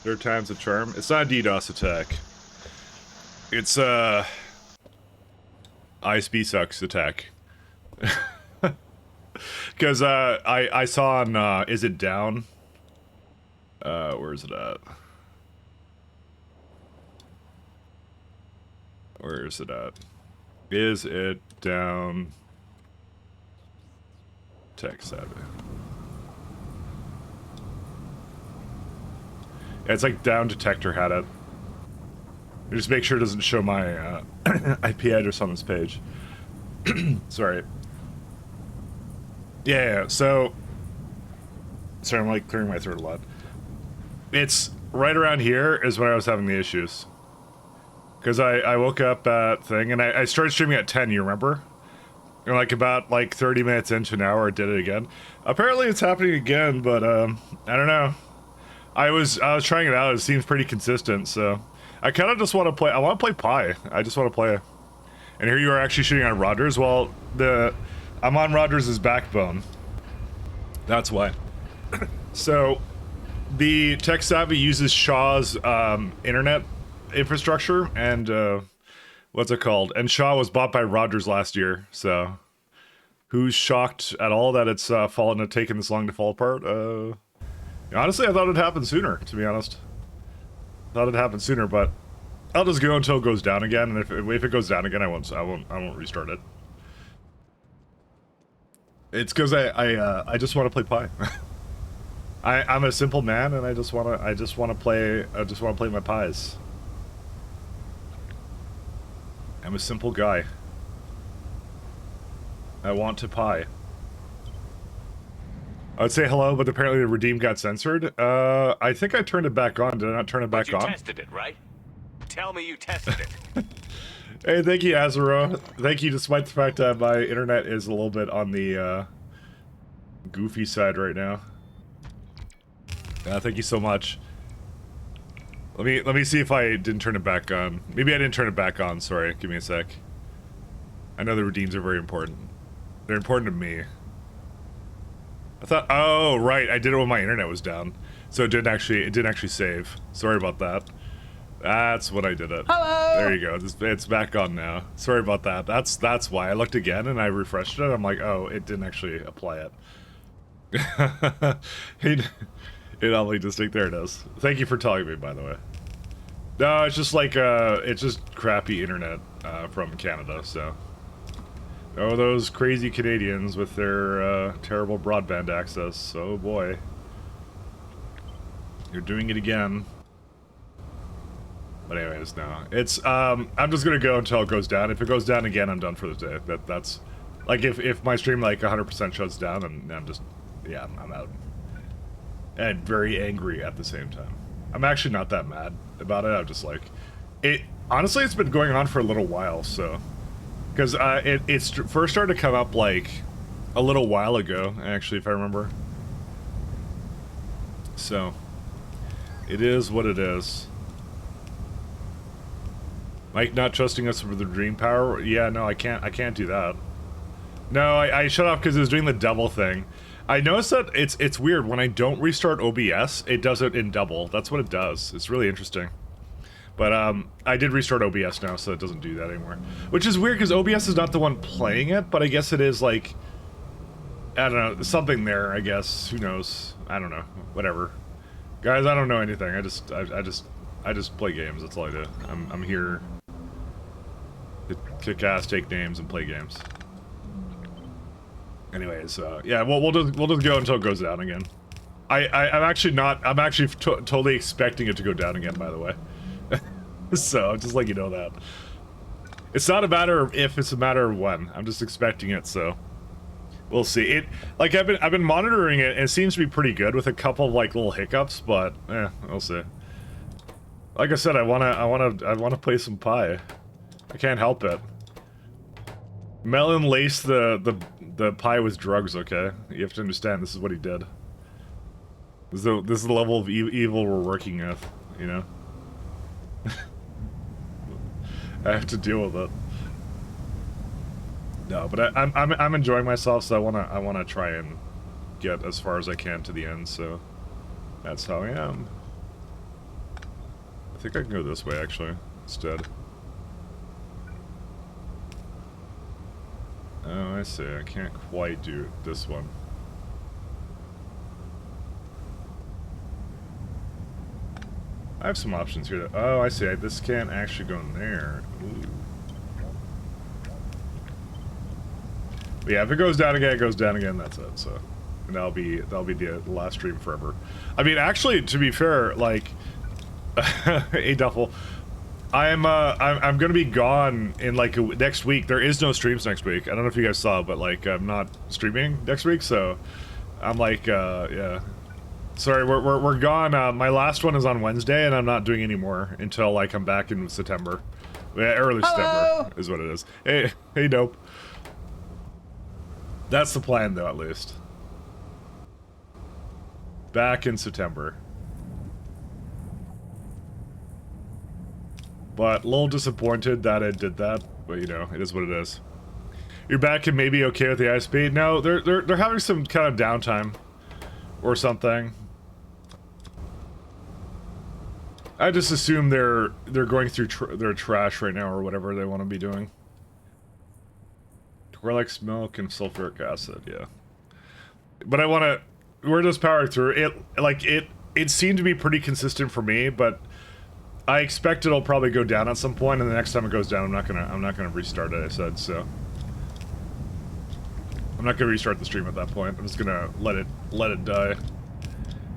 Third time's a charm. It's not a DDoS attack. It's ISP sucks attack. Because I saw on Is It Down? Where is it at? Where is it at? Is it down? Tech savvy. Yeah, it's like down detector had it. Just make sure it doesn't show my IP address on this page. Sorry. Yeah, so... Sorry, I'm like clearing my throat a lot. It's right around here is when I was having the issues. Because I woke up at thing, and I started streaming at 10, you remember? And like about like 30 minutes into an hour, it did it again. Apparently it's happening again, but I don't know. I was trying it out, it seems pretty consistent, so... I kind of just want to play, I want to play Pi. I just want to play. And here you are actually shooting on Rogers. Well, I'm on Rogers' backbone. That's why. So, the Tech Savvy uses Shaw's internet infrastructure, and what's it called? And Shaw was bought by Rogers last year, so who's shocked at all that it's taken this long to fall apart? Honestly, I thought it'd happen sooner, to be honest. Thought it'd happen sooner, but I'll just go until it goes down again, and if it goes down again, I won't restart it. It's because I just want to play Pi. I'm a simple man, and I just want to play my Pies. I'm a simple guy. I want to Pi. I would say hello, but apparently the redeem got censored. I think I turned it back on. Did I not turn it back on? You tested it, right? Tell me you tested it. Hey, thank you, Azaro. Thank you, despite the fact that my internet is a little bit on the goofy side right now. Thank you so much. Let me see if I didn't turn it back on. Maybe I didn't turn it back on. Sorry, give me a sec. I know the redeems are very important. They're important to me. I thought, oh right, I did it when my internet was down, so it didn't actually save. Sorry about that. That's when I did it. Hello. There you go. It's back on now. Sorry about that. That's why I looked again and I refreshed it. I'm like, oh, it didn't actually apply it. It only distinct. There it is. Thank you for telling me, by the way. No, it's just like it's just crappy internet from Canada. So. Oh, those crazy Canadians with their terrible broadband access. Oh boy. You're doing it again. But anyways, no. It's, I'm just gonna go until it goes down. If it goes down again, I'm done for the day. That's... Like, if my stream, like, 100% shuts down, and I'm just... Yeah, I'm out. And very angry at the same time. I'm actually not that mad about it. I'm just like... Honestly, it's been going on for a little while, so... Because it's first started to come up, like, a little while ago, actually, if I remember. So, it is what it is. Mike not trusting us with the dream power? Yeah, no, I can't do that. No, I shut off because it was doing the double thing. I noticed that it's weird, when I don't restart OBS, it does it in double. That's what it does. It's really interesting. But, I did restart OBS now, so it doesn't do that anymore. Which is weird, because OBS is not the one playing it, but I guess it is, like... I don't know, something there, I guess. Who knows? I don't know. Whatever. Guys, I don't know anything. I just play games, that's all I do. I'm here to kick ass, take names, and play games. Anyways, yeah, we'll just go until it goes down again. I'm actually totally expecting it to go down again, by the way. So, I'm just letting you know that. It's not a matter of if, it's a matter of when. I'm just expecting it, so... We'll see. Like, I've been monitoring it, and it seems to be pretty good with a couple of, like, little hiccups, but, we'll see. Like I said, I wanna play some Pi. I can't help it. Melon laced the Pi with drugs, okay? You have to understand, this is what he did. This is the level of evil we're working with, you know? I have to deal with it. No, but I'm enjoying myself, so I wanna try and get as far as I can to the end. So that's how I am. I think I can go this way, actually, instead. Oh, I see. I can't quite do this one. I have some options here. Oh, I see. This can't actually go in there. Ooh. But yeah, if it goes down again, it goes down again. That's it. So, and that'll be the last stream forever. I mean, actually, to be fair, like, hey Duffel, I'm gonna be gone in like next week. There is no streams next week. I don't know if you guys saw, but like I'm not streaming next week, so I'm like yeah. Sorry, we're gone. My last one is on Wednesday, and I'm not doing any more until like I'm back in September. Yeah, early September is what it is. Hey, dope. That's the plan, though, at least. Back in September. But a little disappointed that it did that, but you know, it is what it is. You're back and maybe okay with the ISP? No, they're having some kind of downtime or something. I just assume they're going through their trash right now or whatever they want to be doing. Relics, milk, and sulfuric acid, yeah. But I want to... We're just powering through. It seemed to be pretty consistent for me, but I expect it'll probably go down at some point, and the next time it goes down, I'm not gonna restart it, I said, so... I'm not gonna restart the stream at that point. I'm just gonna let it die.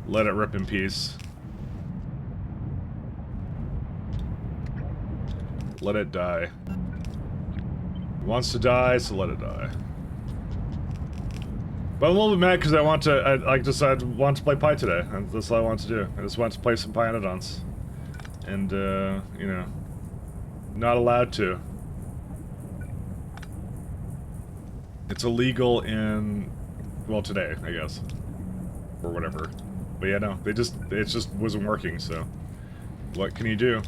Let it rip in peace. Let it die. It wants to die, so let it die. But I'm a little bit mad because I want to play Pi today, and that's all I want to do. I just want to play some Pyanodons. And, you know, not allowed to. It's illegal in, well, today, I guess. Or whatever. But yeah, no, it just wasn't working, so what can you do?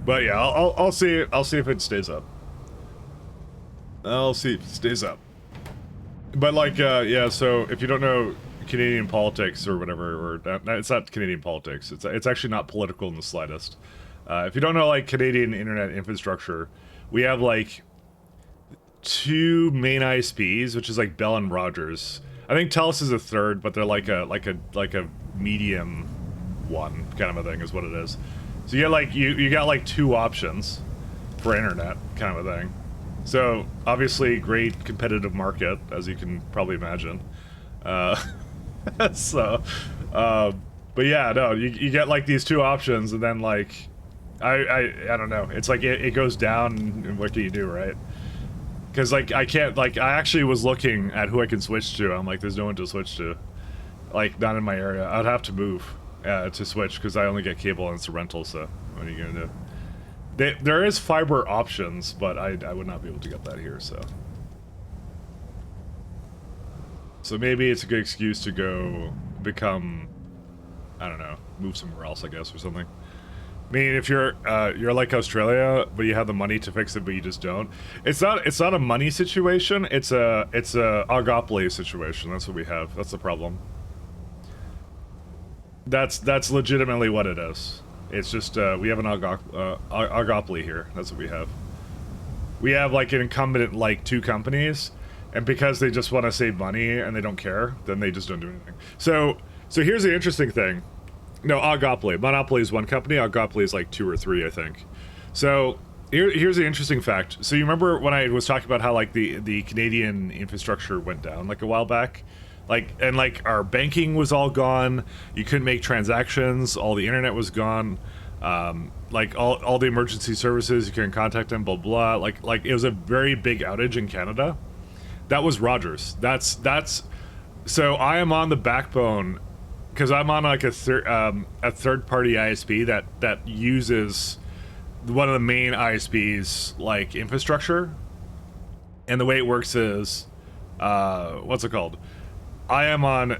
But yeah, I'll see if it stays up. I'll see if it stays up. But like, yeah, so if you don't know Canadian politics or whatever, or it's not Canadian politics, it's actually not political in the slightest. If you don't know like Canadian internet infrastructure, we have like two main ISPs, which is like Bell and Rogers. I think Telus is a third, but they're like a medium one kind of a thing is what it is. So you get like you got like two options for internet kind of a thing. So obviously great competitive market, as you can probably imagine. So, but yeah, no, you get like these two options, and then like I don't know. It's like it goes down, and what can you do, right? Because like I can't, like I actually was looking at who I can switch to. I'm like, there's no one to switch to, like not in my area. I'd have to move to switch because I only get cable and it's a rental. So what are you gonna do? There is fiber options, but I would not be able to get that here. So maybe it's a good excuse to go become, I don't know, move somewhere else, I guess, or something. I mean, if you're like Australia, but you have the money to fix it, but you just don't. It's not a money situation. It's a oligopoly situation. That's what we have. That's the problem. That's legitimately what it is. It's just we have an oligopoly here. That's what we have. We have like an incumbent like two companies, and because they just want to save money and they don't care, then they just don't do anything. So here's the interesting thing. No, oligopoly. Monopoly is one company. Oligopoly is like two or three, I think. So here's the interesting fact. So you remember when I was talking about how like the Canadian infrastructure went down like a while back? And our banking was all gone. You couldn't make transactions. All the internet was gone. Like all the emergency services, you couldn't contact them. Blah blah. Like it was a very big outage in Canada. That was Rogers. That's. So I am on the backbone because I'm on like a third-party ISP that uses one of the main ISPs like infrastructure. And the way it works is, what's it called? I am on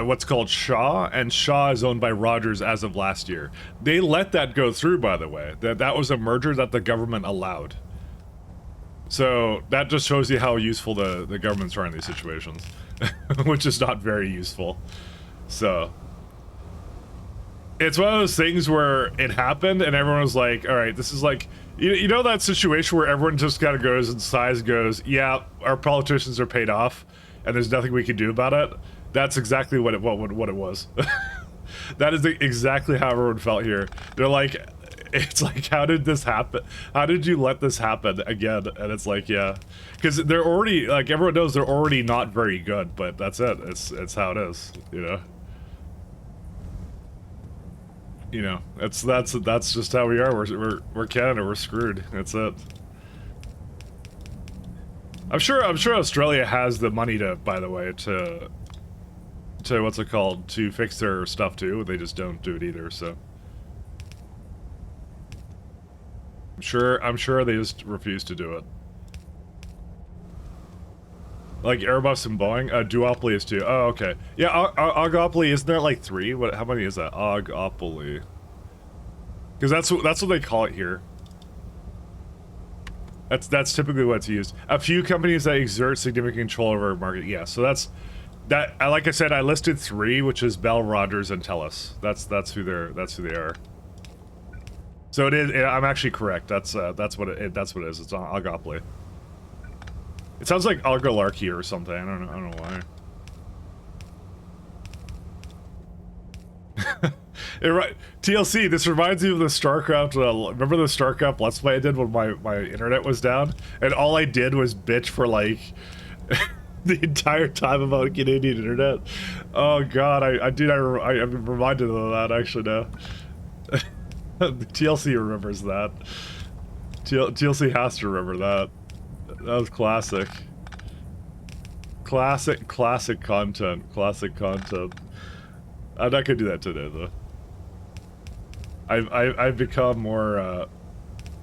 what's called Shaw, and Shaw is owned by Rogers as of last year. They let that go through, by the way. That was a merger that the government allowed. So that just shows you how useful the governments are in these situations, which is not very useful. So it's one of those things where it happened and everyone was like, all right, this is like, you know that situation where everyone just kind of goes and sighs, goes, yeah, our politicians are paid off and there's nothing we can do about it. That's exactly what it was. That is exactly how everyone felt here. They're like, it's like, how did this happen? How did you let this happen again? And it's like, yeah, because they're already, like, everyone knows they're already not very good, but that's it. It's how it is, you know? You know, that's just how we are. We're Canada. We're screwed. That's it. I'm sure Australia has the money to, by the way, to what's it called, to fix their stuff too. They just don't do it either. So I'm sure they just refuse to do it. Like Airbus and Boeing, duopoly is too. Oh, okay. Yeah, oligopoly, isn't there like 3? What? How many is that? Oligopoly. Because that's what they call it here. That's typically what's used. A few companies that exert significant control over a market. Yeah, so that's that. Like I said, I listed 3, which is Bell, Rogers, and Telus. That's who they are. So it is. I'm actually correct. That's what it is. It's oligopoly. It sounds like oligarchy or something. I don't know why. TLC, this reminds me of the StarCraft, remember the StarCraft Let's Play I did when my internet was down? And all I did was bitch for, like, the entire time about Canadian internet. Oh god, I'm reminded of that, actually, now. TLC remembers that. TLC has to remember that. That was classic. Classic content. Classic content. I'm not gonna do that today, though. I've become more,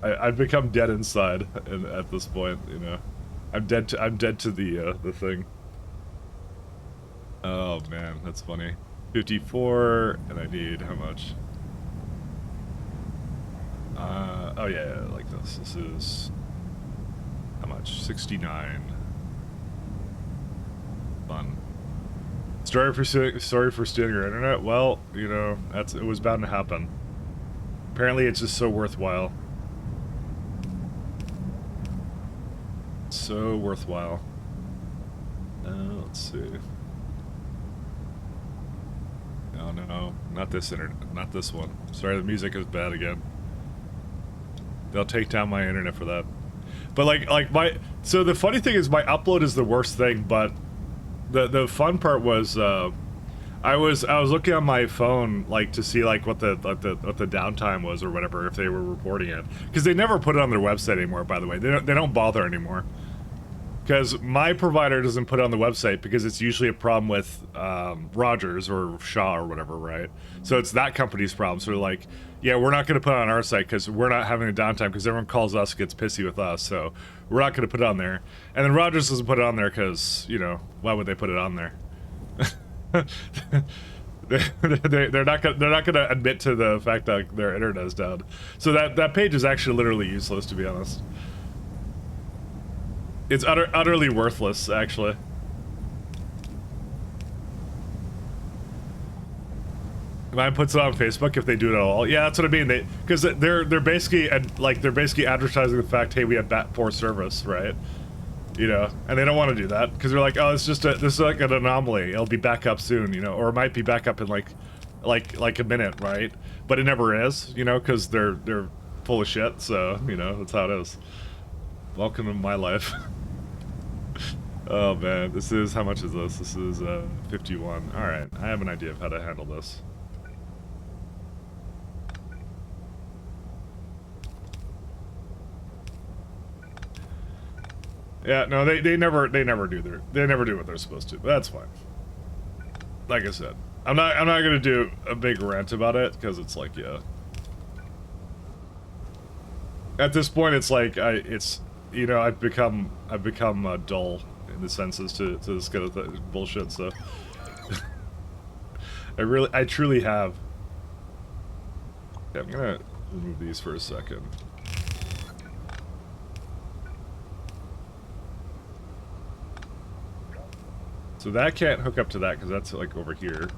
I've become dead inside at this point, you know. I'm dead to the thing. Oh man, that's funny. 54, and I need how much? Oh yeah, like this. This is how much? 69. Fun. Sorry for stealing your internet. Well, you know, it was bound to happen. Apparently, it's just so worthwhile. So worthwhile. Let's see. Oh no, not this internet, not this one. Sorry, the music is bad again. They'll take down my internet for that. But so the funny thing is my upload is the worst thing, but the fun part was I was looking on my phone like to see like what the downtime was or whatever, if they were reporting it, because they never put it on their website anymore, by the way. They don't bother anymore, because my provider doesn't put it on the website because it's usually a problem with Rogers or Shaw or whatever, right? So it's that company's problem. So they're like, yeah, we're not going to put it on our site because we're not having a downtime, because everyone calls us, gets pissy with us, so we're not going to put it on there. And then Rogers doesn't put it on there because, you know, why would they put it on there? they're not gonna admit to the fact that their internet is down. So that page is actually literally useless, to be honest. It's utterly worthless, actually. Mine puts it on Facebook if they do it at all. Yeah, that's what I mean. Because they're basically advertising the fact, hey, we have poor service, right? You know, and they don't want to do that because they're like, oh, this is like an anomaly. It'll be back up soon, you know, or it might be back up in like a minute, right? But it never is, you know, because they're full of shit. So you know, that's how it is. Welcome to my life. Oh man, this is, how much is this? This is 51. All right, I have an idea of how to handle this. Yeah, no, they never do what they're supposed to. But that's fine. Like I said, I'm not gonna do a big rant about it because it's like, yeah. At this point, it's like you know, I've become dull in the senses to this kind of bullshit. So I truly have. Yeah, I'm gonna remove these for a second. So that can't hook up to that because that's like over here.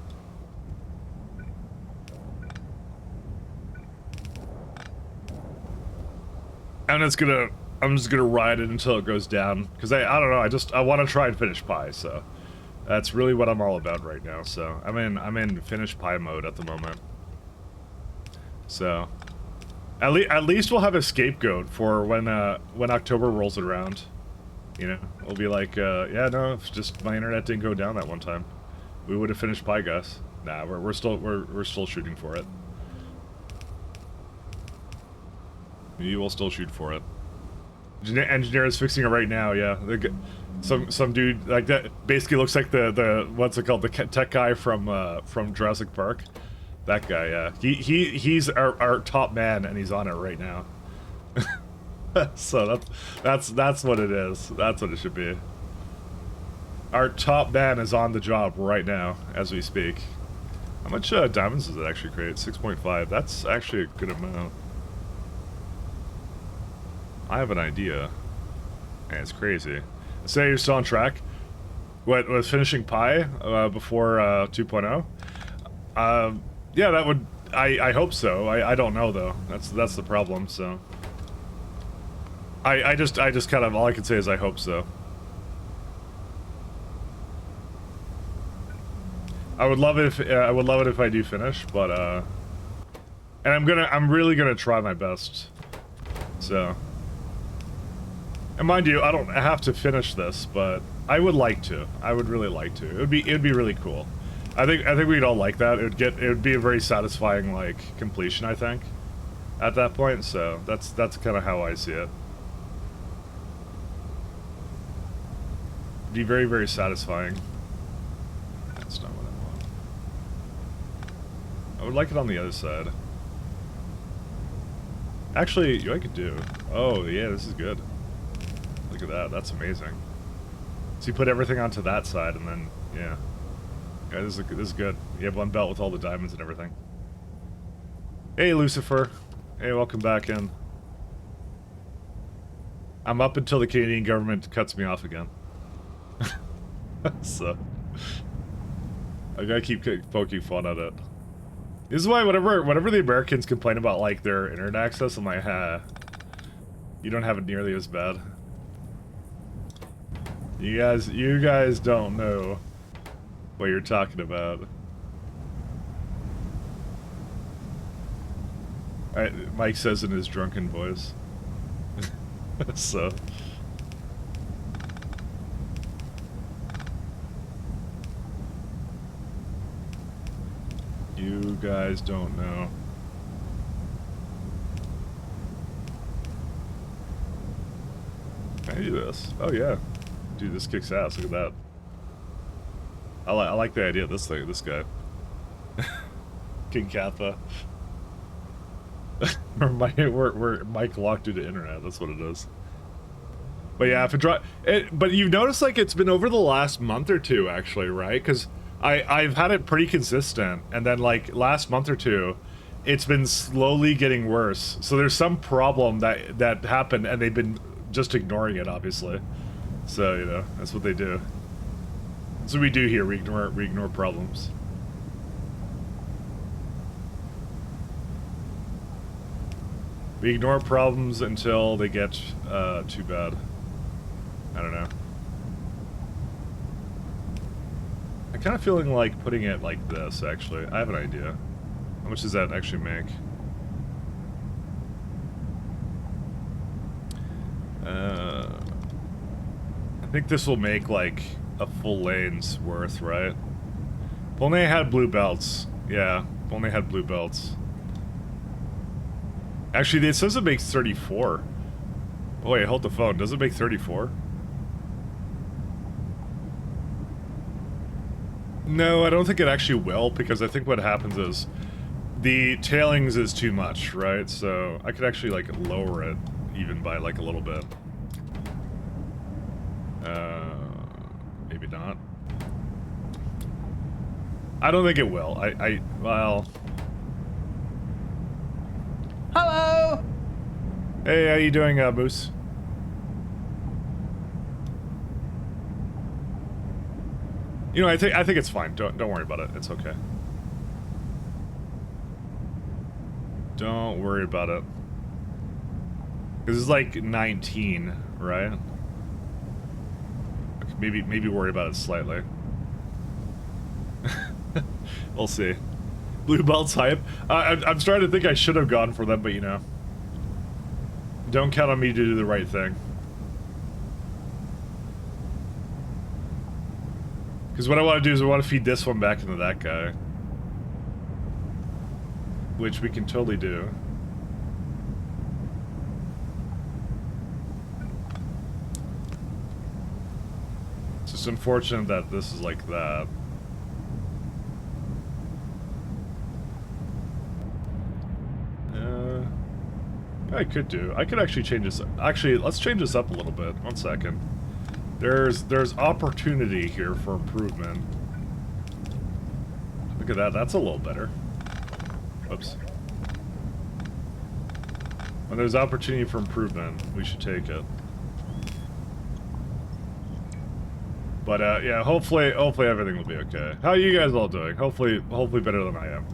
And I'm just gonna ride it until it goes down. Because I don't know, I want to try and finish Pi, so. That's really what I'm all about right now, so. I'm in finish Pi mode at the moment. So. At least we'll have a scapegoat for when October rolls around. You know, we'll be like, yeah, no, it's just my internet didn't go down that one time. We would have finished Pi, guys. Nah, we're still shooting for it. We will still shoot for it. Engineer is fixing it right now. Yeah, some dude like that basically looks like the what's it called, the tech guy from Jurassic Park. That guy, yeah. He's our top man, and he's on it right now. So that's what it is. That's what it should be. Our top man is on the job right now, as we speak. How much diamonds does it actually create? 6.5. That's actually a good amount. I have an idea. And it's crazy. Say you're still on track. What was finishing Pi before 2.0? Yeah, that would. I hope so. I don't know though. That's the problem. So. I just kind of, all I can say is I hope so. I would love it if I do finish, but and I'm really gonna try my best. So. And mind you, I don't have to finish this, but I would like to. I would really like to. It'd be really cool. I think we'd all like that. It would be a very satisfying like completion, I think, at that point. So that's kind of how I see it. It'd be very, very satisfying. That's not what I want. I would like it on the other side. Actually, you know what I could do? Oh yeah, this is good. Look at that. That's amazing. So you put everything onto that side, and then yeah. Yeah, this is good. You have one belt with all the diamonds and everything. Hey, Lucifer. Hey, welcome back in. I'm up until the Canadian government cuts me off again. So, I gotta keep poking fun at it. This is why whenever the Americans complain about like their internet access, I'm like, you don't have it nearly as bad. You guys don't know what you're talking about. Mike says in his drunken voice. So. You guys don't know. Can I do this? Oh yeah. Dude, this kicks ass. Look at that. I like the idea of this thing, this guy. King Kappa. we're Mike locked due to internet, that's what it is. But yeah, if it but you've noticed like it's been over the last month or two actually, right? Because I've had it pretty consistent, and then like last month or two, it's been slowly getting worse. So there's some problem that happened, and they've been just ignoring it, obviously. So, you know, that's what they do. That's what we do here, we ignore problems. We ignore problems until they get too bad. I don't know. I'm kind of feeling like putting it like this, actually. I have an idea. How much does that actually make? I think this will make like a full lane's worth, right? If only I had blue belts. Yeah, if only I had blue belts. Actually, it says it makes 34. Oh, wait, hold the phone. Does it make 34? No, I don't think it actually will, because I think what happens is the tailings is too much, right? So I could actually like lower it even by like a little bit. Maybe not. I don't think it will. Well... Hello! Hey, how you doing, Moose? You know, I think it's fine. Don't worry about it. It's okay. Don't worry about it. Because it's like 19, right? Maybe worry about it slightly. We'll see. Blue belts hype. I'm starting to think I should have gone for them, but you know, don't count on me to do the right thing. Because what I want to do is I want to feed this one back into that guy, which we can totally do. It's just unfortunate that this is like that. I could do. I could actually change this. Actually, let's change this up a little bit. 1 second. There's opportunity here for improvement. Look at that. That's a little better. Oops. When there's opportunity for improvement, we should take it. But yeah, hopefully everything will be okay. How are you guys all doing? Hopefully better than I am.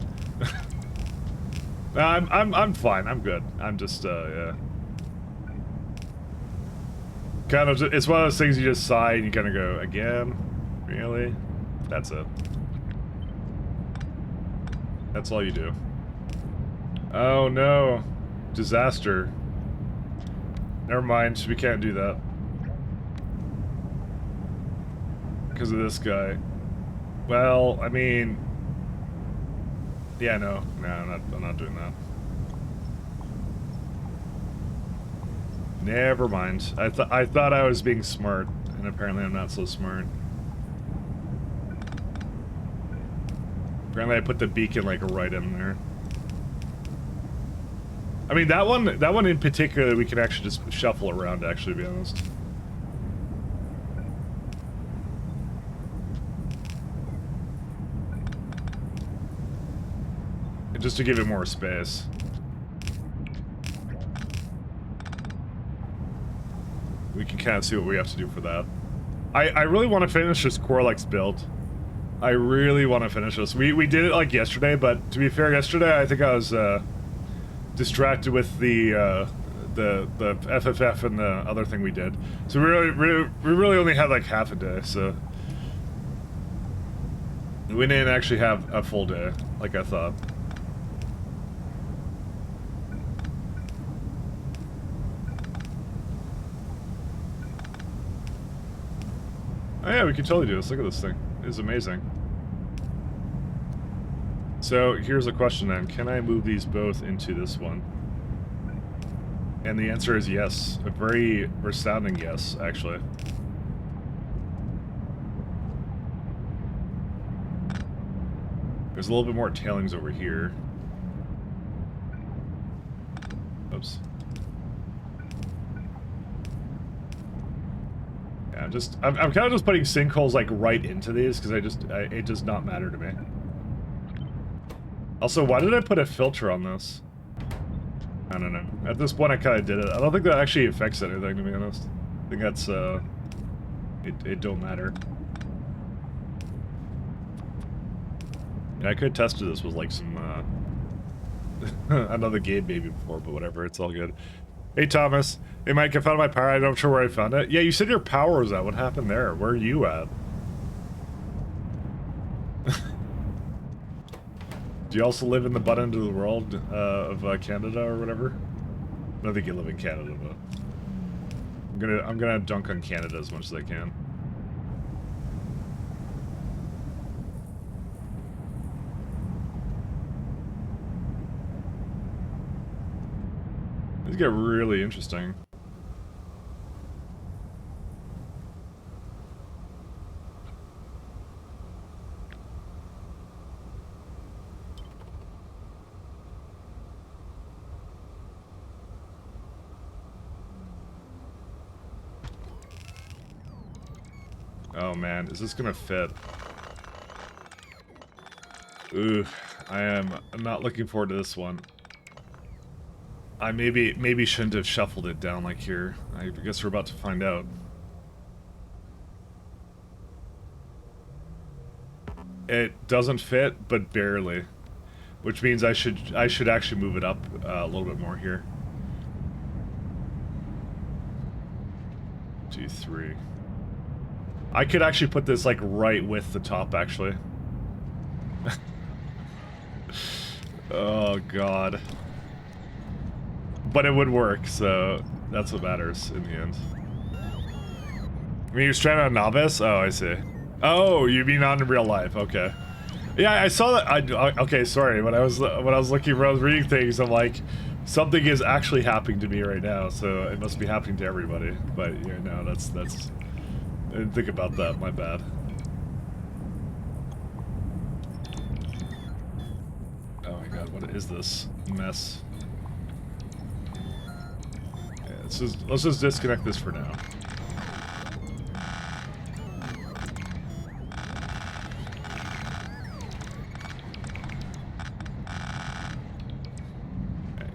I'm fine. I'm good. I'm just yeah. Kind of, it's one of those things you just sigh and you kind of go, again? Really? That's it. That's all you do. Oh no. Disaster. Never mind, we can't do that. Because of this guy. Well, I mean... Yeah, no, I'm not doing that. Never mind. I thought I was being smart, and apparently I'm not so smart. Apparently I put the beacon like right in there. I mean that one in particular we can actually just shuffle around, actually, to be honest. Just to give it more space. We can kind of see what we have to do for that. I really want to finish this Corlex build. I really want to finish this. We did it like yesterday, but to be fair, yesterday I think I was distracted with the FFF and the other thing we did. So we really only had like half a day, so we didn't actually have a full day like I thought. Oh yeah, we can totally do this. Look at this thing. It's amazing. So, here's a question then. Can I move these both into this one? And the answer is yes. A very resounding yes, actually. There's a little bit more tailings over here. Oops. I'm kind of just putting sinkholes like right into these because it does not matter to me. Also, why did I put a filter on this? I don't know. At this point, I kind of did it. I don't think that actually affects anything, to be honest. I think that's it don't matter. Yeah, I could have tested this with like some another game maybe before, but whatever. It's all good. Hey Thomas, hey Mike, I found my power. I'm not sure where I found it. Yeah, you said your power was at. What happened there? Where are you at? Do you also live in the butt end of the world of Canada or whatever? I don't think you live in Canada, but I'm gonna dunk on Canada as much as I can. These get really interesting. Oh man, is this gonna fit? Ooh, I'm not looking forward to this one. I maybe shouldn't have shuffled it down like here. I guess we're about to find out. It doesn't fit, but barely, which means I should actually move it up a little bit more here. 2, 3. I could actually put this like right with the top, actually. Oh god. But it would work, so that's what matters in the end. I mean, you're stranded on Novice? Oh, I see. Oh, you mean on in real life? Okay. Yeah, I saw that. Okay, sorry. When I was looking, when I was reading things, I'm like, something is actually happening to me right now, so it must be happening to everybody. But yeah, no, that's. I didn't think about that. My bad. Oh my god, what is this mess? Yeah, let's just disconnect this for now.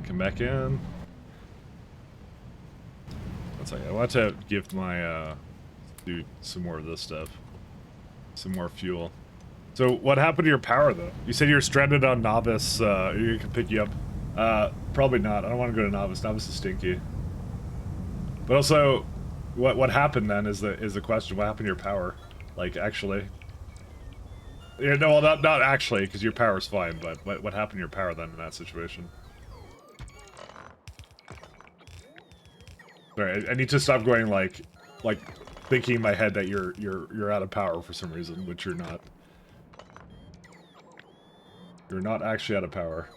Come back in. One second. I want to give my dude some more of this stuff. Some more fuel. So what happened to your power though? You said you're stranded on Novice. You can pick you up. Probably not. I don't want to go to Novice. Novice is stinky. But also, what happened then is the question. What happened to your power? Like actually. Yeah, no, well, not actually, because your power's fine. But what happened to your power then in that situation? Sorry, I need to stop going like thinking in my head that you're out of power for some reason, which you're not. You're not actually out of power.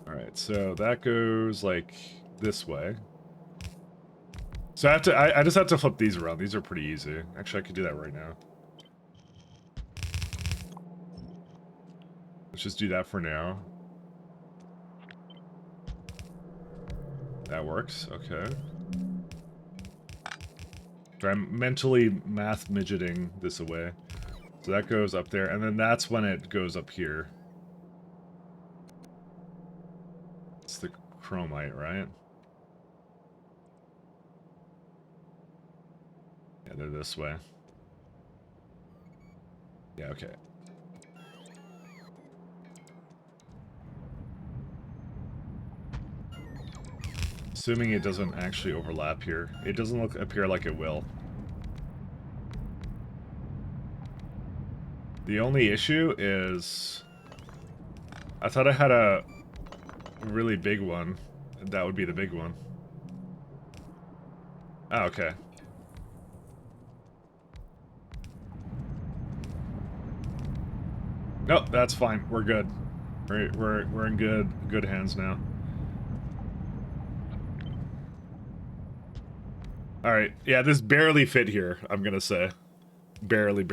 Alright, so that goes like this way. So I just have to flip these around. These are pretty easy. Actually, I could do that right now. Let's just do that for now. That works, okay. So I'm mentally math midgeting this away. So that goes up there, and then that's when it goes up here. It's the chromite, right? Yeah, they're this way. Yeah, okay. Assuming it doesn't actually overlap here. It doesn't appear like it will. The only issue is... I thought I had a really big one. That would be the big one. Oh, okay. Nope, that's fine. We're good. We're in good hands now. Alright, yeah, this barely fit here, I'm gonna say. Barely.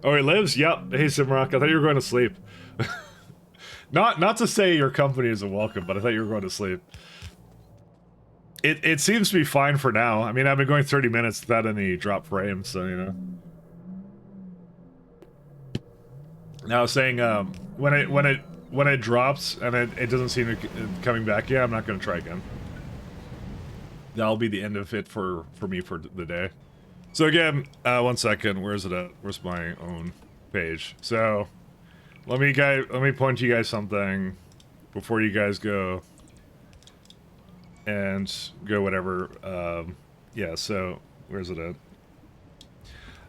Oh, he lives? Yep. Hey, Simrock, I thought you were going to sleep. Not to say your company isn't welcome, but I thought you were going to sleep. It seems to be fine for now. I mean, I've been going 30 minutes without any drop frames, so, you know. Now, I was saying, when it drops and it doesn't seem to coming back, yeah, I'm not gonna try again. That'll be the end of it for me for the day. So again, 1 second, where's it at? Where's my own page? So, let me point you guys something before you guys go and go whatever. Yeah, so where's it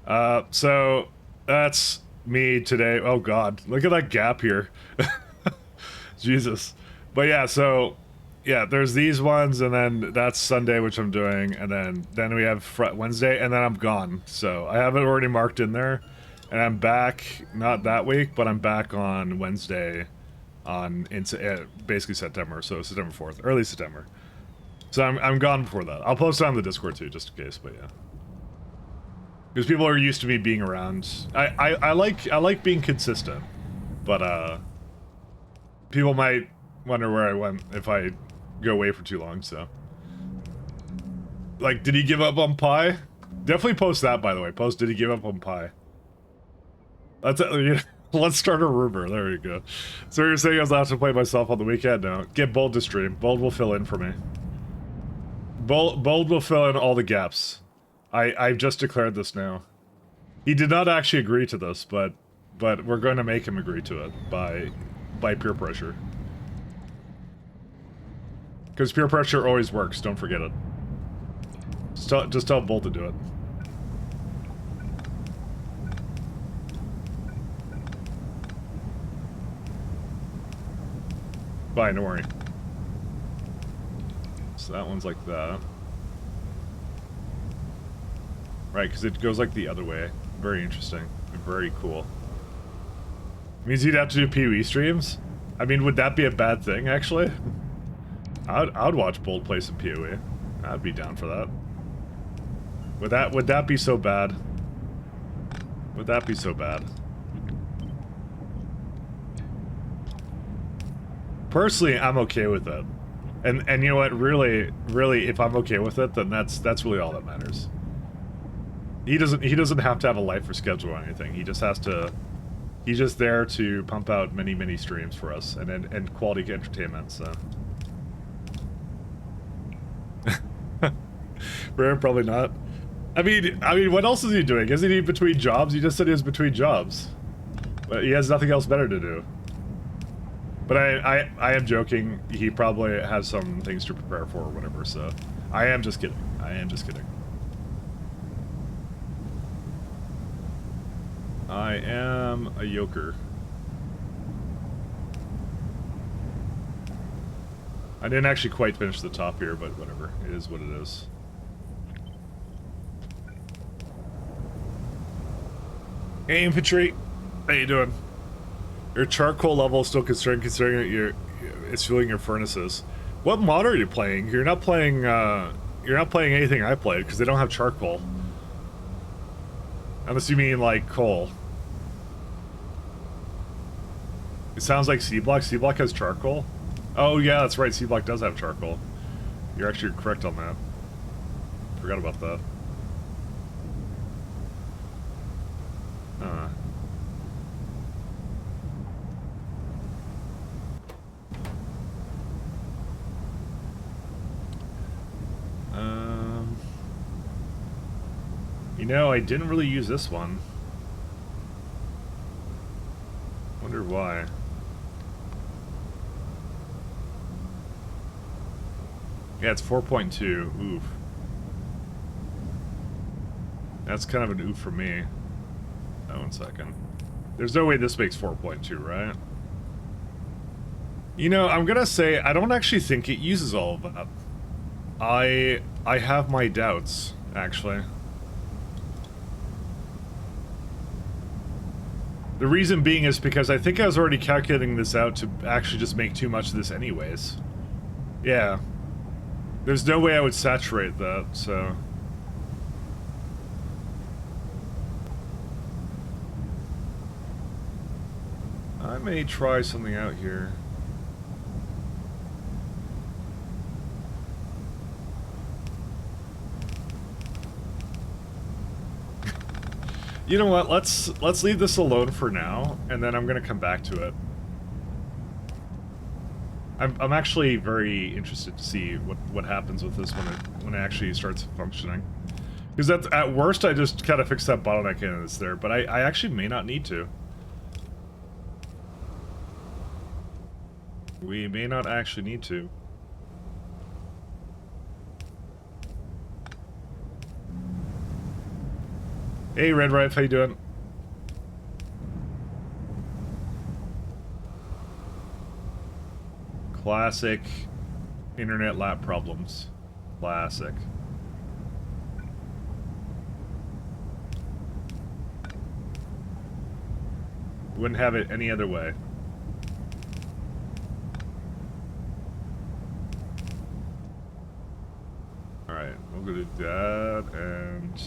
at? So that's me today. Oh god, look at that gap here. Jesus. But yeah, so yeah, there's these ones, and then that's Sunday, which I'm doing, and then we have Wednesday, and then I'm gone. So I have it already marked in there, and I'm back, not that week, but I'm back on Wednesday into basically September, so September 4th, early September. So I'm gone before that. I'll post it on the Discord too, just in case, but yeah. Because people are used to me being around. I like being consistent, but people might wonder where I went if I go away for too long, so. Like, did he give up on pie? Definitely post that, by the way. Post, did he give up on pie? That's let's start a rumor. There you go. So you're saying I was allowed to play myself on the weekend? No. Get Bold to stream. Bold will fill in for me. Bold will fill in all the gaps. I've just declared this now. He did not actually agree to this, but we're going to make him agree to it by peer pressure. Because peer pressure always works, don't forget it. Just tell Bolt to do it. Fine, don't worry. So that one's like that. Right, because it goes like the other way. Very interesting. Very cool. Means you'd have to do PoE streams? I mean, would that be a bad thing, actually? I'd watch Bolt play some PoE. I'd be down for that. Would that be so bad? Would that be so bad? Personally, I'm okay with it. And you know what, really, if I'm okay with it, then that's really all that matters. He doesn't have to have a life or schedule or anything. He just has to. He's just there to pump out many streams for us and quality entertainment. So. Rare, probably not. I mean, what else is he doing? Isn't he between jobs? He just said he was between jobs. But he has nothing else better to do. But I am joking. He probably has some things to prepare for or whatever. So, I am just kidding. I am just kidding. I am a yoker. I didn't actually quite finish the top here, but whatever. It is what it is. Hey, infantry. How you doing? Your charcoal level is still concerning that it's fueling your furnaces. What mod are you playing? You're not playing anything I played because they don't have charcoal. Unless you mean like coal. It sounds like C-Block. C-Block has charcoal? Oh yeah, that's right. C-Block does have charcoal. You're actually correct on that. Forgot about that. You know, I didn't really use this one. Wonder why. Yeah, it's 4.2. Oof. That's kind of an oof for me. Oh, 1 second. There's no way this makes 4.2, right? You know, I'm gonna say I don't actually think it uses all of that. I have my doubts, actually. The reason being is because I think I was already calculating this out to actually just make too much of this anyways. Yeah. There's no way I would saturate that, so... I may try something out here. You know what? Let's leave this alone for now, and then I'm gonna come back to it. I'm actually very interested to see what happens with this when it actually starts functioning. Because that's at worst I just kind of fix that bottleneck and it's there, but I actually may not need to. We may not actually need to. Hey, Red Rife, how you doing? Classic internet lap problems. Classic. Wouldn't have it any other way. Alright, we'll go to that and...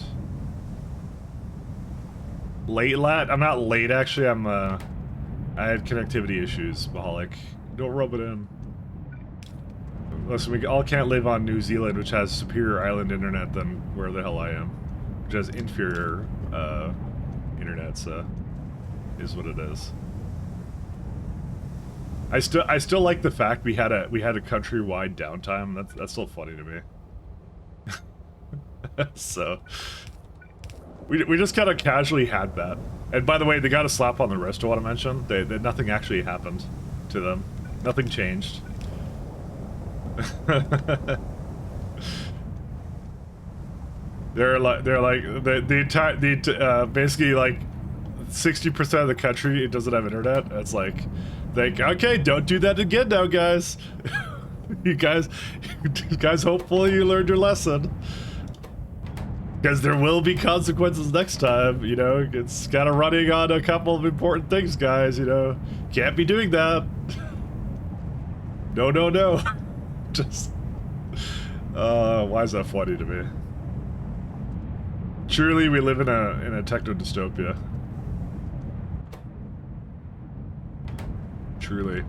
Late lat? I'm not late actually, I had connectivity issues, Mahalik. Don't rub it in. Listen, we all can't live on New Zealand, which has superior island internet than where the hell I am. Which has inferior internet, so is what it is. I still like the fact we had a countrywide downtime. That's still funny to me. So We just kind of casually had that. And by the way, they got a slap on the wrist, I want to mention. Nothing actually happened to them. Nothing changed. they're like the entire basically like 60% of the country, it doesn't have internet. It's like okay, don't do that again now, guys. you guys hopefully you learned your lesson. Because there will be consequences next time, you know. It's kind of running on a couple of important things, guys, you know. Can't be doing that. No. Just, why is that funny to me? Truly, we live in a techno dystopia. Truly.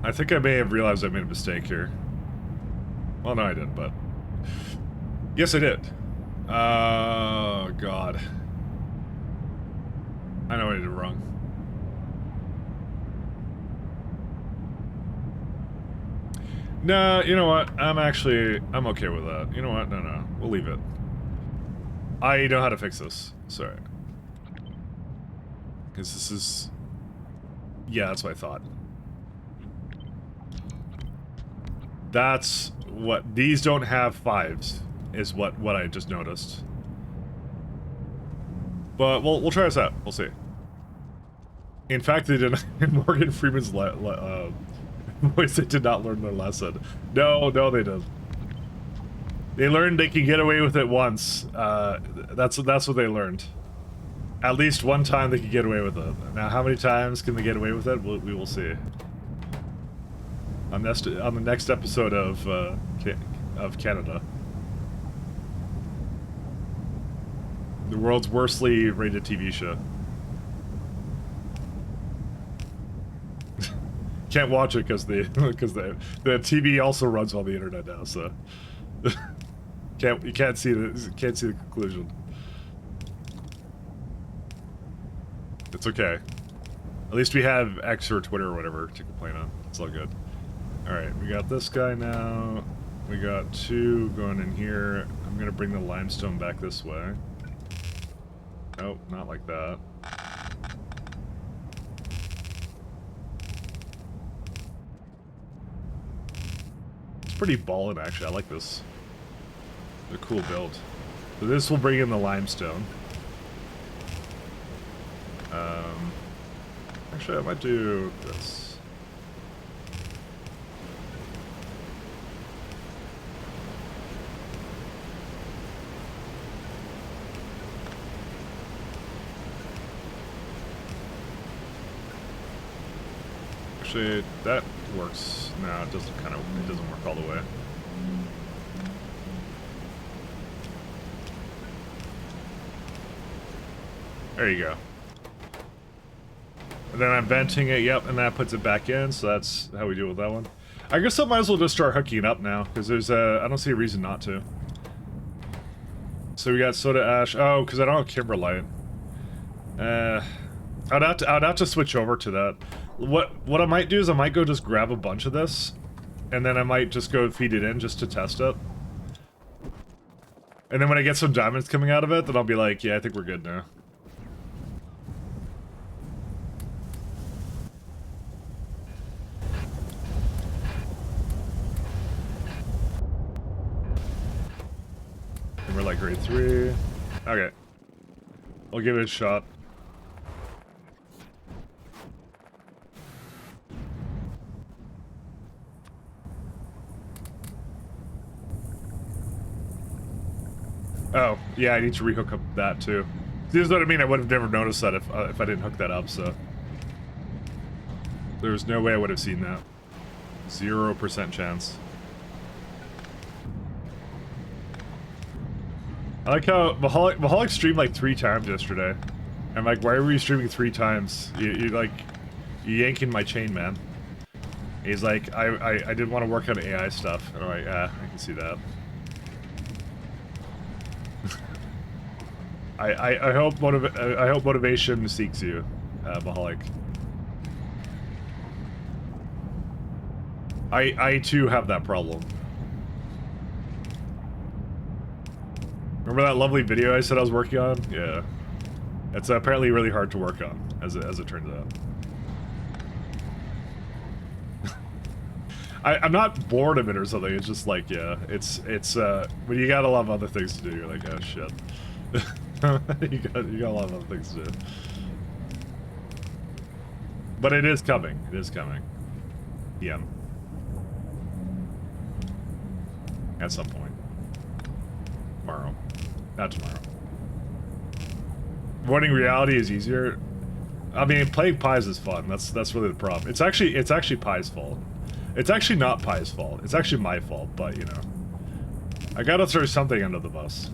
I think I may have realized I made a mistake here. Well, no, I didn't, but... Yes, I did. Oh, God. I know I did it wrong. Nah, you know what? I'm okay with that. You know what? No. We'll leave it. I know how to fix this. Sorry. Because this is... Yeah, that's what I thought. That's what... These don't have 5s, is what I just noticed. But we'll try this out. We'll see. In fact, they didn't... In Morgan Freeman's voice, they did not learn their lesson. No, they didn't. They learned they can get away with it once. That's what they learned. At least one time they could get away with it. Now, how many times can they get away with it? We will see. On the next episode of Canada. The world's worstly rated TV show. Can't watch it because the TV also runs on the internet now, so you can't see the conclusion. It's okay. At least we have X or Twitter or whatever to complain on. It's all good. All right, we got this guy now. We got 2 going in here. I'm gonna bring the limestone back this way. Nope, not like that. Pretty ballin', actually. I like this. They're a cool build. So this will bring in the limestone. Actually, I might do this. Actually, that works. No, it doesn't work all the way. There you go. And then I'm venting it, yep, and that puts it back in, so that's how we deal with that one. I guess I might as well just start hooking it up now, because there's I don't see a reason not to. So we got soda ash. Oh, because I don't have kimberlite. I'd have to switch over to that. What I might do is I might go just grab a bunch of this, and then I might just go feed it in just to test it. And then when I get some diamonds coming out of it, then I'll be like, yeah, I think we're good now. And we're like grade 3. Okay. I'll give it a shot. Oh, yeah, I need to rehook up that too. See, this is what I mean. I would have never noticed that if I didn't hook that up, so. There's no way I would have seen that. 0% chance. I like how Mahalik streamed like 3 times yesterday. I'm like, why were you streaming 3 times? You yanking my chain, man. He's like, I didn't want to work on AI stuff. And I'm like, I can see that. I hope motivation seeks you, Mahalik. I too have that problem. Remember that lovely video I said I was working on? Yeah. It's apparently really hard to work on, as it turns out. I'm not bored of it or something, it's just like, yeah, it's when you got a lot of other things to do, you're like, oh shit. you got a lot of other things to do. But it is coming, PM. At some point. Tomorrow. Not tomorrow. Avoiding reality is easier. I mean, playing pies is fun, that's really the problem. It's actually Pie's fault. It's actually not Pie's fault. It's actually my fault, but, you know. I gotta throw something under the bus.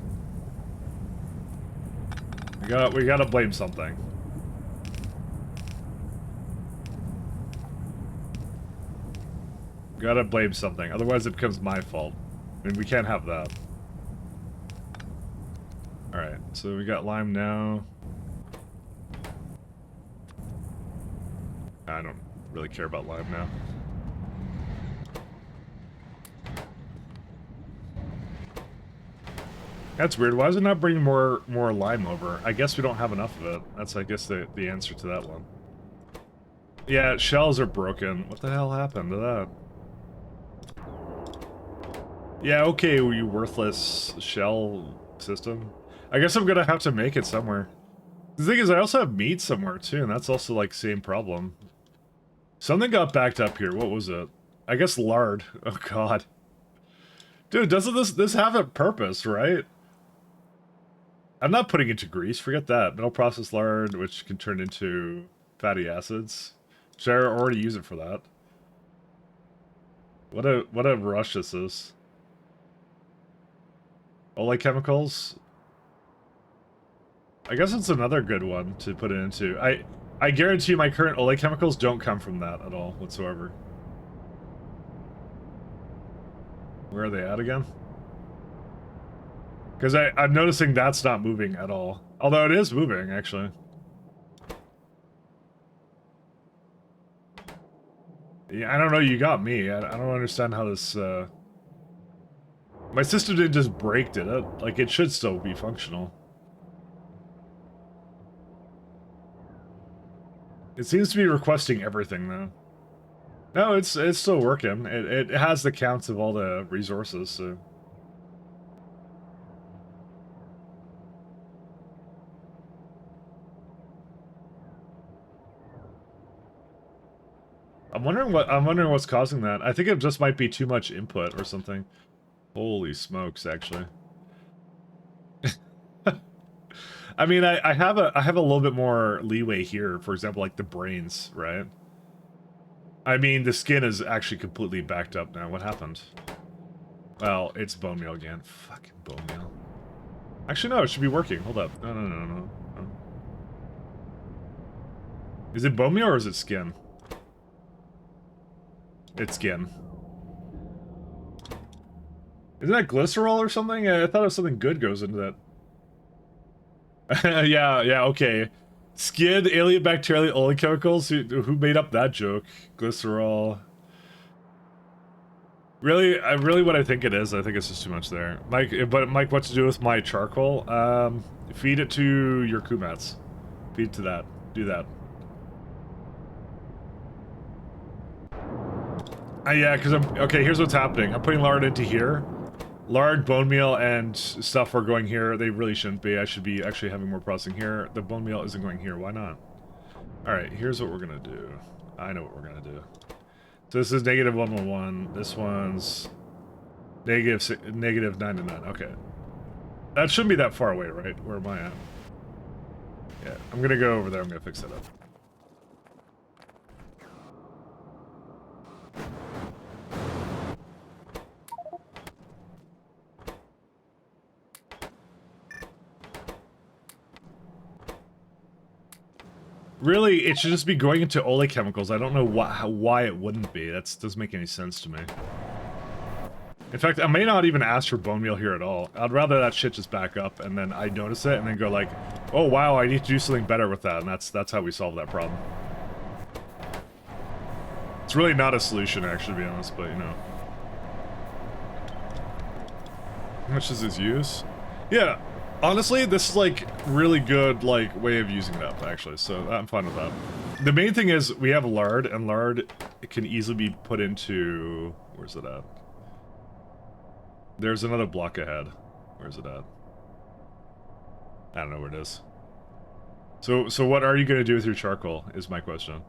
We gotta blame something. Gotta blame something, otherwise it becomes my fault. I mean, we can't have that. Alright, so we got lime now. I don't really care about lime now. That's weird. Why is it not bringing more lime over? I guess we don't have enough of it. That's, I guess, the answer to that one. Yeah, shells are broken. What the hell happened to that? Yeah, okay, you worthless shell system. I guess I'm gonna have to make it somewhere. The thing is, I also have meat somewhere, too, and that's also, like, same problem. Something got backed up here. What was it? I guess lard. Oh, God. Dude, doesn't this have a purpose, right? I'm not putting it into grease, forget that. Metal processed lard, which can turn into fatty acids. Should I already use it for that? What a rush this is. Ole chemicals? I guess it's another good one to put it into. I guarantee you my current Ole chemicals don't come from that at all, whatsoever. Where are they at again? Because I'm noticing that's not moving at all. Although it is moving, actually. Yeah, I don't know, you got me. I don't understand how this, My system didn't just break, did it? Like, it should still be functional. It seems to be requesting everything, though. No, it's still working. It has the counts of all the resources, so... I'm wondering what's causing that. I think it just might be too much input or something. Holy smokes, actually. I mean, I have a little bit more leeway here. For example, like the brains, right? I mean, the skin is actually completely backed up now. What happened? Well, it's bone meal again. Fucking bone meal. Actually, no, it should be working. Hold up. No. Is it bone meal or is it skin? It's skin. Isn't that glycerol or something? I thought it was something good goes into that. yeah, okay. Skin, alien bacteria, only chemicals? Who made up that joke? Glycerol. Really, what I think it is, I think it's just too much there. Mike, what to do with my charcoal? Feed it to your kumats. Feed it to that. Do that. Yeah, because okay, here's what's happening. I'm putting lard into here. Lard, bone meal, and stuff are going here. They really shouldn't be. I should be actually having more processing here. The bone meal isn't going here. Why not? Alright, here's what we're gonna do. I know what we're gonna do. So this is negative 111. This one's negative 9 to 9. Okay. That shouldn't be that far away, right? Where am I at? Yeah, I'm gonna go over there. I'm gonna fix that up. Really, it should just be going into Ole chemicals. I don't know why it wouldn't be. That doesn't make any sense to me. In fact, I may not even ask for bone meal here at all. I'd rather that shit just back up, and then I notice it, and then go like, oh wow, I need to do something better with that, and that's how we solve that problem. It's really not a solution, actually, to be honest, but you know. How much does this use? Yeah, honestly, this is like really good like way of using it up actually, so I'm fine with that. The main thing is we have lard, and lard can easily be put into, where's it at? There's another block ahead. Where's it at? I don't know where it is. So what are you gonna do with your charcoal is my question.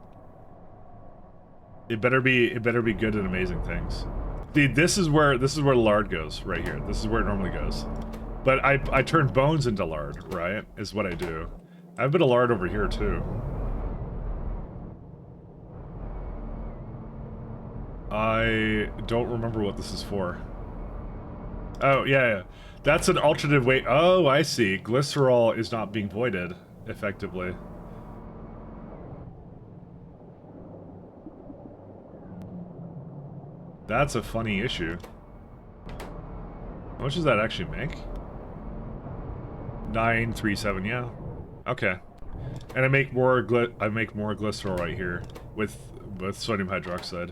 It better be good and amazing things. Dude, this is where lard goes, right here. This is where it normally goes. But I turn bones into lard, right? Is what I do. I have a bit of lard over here too. I don't remember what this is for. Oh, yeah. That's an alternative way. Oh, I see. Glycerol is not being voided, effectively. That's a funny issue. How much does that actually make? 937, yeah. Okay. And I make more glycerol right here with sodium hydroxide.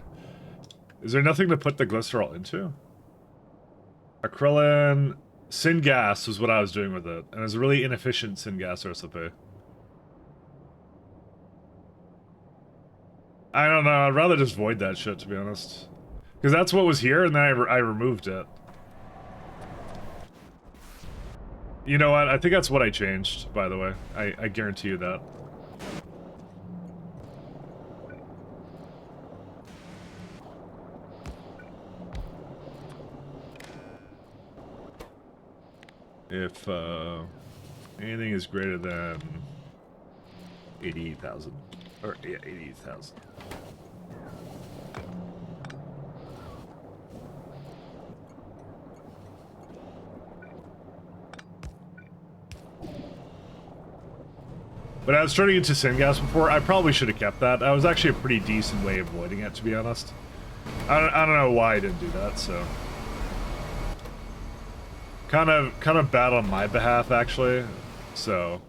Is there nothing to put the glycerol into? Acrylene syngas was what I was doing with it, and it was a really inefficient syngas recipe. I don't know, I'd rather just void that shit, to be honest. Because that's what was here, and then I removed it. You know what? I think that's what I changed, by the way. I guarantee you that. If anything is greater than 80,000. Or, yeah, 80,000. But I was turning into syngas before. I probably should have kept that. That was actually a pretty decent way of avoiding it, to be honest. I don't know why I didn't do that, so... Kind of bad on my behalf, actually. So...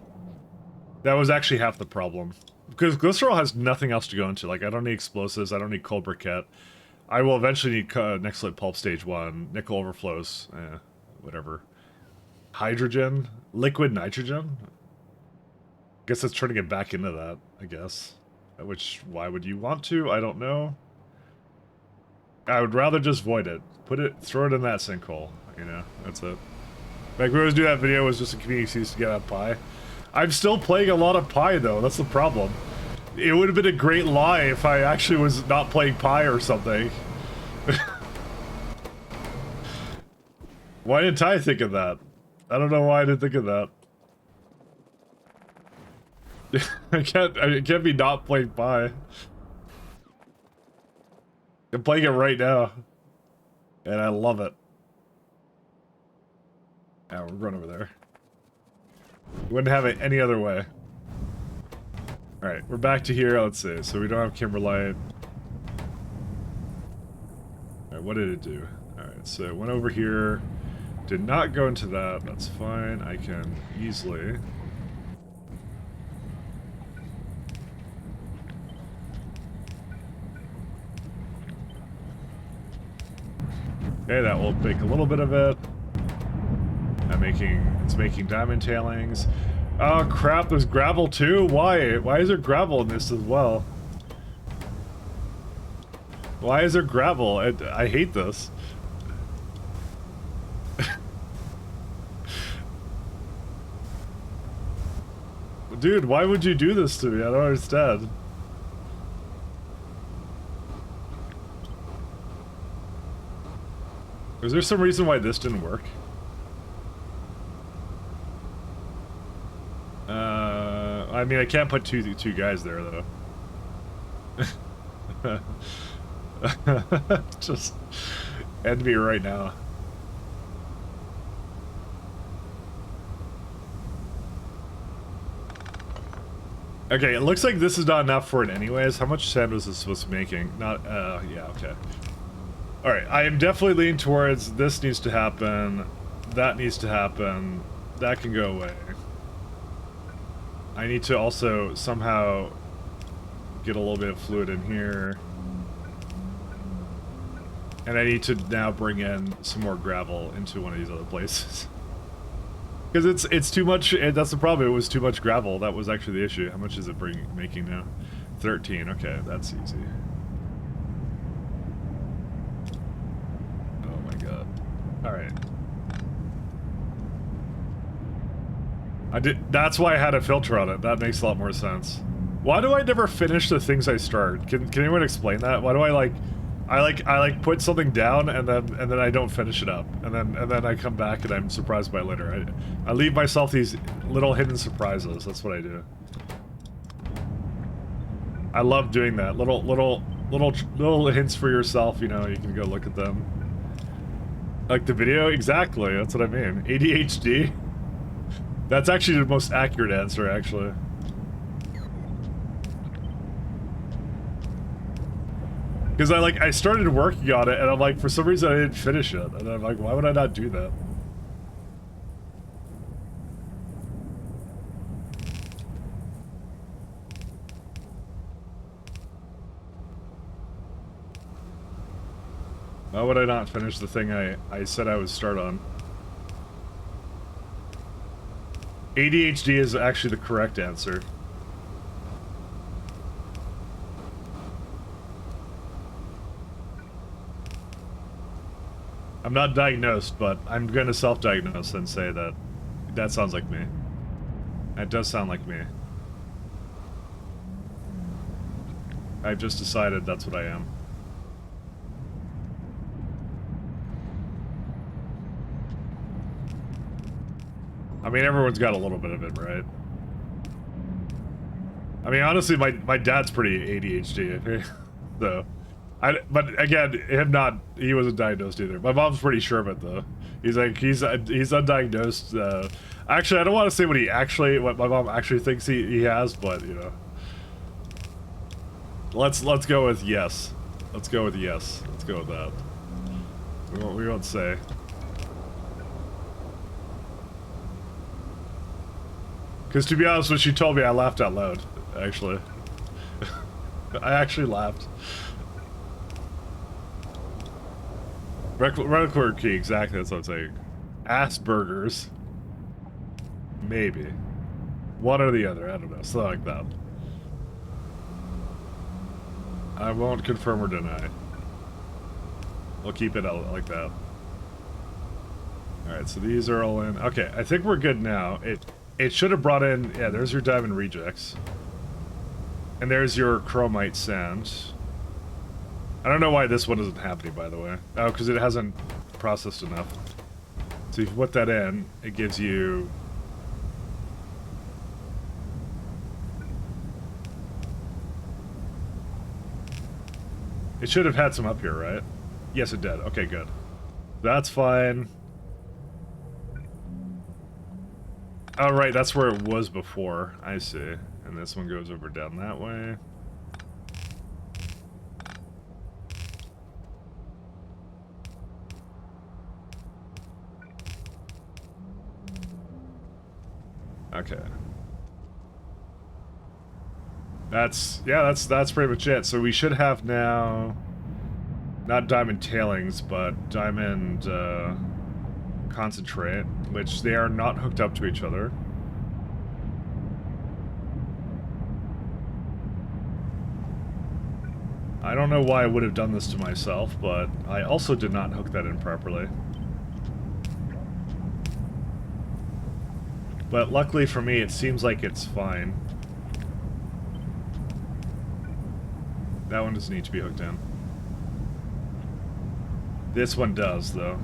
That was actually half the problem. Because glycerol has nothing else to go into. Like, I don't need explosives, I don't need coal briquette. I will eventually need Nextlit Pulp Stage 1, nickel overflows, whatever. Hydrogen? Liquid nitrogen? Guess that's turning it back into that, I guess. Which, why would you want to? I don't know. I would rather just void it. Throw it in that sinkhole, you know? That's it. Like, we always do that video was just a convenient excuse to get out Pi. I'm still playing a lot of Pi, though. That's the problem. It would have been a great lie if I actually was not playing Pi or something. Why didn't I think of that? I don't know why I didn't think of that. I can't be not playing Pi. I'm playing it right now. And I love it. Now we'll run over there. Wouldn't have it any other way. Alright, we're back to here, let's see. So we don't have Kimberlite. Alright, what did it do? Alright, so it went over here. Did not go into that, that's fine. I can easily... Okay, that will make a little bit of it. It's making diamond tailings. Oh crap, there's gravel too? Why? Why is there gravel in this as well? Why is there gravel? I hate this. Dude, why would you do this to me? I don't understand. Was there some reason why this didn't work? I mean, I can't put two guys there, though. Just end me right now. Okay, it looks like this is not enough for it anyways. How much sand was this supposed to be making? Not, yeah, okay. Alright, I am definitely leaning towards this needs to happen, that needs to happen, that can go away. I need to also somehow get a little bit of fluid in here. And I need to now bring in some more gravel into one of these other places. Because it's too much. That's the problem. It was too much gravel. That was actually the issue. How much is it making now? 13. Okay, that's easy. Oh my god. All right. That's why I had a filter on it. That makes a lot more sense. Why do I never finish the things I start? Can anyone explain that? Why do I put something down and then I don't finish it up, and then I come back and I'm surprised by it later. I leave myself these little hidden surprises. That's what I do. I love doing that. Little hints for yourself. You know, you can go look at them. Like the video, exactly. That's what I mean. ADHD. That's actually the most accurate answer, actually. Because I started working on it, and I'm like, for some reason I didn't finish it. And I'm like, why would I not do that? Why would I not finish the thing I said I would start on? ADHD is actually the correct answer. I'm not diagnosed, but I'm going to self-diagnose and say that that sounds like me. That does sound like me. I've just decided that's what I am. I mean, everyone's got a little bit of it, right? I mean, honestly, my dad's pretty ADHD, so... but again, he wasn't diagnosed either. My mom's pretty sure of it, though. He's undiagnosed. Actually, I don't want to say what my mom actually thinks he has, but, you know. Let's go with yes. Let's go with yes. Let's go with that. We won't say. Because to be honest, when she told me, I laughed out loud, actually. I actually laughed. Record key, exactly, that's what I'm saying. Asperger's. Maybe. One or the other, I don't know, something like that. I won't confirm or deny. We'll keep it out like that. Alright, so these are all in. Okay, I think we're good now. It should have brought in... Yeah, there's your diamond rejects. And there's your chromite sand. I don't know why this one isn't happening, by the way. Oh, because it hasn't processed enough. So if you put that in, it gives you... It should have had some up here, right? Yes, it did. Okay, good. That's fine. Oh, right, that's where it was before. I see. And this one goes over down that way. Okay. That's pretty much it. So we should have now not diamond tailings, but diamond concentrate, which they are not hooked up to each other. I don't know why I would have done this to myself, but I also did not hook that in properly. But luckily for me, it seems like it's fine. That one doesn't need to be hooked in. This one does, though.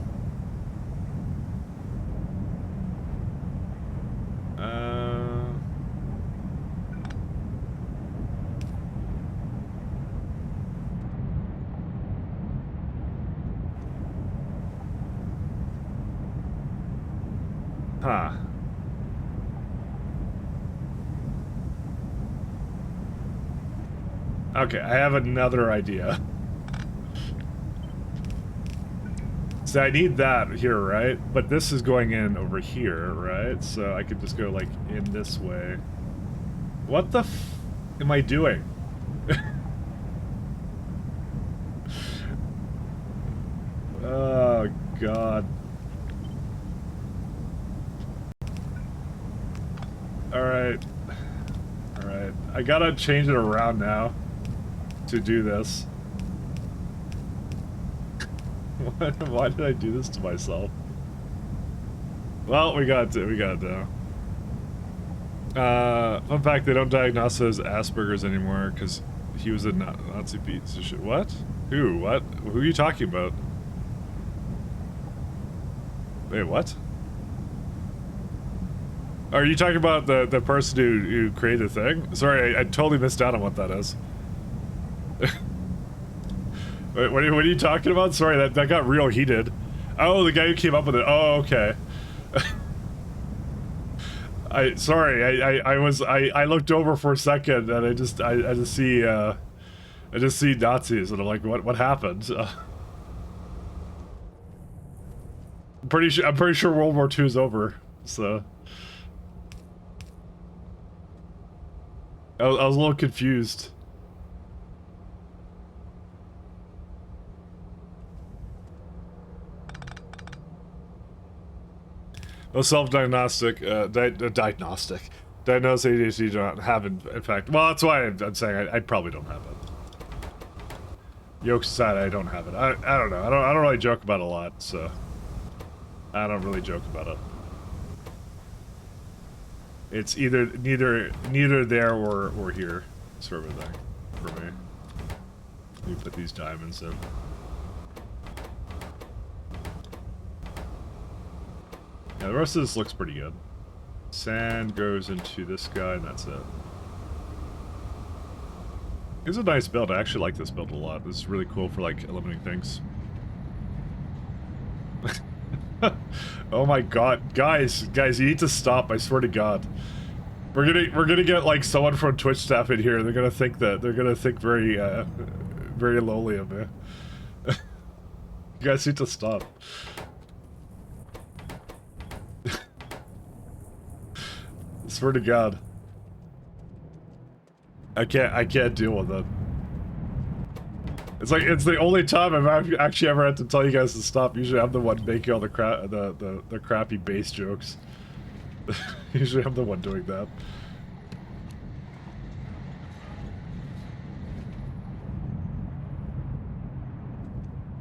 Huh. Okay, I have another idea. So I need that here, right? But this is going in over here, right? So I could just go, like, in this way. What the f... am I doing? Oh, God. Alright. Alright. I gotta change it around now to do this. Why did I do this to myself? Well, we got it now. Fun fact, they don't diagnose as Asperger's anymore because he was a Nazi piece of shit. What? Who? What? Who are you talking about? Wait, what? Are you talking about the person who created the thing? Sorry, I totally missed out on what that is. Wait, what are you talking about? Sorry, that got real heated. Oh, the guy who came up with it. Oh, okay. I looked over for a second and I just see Nazis and I'm like, what happened? I'm pretty sure World War II is over. So I was a little confused. No self-diagnostic, diagnostic. Diagnosed ADHD don't have, in fact. Well, that's why I'm saying I probably don't have it. Yoke aside, I don't have it. I don't know. I don't really joke about it a lot, so I don't really joke about it. It's either neither there or here, sort of a thing for me. Let me put these diamonds in. Yeah, the rest of this looks pretty good. Sand goes into this guy, and that's it. It's a nice build. I actually like this build a lot. This is really cool for, like, eliminating things. Oh my god. Guys, you need to stop, I swear to god. We're gonna get, like, someone from Twitch staff in here. They're gonna think very, very lowly of me. You guys need to stop. Swear to God. I can't deal with it. It's the only time I've actually ever had to tell you guys to stop. Usually I'm the one making all the crappy base jokes. Usually I'm the one doing that.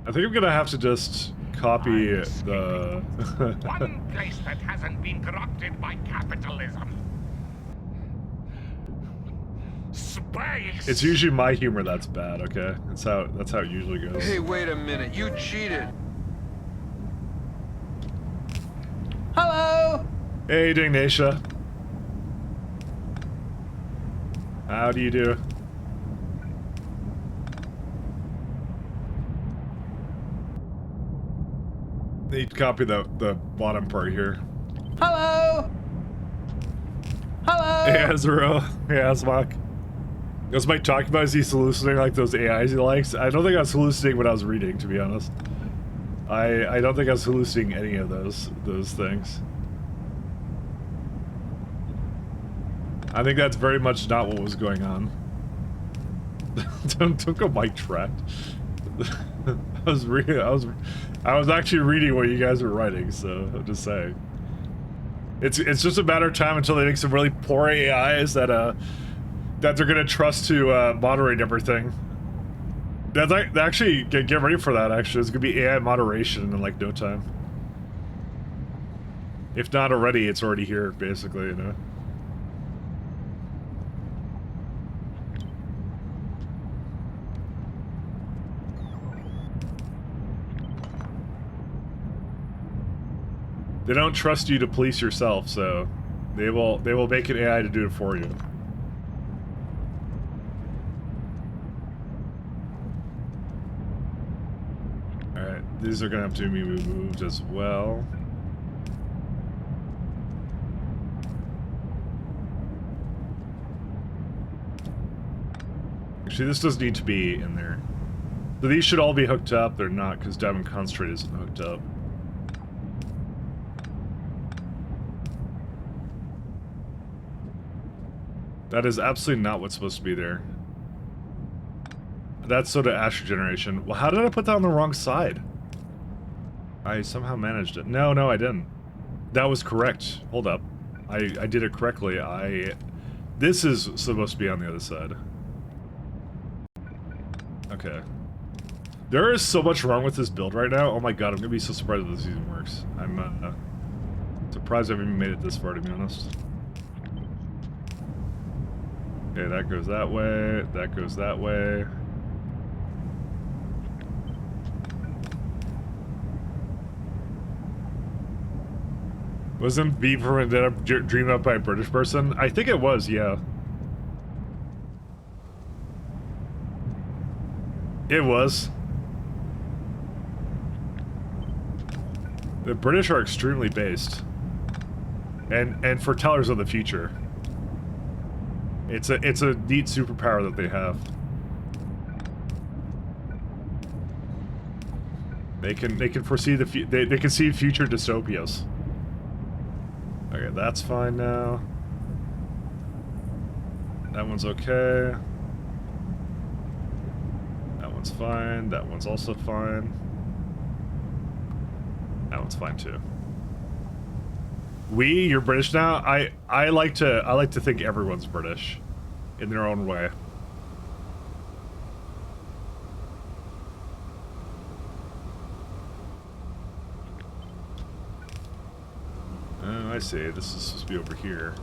I think I'm gonna have to just copy the one place that hasn't been corrupted by capitalism. Space. It's usually my humor that's bad, okay? That's how it usually goes. Hey, wait a minute. You cheated. Hello. Hey, Dignatia. How do you do? Need to copy the bottom part here. Hello. Hello. Yeah, Zero. Yeah, Smok. Was Mike talking about? Is he hallucinating like those AIs he likes? I don't think I was hallucinating what I was reading, to be honest. I don't think I was hallucinating any of those things. I think that's very much not what was going on. don't go Mike tracked. I was actually reading what you guys were writing, so I'm just saying. It's just a matter of time until they make some really poor AIs that they're gonna trust to moderate everything. That's actually get ready for that. Actually, it's gonna be AI moderation in like no time. If not already, it's already here, basically. You know. They don't trust you to police yourself, so they will make an AI to do it for you. Alright, these are gonna have to be moved as well. Actually, this does need to be in there. So these should all be hooked up. They're not, because Diamond Concentrate isn't hooked up. That is absolutely not what's supposed to be there. That's Soda Ash Regeneration. Well, how did I put that on the wrong side? I somehow managed it. No, I didn't. That was correct. Hold up. I did it correctly. This is supposed to be on the other side. Okay. There is so much wrong with this build right now. Oh my god, I'm gonna be so surprised if this even works. I'm surprised I've even made it this far, to be honest. Okay, that goes that way. That goes that way. Wasn't V for Vendetta dreamed up by a British person? I think it was, yeah. It was. The British are extremely based. And foretellers of the future. It's a neat superpower that they have. They can foresee they can see future dystopias. Okay, that's fine now. That one's okay. That one's fine. That one's also fine. That one's fine too. You're British now? I like to think everyone's British in their own way. Oh, I see. This is supposed to be over here.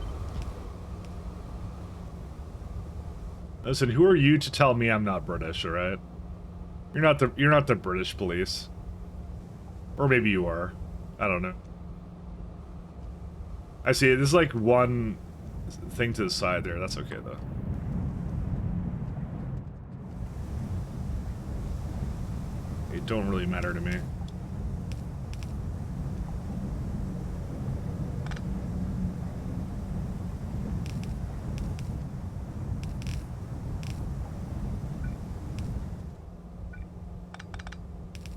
Listen, who are you to tell me I'm not British, alright? You're not the British police. Or maybe you are. I don't know. I see. There's like one thing to the side there. That's okay, though. It don't really matter to me.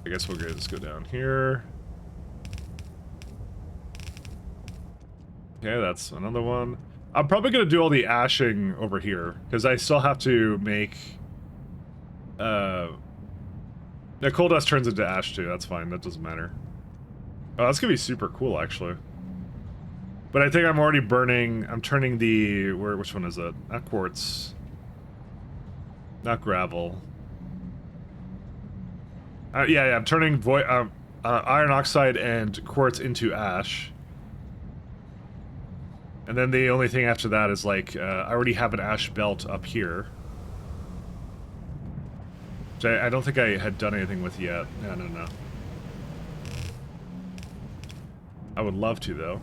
I guess we'll just go down here. Okay, that's another one. I'm probably gonna do all the ashing over here because I still have to make. The coal dust turns into ash too. That's fine. That doesn't matter. Oh, that's gonna be super cool actually. But I think I'm already burning. I'm turning the which one is it? Not quartz. Not gravel. Yeah, I'm turning iron oxide and quartz into ash. And then the only thing after that is like, I already have an ash belt up here. Which I don't think I had done anything with yet. No. I would love to, though.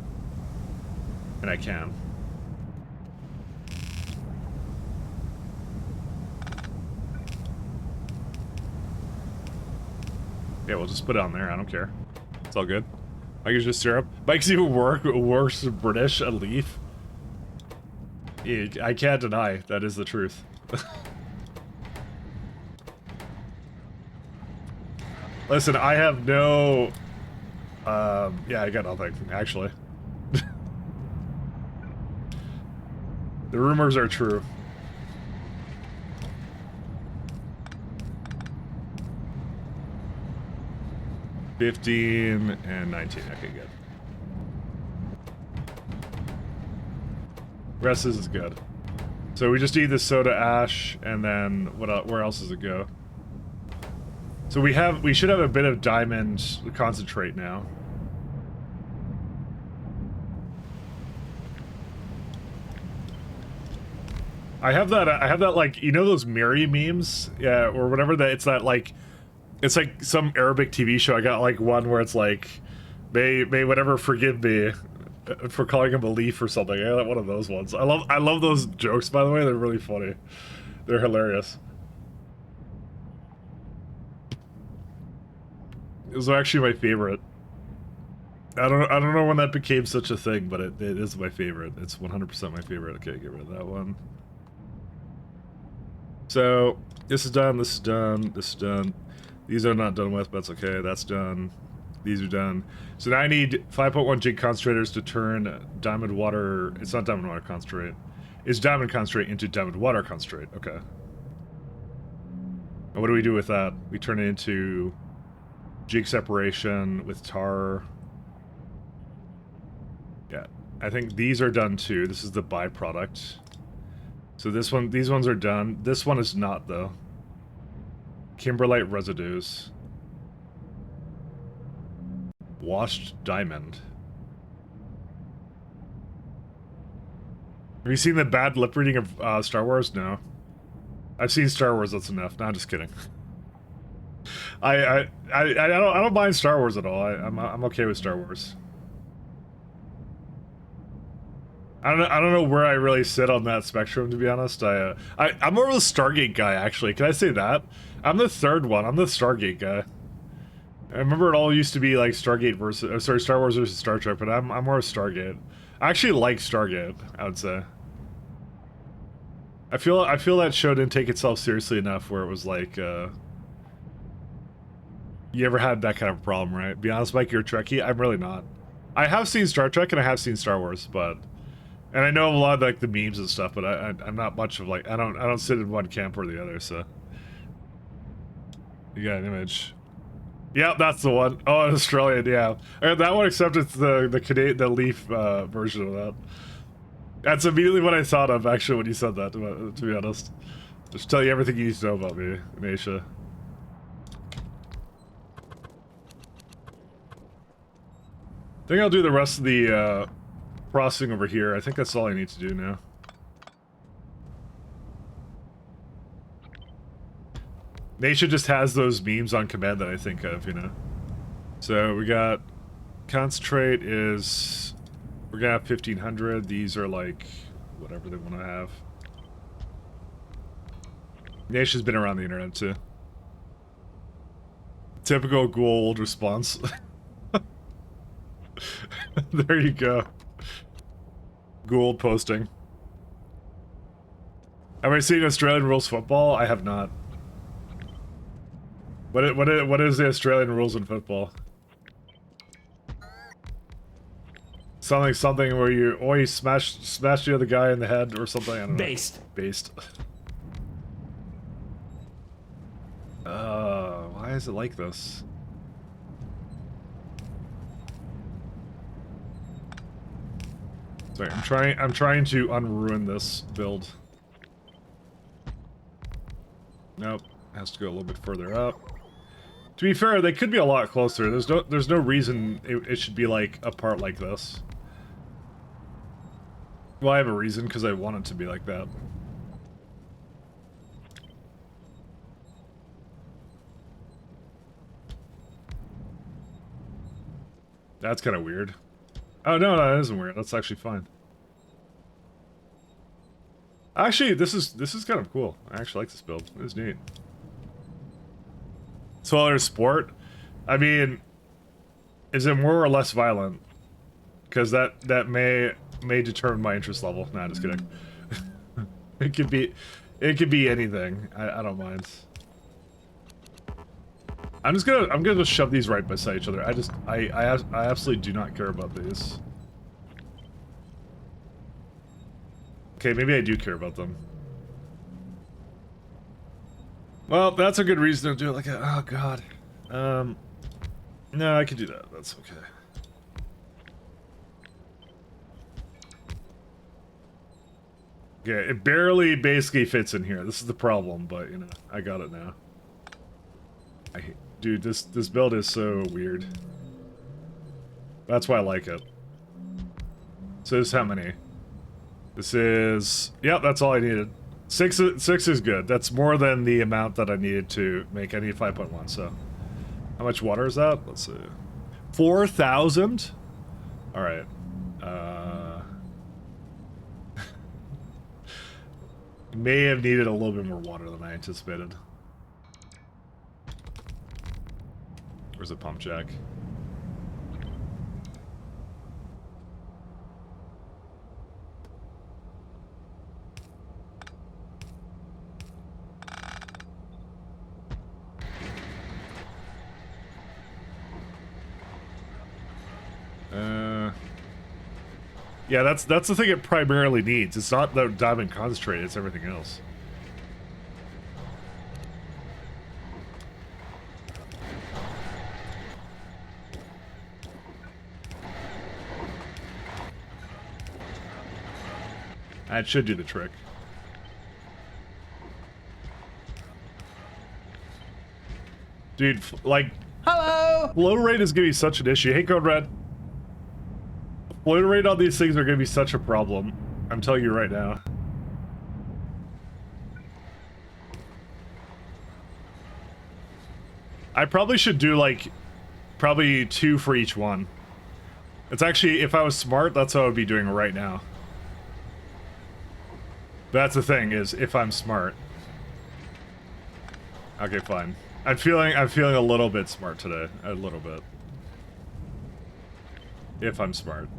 And I can. Yeah, we'll just put it on there. I don't care. It's all good. Mike's just syrup. Mike's even worse British, a leaf. Yeah, I can't deny. That is the truth. Listen, I have no... yeah, I got nothing, actually. The rumors are true. 15 and 19. Okay, good. Rest is good. So we just need the soda ash, and then where else does it go? So we should have a bit of diamond concentrate now. I have that like, you know those Mary memes? Yeah, or whatever that it's that like it's like some Arabic TV show. I got like one where it's like, may whatever forgive me for calling him a leaf or something. I got one of those ones. I love those jokes, by the way. They're really funny. They're hilarious. Those are actually my favorite. I don't know when that became such a thing, but it is my favorite. It's 100% my favorite. Okay, get rid of that one. So this is done. This is done. This is done. These are not done with, but that's okay. That's done. These are done. So now I need 5.1 jig concentrators to turn diamond water... It's not diamond water concentrate. It's diamond concentrate into diamond water concentrate. Okay. And what do we do with that? We turn it into jig separation with tar. Yeah. I think these are done too. This is the byproduct. So this one, these ones are done. This one is not though. Kimberlite residues. Washed diamond. Have you seen the bad lip reading of Star Wars? No. I've seen Star Wars, that's enough. No, I'm just kidding. I don't mind Star Wars at all. I'm okay with Star Wars. I don't know where I really sit on that spectrum, to be honest. I'm more of a Stargate guy, actually. Can I say that? I'm the third one. I'm the Stargate guy. I remember it all used to be like Stargate versus, sorry, Star Wars versus Star Trek, but I'm more of Stargate. I actually like Stargate, I would say. I feel that show didn't take itself seriously enough where it was like, you ever had that kind of problem, right? Be honest, Mike, you're a Trekkie? I'm really not. I have seen Star Trek and I have seen Star Wars, but... And I know a lot of like the memes and stuff, but I'm not much of like, I don't sit in one camp or the other, so... You got an image. Yep, that's the one. Oh, Australian, yeah. I got that one, except it's the Canadian, the Leaf version of that. That's immediately what I thought of, actually, when you said that, to be honest. Just tell you everything you need to know about me in Asia. I think I'll do the rest of the processing over here. I think that's all I need to do now. Nature just has those memes on command that I think of, you know. So we got concentrate is, we're gonna have 1500. These are like whatever they want to have. Nature's been around the internet too. Typical Gould response. There you go. Gould posting. Have I seen Australian rules football? I have not. What is the Australian rules in football? Something where you smash the other guy in the head or something. I don't know. Based. Why is it like this? Sorry, I'm trying to unruin this build. Nope, has to go a little bit further up. To be fair, they could be a lot closer. There's no reason it should be like apart like this. Well, I have a reason because I want it to be like that. That's kind of weird. Oh no, that isn't weird. That's actually fine. Actually, this is kind of cool. I actually like this build. It's neat. So there's sport. I mean, is it more or less violent? Because that may determine my interest level. Nah, just kidding. It could be anything. I don't mind. I'm gonna shove these right beside each other. I absolutely do not care about these. Okay, maybe I do care about them. Well, that's a good reason to do it like a, oh god. No, I can do that. That's okay. Okay, it barely basically fits in here. This is the problem, but you know, I got it now. Dude, this build is so weird. That's why I like it. So this is how many? This is, yep, that's all I needed. Six is good. That's more than the amount that I needed to make. I need 5.1, so. How much water is that? Let's see. 4,000? Alright. May have needed a little bit more water than I anticipated. Where's the pump jack? Yeah, that's the thing it primarily needs. It's not the diamond concentrate, it's everything else. That should do the trick. Dude, like, Hello. flow rate is gonna be such an issue. Hey, Code Red. Flow rate on these things are gonna be such a problem. I'm telling you right now. I probably should do, like, probably 2 for each one. It's actually, if I was smart, that's what I would be doing right now. That's the thing, is if I'm smart. Okay, fine. I'm feeling a little bit smart today. A little bit. If I'm smart.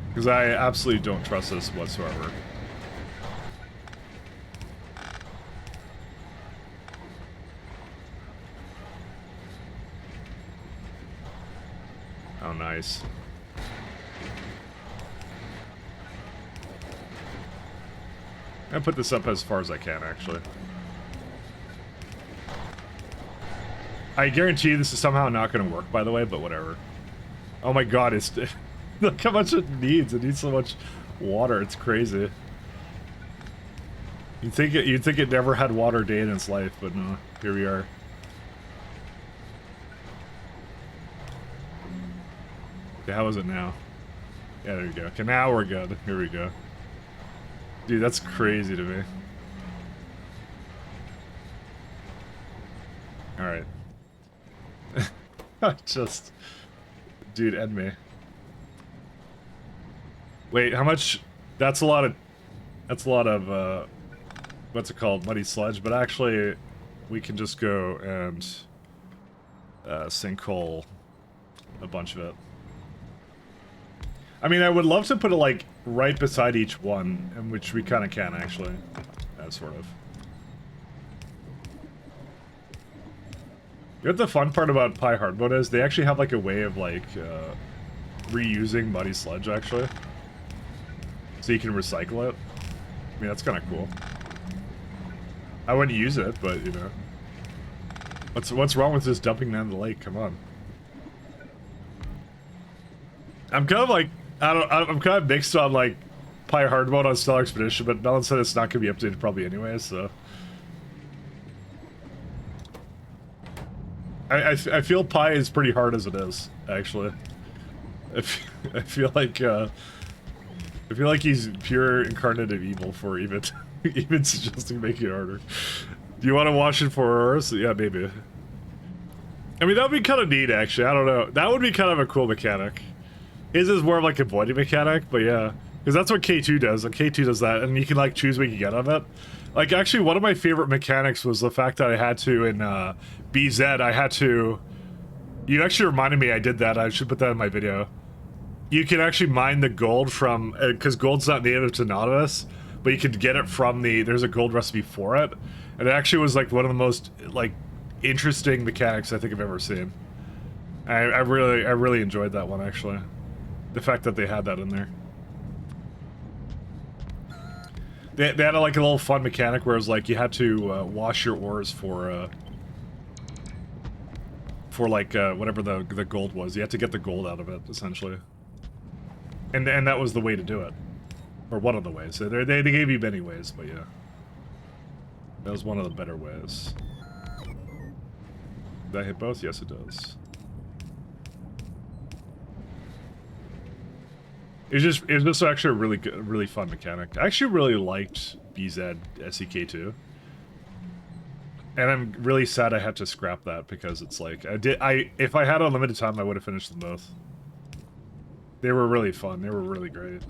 Because I absolutely don't trust this whatsoever. Oh, nice. I'll put this up as far as I can, actually. I guarantee this is somehow not going to work, by the way, but whatever. Oh my god, it's... Look how much it needs. It needs so much water. It's crazy. You'd think it never had water a day in its life, but no. Here we are. Okay, how is it now? Yeah, there you go. Okay, now we're good. Here we go. Dude, that's crazy to me. Alright. Just... Dude, end me. Wait, how much... That's a lot of... what's it called? Muddy sludge, but actually... We can just go and... sinkhole a bunch of it. I mean, I would love to put it, like, right beside each one, and which we kind of can, actually. Sort of. You know what the fun part about Pi Hard Mode is? They actually have, like, a way of, like, reusing muddy sludge, actually. So you can recycle it. I mean, that's kind of cool. I wouldn't use it, but, you know. What's wrong with just dumping down the lake? Come on. I'm kind of, like... I'm kind of mixed on, like, Pi Hard Mode on Stellar Expedition, but Melon said it's not going to be updated probably anyway, so... I feel Pi is pretty hard as it is, actually. I feel like he's pure incarnate of evil for even even suggesting making it harder. Do you want to watch it for hours? Yeah, maybe. I mean, that would be kind of neat, actually. I don't know. That would be kind of a cool mechanic. His is more of like a avoiding mechanic, but yeah. Because that's what K2 does. Like, K2 does that, and you can, like, choose what you get on it. Like, actually, one of my favorite mechanics was the fact that I had to, in BZ, I had to... You actually reminded me I did that. I should put that in my video. You can actually mine the gold from... Because gold's not native to Nautilus, but you could get it from the... There's a gold recipe for it. And it actually was, like, one of the most, like, interesting mechanics I think I've ever seen. I really enjoyed that one, actually. The fact that they had that in there. They had like a little fun mechanic where it was like you had to wash your ores for like whatever the gold was. You had to get the gold out of it, essentially. And that was the way to do it, or one of the ways. So they gave you many ways, but yeah, that was one of the better ways. Did I hit both? Yes, it does. It's just actually a really good, really fun mechanic. I actually really liked BZ SEK2, and I'm really sad I had to scrap that because it's like if I had unlimited time, I would have finished them both. They were really fun. They were really great.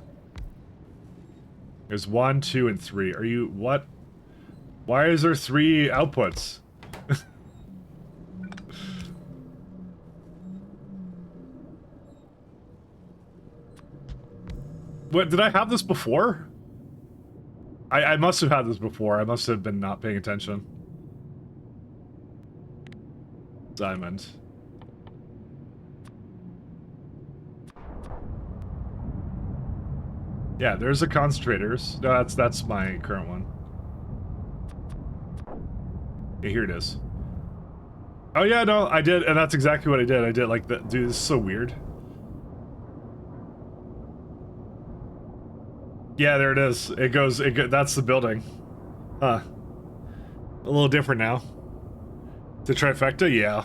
There's 1, 2, and 3. Are you what? Why is there 3 outputs? What, did I have this before? I must have had this before. I must have been not paying attention. Diamond. Yeah, there's the concentrators. No, that's my current one. Okay, here it is. Oh yeah, no, I did, and that's exactly what I did. I did like that. Dude, this is so weird. Yeah, there it is. It goes. That's the building. Huh. A little different now. The trifecta, yeah.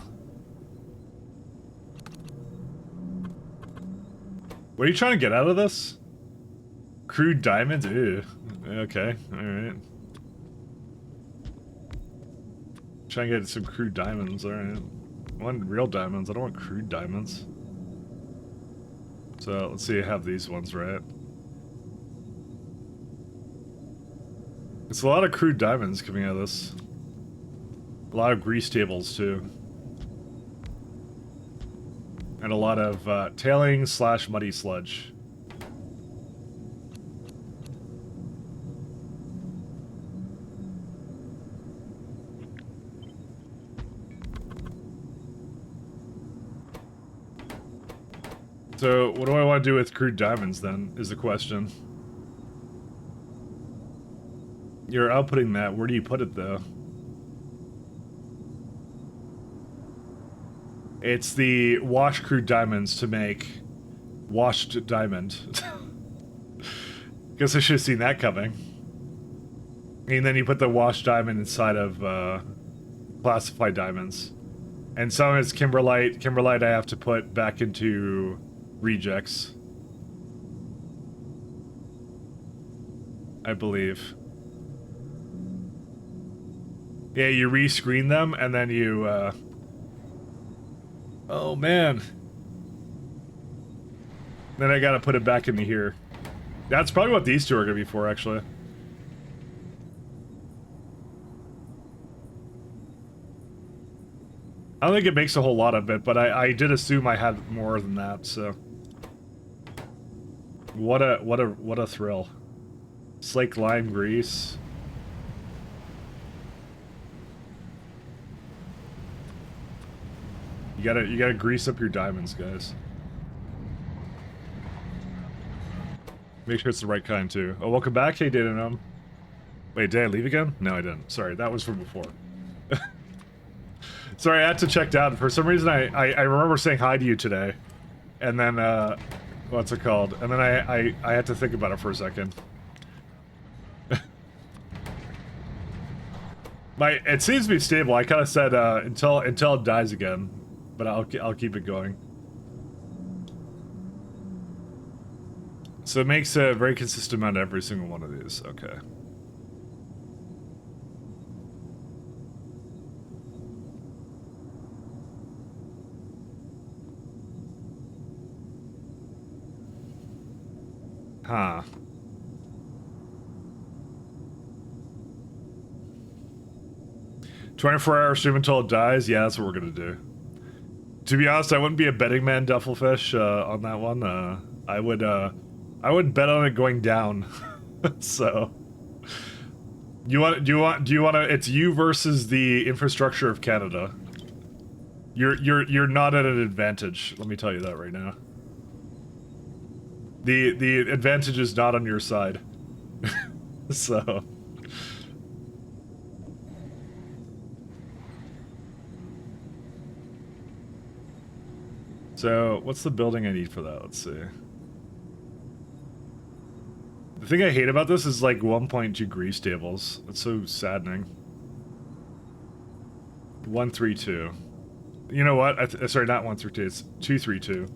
What are you trying to get out of this? Crude diamonds? Ew. Okay, alright. Trying to get some crude diamonds, alright. I want real diamonds, I don't want crude diamonds. So, let's see, I have these ones, right? It's a lot of crude diamonds coming out of this. A lot of grease tables, too. And a lot of tailing / muddy sludge. So, what do I want to do with crude diamonds, then, is the question. You're outputting that. Where do you put it, though? It's the washed crude diamonds to make washed diamond. Guess I should have seen that coming. And then you put the washed diamond inside of classified diamonds. And some is kimberlite. Kimberlite I have to put back into rejects, I believe. Yeah, you rescreen them and then you oh man. Then I gotta put it back into here. That's probably what these two are gonna be for, actually. I don't think it makes a whole lot of it, but I did assume I had more than that, so. What a thrill. Slake lime grease. You gotta grease up your diamonds, guys. Make sure it's the right kind too. Oh, welcome back. Hey, Data. Wait, did I leave again? No, I didn't. Sorry, that was from before. Sorry, I had to check down. For some reason, I remember saying hi to you today, and then what's it called? And then I had to think about it for a second. It seems to be stable. I kind of said until it dies again, but I'll keep it going. So it makes a very consistent amount of every single one of these. Okay. Huh. "24-hour stream until it dies?" Yeah, that's what we're gonna do. To be honest, I wouldn't be a betting man, Duffelfish, on that one. I would bet on it going down. So, do you want to? It's you versus the infrastructure of Canada. You're not at an advantage. Let me tell you that right now. The advantage is not on your side. So. So, what's the building I need for that? Let's see. The thing I hate about this is like 1.2 grease tables. That's so saddening. 132. You know what? Sorry, not 132. It's 232.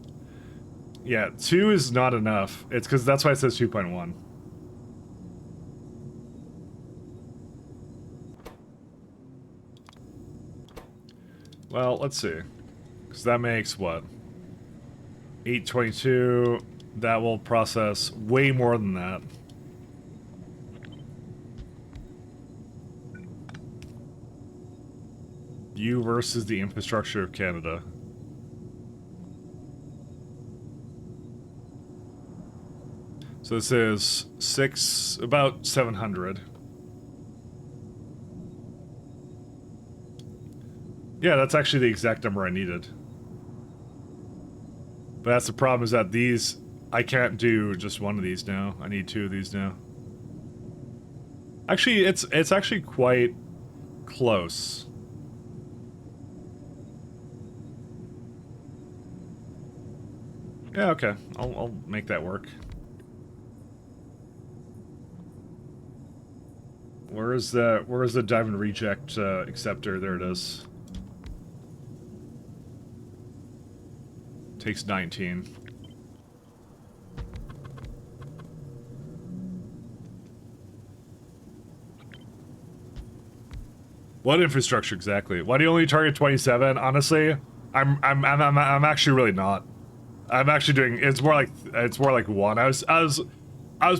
Yeah, 2 is not enough. It's because that's why it says 2.1. Well, let's see. Because that makes what? 822. That will process way more than that. You versus the infrastructure of Canada. So this is about 700. Yeah, that's actually the exact number I needed. But that's the problem, is that these, I can't do just one of these now. I need 2 of these now. Actually, it's actually quite close. Yeah, okay. I'll make that work. Where is the diamond reject acceptor? There it is. Takes 19. What infrastructure exactly? Why do you only target 27? Honestly, I'm actually really not. I'm actually doing. It's more like one. I was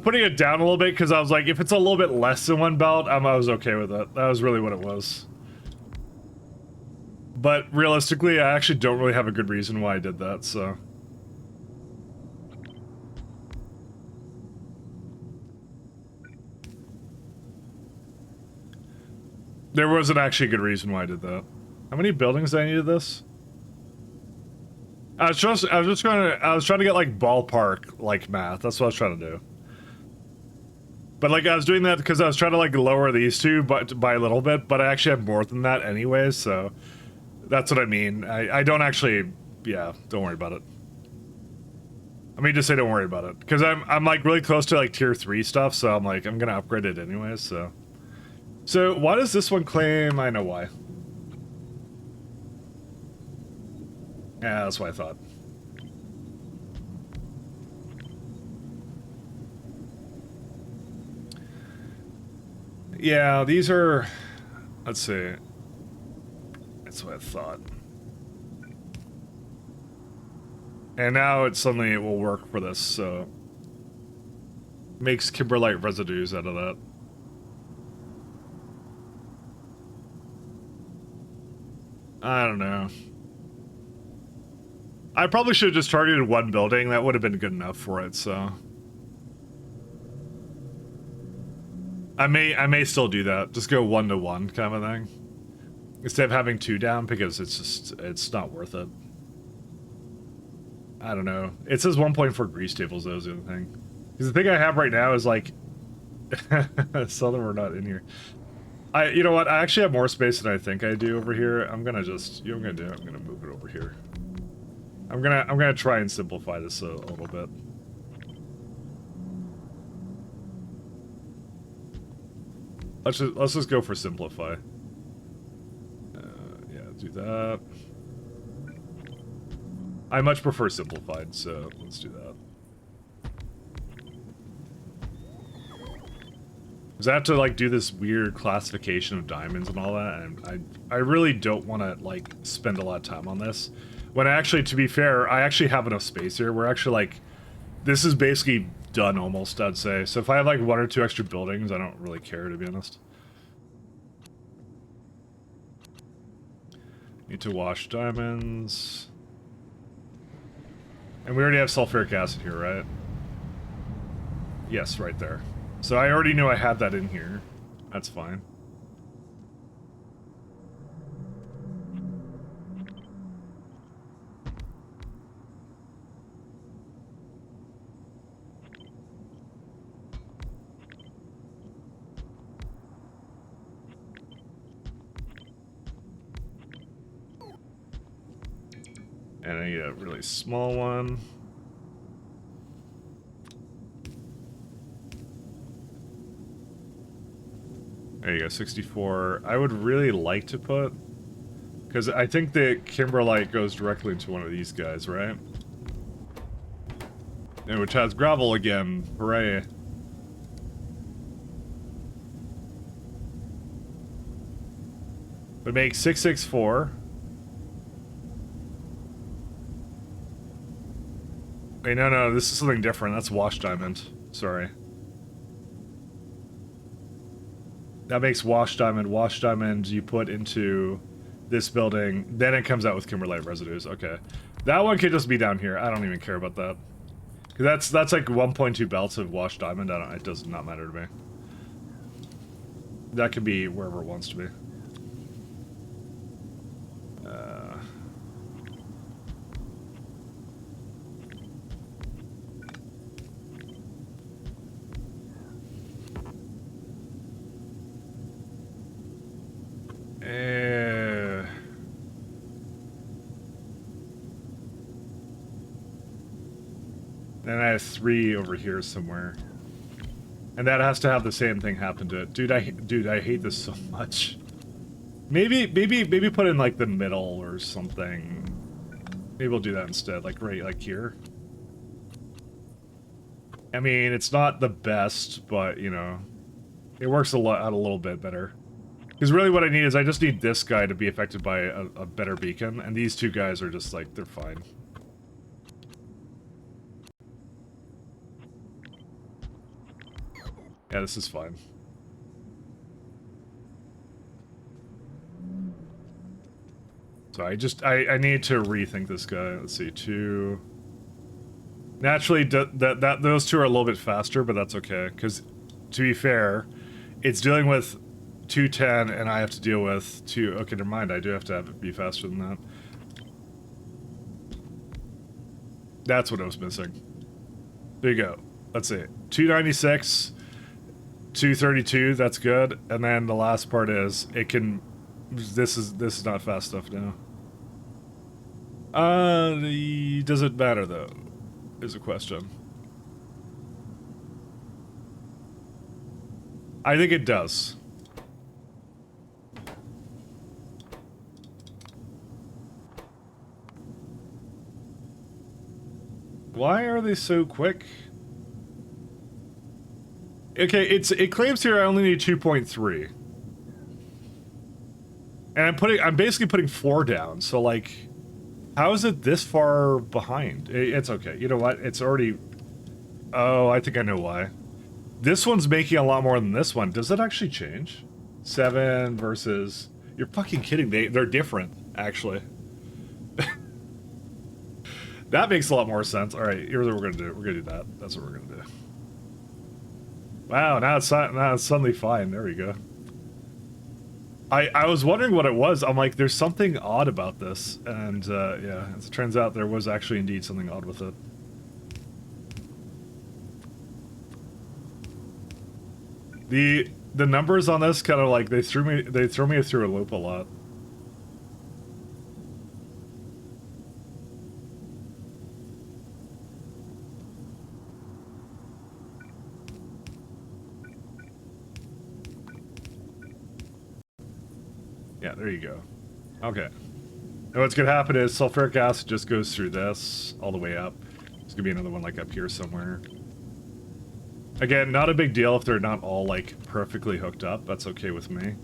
putting it down a little bit because I was like, if it's a little bit less than one belt, I was okay with it. That was really what it was. But realistically, I actually don't really have a good reason why I did that, so. There wasn't actually a good reason why I did that. How many buildings did I need of this? I was trying to get like ballpark like math. That's what I was trying to do. But like I was doing that because I was trying to like lower these two by a little bit, but I actually have more than that anyway, so that's what I mean. I don't actually, yeah, don't worry about it. I mean, just say don't worry about it because I'm like really close to like tier 3 stuff, so I'm like I'm gonna upgrade it anyway, so. So why does this one claim? I know why. Yeah, that's what I thought. Yeah, these are... Let's see. That's what I thought. And now it suddenly will work for this, so... Makes kimberlite residues out of that. I don't know. I probably should have just targeted one building. That would have been good enough for it, so... I may still do that. Just go 1-to-1 kind of a thing. Instead of having 2 down, because it's not worth it. I don't know. It says 1.4 grease tables, though, is the other thing. Because the thing I have right now is like... some of them are not in here. You know what? I actually have more space than I think I do over here. I'm gonna just... You know what I'm gonna do? I'm gonna move it over here. I'm gonna try and simplify this a little bit. Let's just go for simplify. Yeah, do that. I much prefer simplified, so let's do that. Because I have to like do this weird classification of diamonds and all that, and I really don't want to like spend a lot of time on this. When actually, to be fair, I actually have enough space here. We're actually like, this is basically done almost, I'd say. So if I have like 1 or 2 extra buildings, I don't really care, to be honest. Need to wash diamonds. And we already have sulfuric acid here, right? Yes, right there. So I already knew I had that in here. That's fine. And I need a really small one. There you go, 64. I would really like to put... Because I think the kimberlite goes directly into one of these guys, right? And which has gravel again. Hooray. Would make 664. Wait, no, this is something different. That's wash diamond. Sorry. That makes wash diamond. Wash diamond you put into this building. Then it comes out with kimberlite residues. Okay. That one could just be down here. I don't even care about that. Because that's like 1.2 belts of wash diamond. It does not matter to me. That could be wherever it wants to be. And I have 3 over here somewhere. And that has to have the same thing happen to it. Dude, I hate this so much. Maybe put in like the middle or something. Maybe we'll do that instead, like right like here. I mean, it's not the best, but you know, it works out a little bit better. Because really what I need is I just need this guy to be affected by a better beacon, and these 2 guys are just like, they're fine. Yeah, this is fine. So I need to rethink this guy. Let's see, 2. Naturally, those 2 are a little bit faster, but that's okay. Because, to be fair, it's dealing with 210, and I have to deal with 2... Okay, never mind. I do have to have it be faster than that. That's what I was missing. There you go. Let's see. 296, 232. That's good. And then the last part is it can. This is not fast enough now. Does it matter though? Is a question. I think it does. Why are they so quick? Okay, it claims here I only need 2.3. And I'm basically putting 4 down, so like, how is it this far behind? It's okay. You know what? It's already... Oh, I think I know why. This one's making a lot more than this one. Does it actually change? 7 versus... You're fucking kidding me. They're different, actually. That makes a lot more sense. Alright, here's what we're gonna do. We're gonna do that. That's what we're gonna do. Wow, now it's suddenly fine. There we go. I was wondering what it was. I'm like, there's something odd about this. And, yeah, as it turns out, there was actually indeed something odd with it. The numbers on this kind of like, they throw me through a loop a lot. Yeah, there you go. Okay. And what's gonna happen is sulfuric acid just goes through this all the way up. There's gonna be another one like up here somewhere. Again, not a big deal if they're not all like perfectly hooked up. That's okay with me.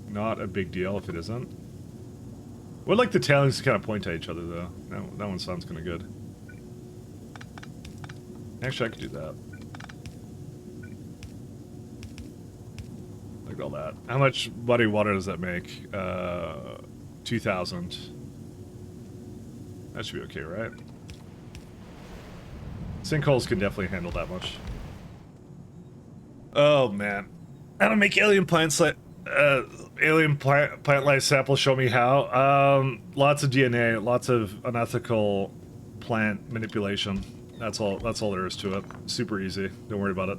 Not a big deal if it isn't. Would like the tailings to kind of point at each other though. That one sounds kind of good. Actually, I could do that. Look at all that. How much muddy water does that make? 2,000. That should be okay, right? Sinkholes can definitely handle that much. Oh, man. How to make alien plant life samples, show me how. Lots of DNA, lots of unethical plant manipulation. That's all there is to it. Super easy. Don't worry about it.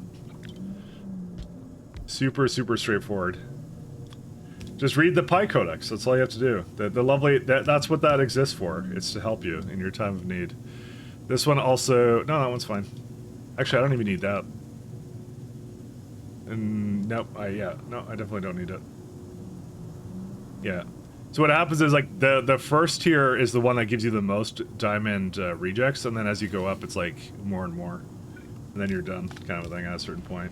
Super straightforward. Just read the Pi Codex. That's all you have to do. The lovely... That's what that exists for. It's to help you in your time of need. This one also... No, that one's fine. Actually, I don't even need that. And nope. Yeah. No, I definitely don't need it. Yeah. So what happens is, like, the first tier is the one that gives you the most diamond rejects, and then as you go up, it's, like, more and more. And then you're done, kind of a thing, at a certain point.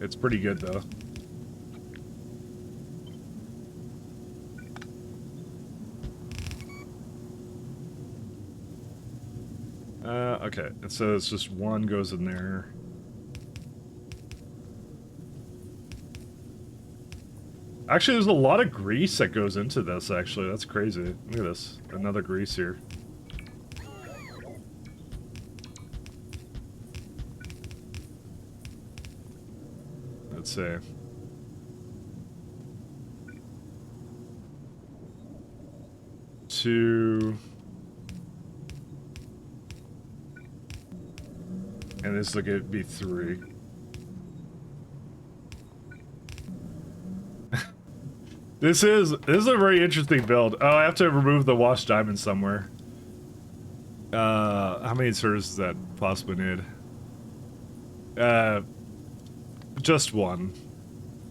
It's pretty good, though. Okay, and so it's just one goes in there. Actually, there's a lot of grease that goes into this, actually. That's crazy. Look at this. Another grease here. Let's see. Two... And this look at be 3. This is a very interesting build. Oh, I have to remove the washed diamond somewhere. How many inserters does that possibly need? Just 1.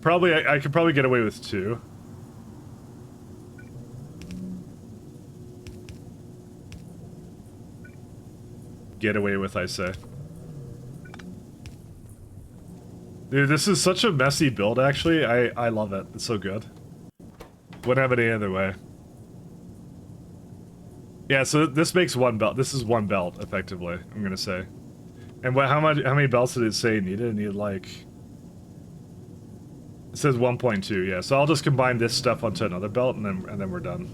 Probably, I could probably get away with 2. Get away with, I say. Dude, this is such a messy build, actually. I love it. It's so good. Wouldn't have it any other way. Yeah, so this makes 1 belt. This is 1 belt, effectively, I'm gonna say. And how many belts did it say it needed? It needed, like... It says 1.2, yeah. So I'll just combine this stuff onto another belt, and then we're done.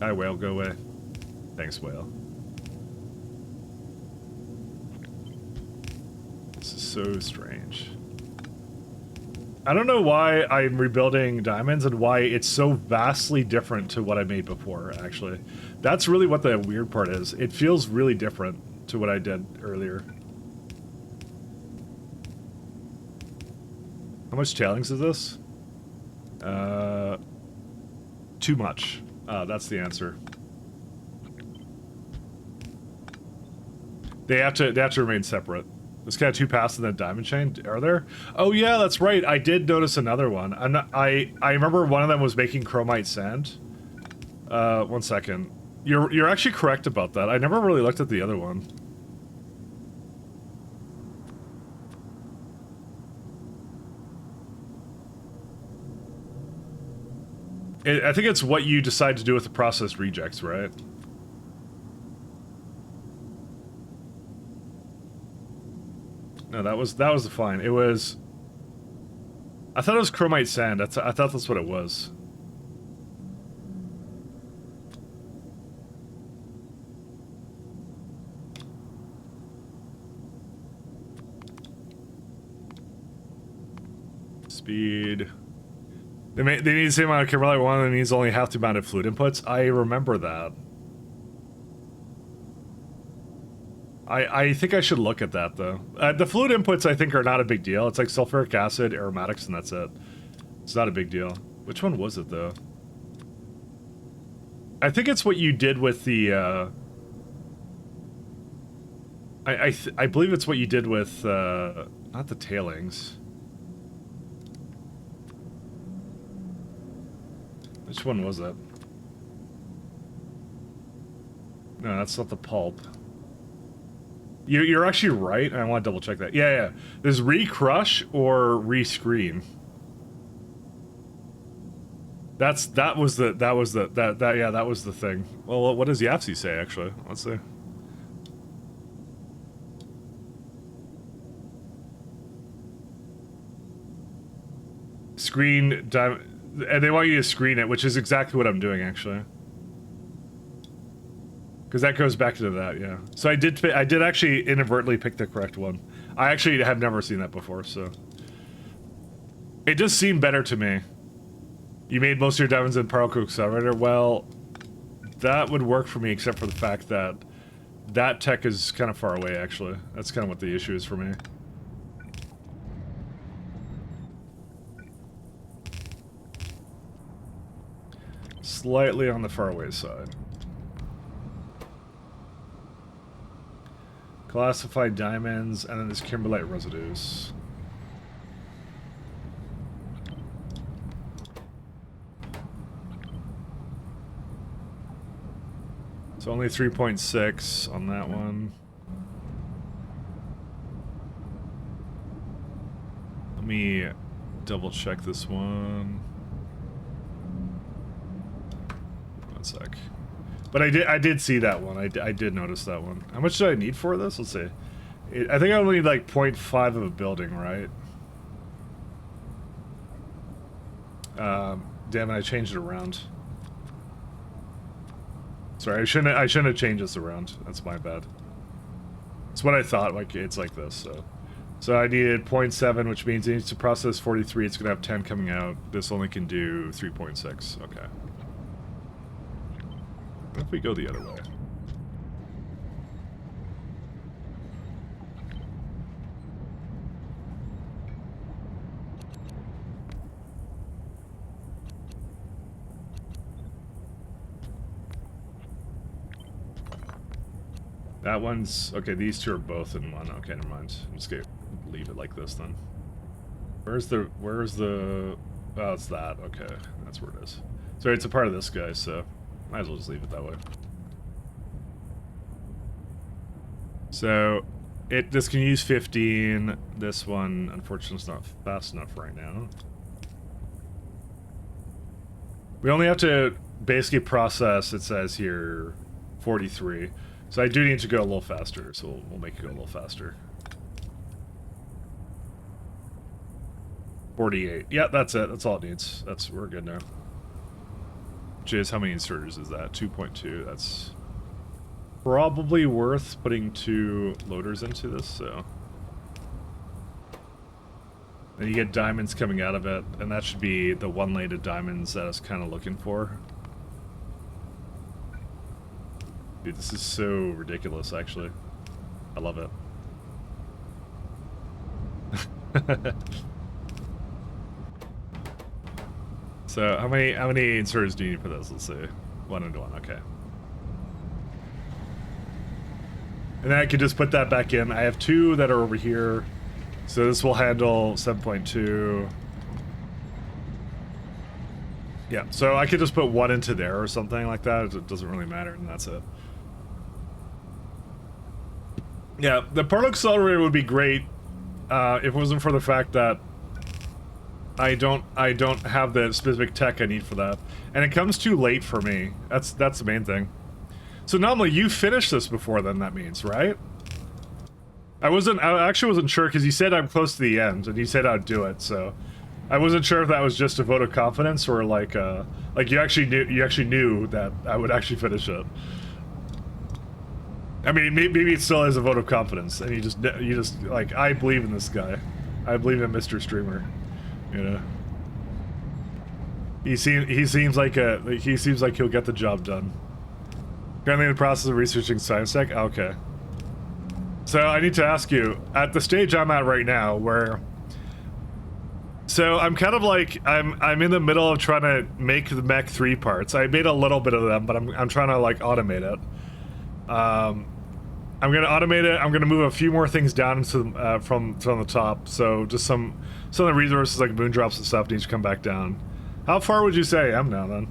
Hi, whale, go away. Thanks, whale. This is so strange. I don't know why I'm rebuilding diamonds and why it's so vastly different to what I made before, actually. That's really what the weird part is. It feels really different to what I did earlier. How much tailings is this? Too much. That's the answer. They have to remain separate. There's kind of 2 paths in that diamond chain, are there? Oh yeah, that's right. I did notice another one. I remember one of them was making chromite sand. 1 second. You're actually correct about that. I never really looked at the other one. I think it's what you decide to do with the processed rejects, right? No, that was fine. It was... I thought it was chromite sand. I thought that's what it was. Speed. They need the same amount of Kimberlite one and needs only half the amount of fluid inputs. I remember that. I think I should look at that, though. The fluid inputs, I think, are not a big deal. It's like sulfuric acid, aromatics, and that's it. It's not a big deal. Which one was it, though? I think it's what you did with the, I believe it's what you did with, not the tailings. Which one was it? No, that's not the pulp. You're actually right. I want to double check that. Yeah. There's re-crush or re-screen. That was the thing. Well, what does Yapsy say actually? Let's see. Screen, and they want you to screen it, which is exactly what I'm doing actually. Because that goes back to that, yeah. So I did actually inadvertently pick the correct one. I actually have never seen that before, so. It just seemed better to me. You made most of your diamonds in particle accelerator. Well, that would work for me, except for the fact that that tech is kind of far away, actually. That's kind of what the issue is for me. Slightly on the far away side. Classified diamonds, and then there's kimberlite residues. It's only 3.6 on that one. Let me double check this one. 1 sec. But I did see that one. I did notice that one. How much do I need for this? Let's see. I think I only need like 0.5 of a building, right? Damn it, I changed it around. Sorry, I shouldn't have changed this around. That's my bad. It's what I thought. Like it's like this. So I needed 0.7, which means it needs to process 43. It's gonna have 10 coming out. This only can do 3.6. Okay. What if we go the other way? That one's... Okay, these two are both in one. Okay, never mind. I'm just gonna leave it like this then. Where's the... Oh, it's that. Okay, that's where it is. So it's a part of this guy, so might as well just leave it that way. So, this can use 15. This one, unfortunately, is not fast enough right now. We only have to basically process, it says here, 43. So I do need to go a little faster, so we'll make it go a little faster. 48. Yeah, that's it. That's all it needs. We're good now. Which is, how many inserters is that? 2.2. That's probably worth putting 2 loaders into this, so. Then you get diamonds coming out of it, and that should be the one lane of diamonds that I was kind of looking for. Dude, this is so ridiculous, actually. I love it. So, how many inserters do you need for this? Let's see. 1 into 1, okay. And then I can just put that back in. I have 2 that are over here. So this will handle 7.2. Yeah, so I could just put 1 into there or something like that. It doesn't really matter, and that's it. Yeah, the particle accelerator would be great if it wasn't for the fact that I don't have the specific tech I need for that, and it comes too late for me. That's the main thing. So normally you finished this before then, that means, right? I actually wasn't sure because you said I'm close to the end, and you said I'd do it, so I wasn't sure if that was just a vote of confidence or like you actually knew that I would actually finish it. I mean, maybe it still is a vote of confidence, and you just like, I believe in this guy. I believe in Mr. Streamer. You know, he seems like he'll get the job done. Currently in the process of researching science tech. Okay. So I need to ask you, at the stage I'm at right now, where, so I'm kind of like I'm in the middle of trying to make the mech 3 parts. I made a little bit of them, but I'm trying to like automate it. I'm gonna automate it. I'm gonna move a few more things down into from the top. So just some of the resources like moondrops and stuff needs to come back down. How far would you say I am now then?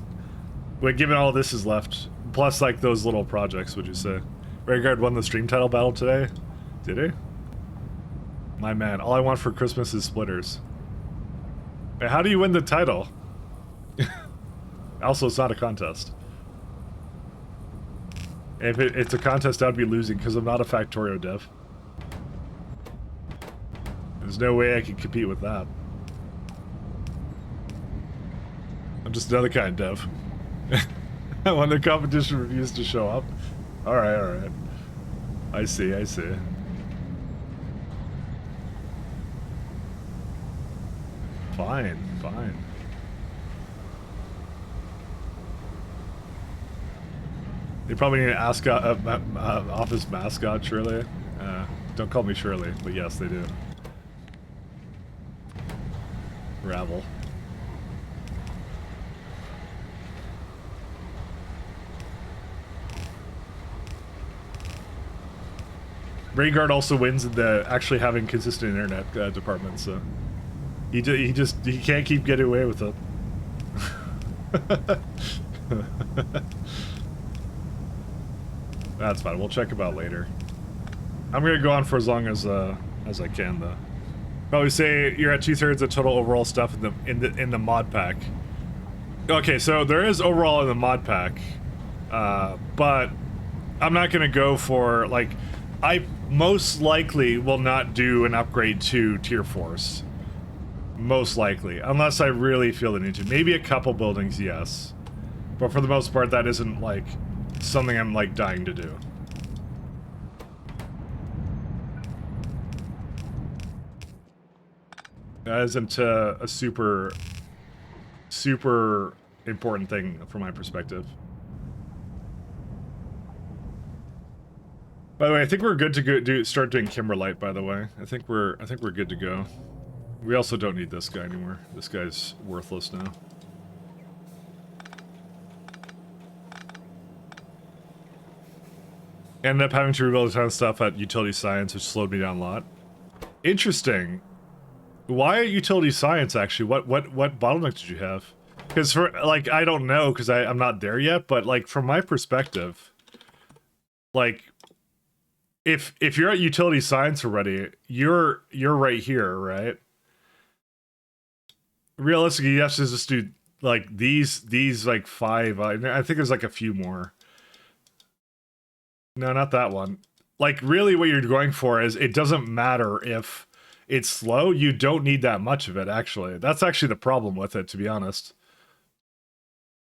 Like, given all this is left, plus like those little projects, would you say? Rayguard won the stream title battle today. Did he? My man, all I want for Christmas is splitters. Hey, how do you win the title? Also, it's not a contest. If it's a contest, I'd be losing because I'm not a Factorio dev. There's no way I can compete with that. I'm just another kind of dev. When the competition refused to show up. Alright. I see. Fine. They probably need an office mascot, Shirley. Don't call me Shirley, but yes, they do. Ravel. Rayguard also wins in the actually having consistent internet department, so he can't keep getting away with it. That's fine. We'll check about later. I'm gonna go on for as long as I can, though. Probably say you're at 2/3 of total overall stuff in the mod pack. Okay, so there is overall in the mod pack, but I'm not gonna go for like. I most likely will not do an upgrade to Tier Force. Most likely, unless I really feel the need to. Maybe a couple buildings, yes, but for the most part, that isn't like something I'm like dying to do. That isn't a super important thing from my perspective. By the way, I think we're good to start doing Kimberlite. By the way, I think we're good to go. We also don't need this guy anymore. This guy's worthless now. Ended up having to rebuild a ton of stuff at utility science, which slowed me down a lot. Interesting. Why at utility science, actually? What bottleneck did you have? Because for, like, I don't know, because I'm not there yet, but, like, from my perspective, like, if you're at utility science already, you're right here, right? Realistically, you have to just do, like, these, like, 5, I think there's, like, a few more. No, not that one. Like, really what you're going for is, it doesn't matter if it's slow, you don't need that much of it, actually. That's actually the problem with it, to be honest.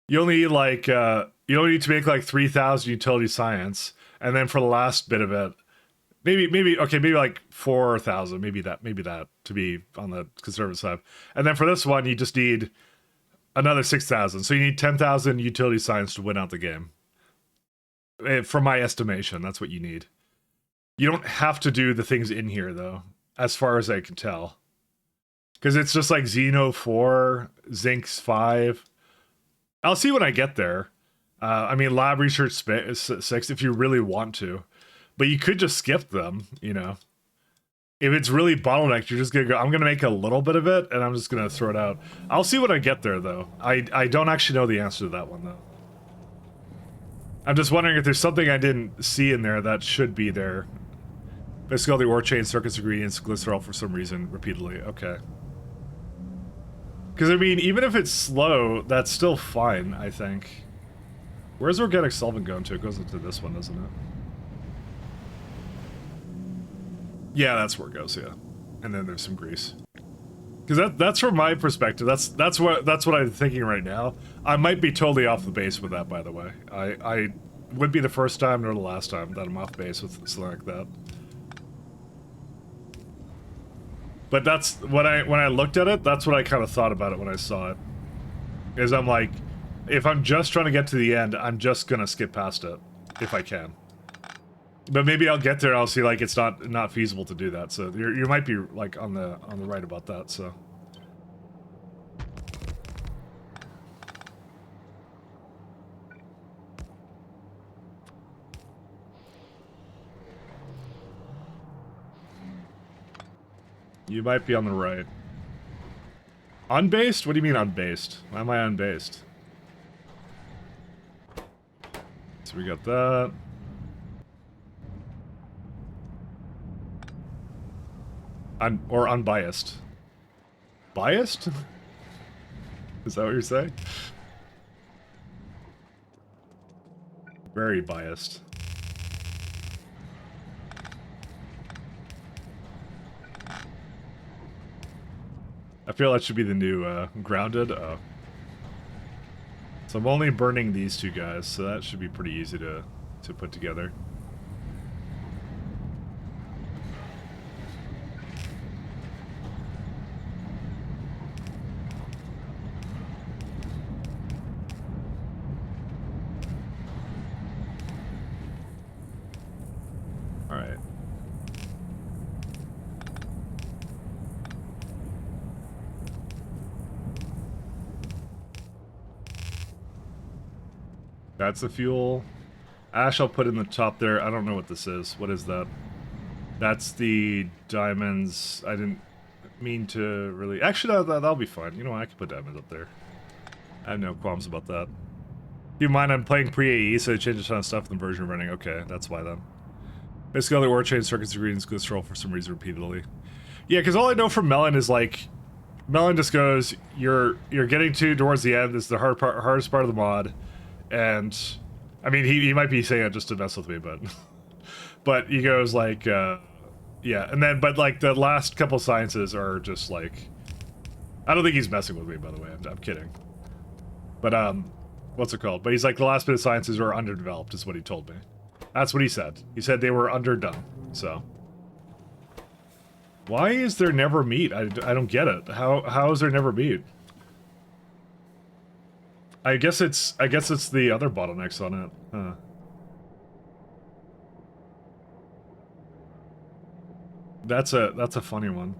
You only need, like, you only need to make, like, 3,000 utility science, and then for the last bit of it, maybe like 4,000, maybe that, to be on the conservative side. And then for this one, you just need another 6,000. So you need 10,000 utility science to win out the game. From my estimation, that's what you need. You don't have to do the things in here, though, as far as I can tell. Because it's just like Xeno 4, Zinx 5. I'll see when I get there. I mean, Lab Research 6, if you really want to. But you could just skip them, you know. If it's really bottlenecked, you're just gonna go, I'm gonna make a little bit of it, and I'm just gonna throw it out. I'll see when I get there, though. I don't actually know the answer to that one, though. I'm just wondering if there's something I didn't see in there that should be there. Basically, all the ore chain, circuits, ingredients, glycerol for some reason, repeatedly. Okay. Because, I mean, even if it's slow, that's still fine, I think. Where's organic solvent going to? It goes into this one, doesn't it? Yeah, that's where it goes, yeah. And then there's some grease. Because that's from my perspective. That's what I'm thinking right now. I might be totally off the base with that, by the way. I would be the first time nor the last time that I'm off base with something like that. But that's when I looked at it, that's what I kind of thought about it when I saw it. Is I'm like, if I'm just trying to get to the end, I'm just gonna skip past it if I can. But maybe I'll get there and I'll see, like, it's not feasible to do that. So you might be, like, on the right about that, so. You might be on the right. Unbased? What do you mean unbased? Why am I unbased? So we got that. Or unbiased. Biased? Is that what you're saying? Very biased. I feel that should be the new grounded. Oh. So I'm only burning these two guys, so that should be pretty easy to put together. Alright. That's the fuel. Ash I'll put in the top there. I don't know what this is. What is that? That's the diamonds. I didn't mean to really... Actually, that'll be fine. You know what? I can put diamonds up there. I have no qualms about that. Keep in mind, I'm playing pre-AE, so they changed a ton of stuff in the version running. Okay, that's why then. Basically, all the ore chain, circuits, ingredients, glycerol for some reason repeatedly. Yeah, because all I know from Melon is, like... Melon just goes, you're getting towards the end. This is the hardest part of the mod. And, I mean, he might be saying it just to mess with me, but... but he goes, like, yeah. And then, but, like, the last couple sciences are just, like... I don't think he's messing with me, by the way. I'm kidding. But, what's it called? But he's like, the last bit of sciences are underdeveloped, is what he told me. That's what he said. He said they were underdone, so... Why is there never meat? I don't get it. How is there never meat? I guess it's the other bottlenecks on it. Huh. That's a funny one.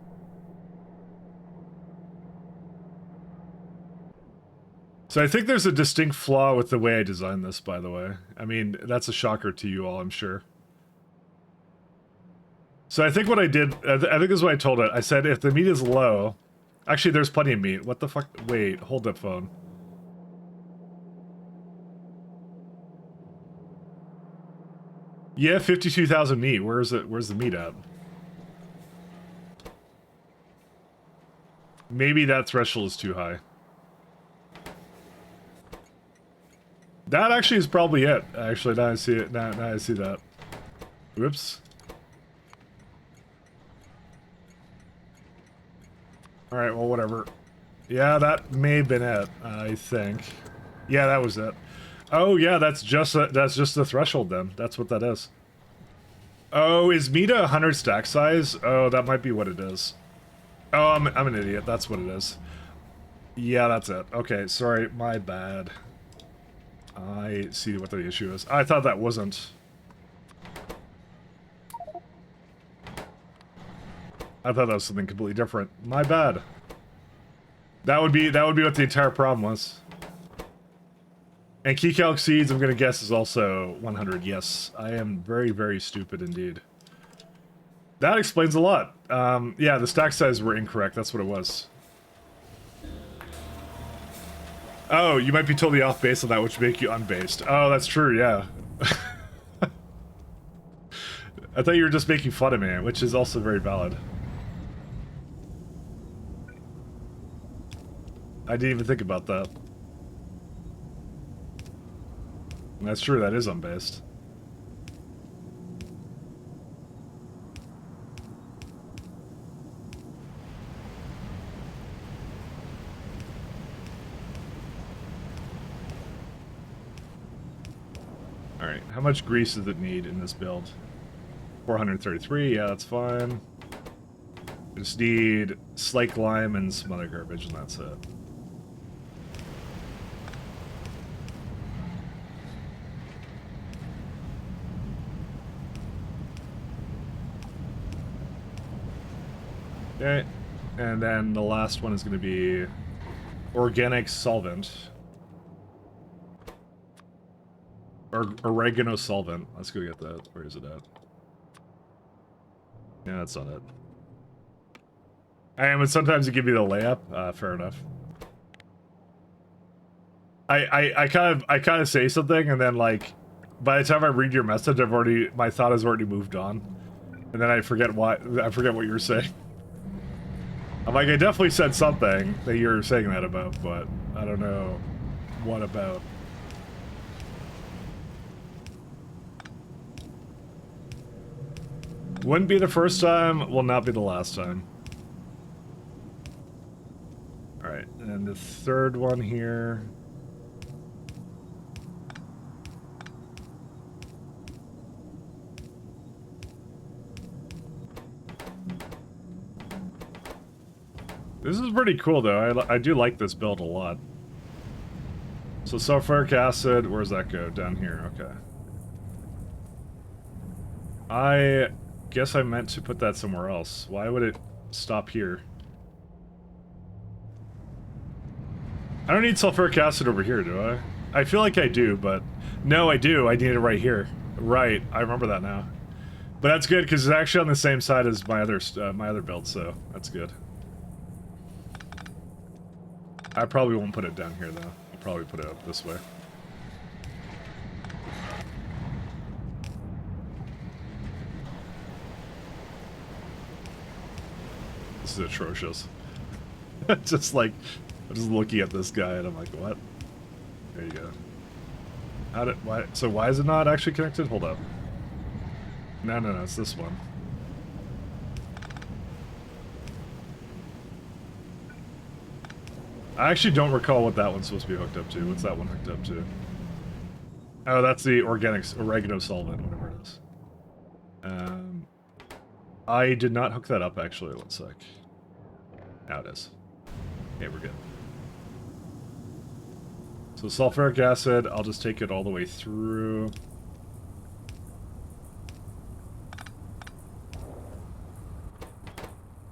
So I think there's a distinct flaw with the way I designed this, by the way. I mean, that's a shocker to you all, I'm sure. So I think what I did, I think this is what I told it. I said if the meat is low, actually there's plenty of meat. What the fuck? Wait, hold that phone. Yeah, 52,000 meat. Where's it? Where's the meat at? Maybe that threshold is too high. That actually is probably it. Actually, now I see it. Now I see that. Whoops. Alright, well, whatever. Yeah, that may have been it, I think. Yeah, that was it. Oh, yeah, that's just the threshold, then. That's what that is. Oh, is meat 100 stack size? Oh, that might be what it is. Oh, I'm an idiot. That's what it is. Yeah, that's it. Okay, sorry, my bad. I see what the issue is. I thought that wasn't. I thought that was something completely different. My bad. That would be what the entire problem was. And key calc seeds, I'm gonna guess, is also 100. Yes, I am very, very stupid indeed. That explains a lot. Yeah, the stack sizes were incorrect. That's what it was. Oh, you might be totally off base on that, which would make you unbased. Oh, that's true, yeah. I thought you were just making fun of me, which is also very valid. I didn't even think about that. That's true, that is unbased. Alright, how much grease does it need in this build? 433, yeah, that's fine. I just need slake lime and some other garbage, and that's it. Okay, and then the last one is going to be organic solvent. Or oregano solvent. Let's go get that. Where is it at? Yeah, that's not it. But sometimes it give you the layup. Fair enough. I kind of say something and then like by the time I read your message, my thought has already moved on, and then I forget what you were saying. I'm like, I definitely said something that you're saying that about, but I don't know what about. Wouldn't be the first time, will not be the last time. Alright, and the third one here. This is pretty cool, though. I do like this build a lot. So sulfuric acid, where's that go? Down here, okay. I guess I meant to put that somewhere else. Why would it stop here? I don't need sulfuric acid over here, do I? I feel like I do, but... No, I do. I need it right here. Right, I remember that now. But that's good, because it's actually on the same side as my other build, so that's good. I probably won't put it down here, though. I'll probably put it up this way. This is atrocious. Just like, I'm just looking at this guy and I'm like, what? There you go. So why is it not actually connected? Hold up. No, it's this one. I actually don't recall what that one's supposed to be hooked up to. What's that one hooked up to? Oh, that's the oregano solvent, whatever it is. I did not hook that up, actually. One sec. Now it is. Okay, we're good. So sulfuric acid, I'll just take it all the way through.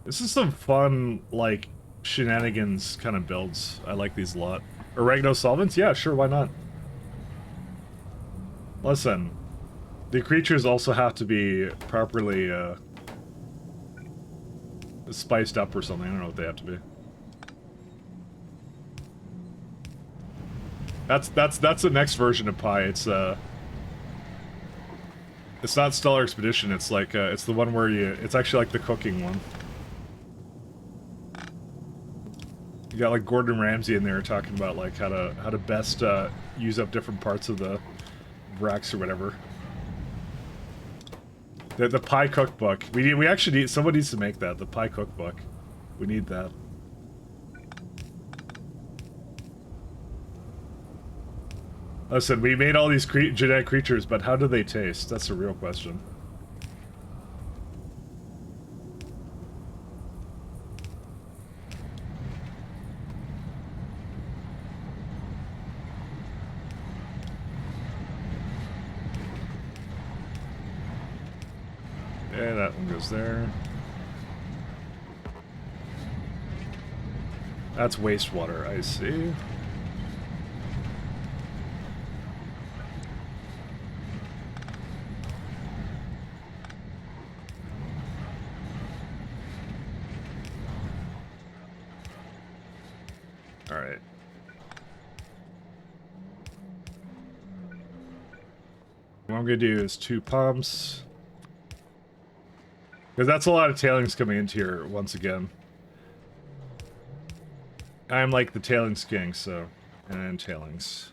This is some fun, like, shenanigans kind of builds. I like these a lot. Oregano solvents? Yeah, sure, why not? Listen, the creatures also have to be properly spiced up or something. I don't know what they have to be. That's the next version of pie. It's not Stellar Expedition. It's like it's the one where it's actually like the cooking one. You got like Gordon Ramsay in there talking about like how to best use up different parts of the racks or whatever. The pie cookbook. We actually need, someone needs to make that, the pie cookbook. We need that. Listen, we made all these genetic creatures, but how do they taste? That's the real question. Yeah, that one goes there. That's wastewater, I see. Alright. What I'm gonna do is 2 pumps. Because that's a lot of tailings coming into here once again. I'm like the tailings king, so... And tailings.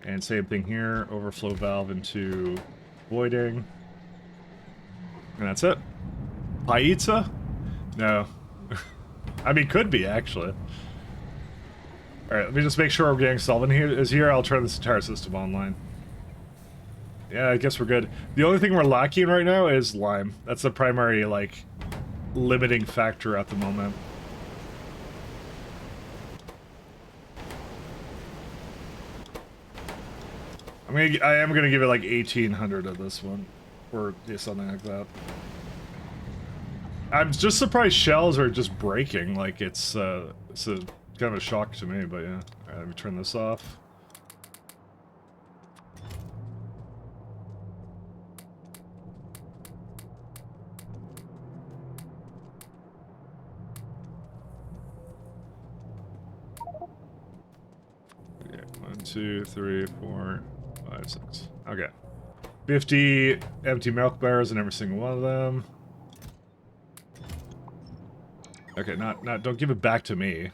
And same thing here, overflow valve into voiding. And that's it. Pizza? No. I mean, could be, actually. Alright, let me just make sure we're getting solvent here. I'll turn this entire system online. Yeah, I guess we're good. The only thing we're lacking right now is lime. That's the primary, like, limiting factor at the moment. I am gonna give it like 1800 of this one, or yeah, something like that. I'm just surprised shells are just breaking. Like it's a kind of a shock to me. But yeah, all right, let me turn this off. Yeah, 1, 2, 3, 4, 5, 6. Okay. 50 empty milk barrels in every single one of them. Okay, don't give it back to me.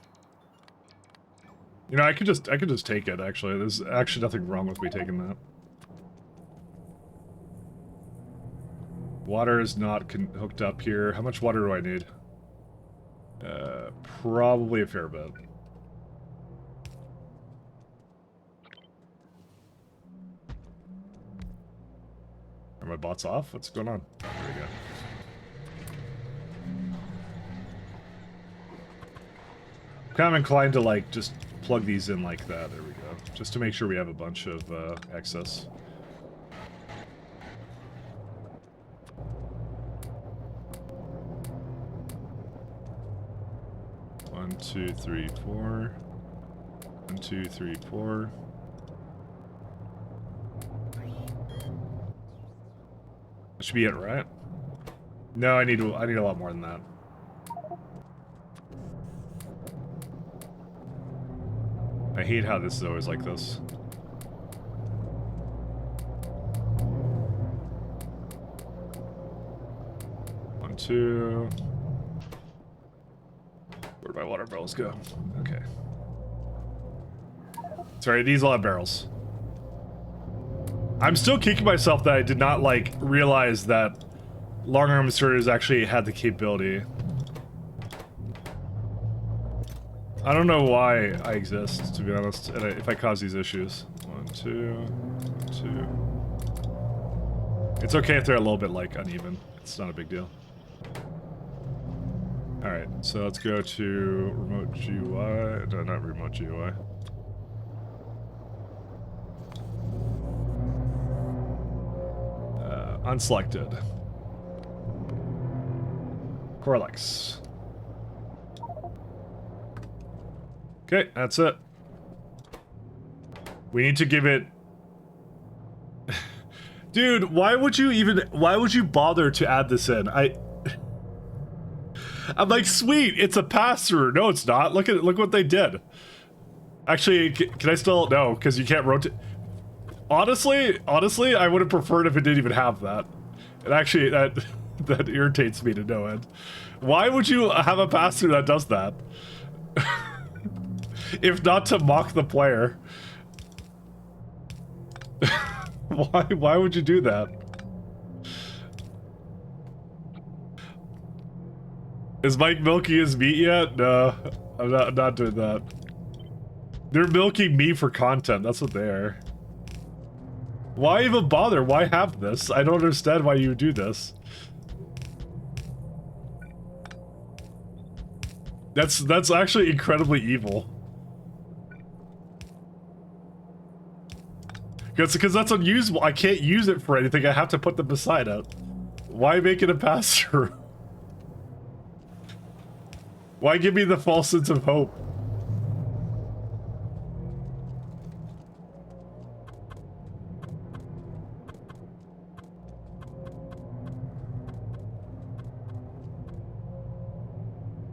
You know, I could just take it, actually. There's actually nothing wrong with me taking that. Water is not hooked up here. How much water do I need? Probably a fair bit. Are my bots off? What's going on? There we go. Kind of inclined to like just plug these in like that. There we go. Just to make sure we have a bunch of excess. One, 2, 3, 4. 1, 2, 3, 4. That should be it, right? No, I need a lot more than that. I hate how this is always like this. One, 2. Where'd my water barrels go? Okay. Sorry, these all have barrels. I'm still kicking myself that I did not, like, realize that long-arm inserters actually had the capability. I don't know why I exist, to be honest, and if I cause these issues. 1, 2, 2. It's okay if they're a little bit, like, uneven. It's not a big deal. Alright, so let's go to remote GUI. No, not remote GUI. Unselected. Corlex. Okay, that's it. We need to give it... Dude, why would you bother to add this in? I'm like, sweet, it's a pass-through. No, it's not. Look what they did. Actually, can I still, no, because you can't rotate. Honestly, I would have preferred if it didn't even have that. And actually, that irritates me to no end. Why would you have a pass-through that does that? If not to mock the player. Why would you do that? Is Mike milking his meat yet? No, I'm not doing that. They're milking me for content, that's what they are. Why even bother? Why have this? I don't understand why you do this. That's actually incredibly evil. Because that's unusable. I can't use it for anything. I have to put them beside it. Why make it a pass-through? Why give me the false sense of hope?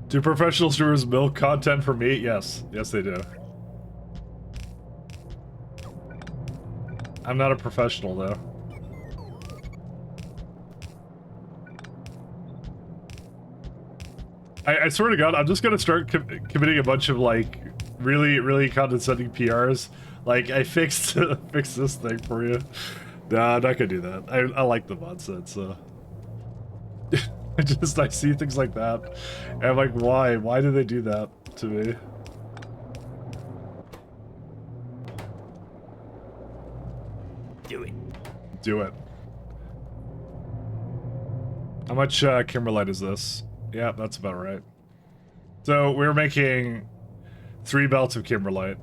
Do professional streamers milk content for me? Yes. Yes, they do. I'm not a professional, though. I swear to God, I'm just gonna start committing a bunch of, like, really condescending PRs. Like, I fixed this thing for you. Nah, I'm not gonna do that. I like the nonsense, so... I see things like that, and I'm like, why? Why do they do that to me? Do it. Do it. How much Kimberlite is this? Yeah, that's about right. So we're making 3 belts of Kimberlite.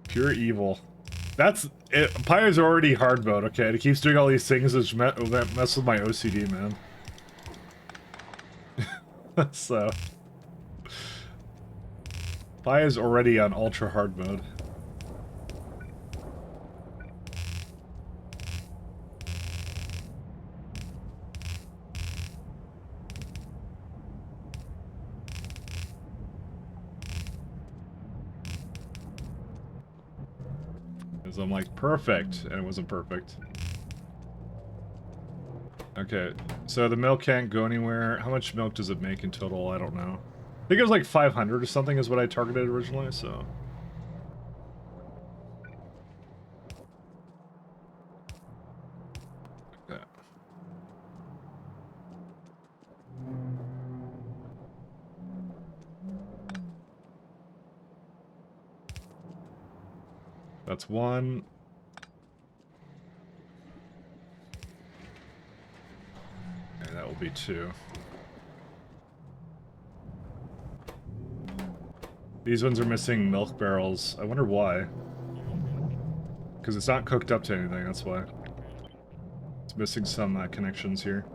Pure evil. That's it. Pyre's already hard mode, okay? It keeps doing all these things that mess with my OCD, man. So... Pyre's already on ultra hard mode. Because I'm like, perfect, and it wasn't perfect. Okay, so the milk can't go anywhere. How much milk does it make in total? I don't know. I think it was like 500 or something is what I targeted originally, so... Okay. That's 1. And that will be 2. These ones are missing milk barrels. I wonder why. Because it's not cooked up to anything, that's why. It's missing some connections here.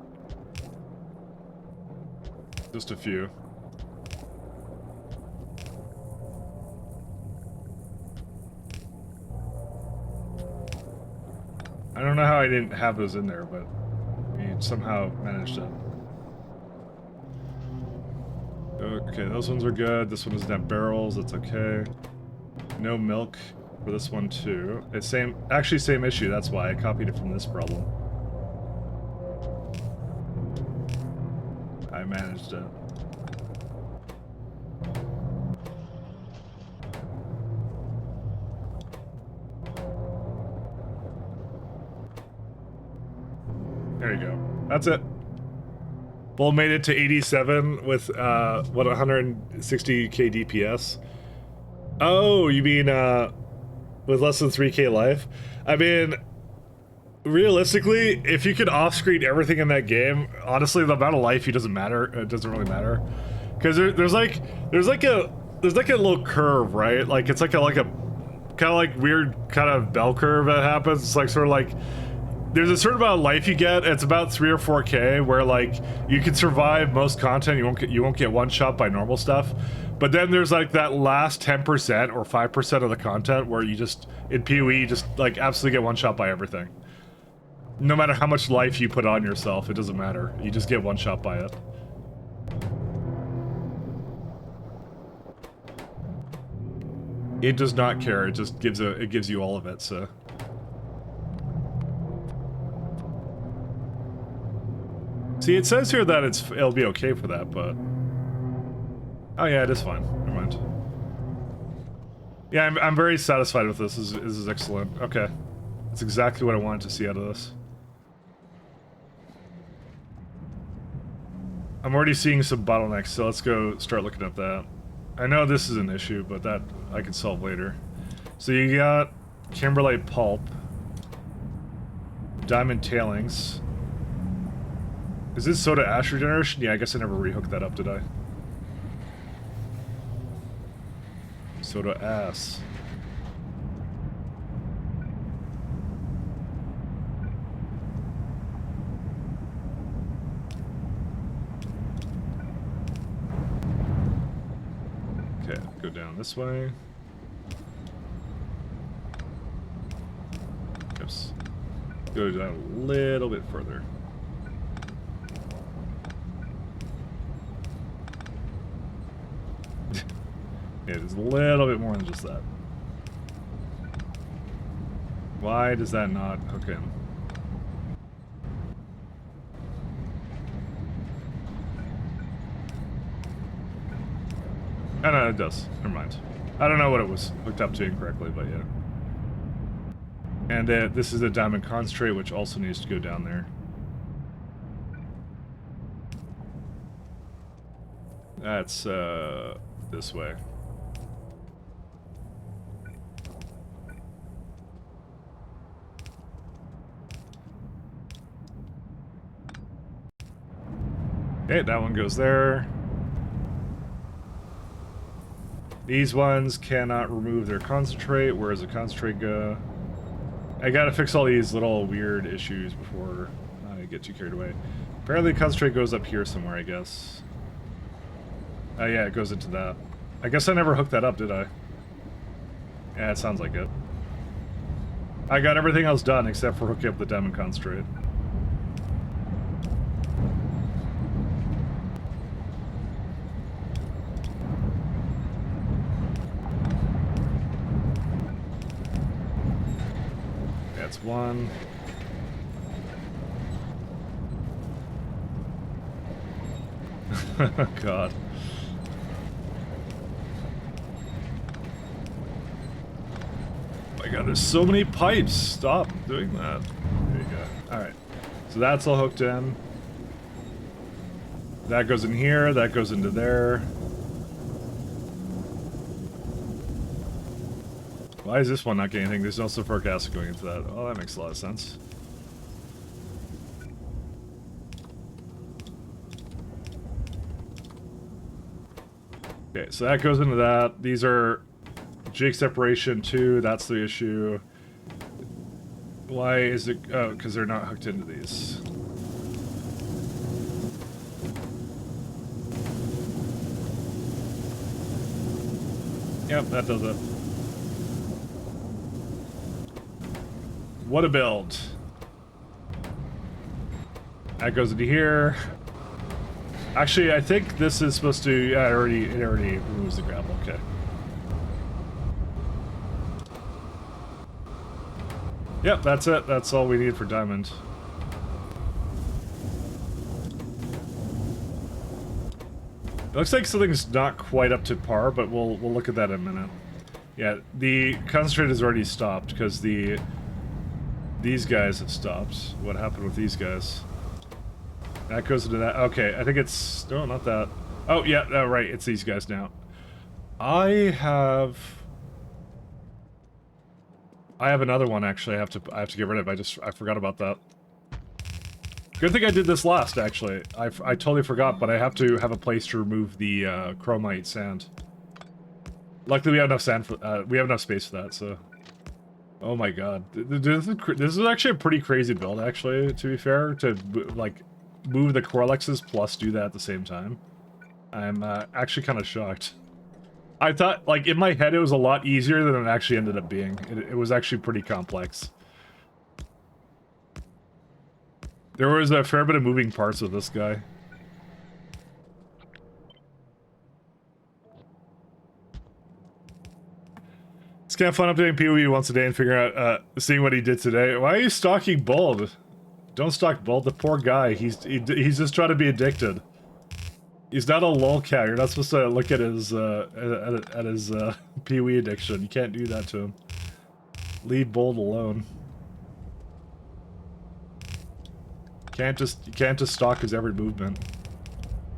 Just a few. I don't know how I didn't have those in there, but we somehow managed it. Okay, those ones are good. This one doesn't have barrels, that's okay. No milk for this one too. It's actually same issue, that's why I copied it from this problem. I managed it. There you go. That's it. Bull made it to 87 with, what, 160k DPS? Oh, you mean, with less than 3k life? I mean, realistically, if you could off-screen everything in that game, honestly, the amount of life you doesn't matter. It doesn't really matter. Because there's like a little curve, right? Like, it's like a kind of like weird kind of bell curve that happens. It's like sort of like, there's a certain amount of life you get. It's about 3 or 4K, where like you can survive most content. You won't get one shot by normal stuff, but then there's like that last 10% or 5% of the content where you just in PoE you just like absolutely get one shot by everything. No matter how much life you put on yourself, it doesn't matter. You just get one shot by it. It does not care. It just gives you all of it. So. See, it says here that it'll be okay for that, but oh yeah, it is fine. Never mind. Yeah, I'm very satisfied with this. This is excellent. Okay, that's exactly what I wanted to see out of this. I'm already seeing some bottlenecks, so let's go start looking at that. I know this is an issue, but that I can solve later. So you got kimberlite pulp, diamond tailings. Is this soda ash regeneration? Yeah, I guess I never rehooked that up, did I? Soda ass. Okay, go down this way. Oops. Go down a little bit further. Yeah, there's a little bit more than just that. Why does that not hook in? Oh no, it does. Never mind. I don't know what it was hooked up to incorrectly, but yeah. And this is a diamond concentrate, which also needs to go down there. That's this way. Okay, that one goes there. These ones cannot remove their concentrate. Where does the concentrate go? I gotta fix all these little weird issues before I get too carried away. Apparently the concentrate goes up here somewhere, I guess. Oh yeah, it goes into that. I guess I never hooked that up, did I? Yeah, it sounds like it. I got everything else done except for hooking up the diamond concentrate. That's one. God. Oh my God, there's so many pipes. Stop doing that. There you go. Alright. So that's all hooked in. That goes in here, that goes into there. Why is this one not getting anything? There's no sulfuric acid going into that. Oh, that makes a lot of sense. Okay, so that goes into that. These are jig separation too. That's the issue. Why is it? Oh, because they're not hooked into these. Yep, that does it. What a build. That goes into here. Actually, I think this is supposed to... Yeah, it already removes the grapple. Okay. Yep, that's it. That's all we need for diamond. It looks like something's not quite up to par, but we'll look at that in a minute. Yeah, the concentrate has already stopped because these guys have stopped. What happened with these guys? That goes into that. Okay, I think it's... No, not that. Oh, yeah, right. It's these guys now. I have another one, actually. I have to get rid of. I forgot about that. Good thing I did this last, actually. I totally forgot, but I have to have a place to remove the chromite sand. Luckily, we have enough sand for... we have enough space for that, so... Oh my god. This is actually a pretty crazy build, actually, to be fair, to, like, move the Corlexes plus do that at the same time. I'm actually kind of shocked. I thought, like, in my head it was a lot easier than it actually ended up being. It was actually pretty complex. There was a fair bit of moving parts with this guy. It's kind of fun updating PoE once a day and figuring out, seeing what he did today. Why are you stalking Bald? Don't stalk Bald, the poor guy. He's just trying to be addicted. He's not a lolcat. You're not supposed to look at his PoE addiction. You can't do that to him. Leave Bold alone. You can't just stalk his every movement.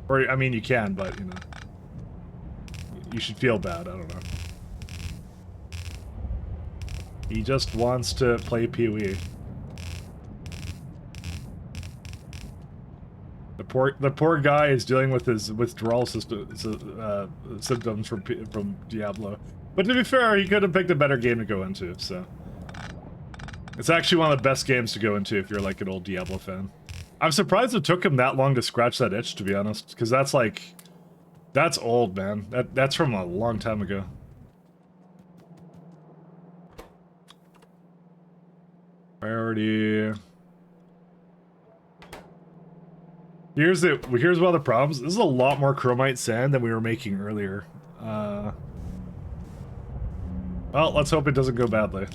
Or I mean you can, but you know. You should feel bad, I don't know. He just wants to play PoE. The poor guy is dealing with his withdrawal symptoms from Diablo. But to be fair, he could have picked a better game to go into, so. It's actually one of the best games to go into if you're like an old Diablo fan. I'm surprised it took him that long to scratch that itch, to be honest, because that's like... That's old, man. That's from a long time ago. Priority... Here's one of the problems. This is a lot more chromite sand than we were making earlier. Well, let's hope it doesn't go badly.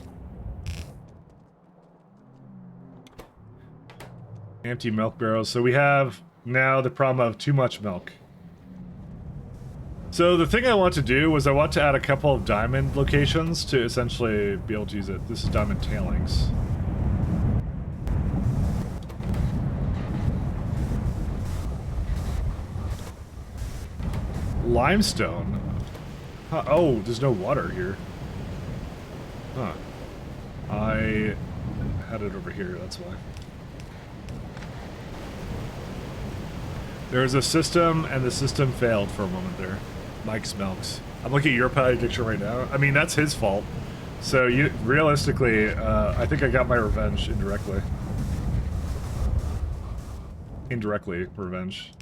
Empty milk barrels. So we have now the problem of too much milk. So the thing I want to do was I want to add a couple of diamond locations to essentially be able to use it. This is diamond tailings. Limestone? Huh, oh, there's no water here. Huh. I had it over here, that's why. There's a system, and the system failed for a moment there. Mike's Melks. I'm looking at your pie addiction right now. I mean, that's his fault. So, realistically, I think I got my revenge indirectly. Indirectly, revenge.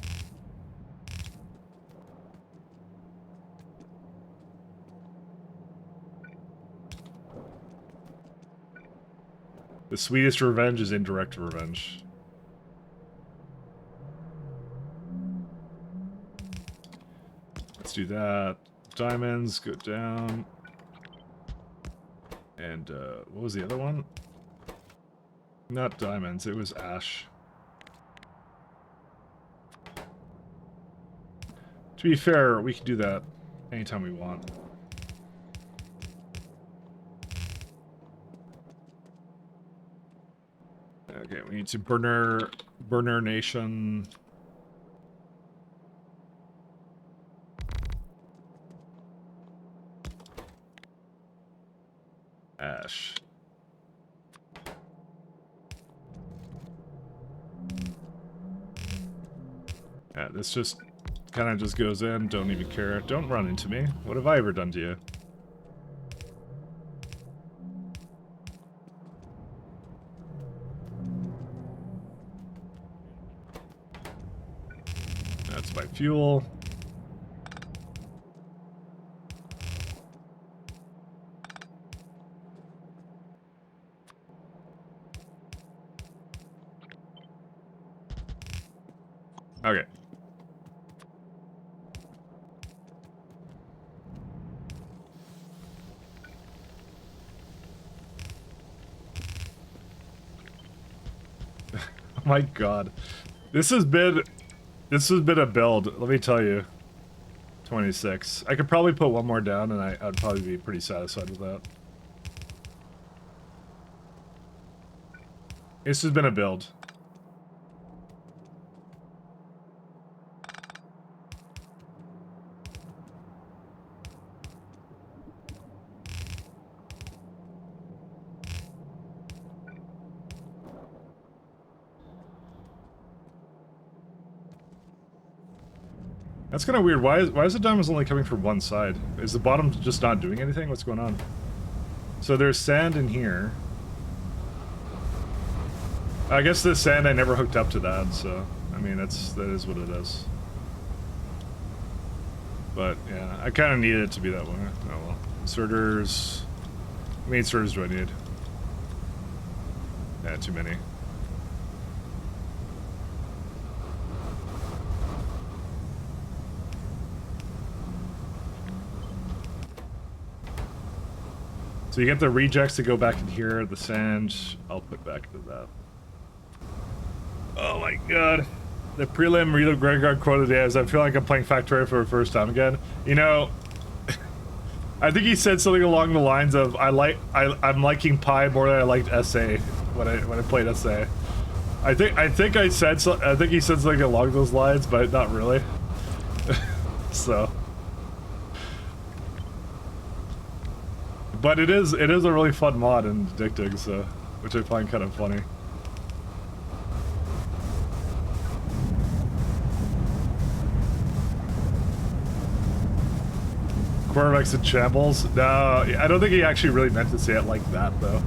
The sweetest revenge is indirect revenge. Let's do that. Diamonds, go down. And, what was the other one? Not diamonds, it was ash. To be fair, we can do that anytime we want. Okay, we need to burner nation. Ash. Yeah, this just kind of just goes in, don't even care. Don't run into me. What have I ever done to you? That's my fuel. Okay. Oh my god. This has been a build, let me tell you. 26. I could probably put one more down and I'd probably be pretty satisfied with that. This has been a build. That's kind of weird. Why is the diamonds only coming from one side? Is the bottom just not doing anything? What's going on? So there's sand in here. I guess the sand I never hooked up to that, so I mean that is what it is. But yeah, I kind of needed it to be that way. Oh well. Inserters. How many inserters do I need? Yeah, too many. So you get the rejects to go back in here, the sand, I'll put back to that. Oh my god. The prelim Rito Gregor quote of the day is, I feel like I'm playing Factorio for the first time again. You know, I think he said something along the lines of, I'm liking Pi more than I liked SA when I played SA. I think he said something along those lines, but not really. So. But it is a really fun mod and addicting, so, which I find kind of funny. Corvex in shambles? No, I don't think he actually really meant to say it like that, though.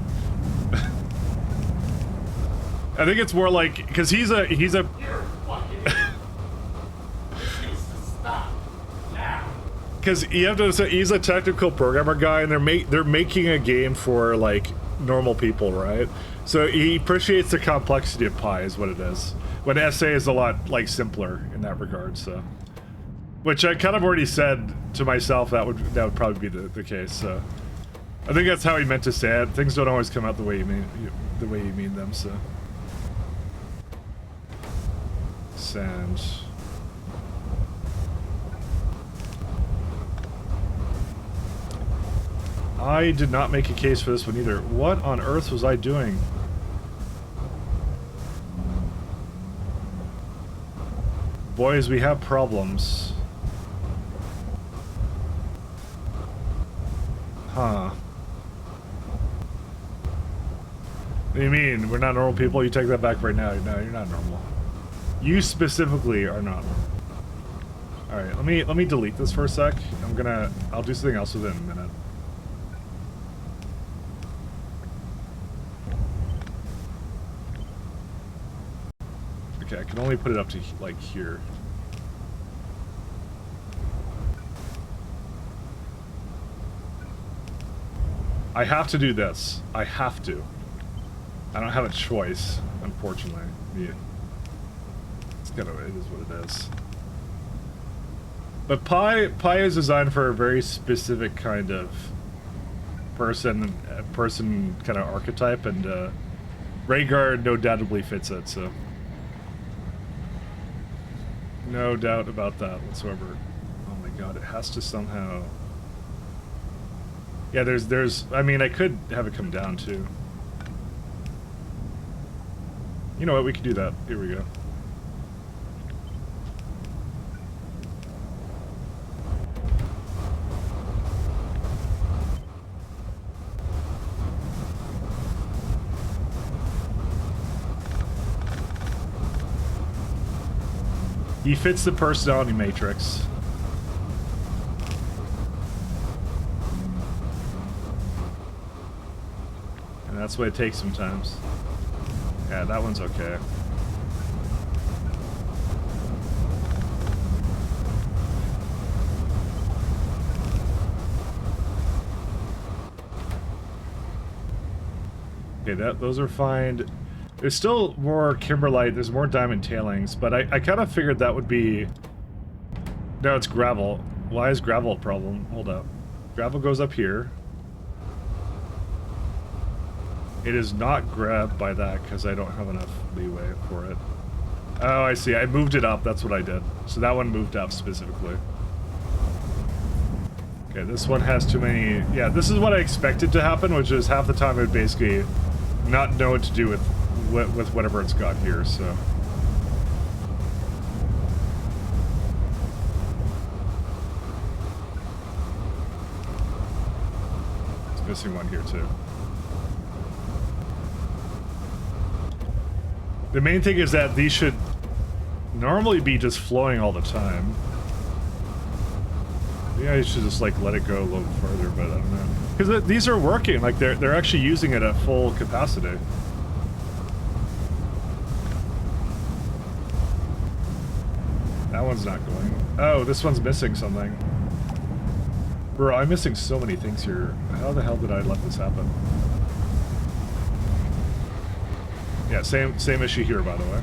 I think it's more like, because he's a because you have to say he's a technical programmer guy, and they're making a game for like normal people, right? So he appreciates the complexity of Pi, is what it is. When SA is a lot like simpler in that regard, so. Which I kind of already said to myself that would probably be the case. So I think that's how he meant to say it. Things don't always come out the way you mean them. So sand. I did not make a case for this one either. What on earth was I doing? Boys, we have problems. Huh. What do you mean? We're not normal people? You take that back right now. No, you're not normal. You specifically are not normal. Alright, let me delete this for a sec. I'll do something else with it in a minute. Okay, I can only put it up to like here. I have to do this. I have to. I don't have a choice, unfortunately. Yeah. It is what it is. But Pi is designed for a very specific kind of person kind of archetype, and Rhaegar no doubtably fits it, so. No doubt about that whatsoever. Oh my god, it has to somehow... Yeah, I mean, I could have it come down, too. You know what, we could do that. Here we go. He fits the personality matrix. And that's what it takes sometimes. Yeah, that one's okay. Okay, those are fine. There's still more kimberlite, there's more diamond tailings, but I kind of figured that would be... No, it's gravel. Why is gravel a problem? Hold up. Gravel goes up here. It is not grabbed by that because I don't have enough leeway for it. Oh, I see. I moved it up. That's what I did. So that one moved up specifically. Okay, this one has too many... Yeah, this is what I expected to happen, which is half the time it would basically not know what to do with whatever it's got here, so... It's missing one here, too. The main thing is that these should normally be just flowing all the time. Maybe I should just like let it go a little further, but I don't know. Because these are working, like they're actually using it at full capacity. That one's not going. Oh, this one's missing something. Bro, I'm missing so many things here. How the hell did I let this happen? Yeah, same issue here, by the way.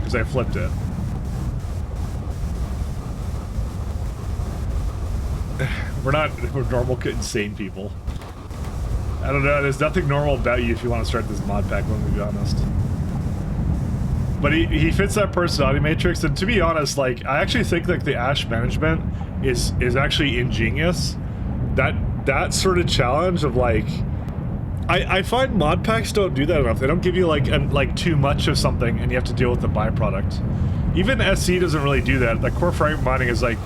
Because I flipped it. We're normal, insane people. I don't know, there's nothing normal about you if you want to start this mod pack, let me be honest. But he fits that personality matrix, and to be honest, like, I actually think like the Ash management is actually ingenious. That sort of challenge of like, I find mod packs don't do that enough. They don't give you like too much of something and you have to deal with the byproduct. Even SC doesn't really do that. Like core fragment mining is like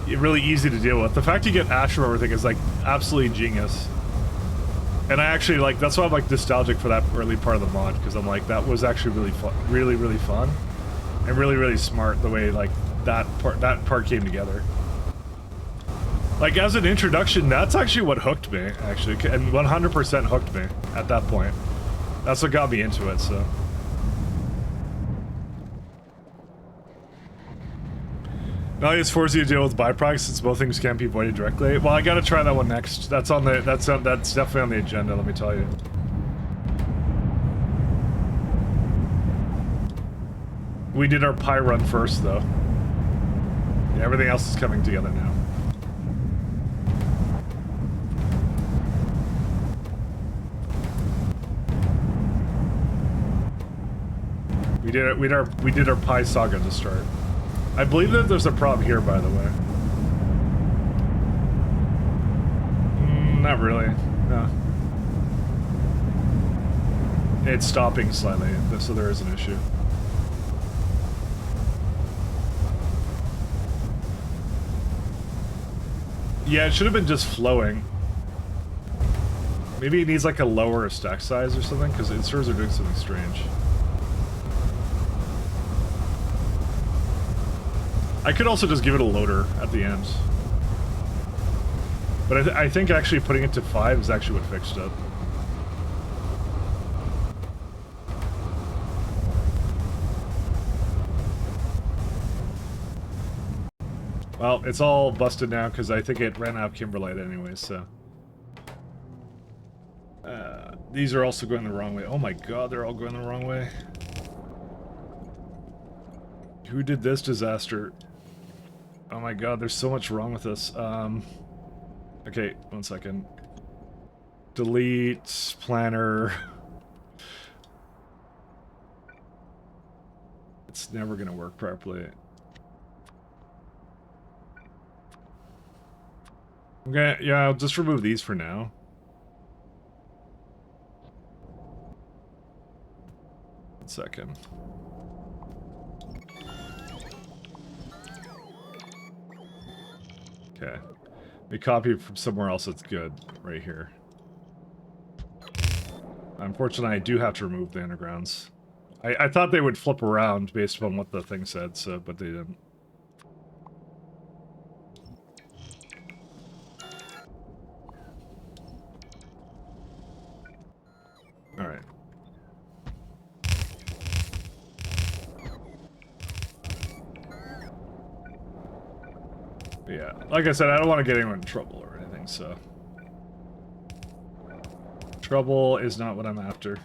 really easy to deal with. The fact you get Ash from everything is like absolutely genius. And I actually like, that's why I'm like nostalgic for that early part of the mod, because I'm like, that was actually really fun, really fun, and really smart the way like that part came together. Like as an introduction, that's actually what hooked me, actually, and 100% hooked me at that point. That's what got me into it, so. Now it's forced you to deal with byproducts since both things can't be avoided directly. Well, I gotta try that one next. That's definitely on the agenda, let me tell you. We did our pie run first, though. Yeah, everything else is coming together now. We did our pie saga to start. I believe that there's a problem here, by the way. Not really. No. It's stopping slightly, so there is an issue. Yeah, it should have been just flowing. Maybe it needs like a lower stack size or something, because inserters are doing something strange. I could also just give it a loader at the end. But I think actually putting it to 5 is actually what fixed it. Well, it's all busted now because I think it ran out of Kimberlite anyway, so. These are also going the wrong way. Oh my god, they're all going the wrong way. Who did this disaster? Oh my god, there's so much wrong with this. Okay, 1 second. Delete, planner. It's never gonna work properly. Okay, yeah, I'll just remove these for now. One second. Okay. We copy it from somewhere else that's good, right here. Unfortunately, I do have to remove the undergrounds. I thought they would flip around based upon what the thing said, so, but they didn't. Alright. Yeah, like I said, I don't want to get anyone in trouble or anything, so... Trouble is not what I'm after.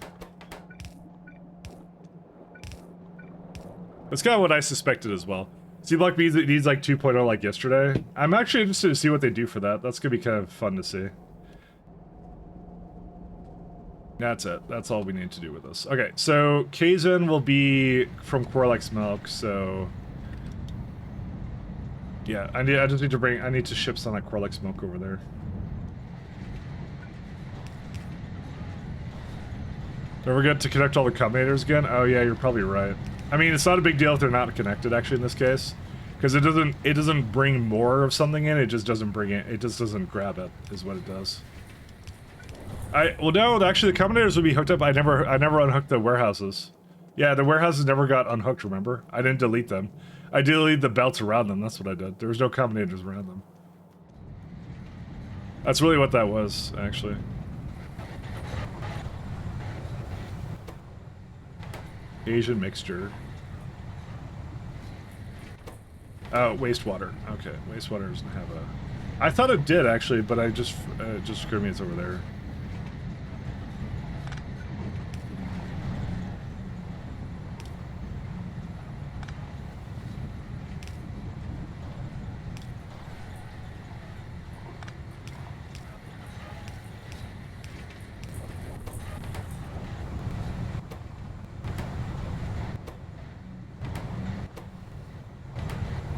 That's kind of what I suspected as well. See, Block B needs like 2.0 like yesterday. I'm actually interested to see what they do for that. That's gonna be kind of fun to see. That's it. That's all we need to do with this. Okay, so Kaizen will be from Corlex Milk, so... Yeah, I just need to I need to ship some like Corlex Milk over there. Don't forget to connect all the combinators again? Oh yeah, you're probably right. I mean, it's not a big deal if they're not connected actually in this case. Because it doesn't bring more of something in, it just doesn't bring it just doesn't grab it, is what it does. Well no, actually the combinators would be hooked up. I never unhooked the warehouses. Yeah, the warehouses never got unhooked, remember? I didn't delete them. I deleted the belts around them. That's what I did. There was no combinators around them. That's really what that was, actually. Asian mixture. Oh, wastewater. Okay, wastewater doesn't have a... I thought it did, actually, but I just screwed me. It's over there.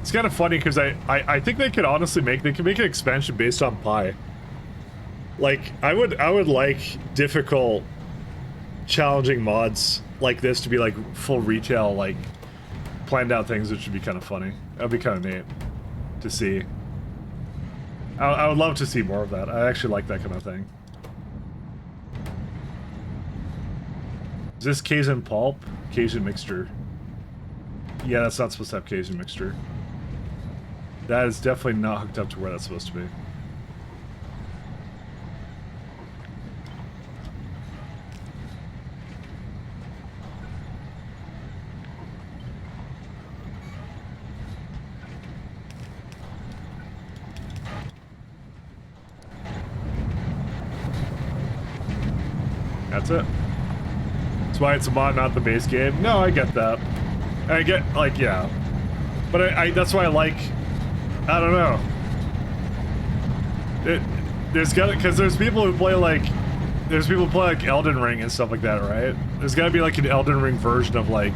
It's kind of funny because I think they could honestly make an expansion based on pi. Like I would like difficult, challenging mods like this to be like full retail, like planned out things, which would be kind of funny. That'd be kind of neat to see. I would love to see more of that. I actually like that kind of thing. Is this Cajun pulp? Cajun mixture. Yeah, that's not supposed to have Cajun mixture. That is definitely not hooked up to where that's supposed to be. That's it. That's why it's a mod, not the base game. No, I get that. I get, like, yeah. But I that's why I like... I don't know. There's got because there's people who play like Elden Ring and stuff like that, right? There's got to be like an Elden Ring version of like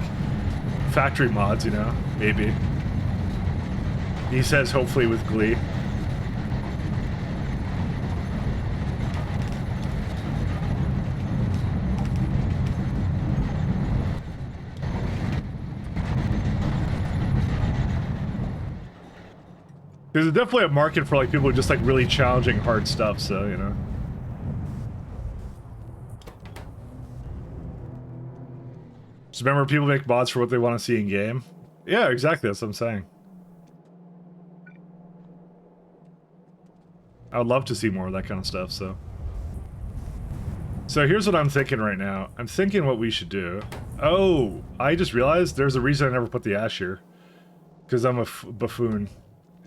factory mods, you know? Maybe. He says hopefully with glee. There's definitely a market for like people who just like really challenging hard stuff, so you know. Just remember, people make mods for what they want to see in game. Yeah, exactly. That's what I'm saying. I would love to see more of that kind of stuff. So here's what I'm thinking right now. I'm thinking what we should do. Oh, I just realized there's a reason I never put the ash here, because I'm a buffoon.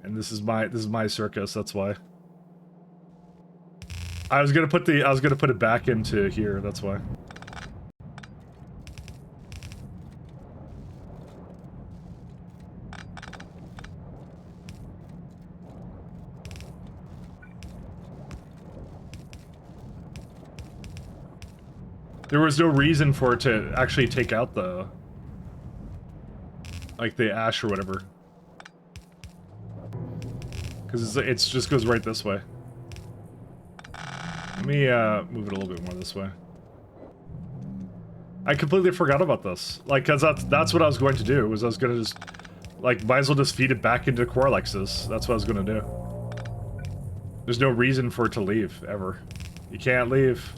And this is my circus, that's why. I was gonna put it back into here, that's why. There was no reason for it to actually take out the like the ash or whatever. Because it's just goes right this way. Let me move it a little bit more this way. I completely forgot about this. Like, cause that's what I was going to do. Was I was gonna just like might as well just feed it back into Coralexes. That's what I was gonna do. There's no reason for it to leave ever. You can't leave.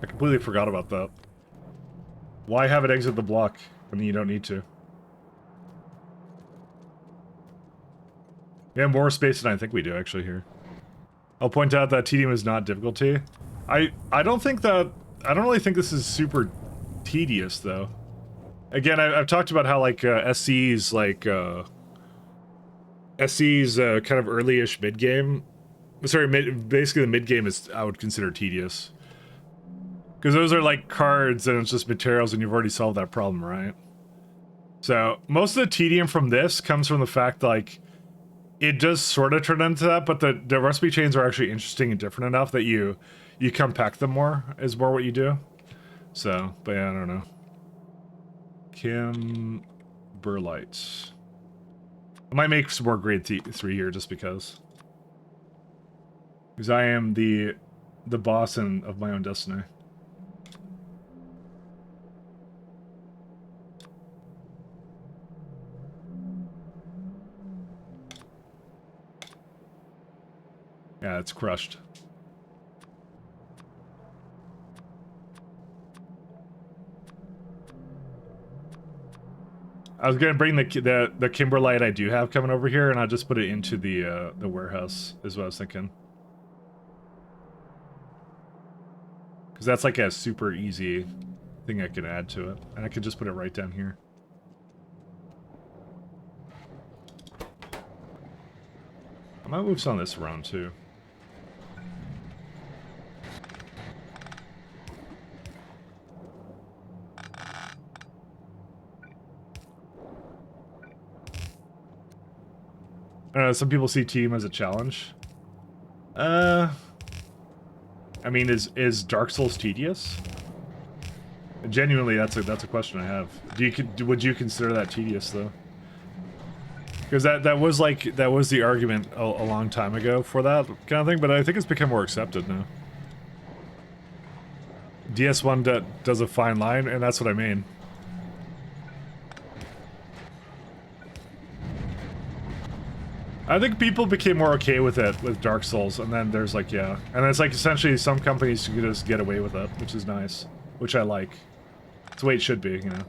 I completely forgot about that. Why have it exit the block when you don't need to? We have more space than I think we do, actually, here. I'll point out that tedium is not difficulty. I don't really think this is super tedious, though. Again, I've talked about how, like, SC's, like, SC's kind of early-ish mid-game. Sorry, basically the mid-game is, I would consider tedious. Because those are like cards and it's just materials and you've already solved that problem, right? So most of the tedium from this comes from the fact like it does sort of turn into that, but the recipe chains are actually interesting and different enough that you compact them more is more what you do. So, but yeah, I don't know. Kimberlite. I might make some more grade 3 here just because. Because I am the boss of my own destiny. Yeah, it's crushed. I was gonna bring the Kimberlite I do have coming over here, and I'll just put it into the warehouse. Is what I was thinking. Because that's like a super easy thing I can add to it, and I can just put it right down here. I might move some of this around too. Some people see team as a challenge. I mean, is Dark Souls tedious? Genuinely, that's a question I have. Would you consider that tedious though? Because that was the argument a long time ago for that kind of thing, but I think it's become more accepted now. DS1 does a fine line, and that's what I mean. I think people became more okay with it with Dark Souls, and then there's like, yeah. And it's like essentially some companies can just get away with it, which is nice. Which I like. It's the way it should be, you know.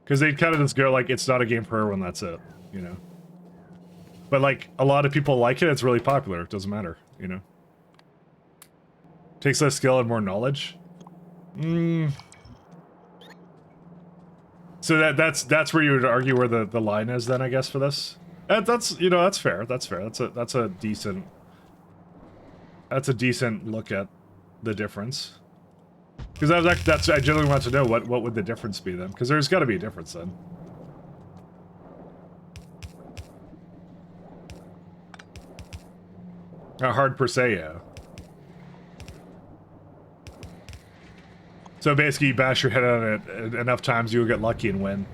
Because they kind of just go like, it's not a game for everyone, that's it, you know. But like, a lot of people like it, it's really popular, it doesn't matter, you know. Takes less skill and more knowledge. So that's where you would argue where the line is then, I guess, for this. That's, you know, that's fair. That's fair. That's a decent look at the difference. Because I generally want to know what would the difference be then? Because there's got to be a difference then. Not hard per se, yeah. So basically, you bash your head on it enough times, you'll get lucky and win.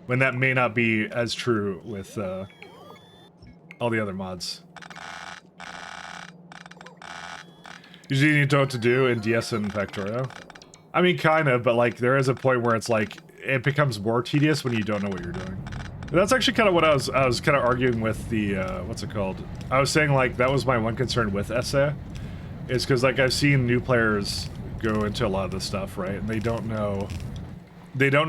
When that may not be as true with all the other mods. Usually you need to know what to do in DS and Factorio. I mean, kind of, but like, there is a point where it's like, it becomes more tedious when you don't know what you're doing. And that's actually kind of what I was kind of arguing with the, what's it called? I was saying, like, that was my one concern with SA. Is because, like, I've seen new players go into a lot of this stuff, right? And they don't know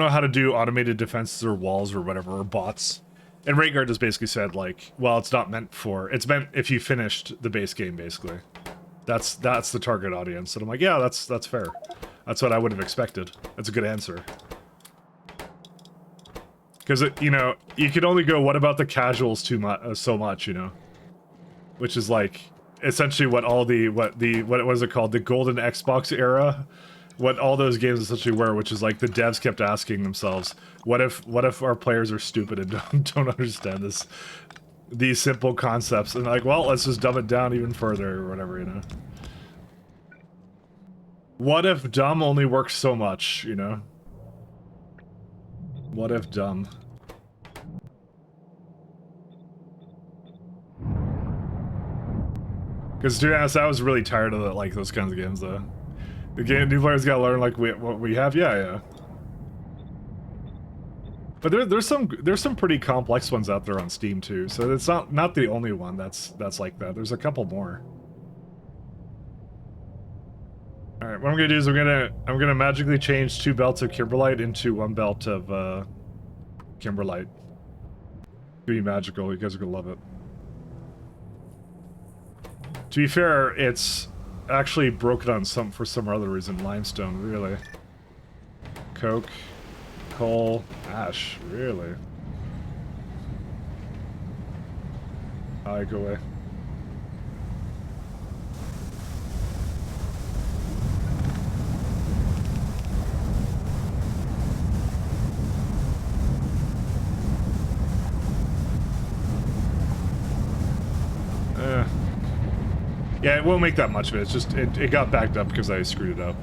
how to do automated defenses or walls or whatever, or bots. And Rayguard just basically said, like, well, it's not meant for, it's meant if you finished the base game, basically. That's the target audience. And I'm like, yeah, that's fair. That's what I would have expected. That's a good answer. Because, you know, you could only go, what about the casuals so much, you know? Which is like, essentially what all what was it called? The golden Xbox era? What all those games essentially were, which is like the devs kept asking themselves, what if our players are stupid and don't understand these simple concepts? And like, well, let's just dumb it down even further or whatever, you know? What if dumb only works so much, you know? What if dumb? Because to be honest, I was really tired of like those kinds of games though. The new players gotta learn like what we have, yeah. But there's some pretty complex ones out there on Steam too, so it's not the only one that's like that. There's a couple more. All right, what I'm gonna do is I'm gonna magically change 2 belts of Kimberlite into 1 belt of Kimberlite. It's gonna be magical. You guys are gonna love it. To be fair, it's actually broken on for some other reason. Limestone, really. Coke, coal, ash, really. Alright, go away. Yeah, it won't make that much of it. It's just, it got backed up because I screwed it up.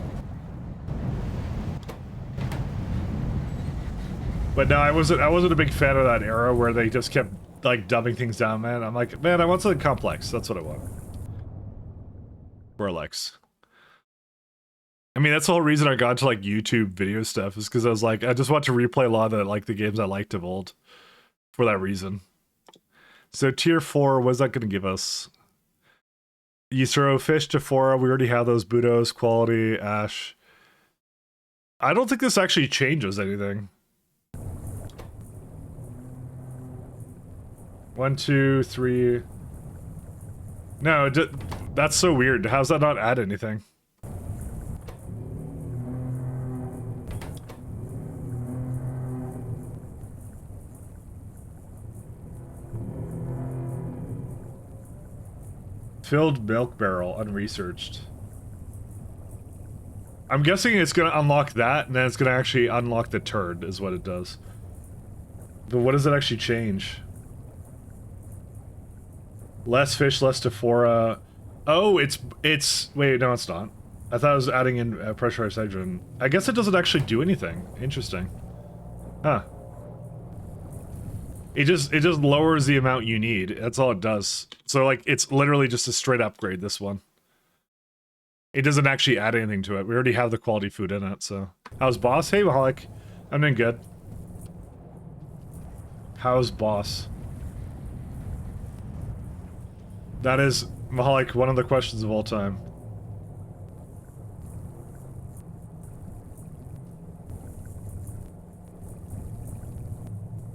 But no, I wasn't a big fan of that era where they just kept, like, dumbing things down, man. I'm like, man, I want something complex. That's what I want. For Alex. I mean, that's the whole reason I got into, like, YouTube video stuff, is because I was like, I just want to replay a lot of, like, the games I liked of old. For that reason. So, tier 4, what is that going to give us? You throw fish to Fora. We already have those Budos, quality, ash. I don't think this actually changes anything. 1, 2, 3. No, that's so weird. How's that not add anything? Filled milk barrel, unresearched. I'm guessing it's gonna unlock that, and then it's gonna actually unlock the turd, is what it does. But what does it actually change? Less fish, less Tephora. Oh, it's... Wait, no, it's not. I thought it was adding in pressurized hydrogen. I guess it doesn't actually do anything. Interesting. Huh. It just lowers the amount you need. That's all it does. So, like, it's literally just a straight upgrade, this one. It doesn't actually add anything to it. We already have the quality food in it, so... How's Boss? Hey, Mahalik. I'm doing good. How's Boss? That is, Mahalik, one of the questions of all time.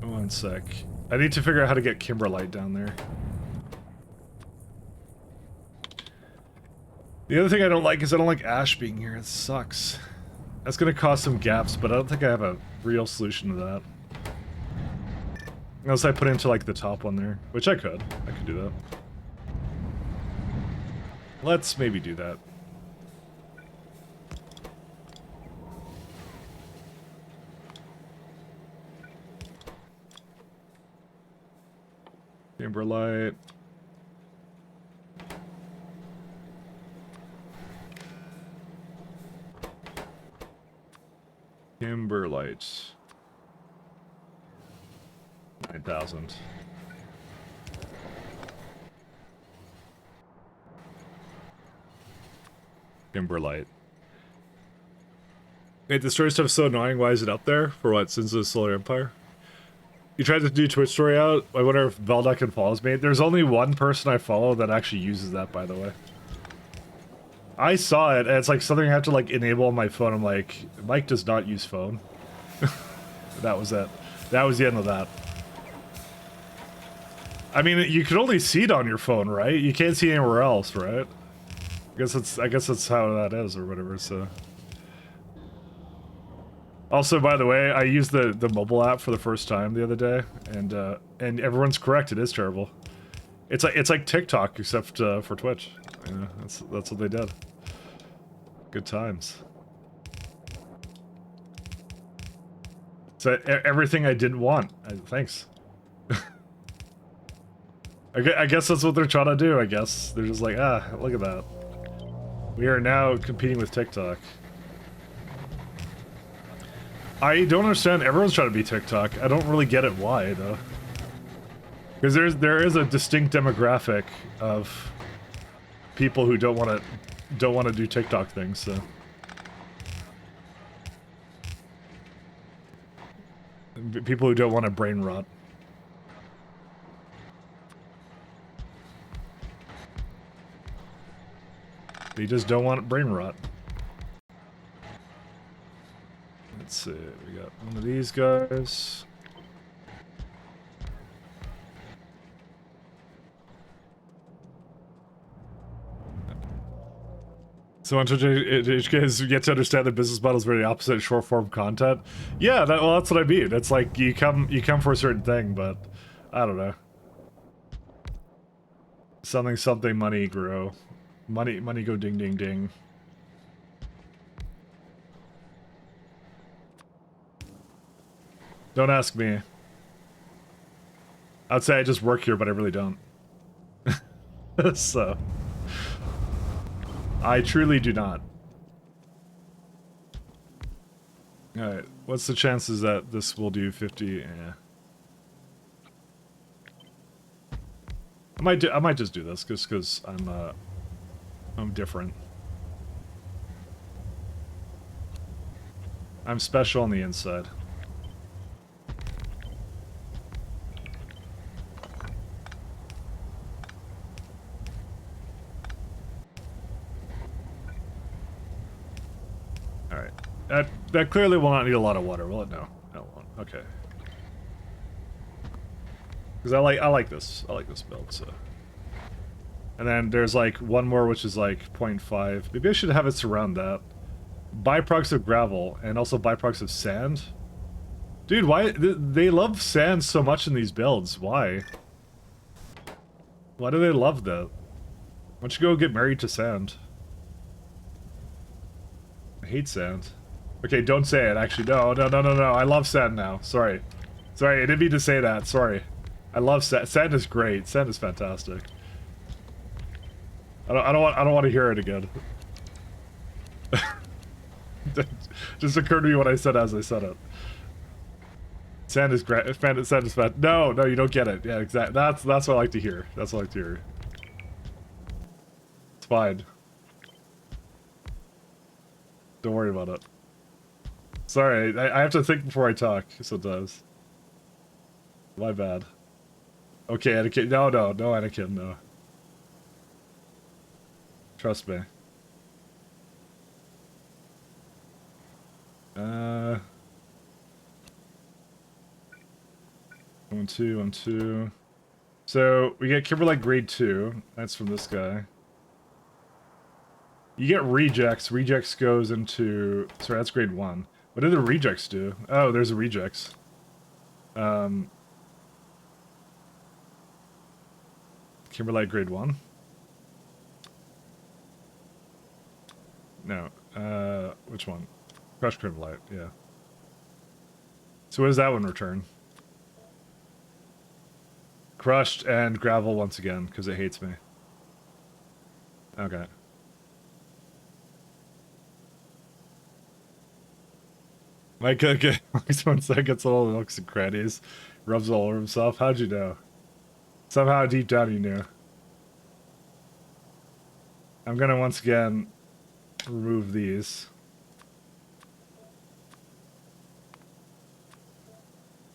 One sec. I need to figure out how to get Kimberlite down there. The other thing I don't like is I don't like Ash being here. It sucks. That's gonna cause some gaps, but I don't think I have a real solution to that. Unless I put it into, like, the top one there. Which I could. I could do that. Let's maybe do that. Kimberlite. Kimberlite. 9,000. Kimberlite. Wait, the story stuff's so annoying. Why is it up there? For what? Since the Solar Empire? You tried to do Twitch story out? I wonder if Velduck follows me. There's only one person I follow that actually uses that, by the way. I saw it, and it's like something I have to, like, enable on my phone. I'm like, Mike does not use phone. That was it. That was the end of that. I mean, you can only see it on your phone, right? You can't see anywhere else, right? I guess that's how that is, or whatever, so... Also, by the way, I used the mobile app for the first time the other day, and everyone's correct. It is terrible. It's like TikTok except for Twitch. Yeah, that's what they did. Good times. So everything I didn't want. Thanks. I guess that's what they're trying to do. I guess they're just like, look at that. We are now competing with TikTok. I don't understand. Everyone's trying to be TikTok. I don't really get it why though. Because there is a distinct demographic of people who don't want to do TikTok things. So people who don't want to brain rot. They just don't want brain rot. Let's see, we got one of these guys. So once you guys get to understand the business model is very opposite of short form content. Yeah, that's what I mean. It's like you come for a certain thing, but I don't know. Something money grow. Money go ding ding ding. Don't ask me. I'd say I just work here, but I really don't. So... I truly do not. Alright, what's the chances that this will do 50? Yeah. I might just do this, just because I'm different. I'm special on the inside. That clearly will not need a lot of water, will it? No. No, it won't. Okay. Because I like this. I like this build, so. And then there's like one more which is like 0.5. Maybe I should have it surround that. Byproducts of gravel and also byproducts of sand. Dude, why they love sand so much in these builds? Why? Why do they love that? Why don't you go get married to sand? I hate sand. Okay, don't say it. Actually, no. I love sand now. Sorry. Sorry, I didn't mean to say that. Sorry. I love sand. Sand is great. Sand is fantastic. I don't want to hear it again. Just occurred to me when I said as I said it. Sand is great. Sand is fat. No, you don't get it. Yeah, exactly. That's what I like to hear. That's what I like to hear. It's fine. Don't worry about it. Sorry, I have to think before I talk sometimes. My bad. Okay, Anakin. No, Anakin, no. Trust me. 1, 2, 1, 2. So we get Kimberlite grade 2. That's from this guy. You get rejects. Rejects goes into. Sorry, that's grade 1. What do the rejects do? Oh, there's a rejects. Kimberlite grade 1. No. Which one? Crushed Kimberlite, yeah. So what does that one return? Crushed and gravel once again, because it hates me. Okay. Mike, okay. Once that gets all the nooks and crannies, rubs all over himself. How'd you know? Somehow deep down you knew. I'm gonna once again remove these.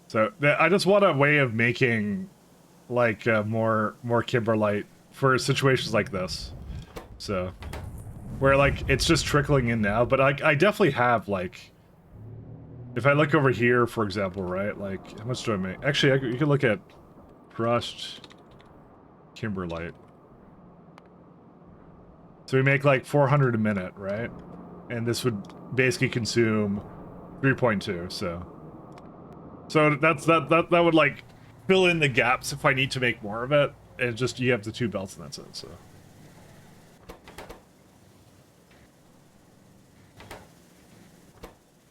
So I just want a way of making like more Kimberlite for situations like this. So where like it's just trickling in now, but I definitely have like, if I look over here, for example, right? Like how much do I make? Actually, you can look at crushed Kimberlite. So we make like 400 a minute, right? And this would basically consume 3.2, so that would like fill in the gaps if I need to make more of it. And just you have the 2 belts and that's it, so.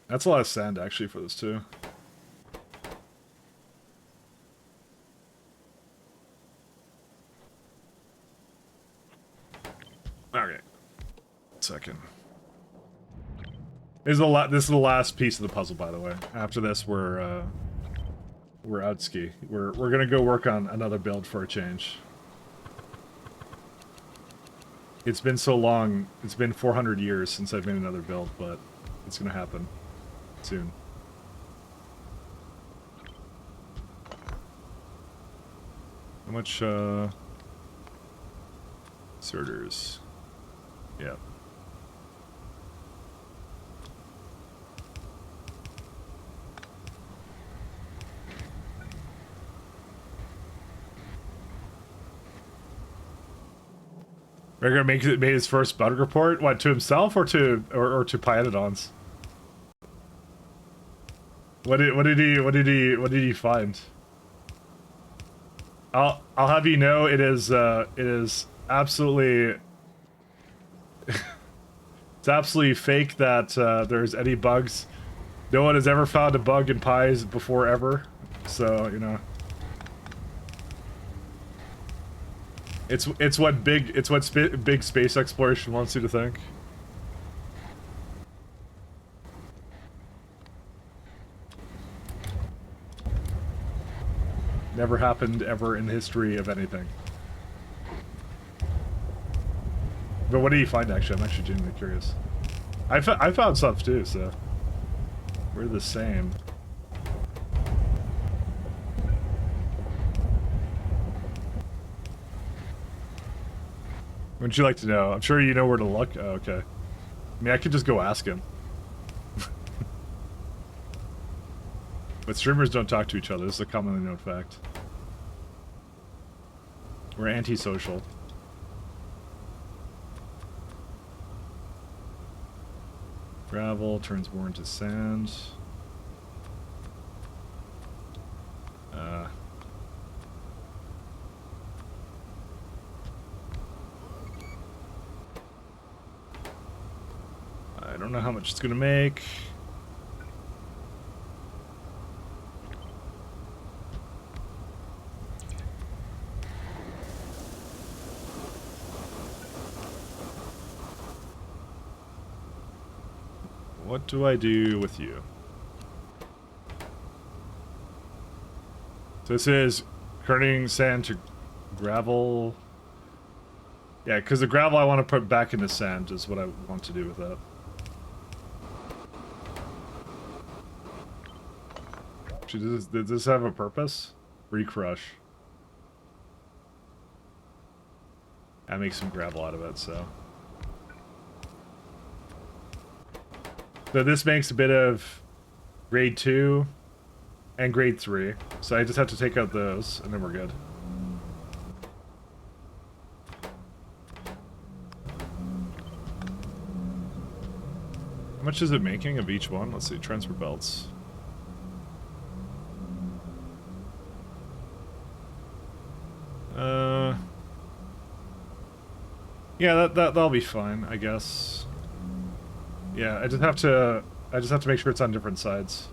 That's a lot of sand actually for this too. Okay. Second. This is the last piece of the puzzle, by the way. After this, we're out ski. We're gonna go work on another build for a change. It's been so long. It's been 400 years since I've made another build, but it's gonna happen soon. How much sorters? Yeah. Gregor made his first bug report. What, to himself or to Pyanodons? What did he find? I'll have you know it is absolutely it's absolutely fake that there's any bugs. No one has ever found a bug in pies before ever. So, you know. It's what big space exploration wants you to think. Never happened ever in the history of anything. But what do you find actually? I'm actually genuinely curious. I found stuff too, so we're the same. Wouldn't you like to know? I'm sure you know where to look. Oh, okay. I mean, I could just go ask him. But streamers don't talk to each other. This is a commonly known fact. We're antisocial. Gravel turns more into sand. I don't know how much it's gonna make. What do I do with you? So this is turning sand to gravel. Yeah, because the gravel I want to put back into sand is what I want to do with that. Does this have a purpose? Recrush. I make some gravel out of it, so. So this makes a bit of grade 2 and grade 3. So I just have to take out those, and then we're good. How much is it making of each one? Let's see, transfer belts. Yeah, that'll be fine, I guess. Yeah, I just have to make sure it's on different sides.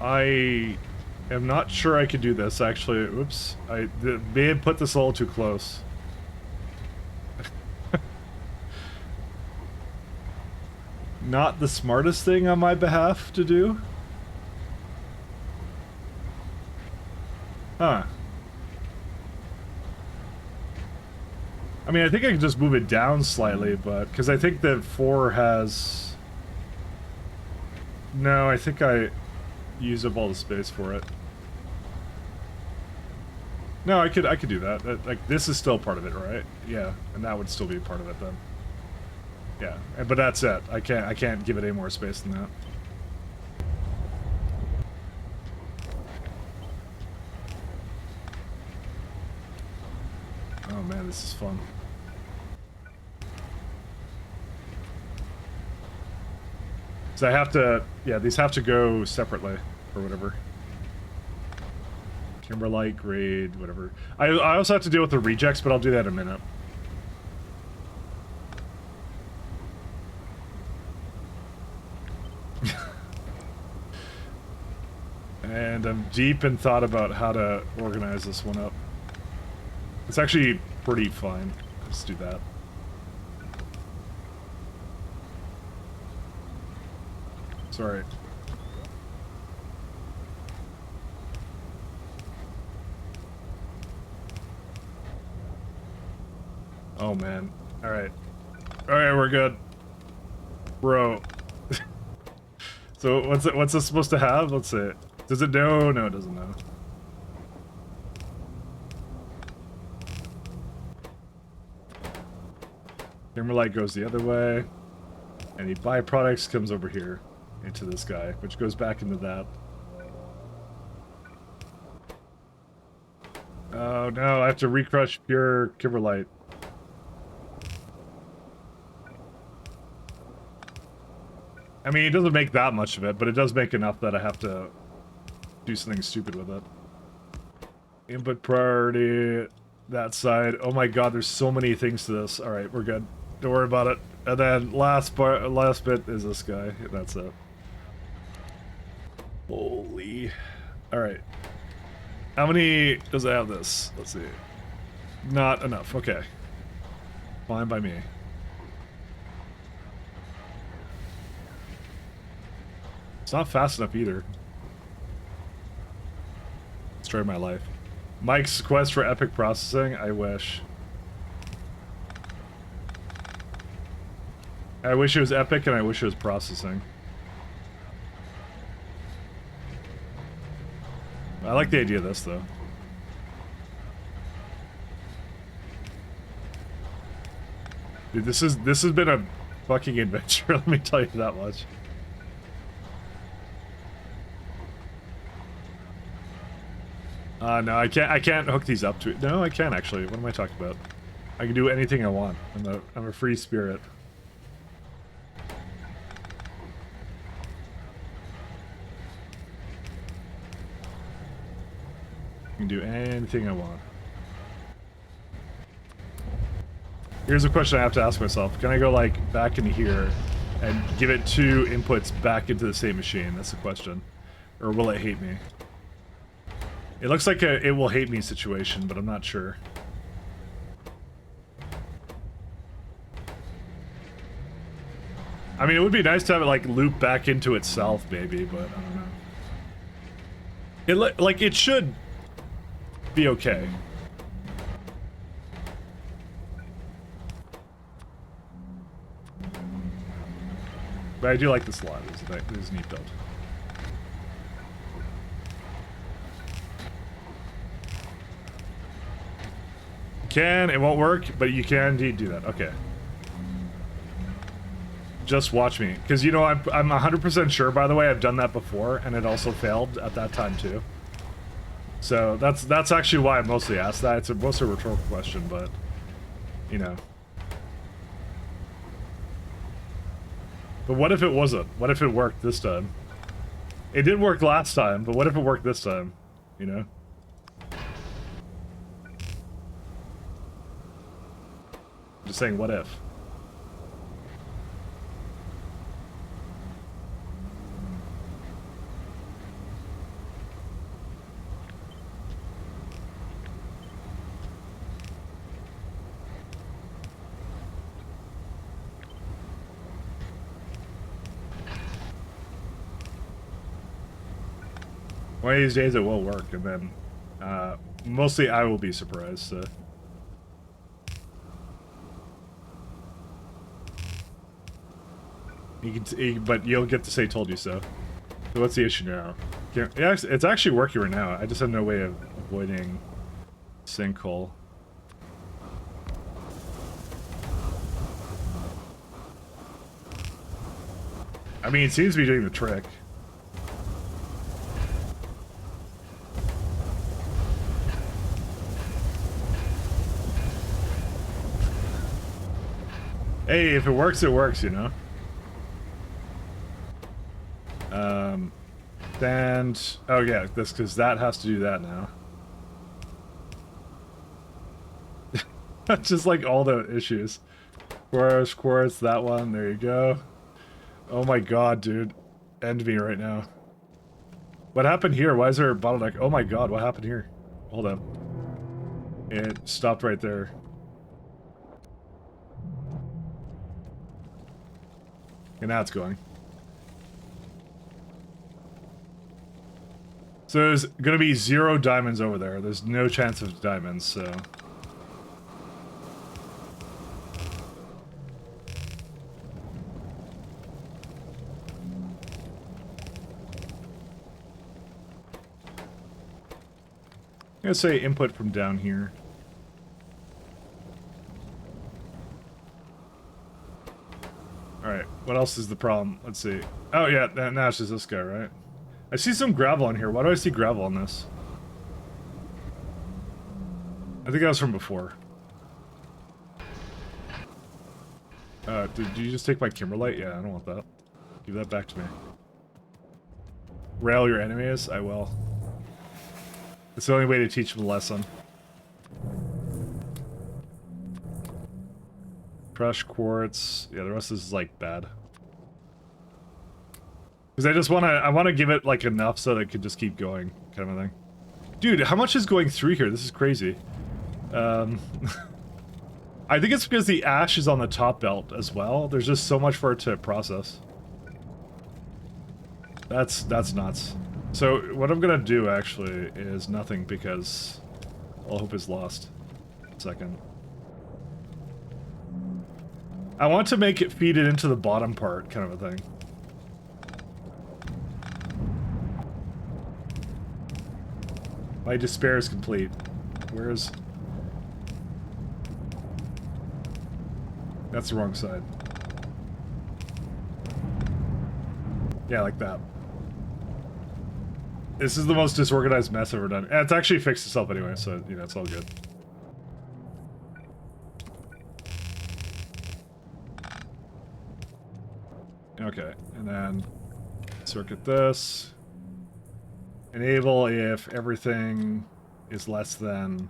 I am not sure I could do this, actually. Oops. I may have put this a little too close. Not the smartest thing on my behalf to do. Huh. I mean, I think I can just move it down slightly, but... because I think that 4 has... No, I think I use up all the space for it. No, I could do that. Like, this is still part of it, right? Yeah, and that would still be part of it then. Yeah, but that's it. I can't give it any more space than that. Oh man, this is fun. So I have to, yeah, these have to go separately, or whatever. Kimberlite, grade, whatever. I also have to deal with the rejects, but I'll do that in a minute. And I'm deep in thought about how to organize this one up. It's actually pretty fine. Let's do that. Sorry. Oh man. Alright. Alright, we're good. Bro. So what's this supposed to have? Let's see. Does it know? No, it doesn't know. Kimberlite goes the other way. Any byproducts comes over here into this guy, which goes back into that. Oh no, I have to recrush pure Kimberlite. I mean, it doesn't make that much of it, but it does make enough that I have to do something stupid with it. Input priority, that side. Oh my god, there's so many things to this. Alright, we're good. Don't worry about it. And then last bit is this guy. That's it. Holy. Alright. How many does it have this? Let's see. Not enough. Okay. Fine by me. It's not fast enough either. Destroy my life. Mike's quest for epic processing? I wish. I wish it was epic and I wish it was processing. I like the idea of this though. Dude, this has been a fucking adventure, let me tell you that much. No, I can't hook these up to it. No, I can actually. What am I talking about? I can do anything I want. I'm a free spirit. I can do anything I want. Here's a question I have to ask myself. Can I go, like, back into here and give it 2 inputs back into the same machine? That's the question. Or will it hate me? It looks like a it will hate me situation, but I'm not sure. I mean, it would be nice to have it, like, loop back into itself, maybe, but I don't know. Like, it should be okay. But I do like this a lot. It is a neat build. It won't work, but you can indeed do that. Okay. Just watch me. Because, you know, I'm 100% sure, by the way, I've done that before, and it also failed at that time, too. So, that's actually why I mostly asked that. It's mostly a rhetorical question, but, you know. But what if it wasn't? What if it worked this time? It did work last time, but what if it worked this time? You know? Just saying, what if? One of these days it will work, and then mostly I will be surprised. So. But you'll get to say "told you so." So what's the issue now? Yeah, it's actually working right now. I just have no way of avoiding sinkhole. I mean, it seems to be doing the trick. Hey, if it works, you know? And... oh yeah, this, because that has to do that now. That's just like all the issues. Quartz, that one, there you go. Oh my god, dude. End me right now. What happened here? Why is there a bottleneck? Oh my god, what happened here? Hold up. It stopped right there. And now it's going. So there's gonna be 0 diamonds over there. There's no chance of diamonds, so... I'm gonna say input from down here. Alright, what else is the problem? Let's see. Oh yeah, now it's just this guy, right? I see some gravel on here. Why do I see gravel on this? I think that was from before. Did you just take my Kimberlite? Yeah, I don't want that. Give that back to me. Rail your enemies? I will. It's the only way to teach them a lesson. Crushed quartz. Yeah, the rest is like bad. Because I just I want to give it like enough so that it could just keep going, kind of thing. Dude, how much is going through here? This is crazy. I think it's because the ash is on the top belt as well. There's just so much for it to process. That's nuts. So what I'm gonna do actually is nothing because all hope is lost. Second. I want to make it feed it into the bottom part, kind of a thing. My despair is complete. Where's... That's the wrong side. Yeah, like that. This is the most disorganized mess I've ever done. And it's actually fixed itself anyway, so, you know, it's all good. Okay, and then circuit this. Enable if everything is less than...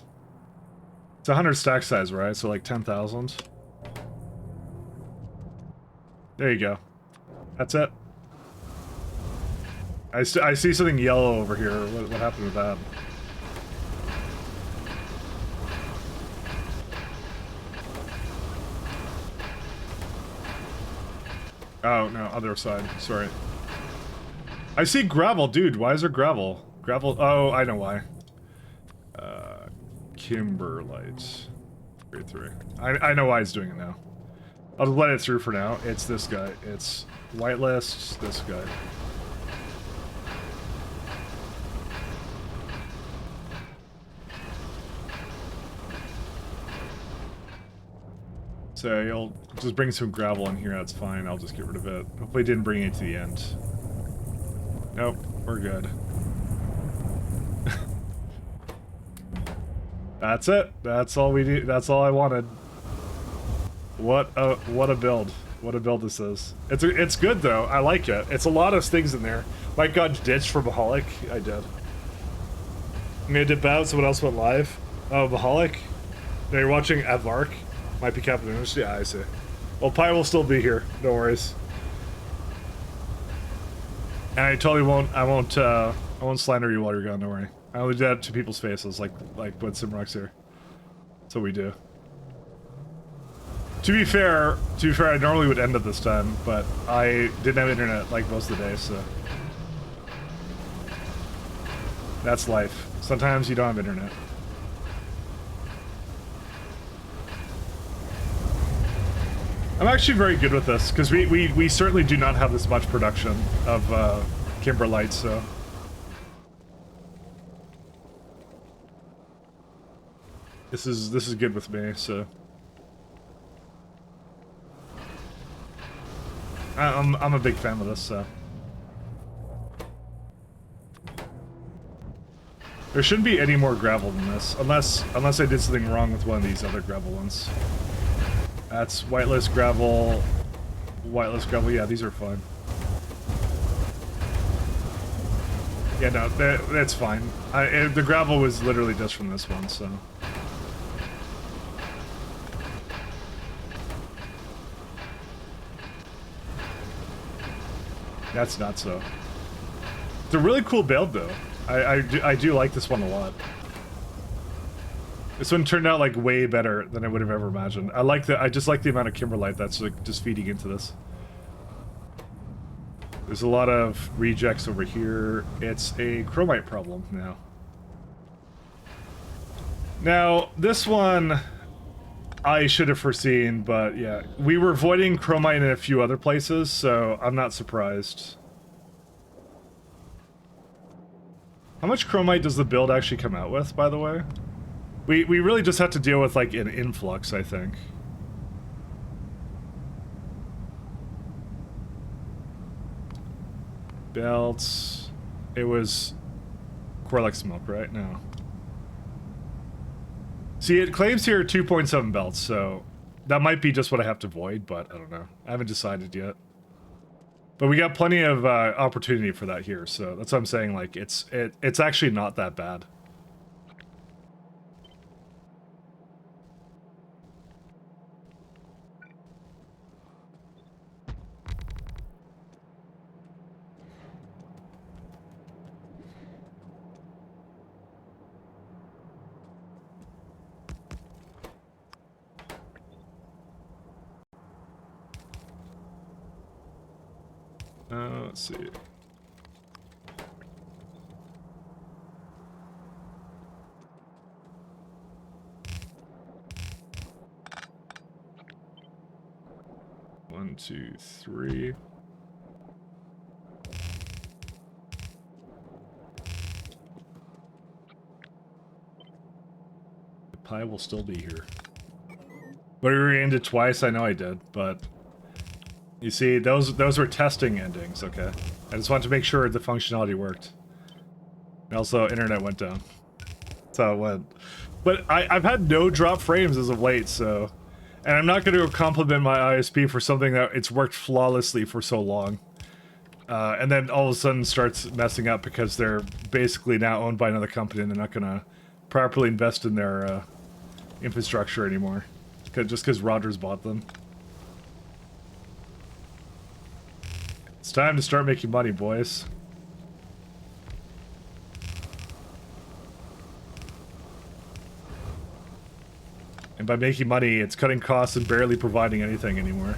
It's 100 stack size, right? So like 10,000. There you go. That's it. I see something yellow over here. What happened with that? Oh, no, other side. Sorry. I see gravel, dude. Why is there gravel? Gravel. Oh, I know why. Kimberlite. 3. I know why he's doing it now. I'll just let it through for now. It's this guy. It's whitelist, this guy. So you'll just bring some gravel in here, that's fine, I'll just get rid of it. Hopefully it didn't bring it to the end. Nope, we're good. That's it. That's all we do. That's all I wanted. What a build. What a build this is. It's good though. I like it. It's a lot of things in there. Mike got ditched for Maholic. I did. I'm gonna dip out. Someone else went live. Oh, Maholic. Now you're watching Avark. Might be Captain English. Yeah, I see. Well, Pi will still be here. No worries. And I totally won't. I won't slander you while you're gone. Don't worry. I only do that to people's faces, like when Simrock's here. That's what we do. To be fair, I normally would end at this time, but I didn't have internet like most of the day, so that's life. Sometimes you don't have internet. I'm actually very good with this because we certainly do not have this much production of Kimberlite, so. This is good with me, so I'm a big fan of this, so there shouldn't be any more gravel than this, unless I did something wrong with one of these other gravel ones. That's whitelist gravel, yeah, these are fine. Yeah, no, that's fine. The gravel was literally just from this one, so. That's not so. It's a really cool build, though. I do like this one a lot. This one turned out like way better than I would have ever imagined. I just like the amount of Kimberlite that's like just feeding into this. There's a lot of rejects over here. It's a chromite problem now. Now, this one I should have foreseen, but yeah. We were avoiding chromite in a few other places, so I'm not surprised. How much chromite does the build actually come out with, by the way? We really just have to deal with, like, an influx, I think. Belts. It was Corlex milk, right? No. See, it claims here 2.7 belts, so that might be just what I have to void, but I don't know. I haven't decided yet. But we got plenty of opportunity for that here, so that's what I'm saying, like, it's actually not that bad. Let's see. One, two, three. pie will still be here. But we renamed it twice, I know I did, but... You see, those were testing endings, okay? I just wanted to make sure the functionality worked. And also, internet went down. That's how it went. But I've had no drop frames as of late, so... And I'm not going to compliment my ISP for something that it's worked flawlessly for so long. And then all of a sudden starts messing up because they're basically now owned by another company and they're not going to properly invest in their infrastructure anymore. Just because Rogers bought them. It's time to start making money, boys. And by making money, it's cutting costs and barely providing anything anymore.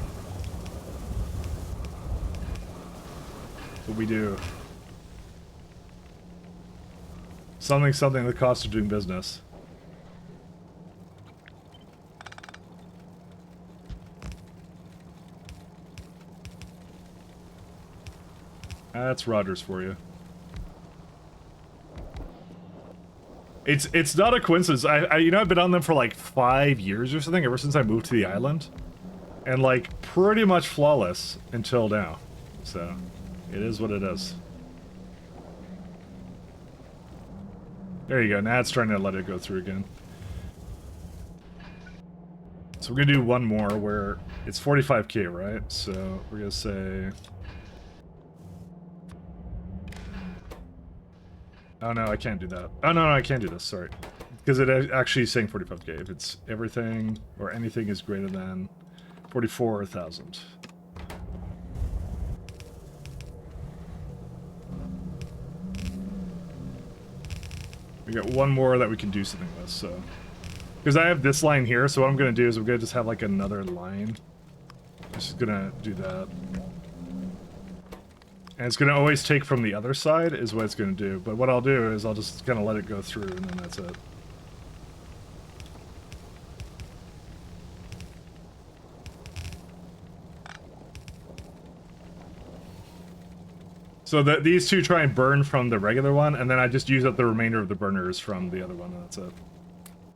That's what we do. Something, the cost of doing business. That's Rogers for you. It's not a coincidence. You know, I've been on them for like 5 years or something, ever since I moved to the island. And like, pretty much flawless until now. So, it is what it is. There you go, now it's trying to let it go through again. So we're gonna do one more where it's 45k, right? So we're gonna say... Oh no, I can't do that. Oh no, I can't do this, sorry. Because it actually is saying 45k. If it's everything or anything is greater than 44,000. We got one more that we can do something with, so. Because I have this line here, so what I'm going to do is I'm going to just have like another line. I'm just going to do that. And it's going to always take from the other side is what it's going to do. But what I'll do is I'll just kind of let it go through and then that's it. So these two try and burn from the regular one, and then I just use up the remainder of the burners from the other one, and that's it.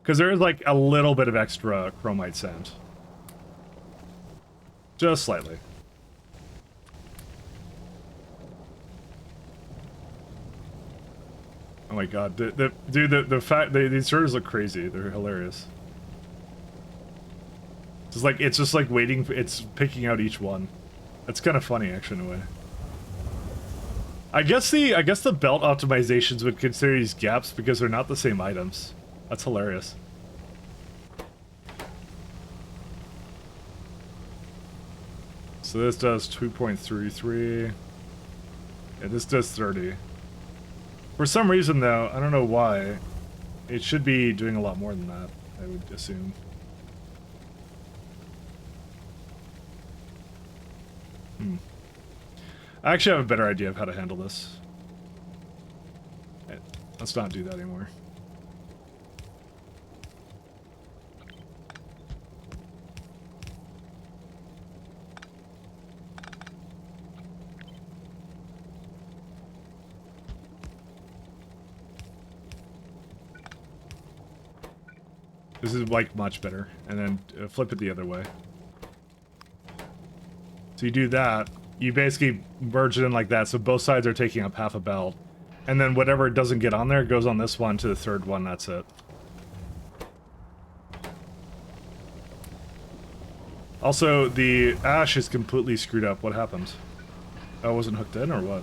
Because there is like a little bit of extra chromite sand. Just slightly. Oh my god, the fact these servers look crazy. They're hilarious. It's just like waiting. It's picking out each one. It's kind of funny, actually, in a way. I guess the belt optimizations would consider these gaps because they're not the same items. That's hilarious. So this does 2.33. Yeah, this does 30. For some reason, though, I don't know why, it should be doing a lot more than that, I would assume. I actually have a better idea of how to handle this. Let's not do that anymore. This is like much better. And then flip it the other way. So you do that. You basically merge it in like that, so both sides are taking up half a belt. And then whatever doesn't get on there goes on this one to the third one, that's it. Also, the ash is completely screwed up. What happened? Oh, it wasn't hooked in, or what?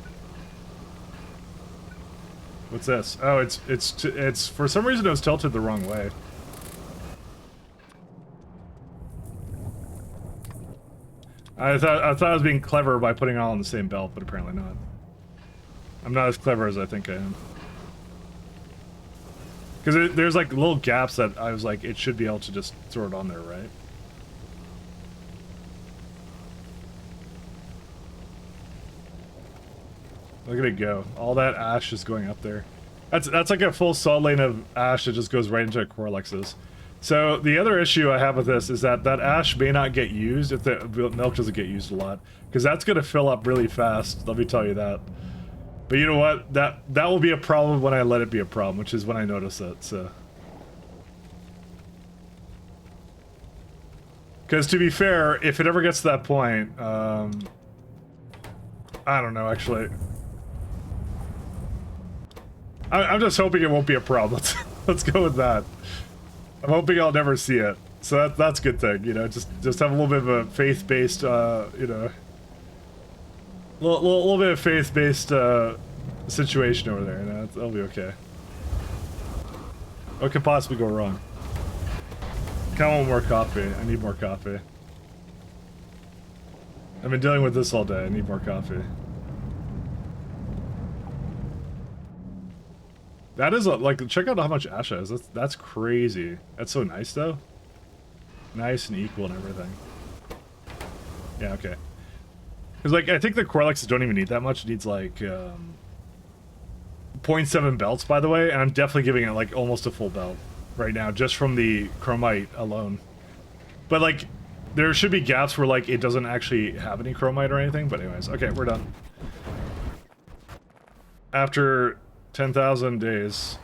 What's this? Oh, it's for some reason it was tilted the wrong way. I thought I was being clever by putting it all on the same belt, but apparently not. I'm not as clever as I think I am. Because there's like little gaps that I was like, it should be able to just throw it on there, right? Look at it go. All that ash is going up there. That's like a full saw lane of ash that just goes right into Corlex's. So the other issue I have with this is that ash may not get used if the milk doesn't get used a lot, because that's going to fill up really fast. Let me tell you that. But you know what? That will be a problem when I let it be a problem, which is when I notice it. So Because to be fair, if it ever gets to that point, I don't know, actually. I'm just hoping it won't be a problem. Let's go with that. I'm hoping I'll never see it. So that's a good thing, you know, just have a little bit of a faith-based, you know, little bit of faith-based, situation over there, you know, that'll be okay. What could possibly go wrong? I want more coffee. I need more coffee. I've been dealing with this all day. I need more coffee. That is, like, check out how much Asha is. That's crazy. That's so nice, though. Nice and equal and everything. Yeah, okay. Because, like, I think the Corlexes don't even need that much. It needs, like, 0.7 belts, by the way, and I'm definitely giving it, like, almost a full belt right now, just from the chromite alone. But, like, there should be gaps where, like, it doesn't actually have any chromite or anything, but anyways, okay, we're done. After 10,000 days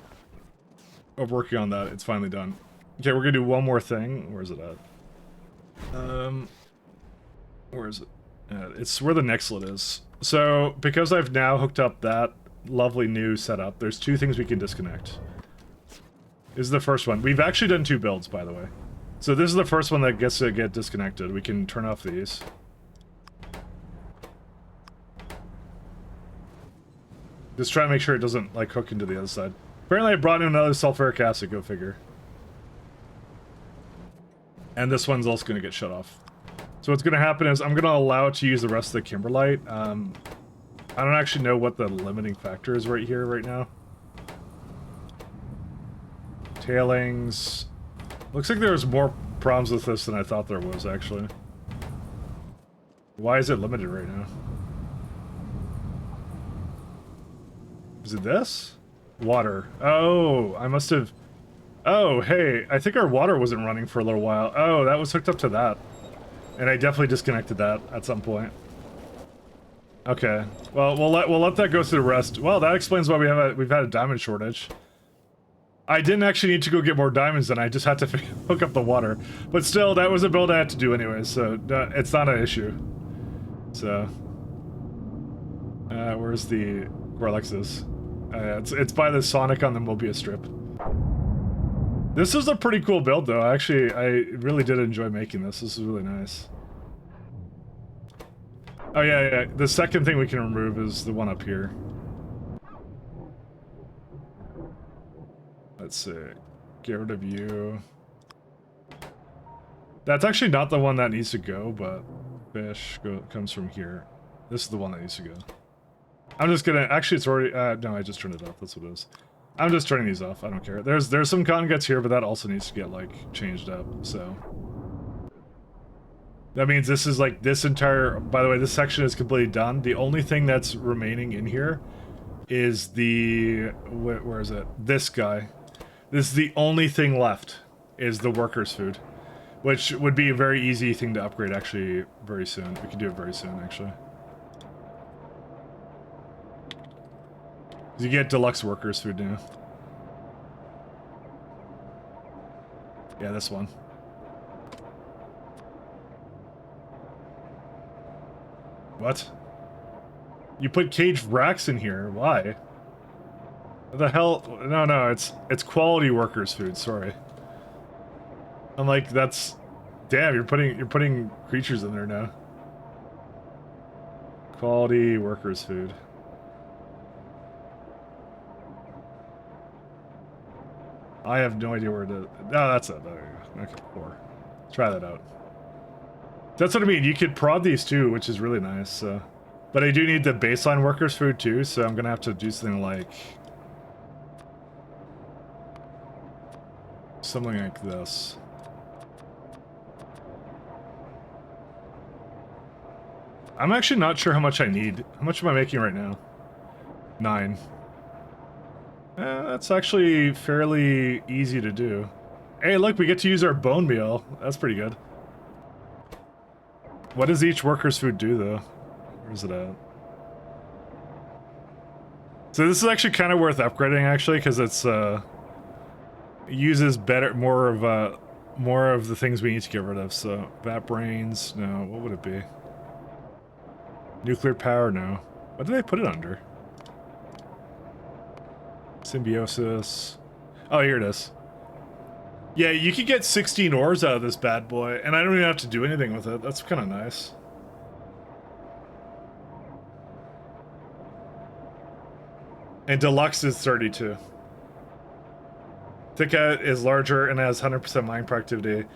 of working on that, it's finally done. Okay, we're gonna do one more thing. Where's it at? Where is it? It's where the nextlet is. So, because I've now hooked up that lovely new setup, there's two things we can disconnect. This is the first one. We've actually done 2 builds, by the way. So this is the first one that gets to get disconnected. We can turn off these. Just try to make sure it doesn't, like, hook into the other side. Apparently I brought in another sulfuric acid, go figure. And this one's also going to get shut off. So what's going to happen is I'm going to allow it to use the rest of the kimberlite. I don't actually know what the limiting factor is right here, right now. Tailings. Looks like there's more problems with this than I thought there was, actually. Why is it limited right now? Is it this? Water. Oh, I must have... Oh, hey, I think our water wasn't running for a little while. Oh, that was hooked up to that. And I definitely disconnected that at some point. Okay. Well, we'll let that go through the rest. Well, that explains why we've had a diamond shortage. I didn't actually need to go get more diamonds then, I just had to hook up the water. But still, that was a build I had to do anyway, so it's not an issue. So... where's the Corlexes? It's by the Sonic on the Mobius strip. This is a pretty cool build, though. Actually, I really did enjoy making this. This is really nice. Oh, yeah. The second thing we can remove is the one up here. Let's see. Get rid of you. That's actually not the one that needs to go, but fish comes from here. This is the one that needs to go. I'm just gonna... Actually, it's already... no, I just turned it off. That's what it is. I'm just turning these off. I don't care. There's some cotton guts here, but that also needs to get, like, changed up, so... That means this is, like, this entire... By the way, this section is completely done. The only thing that's remaining in here is the... Where is it? This guy. This is the only thing left, is the workers' food. Which would be a very easy thing to upgrade, actually, very soon. We can do it very soon, actually. You get deluxe workers' food now. Yeah, this one. What? You put caged racks in here? Why? What the hell? No, it's quality workers' food. Sorry. I'm like, that's... Damn, you're putting creatures in there now. Quality workers' food. I have no idea where to... No, that's it. There you go. Okay, 4. Try that out. That's what I mean. You could prod these too, which is really nice. So. But I do need the baseline workers' food too, so I'm going to have to do something like... Something like this. I'm actually not sure how much I need. How much am I making right now? 9. That's actually fairly easy to do. Hey, look, we get to use our bone meal. That's pretty good. What does each worker's food do, though? Where's it at? So this is actually kind of worth upgrading, actually, because it's, uses better, more more of the things we need to get rid of. So, vat brains, no. What would it be? Nuclear power, no. What did they put it under? Symbiosis. Oh, here it is. Yeah, you could get 16 ores out of this bad boy, and I don't even have to do anything with it. That's kind of nice. And deluxe is 32. Thicka is larger and has 100% mine productivity.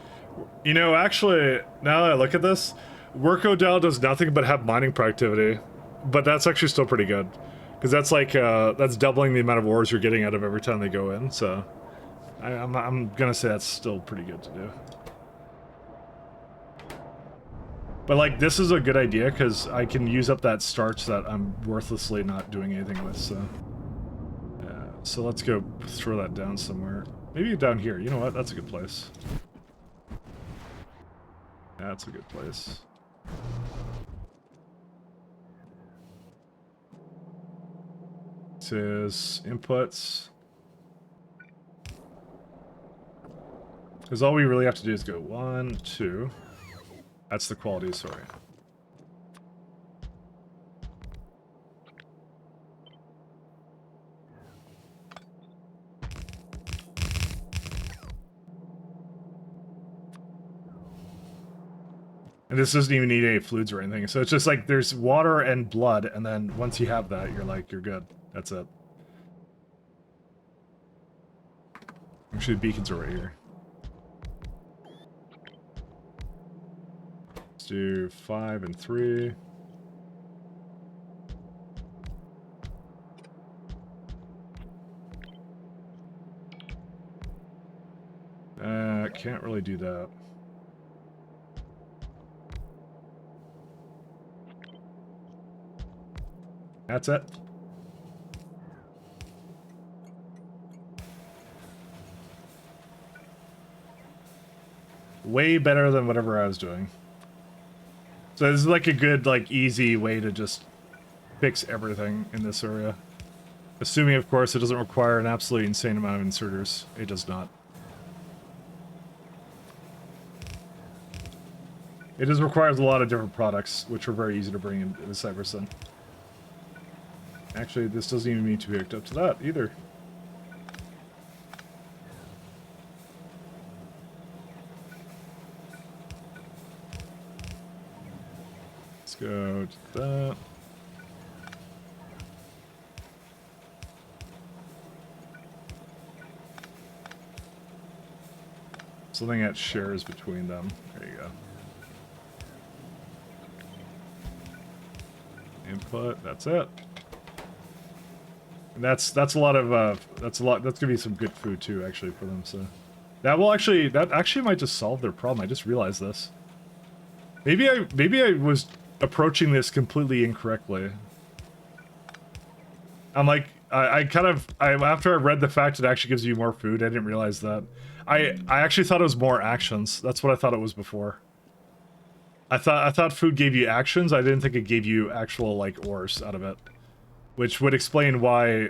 You know, actually, now that I look at this, Workodal does nothing but have mining productivity, but that's actually still pretty good. Because that's like, that's doubling the amount of ores you're getting out of every time they go in, so... I'm gonna say that's still pretty good to do. But like, this is a good idea, because I can use up that starch that I'm worthlessly not doing anything with, so... Yeah, so let's go throw that down somewhere. Maybe down here, you know what, that's a good place. That's a good place. It says inputs. Because all we really have to do is go 1, 2. That's the quality, sorry. And this doesn't even need any fluids or anything. So it's just like there's water and blood, and then once you have that, you're like, you're good. That's it. Actually, the beacons are right here. Let's do 5 and 3. Can't really do that. That's it. Way better than whatever I was doing. So this is like a good, like, easy way to just fix everything in this area. Assuming, of course, it doesn't require an absolutely insane amount of inserters. It does not. It just requires a lot of different products, which are very easy to bring into the Cybersun. Actually, this doesn't even need to be hooked up to that, either. Let's go to that. Something that shares between them. There you go. Input, that's it. And that's a lot of that's gonna be some good food too, actually, for them. So that actually might just solve their problem. I just realized this. Maybe I was approaching this completely incorrectly. I'm like, after I read the fact it actually gives you more food, I didn't realize that. I actually thought it was more actions. That's what I thought it was before. I thought food gave you actions. I didn't think it gave you actual, like, ores out of it. Which would explain why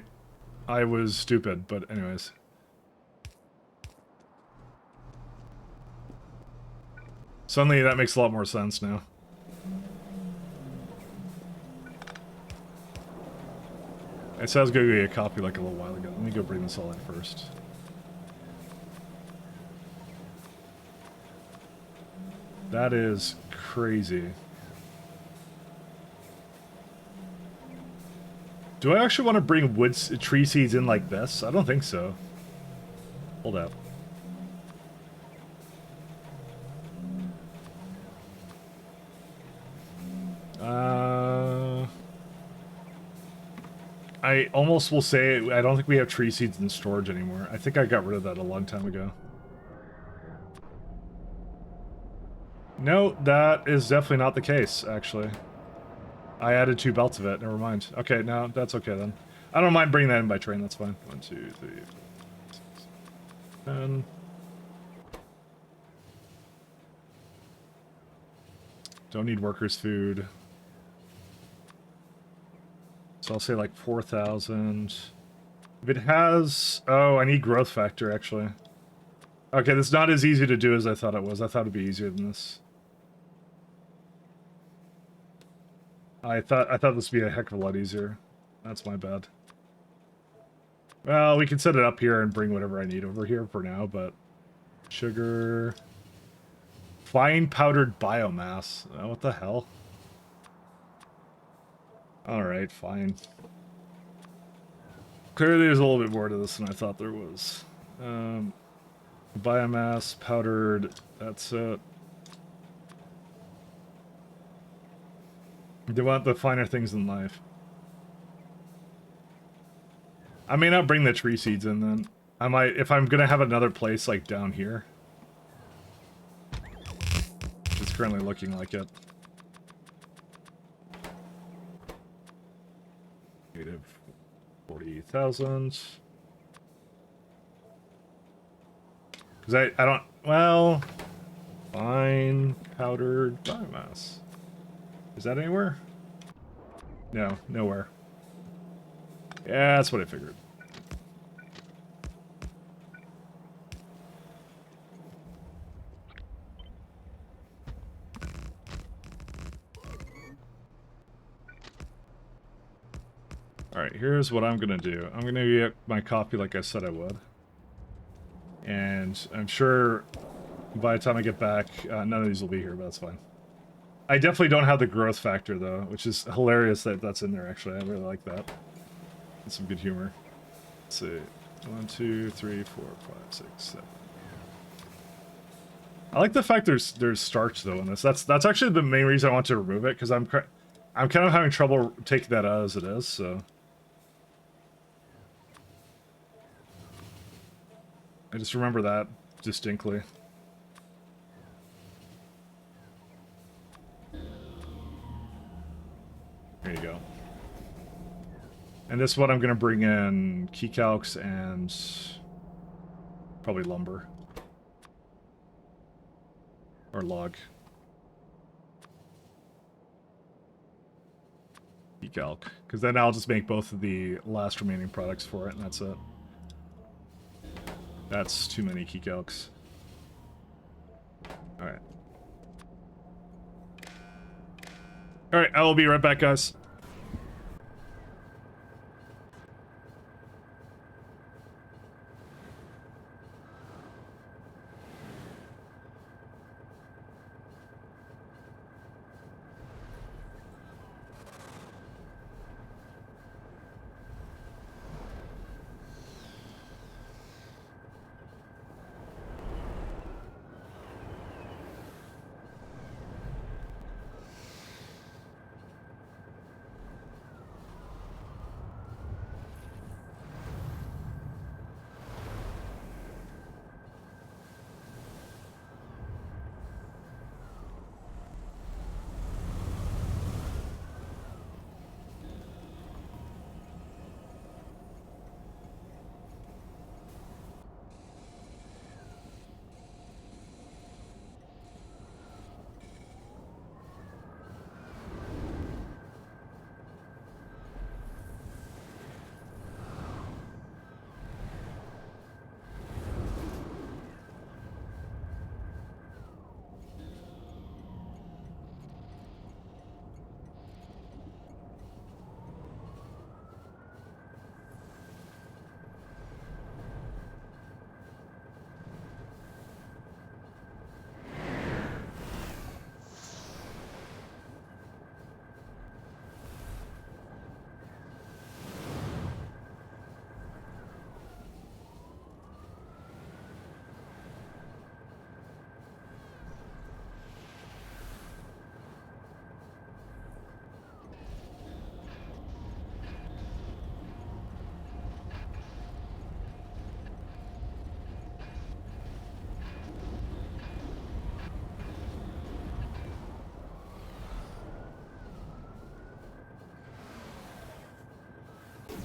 I was stupid, but anyways. Suddenly that makes a lot more sense now. I said I was going to get a copy like a little while ago. Let me go bring this all in first. That is crazy. Do I actually want to bring tree seeds in like this? I don't think so. Hold up. I almost will say I don't think we have tree seeds in storage anymore. I think I got rid of that a long time ago. No, that is definitely not the case, actually. I added 2 belts of it, never mind. Okay, no, that's okay then. I don't mind bringing that in by train, that's fine. 1, 2, 3, 4, 5, 6, 7, 10. Don't need workers' food. So I'll say like 4,000. If it has... Oh, I need growth factor, actually. Okay, this is not as easy to do as I thought it was. I thought it'd be easier than this. I thought this would be a heck of a lot easier. That's my bad. Well, we can set it up here and bring whatever I need over here for now, but... Sugar... Fine powdered biomass. Oh, what the hell? Alright, fine. Clearly there's a little bit more to this than I thought there was. Biomass, powdered, that's it. They want the finer things in life. I may not bring the tree seeds in then. I might, if I'm gonna have another place like down here. It's currently looking like it. Native 40,000. Because I don't, well, fine powdered biomass. Is that anywhere? No, nowhere. Yeah, that's what I figured. Alright, here's what I'm gonna do. I'm gonna get my coffee like I said I would. And I'm sure by the time I get back, none of these will be here, but that's fine. I definitely don't have the growth factor, though, which is hilarious that that's in there, actually. I really like that. That's some good humor. Let's see. 1, 2, 3, 4, 5, 6, 7. I like the fact there's starch, though, in this. That's actually the main reason I want to remove it, because I'm kind of having trouble taking that out as it is, so... I just remember that distinctly. There you go. And this is what I'm going to bring in key calcs and probably lumber. Or log. Key calc. Because then I'll just make both of the last remaining products for it, and that's it. That's too many key calcs. Alright. Alright, I will be right back, guys.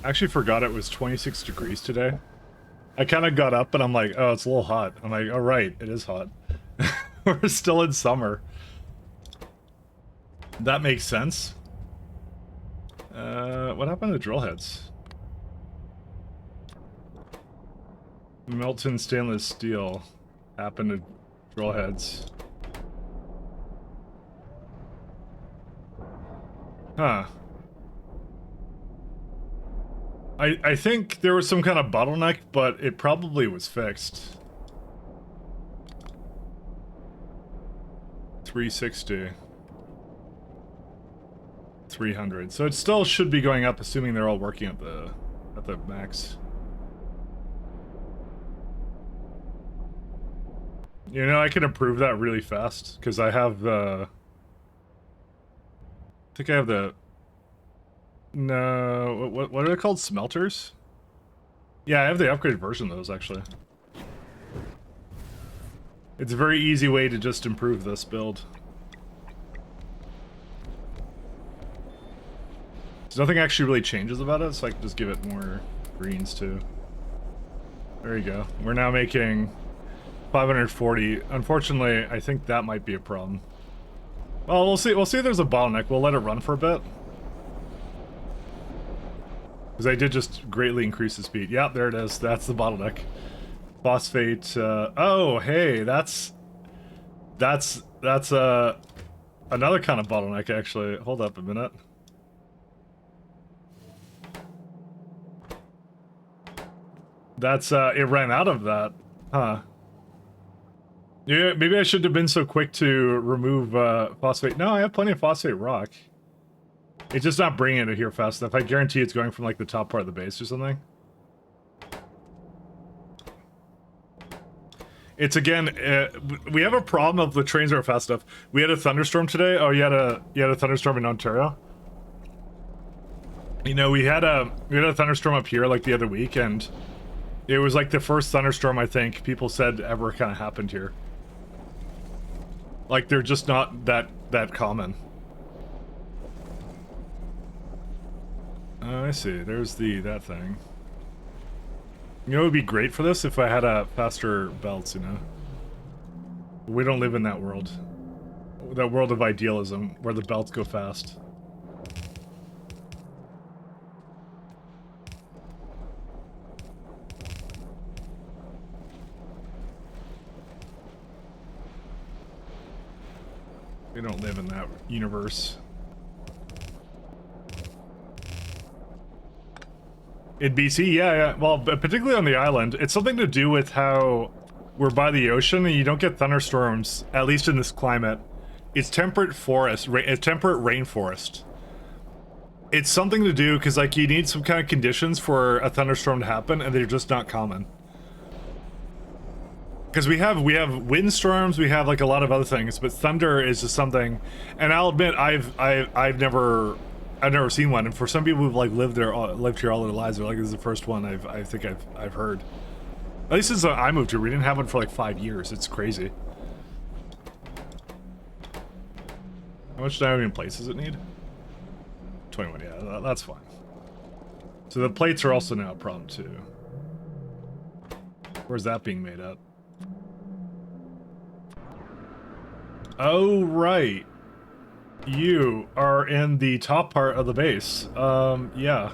I actually forgot it was 26 degrees today. I kind of got up and I'm like, oh, it's a little hot. I'm like, oh, right, it is hot. We're still in summer. That makes sense. What happened to drill heads? Melton stainless steel. happen to drill heads. Huh. I think there was some kind of bottleneck, but it probably was fixed. 360. 300. So it still should be going up, assuming they're all working at the max. You know, I can improve that really fast because I have the. I think I have the. No, what are they called? Smelters? Yeah, I have the upgraded version of those, actually. It's a very easy way to just improve this build. So nothing actually really changes about it, so I can just give it more greens too. There you go. We're now making 540. Unfortunately, I think that might be a problem. Well, we'll see. We'll see if there's a bottleneck. We'll let it run for a bit. Because I did just greatly increase the speed. Yep, there it is. That's the bottleneck. Phosphate. Oh, hey, that's another kind of bottleneck, actually. Hold up a minute. That's it ran out of that, huh? Yeah, maybe I shouldn't have been so quick to remove phosphate. No, I have plenty of phosphate rock. It's just not bringing it here fast enough. I guarantee it's going from like the top part of the base or something. It's again, we have a problem of the trains aren't fast enough. We had a thunderstorm today. Oh, you had a thunderstorm in Ontario. You know, we had a thunderstorm up here like the other week, and it was like the first thunderstorm I think people said ever kind of happened here. Like they're just not that common. Oh, I see. There's that thing. You know, it would be great for this if I had a faster belts, you know? We don't live in that world. That world of idealism, where the belts go fast. We don't live in that universe. In BC, yeah. Well, particularly on the island, it's something to do with how we're by the ocean and you don't get thunderstorms, at least in this climate. It's temperate forest, it's temperate rainforest. It's something to do because like you need some kind of conditions for a thunderstorm to happen, and they're just not common. Because we have windstorms, we have like a lot of other things, but thunder is just something. And I'll admit, I've never seen one, and for some people who've like lived here all their lives, they're like, this is the first one I think I've heard. At least since I moved here, we didn't have one for like 5 years. It's crazy. How much diamond plates does it need? 21. Yeah, that's fine. So the plates are also now a problem too. Where's that being made at? Oh right. You are in the top part of the base. Yeah.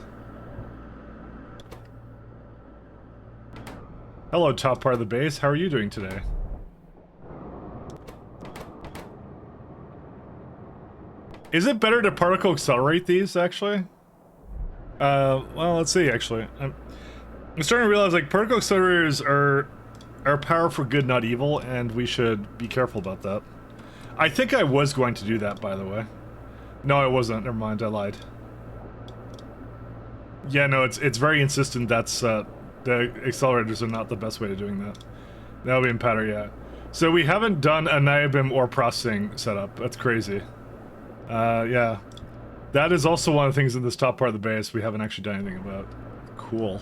Hello, top part of the base. How are you doing today? Is it better to particle accelerate these, actually? Well, let's see, actually. I'm starting to realize, like, particle accelerators are power for good, not evil, and we should be careful about that. I think I was going to do that, by the way. No, I wasn't. Never mind, I lied. Yeah, no, it's very insistent that's, the accelerators are not the best way of doing that. That'll be in pattern, yeah. So we haven't done a niobim ore processing setup. That's crazy. Yeah. That is also one of the things in this top part of the base we haven't actually done anything about. Cool.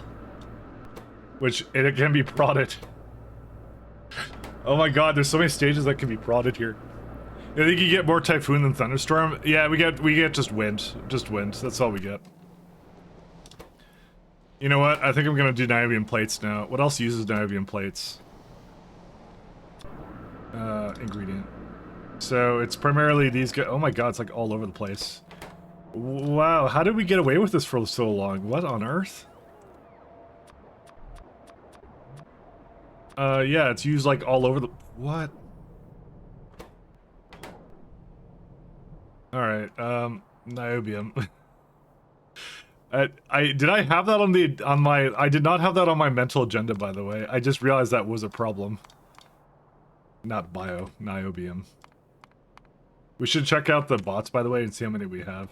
Which, it can be prodded. Oh my god, there's so many stages that can be prodded here. I think you get more typhoon than thunderstorm. Yeah, we get just wind. Just wind. That's all we get. You know what? I think I'm gonna do niobium plates now. What else uses niobium plates? Ingredient. So it's primarily these guys. Oh my god, it's like all over the place. Wow, how did we get away with this for so long? What on earth? Yeah, it's used like all over the... What? Alright, niobium. Did I have that on my... I did not have that on my mental agenda, by the way. I just realized that was a problem. Not niobium. We should check out the bots, by the way, and see how many we have.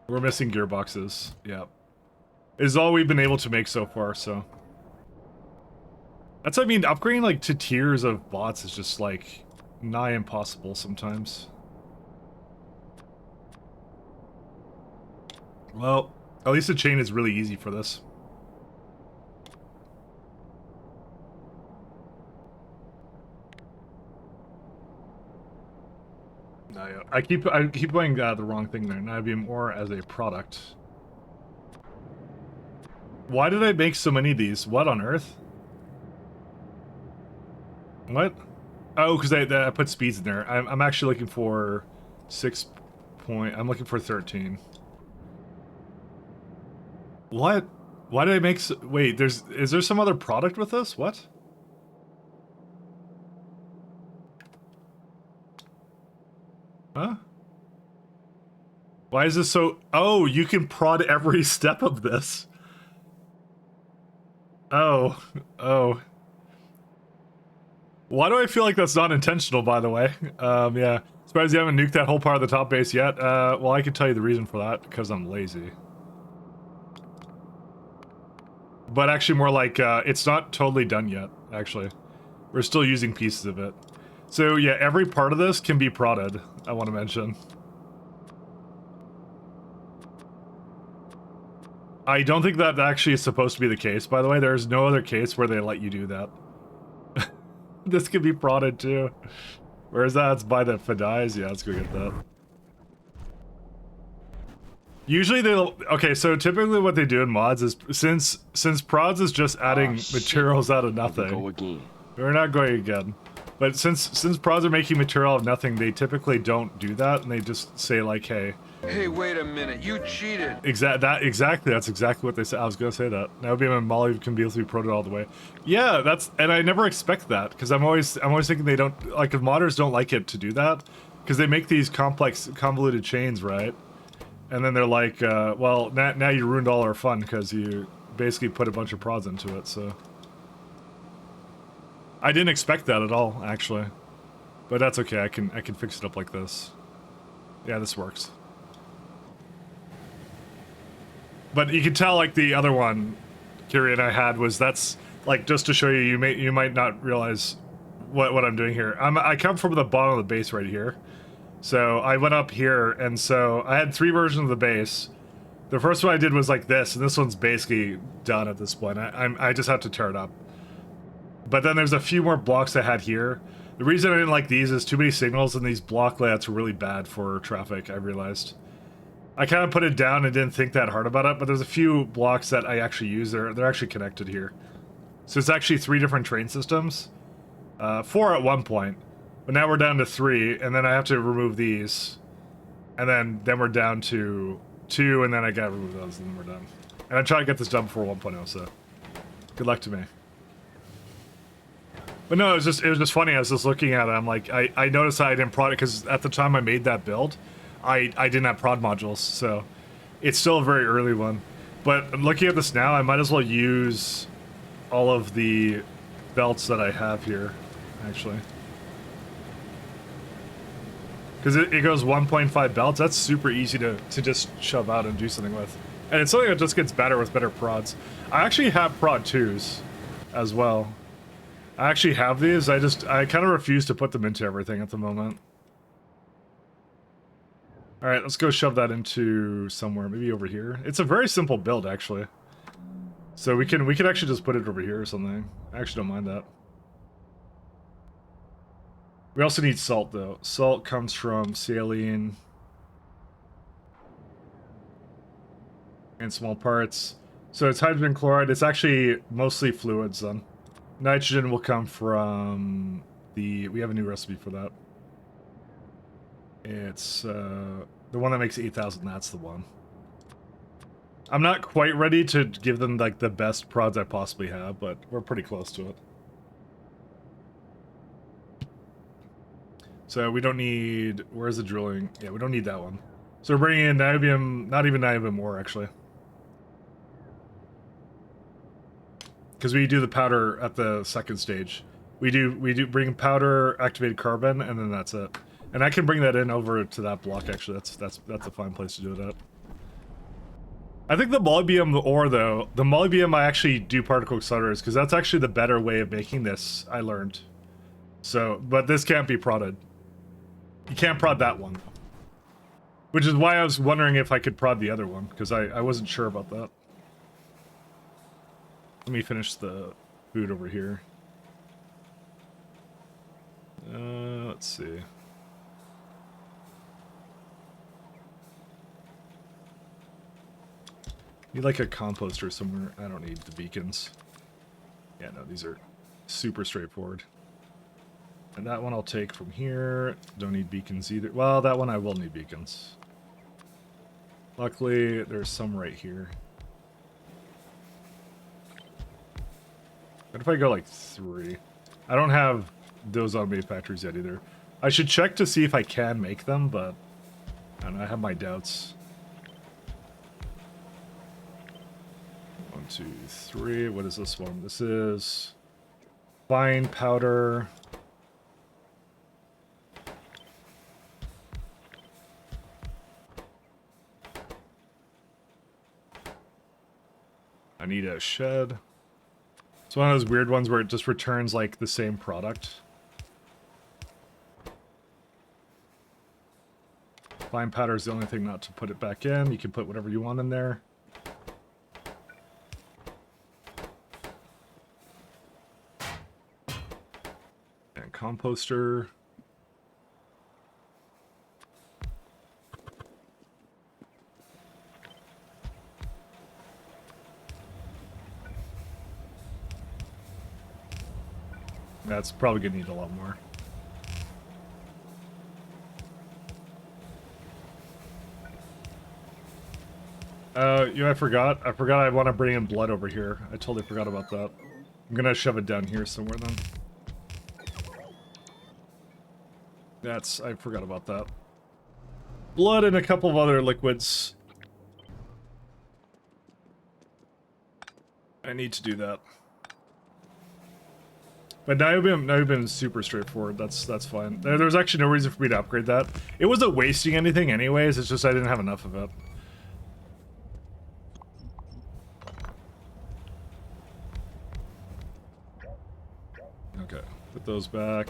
We're missing gearboxes. Yeah. Is all we've been able to make so far, so... That's, I mean, upgrading, like, to tiers of bots is just, like, nigh impossible sometimes. Well, at least the chain is really easy for this. No, yeah. I keep playing the wrong thing there. Niobium ore as a product. Why did I make so many of these? What on earth? What? Oh, because I put speeds in there. I'm actually looking for 6 point... I'm looking for 13. What? Why did I make so... Wait, is there some other product with this? What? Huh? Why is this so... Oh, you can prod every step of this. Oh. Oh. Why do I feel like that's not intentional, by the way? Yeah. Surprised you haven't nuked that whole part of the top base yet. Well, I can tell you the reason for that, because I'm lazy. But actually more like, it's not totally done yet, actually. We're still using pieces of it. So yeah, every part of this can be prodded, I want to mention. I don't think that actually is supposed to be the case, by the way. There's no other case where they let you do that. This could be prodded too. Where is that? It's by the Fadais. Yeah, let's go get that. Usually they'll... Okay, so typically what they do in mods is... Since prods is just adding materials out of nothing. Go again. We're not going again. But since prods are making material out of nothing, they typically don't do that, and they just say like, hey... Hey, wait a minute, you cheated! Exactly, that's exactly what they said. I was gonna say that. Now being a Molly can be able to be prodded all the way. Yeah, that's... And I never expect that, because I'm always thinking they don't... Like, if modders don't like it to do that, because they make these complex, convoluted chains, right? And then they're like, well, now you ruined all our fun, because you basically put a bunch of prods into it, so... I didn't expect that at all, actually. But that's okay, I can fix it up like this. Yeah, this works. But you can tell, like, the other one, Kyrian, I had was that's, like, just to show you, you might not realize what I'm doing here. I come from the bottom of the base right here. So I went up here, and so I had 3 versions of the base. The first one I did was like this, and this one's basically done at this point. I just have to tear it up. But then there's a few more blocks I had here. The reason I didn't like these is too many signals, and these block layouts are really bad for traffic, I realized. I kind of put it down and didn't think that hard about it, but there's a few blocks that I actually use. They're actually connected here. So it's actually 3 different train systems. 4 at one point. But now we're down to 3, and then I have to remove these. And then we're down to 2, and then I gotta remove those, and then we're done. And I try to get this done before 1.0, so... Good luck to me. But no, it was just funny. I was just looking at it. I'm like, I noticed I didn't prod it because at the time I made that build, I didn't have prod modules, so it's still a very early one. But looking at this now, I might as well use all of the belts that I have here, actually. Because it goes 1.5 belts. That's super easy to just shove out and do something with. And it's something that just gets better with better prods. I actually have prod 2s as well. I actually have these, I kind of refuse to put them into everything at the moment. Alright, let's go shove that into somewhere, maybe over here. It's a very simple build, actually. So we can actually just put it over here or something. I actually don't mind that. We also need salt, though. Salt comes from saline and small parts. So it's hydrogen chloride. It's actually mostly fluids, then. Nitrogen will come from the... We have a new recipe for that. It's the one that makes 8,000. That's the one. I'm not quite ready to give them like the best prods I possibly have, but we're pretty close to it. So we don't need... Where's the drilling? Yeah, we don't need that one. So we're bringing in niobium... Not even niobium ore, actually. Because we do the powder at the second stage. We do bring powder, activated carbon, and then that's it. And I can bring that in over to that block, actually. That's a fine place to do it at. I think the molybdenum ore, though, the molybdenum I actually do particle accelerators, because that's actually the better way of making this, I learned. So, but this can't be prodded. You can't prod that one. Which is why I was wondering if I could prod the other one, because I wasn't sure about that. Let me finish the food over here. Let's see. Need like a composter somewhere. I don't need the beacons. Yeah, no, these are super straightforward. And that one I'll take from here. Don't need beacons either. Well, that one I will need beacons. Luckily, there's some right here. What if I go like 3? I don't have those automated factories yet either. I should check to see if I can make them, but I don't know, I have my doubts. 1, 2, 3. What is this one? This is fine powder. I need a shed. It's one of those weird ones where it just returns like the same product. Fine powder is the only thing not to put it back in. You can put whatever you want in there. And composter. That's probably gonna need a lot more. You know, I forgot I want to bring in blood over here. I totally forgot about that. I'm gonna shove it down here somewhere then. I forgot about that. Blood and a couple of other liquids. I need to do that. But niobium is super straightforward. That's fine. There's actually no reason for me to upgrade that. It wasn't wasting anything anyways, it's just I didn't have enough of it. Okay, put those back.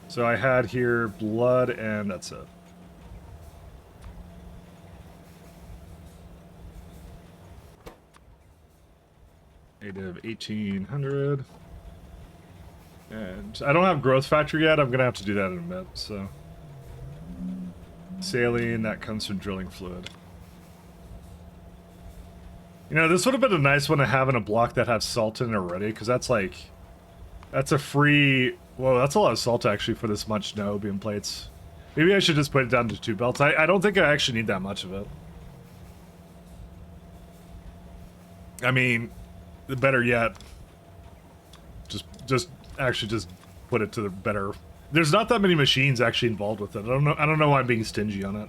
So I had here blood and that's it. Native 1800. And I don't have growth factor yet. I'm gonna have to do that in a bit. So saline, that comes from drilling fluid. You know, this would have been a nice one to have in a block that has salt in it already, because that's like, that's a free, well, that's a lot of salt actually for this much niobium plates. Maybe I should just put it down to 2 belts. I don't think I actually need that much of it. I mean, better yet, just put it to the better. There's not that many machines actually involved with it. I don't know why I'm being stingy on it.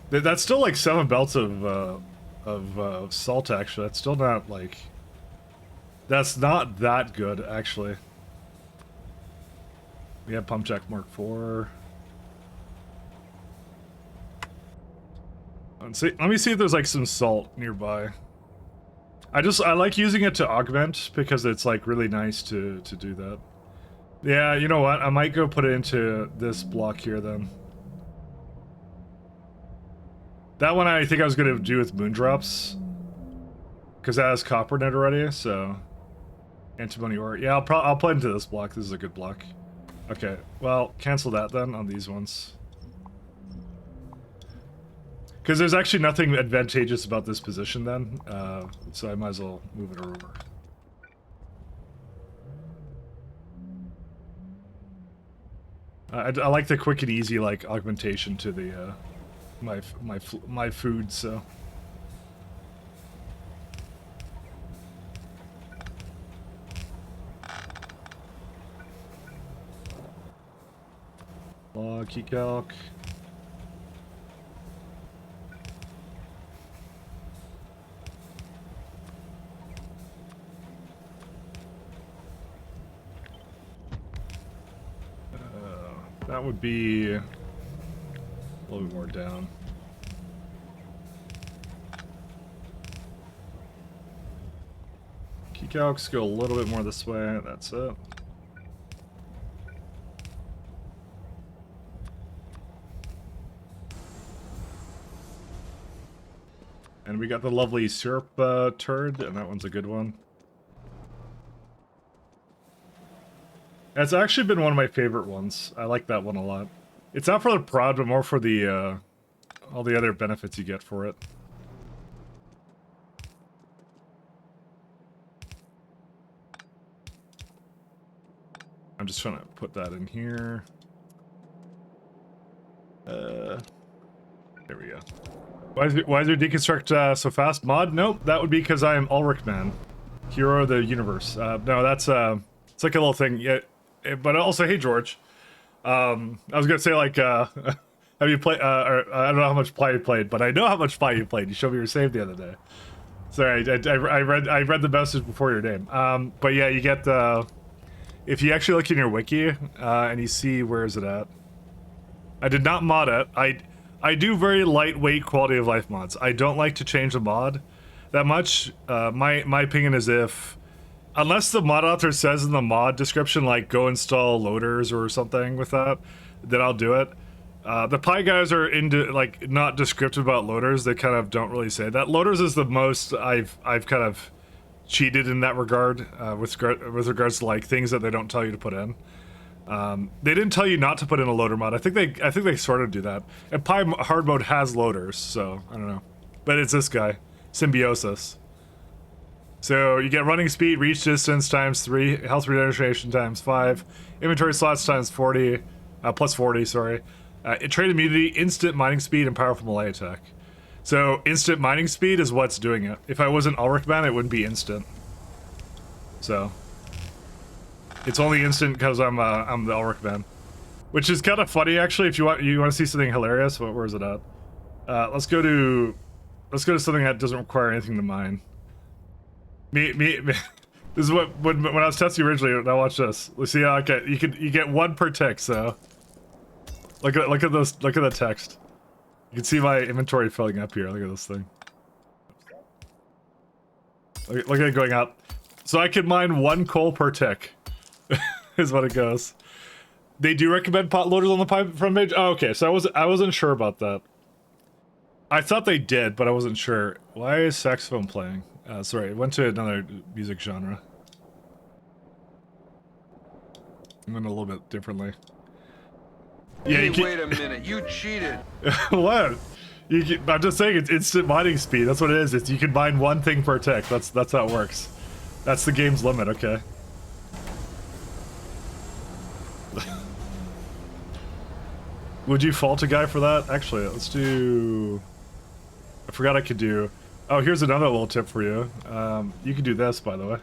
That's still like 7 belts of salt actually. That's still not like, that's not that good actually. We have pump jack Mark IV. Let me see if there's like some salt nearby. I like using it to augment because it's like really nice to do that. Yeah, you know what? I might go put it into this block here then. That one I think I was gonna do with moondrops, because that has copper in it already. So antimony ore. Yeah, I'll put into this block. This is a good block. Okay, well, cancel that then on these ones. Because there's actually nothing advantageous about this position then, so I might as well move it over. I like the quick and easy like augmentation to the my food. So log key calc. That would be a little bit more down. Key calcs go a little bit more this way. That's it. And we got the lovely syrup turd, and that one's a good one. It's actually been one of my favorite ones. I like that one a lot. It's not for the prod, but more for the all the other benefits you get for it. I'm just trying to put that in here. There we go. Why is your deconstruct so fast? Mod? Nope, that would be because I am Ulrich Man, hero of the universe. No, that's it's like a little thing. Yeah, but also, hey George. I was gonna say like, have you played? Or, I don't know how much Ply you played, but I know how much Ply you played. You showed me your save the other day. Sorry, I read the message before your name. But yeah, you get the. If you actually look in your wiki and you see where is it at. I did not mod it. I do very lightweight quality of life mods. I don't like to change the mod that much. My opinion is if, unless the mod author says in the mod description, like go install loaders or something with that, then I'll do it. The Pi guys are into like not descriptive about loaders. They kind of don't really say that. Loaders is the most I've kind of cheated in that regard with regards to like things that they don't tell you to put in. They didn't tell you not to put in a loader mod. I think they sort of do that. And Pi hard mode has loaders, so I don't know. But it's this guy, Symbiosis. So you get running speed, reach distance times 3, health regeneration times 5, inventory slots times 40, plus 40, sorry. Trade immunity, instant mining speed, and powerful melee attack. So instant mining speed is what's doing it. If I wasn't Ulrich Man, it wouldn't be instant. So it's only instant because I'm the Ulrich Man, which is kind of funny actually. If you want to see something hilarious, where is it at? Let's go to something that doesn't require anything to mine. Me. This is what when I was testing originally. Now watch this. Let's see. Okay, you get 1 per tick. So look at this. Look at the text. You can see my inventory filling up here. Look at this thing. Look at it going up. So I can mine 1 coal per tick. Is what it goes. They do recommend pot loaders on the pipe front page. Oh, okay. So I wasn't sure about that. I thought they did, but I wasn't sure. Why is saxophone playing? Sorry, it went to another music genre. I went a little bit differently. Yeah, Hey, wait a minute, you cheated. What? I'm just saying it's instant mining speed. That's what it is. You can mine 1 thing per tick. That's how it works. That's the game's limit. Okay. Would you fault a guy for that? Actually, let's do. I forgot I could do. Oh, here's another little tip for you. You can do this, by the way.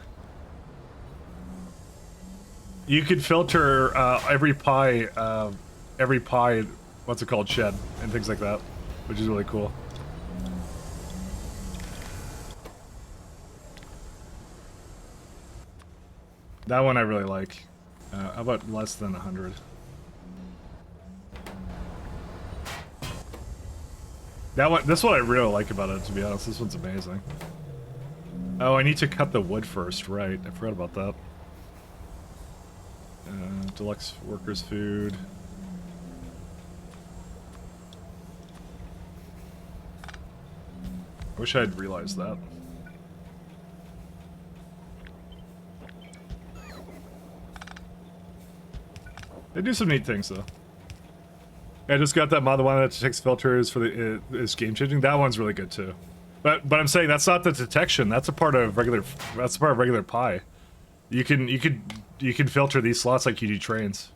You could filter every pie, what's it called, shed, and things like that, which is really cool. That one I really like. How about less than 100? That one, this one I really like about it, to be honest. This one's amazing. Oh, I need to cut the wood first, right? I forgot about that. Deluxe workers' food. I wish I'd realized that. They do some neat things, though. I just got that mod, the one that detects filters for the is game changing. That one's really good too. But I'm saying that's not the detection. That's a part of regular. That's a part of regular Pi. You can filter these slots like you do trains.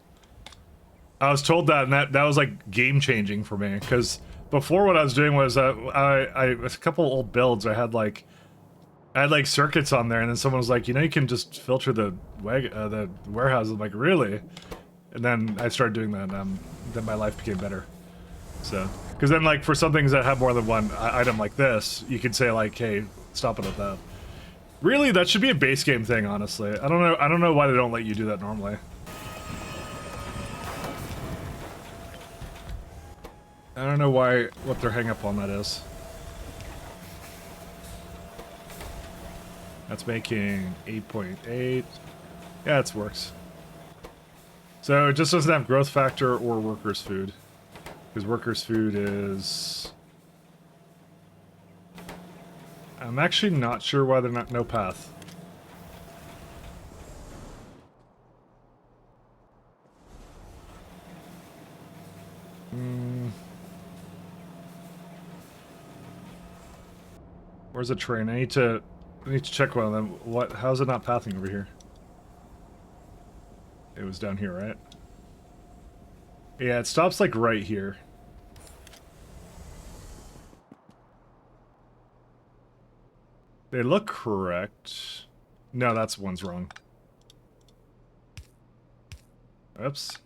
I was told that, and that was like game changing for me. Because before, what I was doing was I with a couple old builds, I had like circuits on there, and then someone was like, you know, you can just filter the warehouse. I'm like, really? And then I started doing that, and then my life became better. So, because then like for some things that have more than one item like this, you could say like, hey, stop it at that. Really, that should be a base game thing, honestly. I don't know why they don't let you do that normally. I don't know what their hang up on that is. That's making 8.8. Yeah, it works. So it just doesn't have growth factor or workers' food. Because workers' food is... I'm actually not sure why they're not no path. Where's the train? I need to check one of them. How's it not pathing over here? It was down here, right? Yeah, it stops like right here. They look correct. No, that's one's wrong. Oops.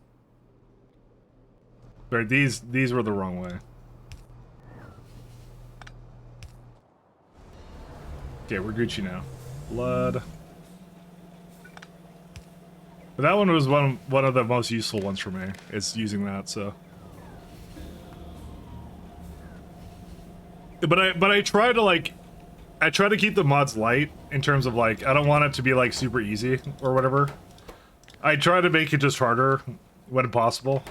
Sorry, these were the wrong way. Okay, we're Gucci now. Blood. But that one was one of the most useful ones for me. It's using that, so. But I try to like, I try to keep the mods light in terms of like, I don't want it to be like super easy or whatever. I try to make it just harder when possible.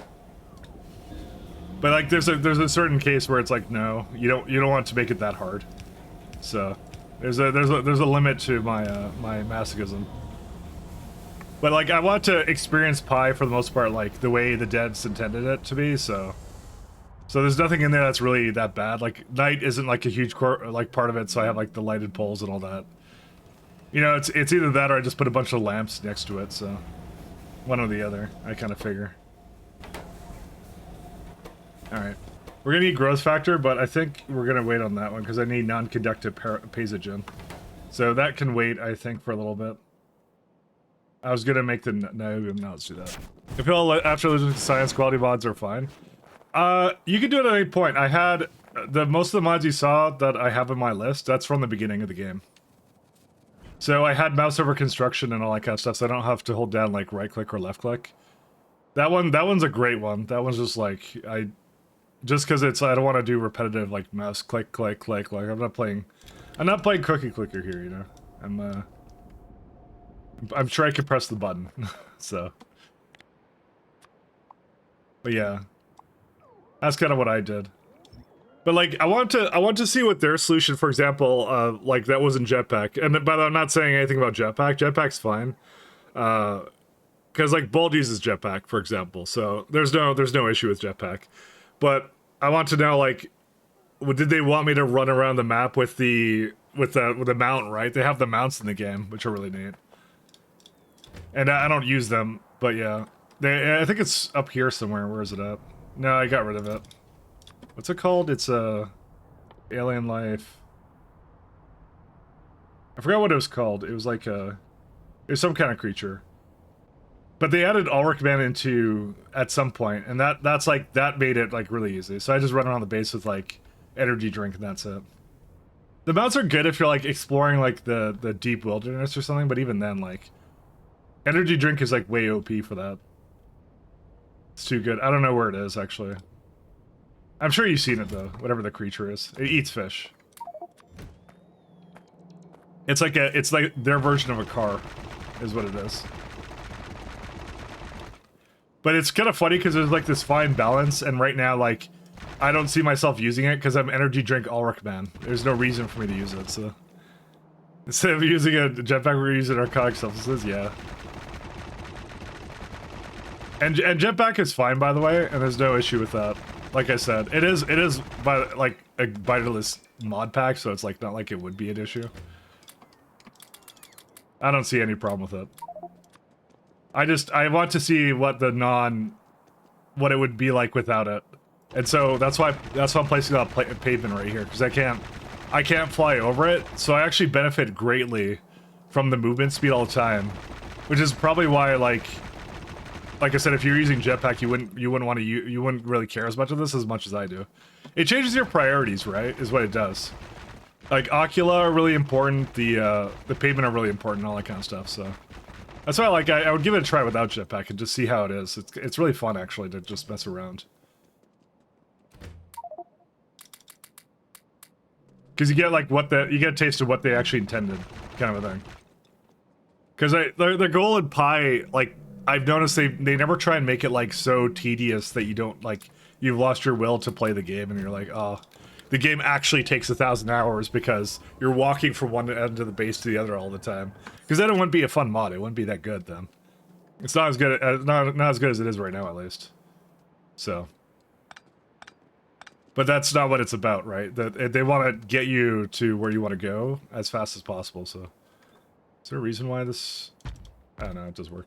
But like, there's a certain case where it's like, no, you don't want to make it that hard. So there's a limit to my my masochism. But like, I want to experience Pi for the most part, like the way the devs intended it to be. So there's nothing in there that's really that bad. Like night isn't like a huge like part of it. So I have like the lighted poles and all that. You know, it's either that or I just put a bunch of lamps next to it. So one or the other, I kind of figure. All right, we're gonna need growth factor, but I think we're gonna wait on that one because I need non-conductive paysagen. So that can wait, I think, for a little bit. I was gonna make the no, let's do that. I feel after losing science, quality mods are fine. You can do it at any point. I had most of the mods you saw that I have in my list. That's from the beginning of the game. So I had mouse over construction and all that kind of stuff. So I don't have to hold down like right click or left click. That one's a great one. That one's just like just because I don't want to do repetitive like mouse click click click. Like I'm not playing cookie clicker here. You know, I'm sure I could press the button. So, but yeah, that's kind of what I did. But like, I want to see what their solution, for example, like that wasn't jetpack. And by the way, I'm not saying anything about jetpack. Jetpack's fine, because like Bolt uses jetpack, for example. So there's no issue with jetpack. But I want to know, like, did they want me to run around the map with the mount? Right? They have the mounts in the game, which are really neat. And I don't use them, but yeah, I think it's up here somewhere. Where is it at? No, I got rid of it. What's it called? It's Alien Life. I forgot what it was called. It was like it was some kind of creature. But they added Ulrich Man into at some point, and that's like that made it like really easy. So I just run around the base with like energy drink, and that's it. The mounts are good if you're like exploring like the deep wilderness or something, but even then, like energy drink is like way OP for that. It's too good. I don't know where it is actually. I'm sure you've seen it though, whatever the creature is. It eats fish. It's like their version of a car, is what it is. But it's kind of funny because there's like this fine balance, and right now, like, I don't see myself using it because I'm energy drink Ulrich Man. There's no reason for me to use it, so. Instead of using a jetpack, we're using narcotic substances, yeah. And jetpack is fine, by the way, and there's no issue with that. Like I said, it is by like a Vitalist mod pack, so it's like not like it would be an issue. I don't see any problem with it. I want to see what the what it would be like without it. And so that's why I'm placing on pavement right here, because I can't fly over it. So I actually benefit greatly from the movement speed all the time, which is probably why like I said, if you're using jetpack, you wouldn't really care as much of this as much as I do. It changes your priorities, right? Is what it does. Like Ocula are really important, the pavement are really important, and all that kind of stuff. So that's why I would give it a try without jetpack and just see how it is. It's really fun actually to just mess around. Because you get like you get a taste of what they actually intended, kind of a thing. Because their goal in Pi, like I've noticed they never try and make it like so tedious that you don't like you've lost your will to play the game and you're like, oh, the game actually takes 1,000 hours because you're walking from one end of the base to the other all the time. Because then it wouldn't be a fun mod. It wouldn't be that good then. It's not as good not as good as it is right now at least. So. But that's not what it's about, right? That they want to get you to where you want to go as fast as possible, so... Is there a reason why this... I don't know, it does work.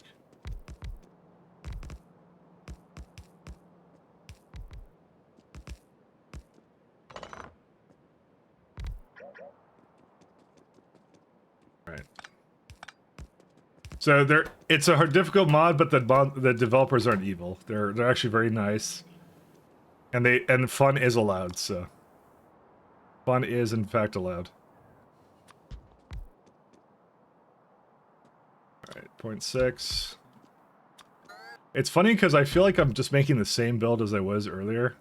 Right. So it's a difficult mod, but the developers aren't evil. They're actually very nice. And fun is allowed, so... Fun is, in fact, allowed. Alright, 0.6. It's funny because I feel like I'm just making the same build as I was earlier.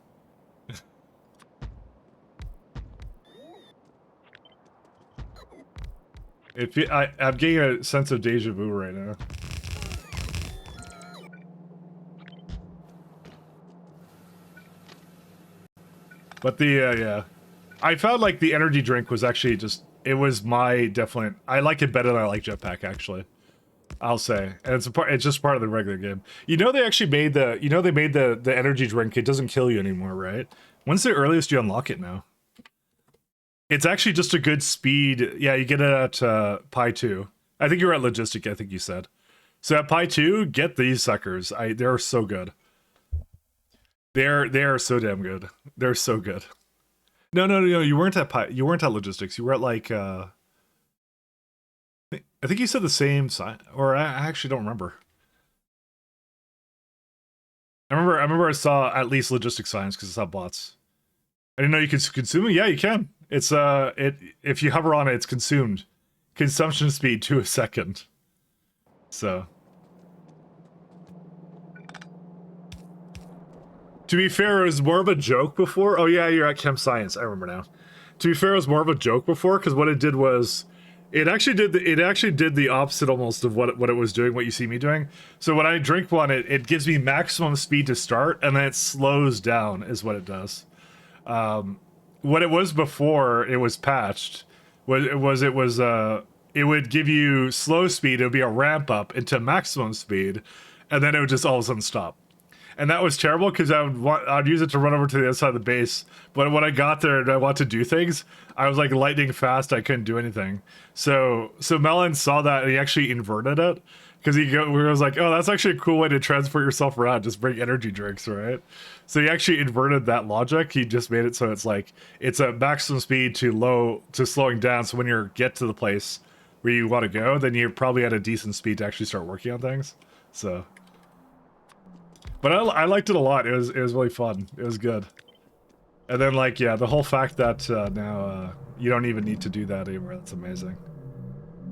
I'm getting a sense of deja vu right now. But yeah. I found like the energy drink was actually just, it was my definite, I like it better than I like jetpack actually. I'll say. And it's just part of the regular game. You know they actually made the energy drink, it doesn't kill you anymore, right? When's the earliest you unlock it now? It's actually just a good speed. Yeah, you get it at Pi 2. I think you were at Logistic, I think you said. So at Pi 2, get these suckers. They're so good. They are so damn good. They're so good. No, you weren't at Logistics. You were at like I think you said the same sign, or I actually don't remember. I remember I saw at least Logistics signs because it's not bots. I didn't know you could consume it. Yeah, you can. It's if you hover on it, it's consumed. Consumption speed 2 a second. So. To be fair, it was more of a joke before. Oh yeah, you're at Chem Science. I remember now. To be fair, it was more of a joke before because what it did was, it actually did the opposite almost of what it was doing. What you see me doing. So when I drink one, it gives me maximum speed to start, and then it slows down. Is what it does. What it was before it was patched. It would give you slow speed. It would be a ramp up into maximum speed, and then it would just all of a sudden stop. And that was terrible because I'd use it to run over to the other side of the base. But when I got there and I wanted to do things, I was like lightning fast. I couldn't do anything. So Melon saw that and he actually inverted it because he was like, "Oh, that's actually a cool way to transport yourself around. Just bring energy drinks, right?" So he actually inverted that logic. He just made it so it's like it's a maximum speed to slowing down. So when you get to the place where you want to go, then you're probably at a decent speed to actually start working on things. So. But I liked it a lot. It was really fun. It was good. And then like yeah, the whole fact that now you don't even need to do that anymore. That's amazing.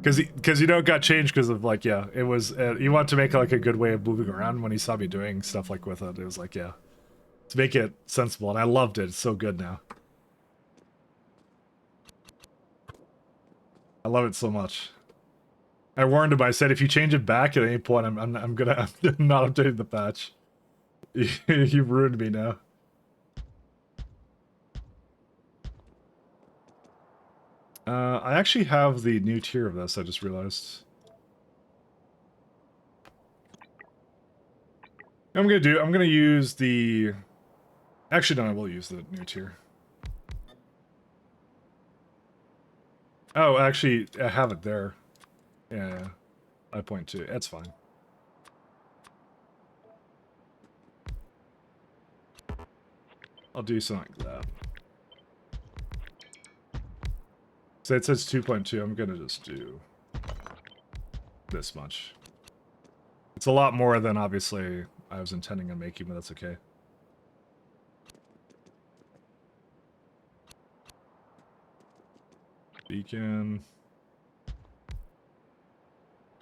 Because you know it got changed because of like yeah, it was you want to make like a good way of moving around. When he saw me doing stuff like with it, it was like yeah, to make it sensible. And I loved it. It's so good now. I love it so much. I warned him. I said if you change it back at any point, I'm not updating the patch. You've ruined me now. I actually have the new tier of this, I just realized. I'm gonna use the... Actually, no, I will use the new tier. Oh, actually, I have it there. Yeah, 5.2. That's fine. I'll do something like that. So it says 2.2. I'm gonna just do this much. It's a lot more than obviously I was intending on making, but that's okay. Beacon.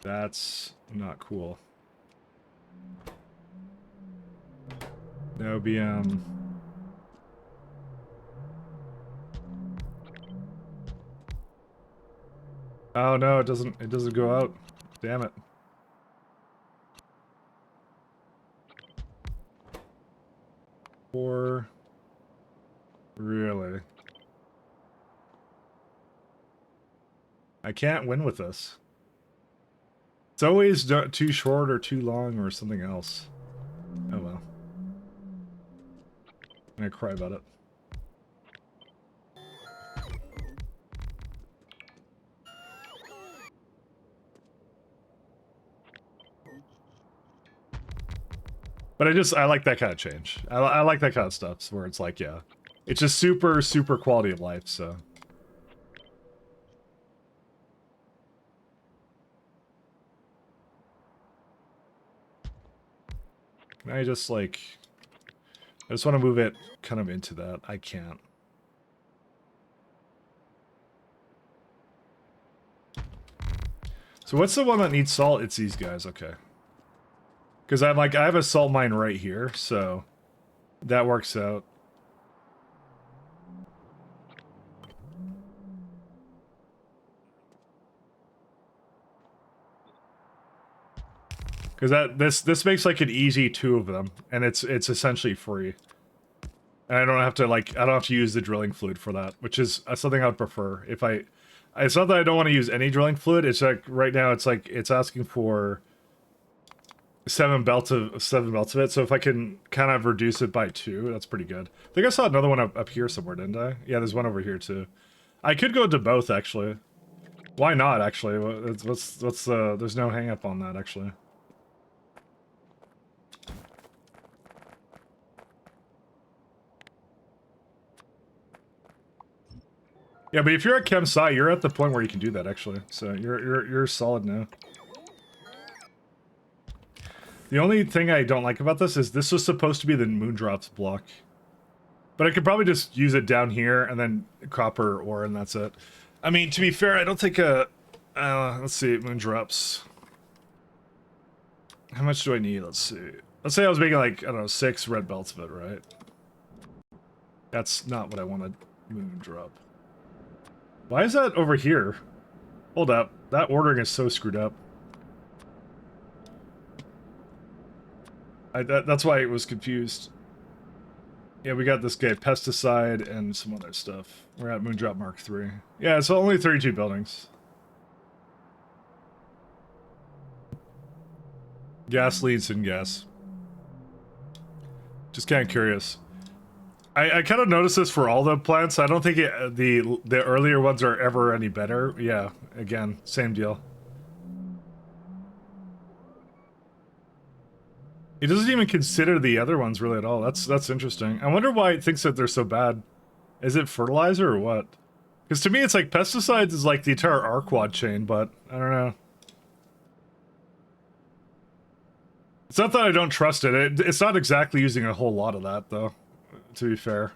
That's not cool. No BM. Oh no, it doesn't go out. Damn it. Or really? I can't win with this. It's always too short or too long or something else. Oh well. I'm gonna cry about it. But I like that kind of change. I like that kind of stuff where it's like, yeah. It's just super, super quality of life, so. Can I just like... I just want to move it kind of into that. I can't. So what's the one that needs salt? It's these guys, okay. Because I'm like, I have a salt mine right here, so that works out. Because this makes like an easy 2 of them, and it's essentially free. And I don't have to use the drilling fluid for that, which is something I would prefer. It's not that I don't want to use any drilling fluid. It's like right now it's asking for 7 belts of it. So if I can kind of reduce it by 2, that's pretty good. I think I saw another one up here somewhere, didn't I? Yeah, there's one over here too. I could go to both actually. Why not actually? There's no hang up on that actually. Yeah, but if you're at Chem Sci, you're at the point where you can do that actually. So you're solid now. The only thing I don't like about this is this was supposed to be the Moondrops block. But I could probably just use it down here and then copper ore and that's it. I mean, to be fair, I don't think let's see, Moondrops. How much do I need? Let's see. Let's say I was making like, I don't know, 6 red belts of it, right? That's not what I wanted. Moondrop. Why is that over here? Hold up. That ordering is so screwed up. That's why it was confused. Yeah, we got this guy, pesticide, and some other stuff. We're at Moondrop Mark III. Yeah, so only 32 buildings. Gas leads and gas. Just kind of curious. I kind of noticed this for all the plants. I don't think the earlier ones are ever any better. Yeah, again, same deal. He doesn't even consider the other ones really at all. That's interesting. I wonder why it thinks that they're so bad. Is it fertilizer or what? Because to me, it's like pesticides is like the entire Arquad chain, but I don't know. It's not that I don't trust it. It's not exactly using a whole lot of that, though, to be fair.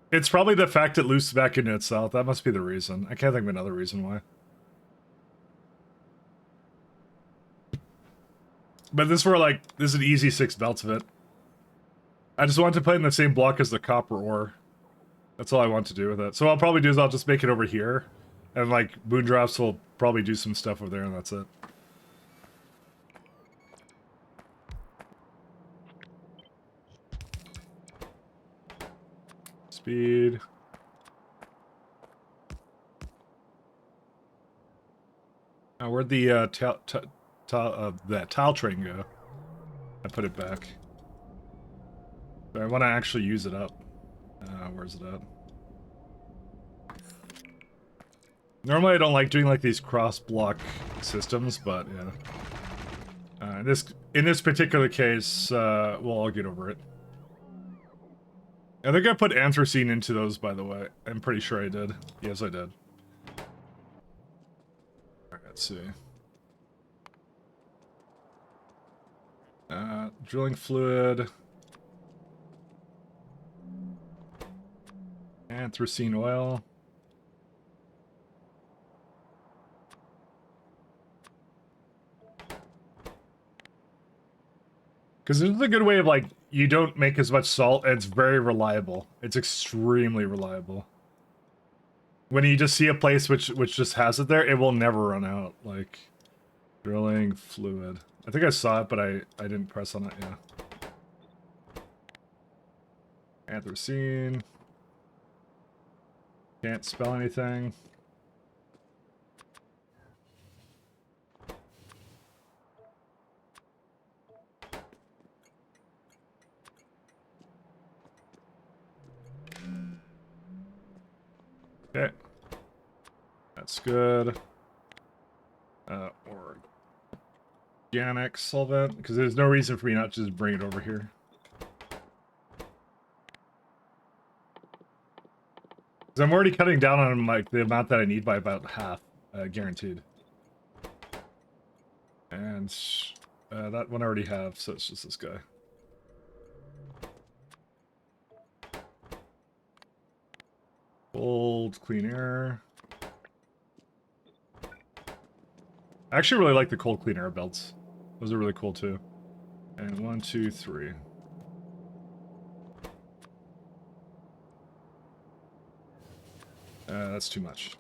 It's probably the fact it loops back into itself. That must be the reason. I can't think of another reason why. But this is an easy 6 belts of it. I just want to play in the same block as the copper ore. That's all I want to do with it. So what I'll probably do is I'll just make it over here. And like, Moondrops will probably do some stuff over there and that's it. Speed. Now where'd the that tile train go? I put it back. But I want to actually use it up. Where's it at? Normally I don't like doing like these cross-block systems, but yeah. In this particular case, we'll all get over it. I think I put anthracene into those, by the way. I'm pretty sure I did. Yes, I did. Alright, let's see. Drilling fluid. Anthracene oil. Because this is a good way of, like, you don't make as much salt, and it's very reliable. It's extremely reliable. When you just see a place which just has it there, it will never run out. Like, drilling fluid. I think I saw it, but I didn't press on it, yeah. Anthracene. Can't spell anything. Okay. That's good. Organic solvent, because there's no reason for me not to just bring it over here. Because I'm already cutting down on like the amount that I need by about half, guaranteed. And that one I already have, so it's just this guy. Cold, clean air. I actually really like the cold, clean air belts. Those are really cool too. And 1, 2, 3. That's too much.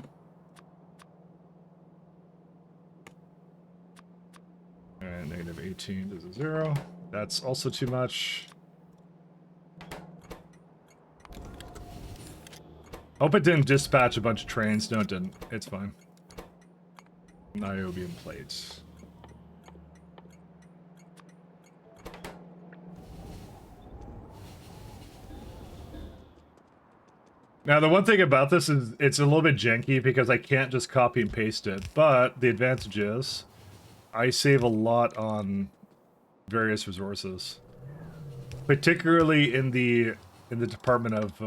And negative 18 is a 0. That's also too much. Hope it didn't dispatch a bunch of trains. No, it didn't. It's fine. Niobium plates. Now, the one thing about this is it's a little bit janky because I can't just copy and paste it, but the advantage is I save a lot on various resources, particularly in the department of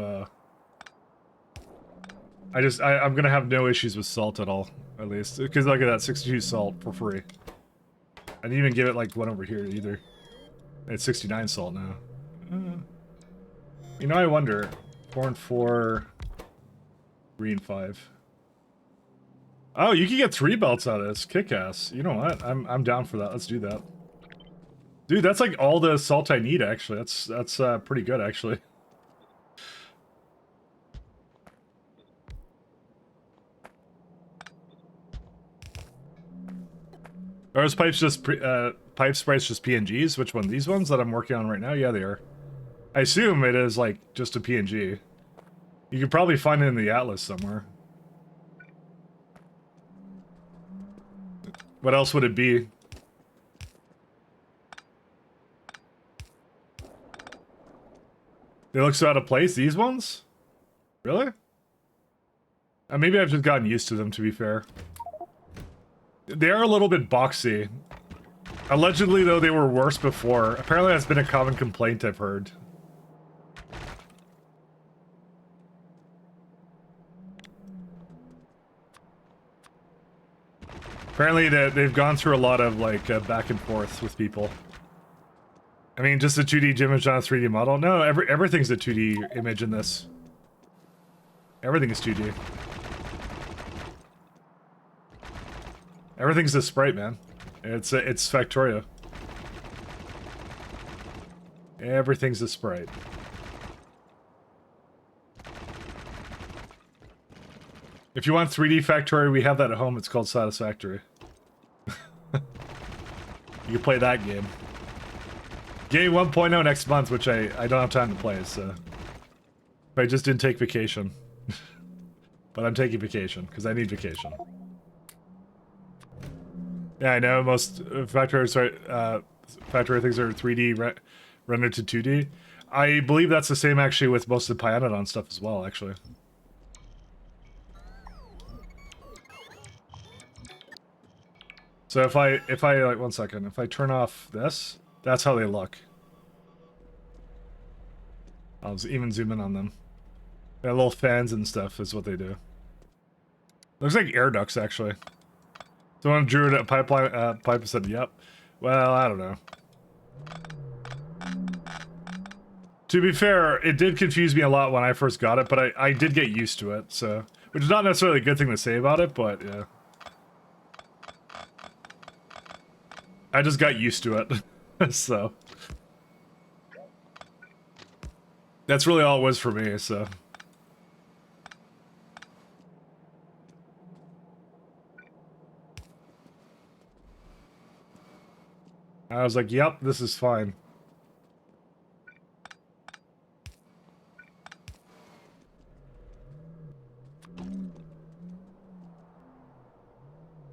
I'm gonna have no issues with salt at all, at least, because look at that 62 salt for free. I didn't even give it like one over here either. It's 69 salt now. You know, I wonder. 4 and 4, green 5. Oh, you can get 3 belts out of this. Kick-ass. You know what? I'm down for that. Let's do that. Dude, that's like all the salt I need, actually. That's pretty good, actually. Are those pipes just pipe sprites just PNGs? Which one? These ones that I'm working on right now? Yeah, they are. I assume it is like just a PNG. You could probably find it in the Atlas somewhere. What else would it be? They look so out of place, these ones? Really? Maybe I've just gotten used to them, to be fair. They are a little bit boxy. Allegedly, though, they were worse before. Apparently, that's been a common complaint I've heard. Apparently, they've gone through a lot of, like, back and forth with people. I mean, just a 2D image on a 3D model? No, everything's a 2D image in this. Everything is 2D. Everything's a sprite, man. It's Factorio. Everything's a sprite. If you want 3D Factorio, we have that at home. It's called Satisfactory. You can play that game. Game 1.0 next month, which I don't have time to play, so... I just didn't take vacation. But I'm taking vacation, because I need vacation. Yeah, I know most Factorio things are 3D rendered to 2D. I believe that's the same actually with most of the Pyanodon stuff as well, actually. So if I like 1 second, if I turn off this, that's how they look. I'll even zoom in on them. They have little fans and stuff is what they do. Looks like air ducts actually. Someone drew a pipeline pipe and said, "Yep." Well, I don't know. To be fair, it did confuse me a lot when I first got it, but I did get used to it, so... Which is not necessarily a good thing to say about it, but yeah. I just got used to it, so... That's really all it was for me, so... I was like, yep, this is fine.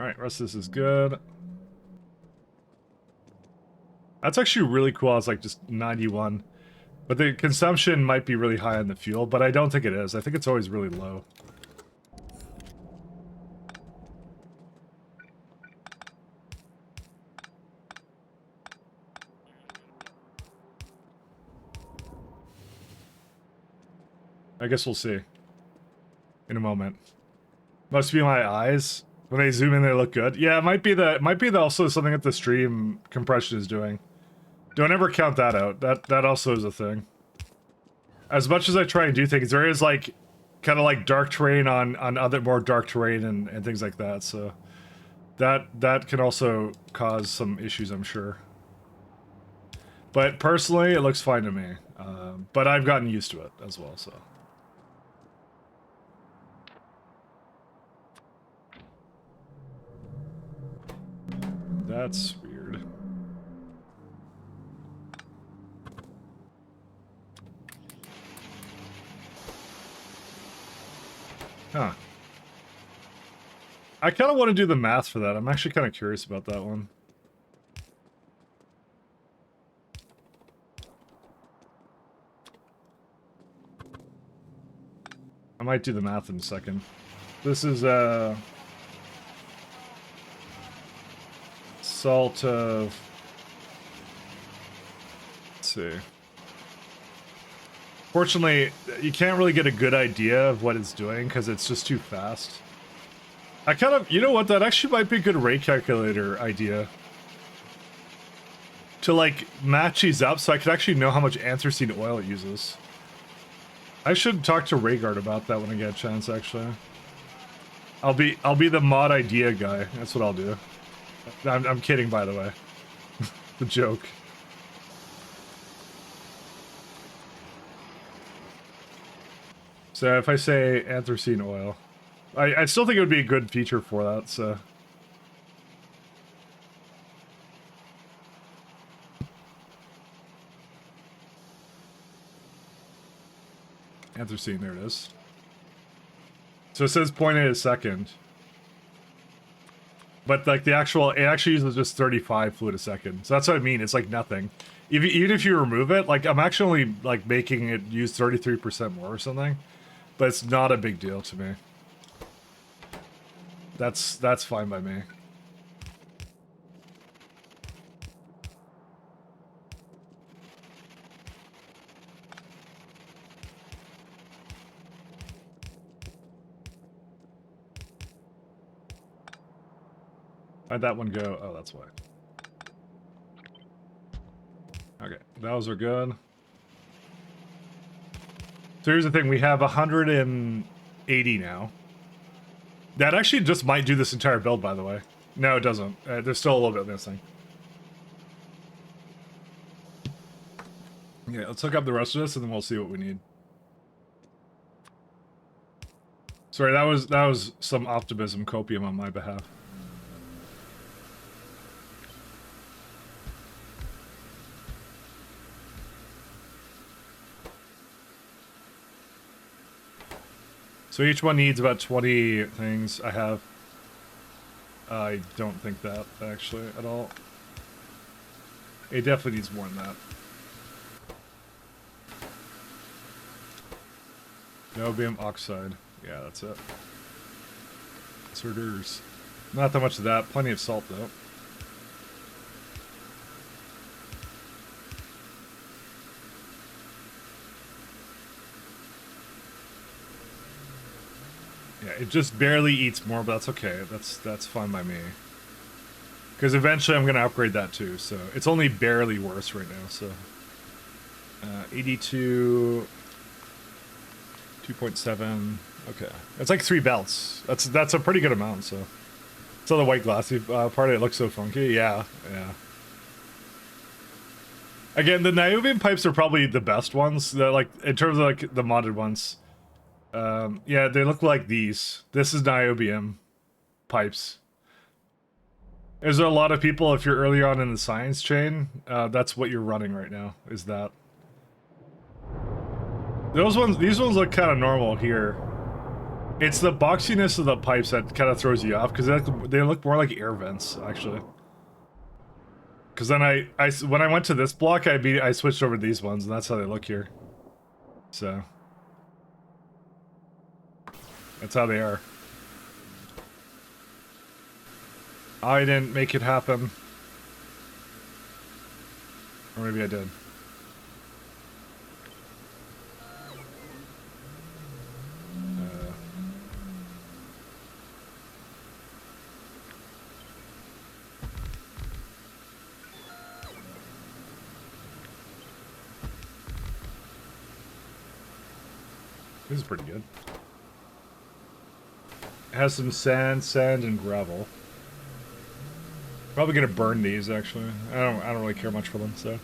Alright, rest of this is good. That's actually really cool. It's like just 91. But the consumption might be really high on the fuel, but I don't think it is. I think it's always really low. I guess we'll see. In a moment. Must be my eyes. When they zoom in, they look good. Yeah, it might be also something that the stream compression is doing. Don't ever count that out. That also is a thing. As much as I try and do things, there is like kind of like dark terrain on other more dark terrain and things like that. So that can also cause some issues, I'm sure. But personally, it looks fine to me. But I've gotten used to it as well. So. That's weird. Huh. I kind of want to do the math for that. I'm actually kind of curious about that one. I might do the math in a second. This is, salt of... Let's see. Fortunately, you can't really get a good idea of what it's doing because it's just too fast. I kind of... You know what? That actually might be a good rate calculator idea. To, like, match these up so I could actually know how much anthracene oil it uses. I should talk to Rhaegar about that when I get a chance, actually. I'll be the mod idea guy. That's what I'll do. I'm kidding, by the way. The joke. So if I say anthracene oil, I still think it would be a good feature for that, so... Anthracene, there it is. So it says 0.8 a second. But like the actual, it actually uses just 35 fluid a second. So that's what I mean, it's like nothing. Even if you remove it, like I'm actually only like making it use 33% more or something. But it's not a big deal to me. That's fine by me. How'd that one go? Oh, that's why. Okay, those are good. So here's the thing, we have 180 now. That actually just might do this entire build, by the way. No, it doesn't. There's still a little bit missing. Okay, let's hook up the rest of this and then we'll see what we need. Sorry, that was some optimism copium on my behalf. So each one needs about 20 things. I don't think that, actually, at all. It definitely needs more than that. Niobium oxide. Yeah, that's it. Sorters. Not that much of that. Plenty of salt, though. It just barely eats more, but that's okay. That's fine by me. Because eventually I'm going to upgrade that too, so it's only barely worse right now, so... 82... 2.7... Okay. It's like 3 belts. That's a pretty good amount, so... So the white glassy part of it looks so funky. Yeah, yeah. Again, the niobium pipes are probably the best ones. They're like, in terms of like the modded ones. Yeah, they look like these. This is niobium pipes. There's a lot of people, if you're early on in the science chain, that's what you're running right now, is that. These ones look kind of normal here. It's the boxiness of the pipes that kind of throws you off, because they look more like air vents, actually. Because then when I went to this block, I switched over to these ones, and that's how they look here. So. That's how they are. I didn't make it happen. Or maybe I did. This is pretty good. It has some sand, and gravel. Probably gonna burn these actually. I don't really care much for them, so.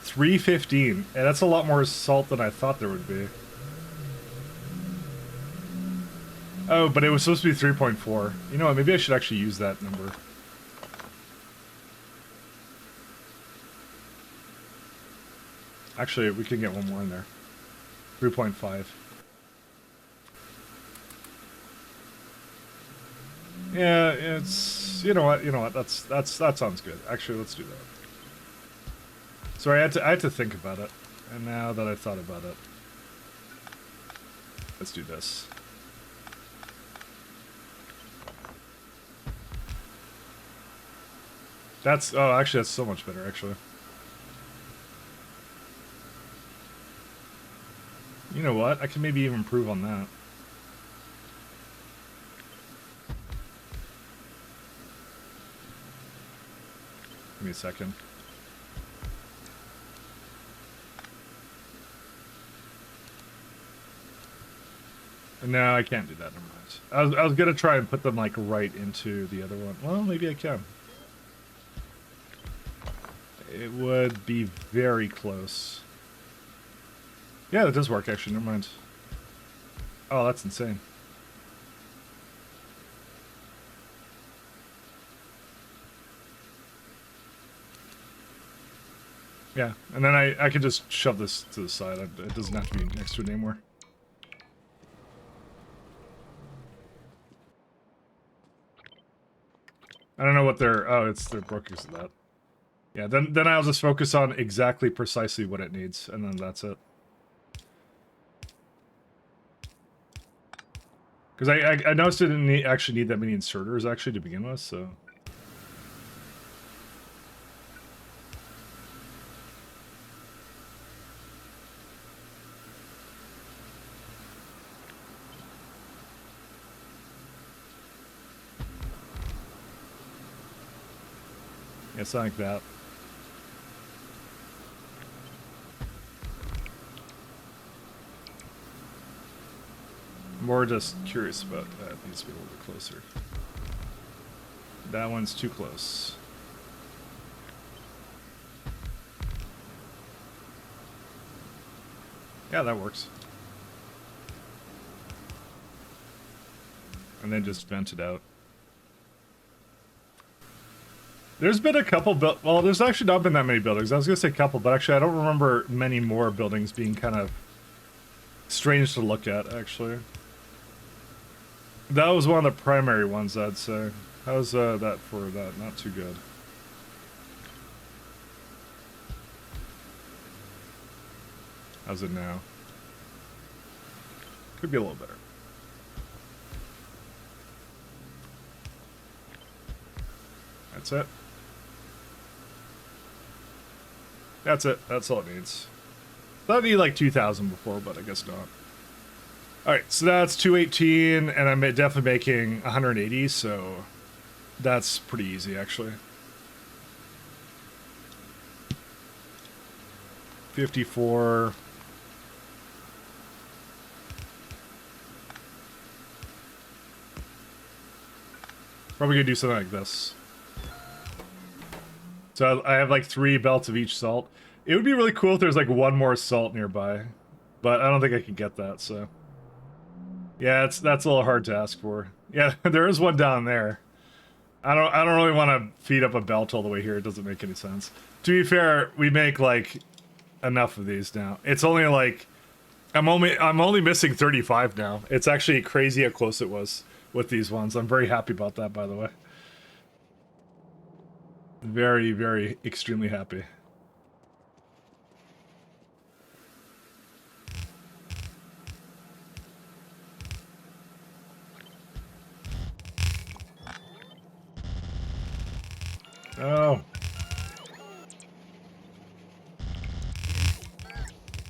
315. And that's a lot more salt than I thought there would be. Oh, but it was supposed to be 3.4. You know what, maybe I should actually use that number. Actually, we can get one more in there. 3.5. Yeah, it's you know what, that sounds good. Actually, let's do that. Sorry, I had to think about it. And now that I've thought about it, let's do this. Actually that's so much better actually. You know what? I can maybe even improve on that. Give me a second. No, I can't do that. Never mind. I was gonna try and put them like right into the other one. Well, maybe I can. It would be very close. Yeah, that does work actually. Never mind. Oh, that's insane. Yeah, and then I could just shove this to the side. It doesn't have to be next to it anymore. I don't know what they're... Oh, it's their brokers of that. Yeah, then I'll just focus on exactly precisely what it needs, and then that's it. Because I noticed it didn't actually need that many inserters actually to begin with, so... Yeah, something like that. More just curious about that. It needs to be a little bit closer. That one's too close. Yeah, that works. And then just vent it out. There's been a couple well, there's actually not been that many buildings. I was gonna say couple, but actually I don't remember many more buildings being kind of strange to look at, actually. That was one of the primary ones, I'd say. How's that for that? Not too good. How's it now? Could be a little better. That's it. That's it. That's all it needs. Thought I needed like 2,000 before, but I guess not. Alright, so that's 218, and I'm definitely making 180, so that's pretty easy, actually. 54. Probably gonna do something like this. So I have like 3 belts of each salt. It would be really cool if there's like 1 more salt nearby, but I don't think I can get that, so. Yeah, that's a little hard to ask for. Yeah, there is one down there. I don't really want to feed up a belt all the way here. It doesn't make any sense. To be fair, we make like enough of these now. It's only like I'm only missing 35 now. It's actually crazy how close it was with these ones. I'm very happy about that, by the way. Very, very extremely happy. Oh.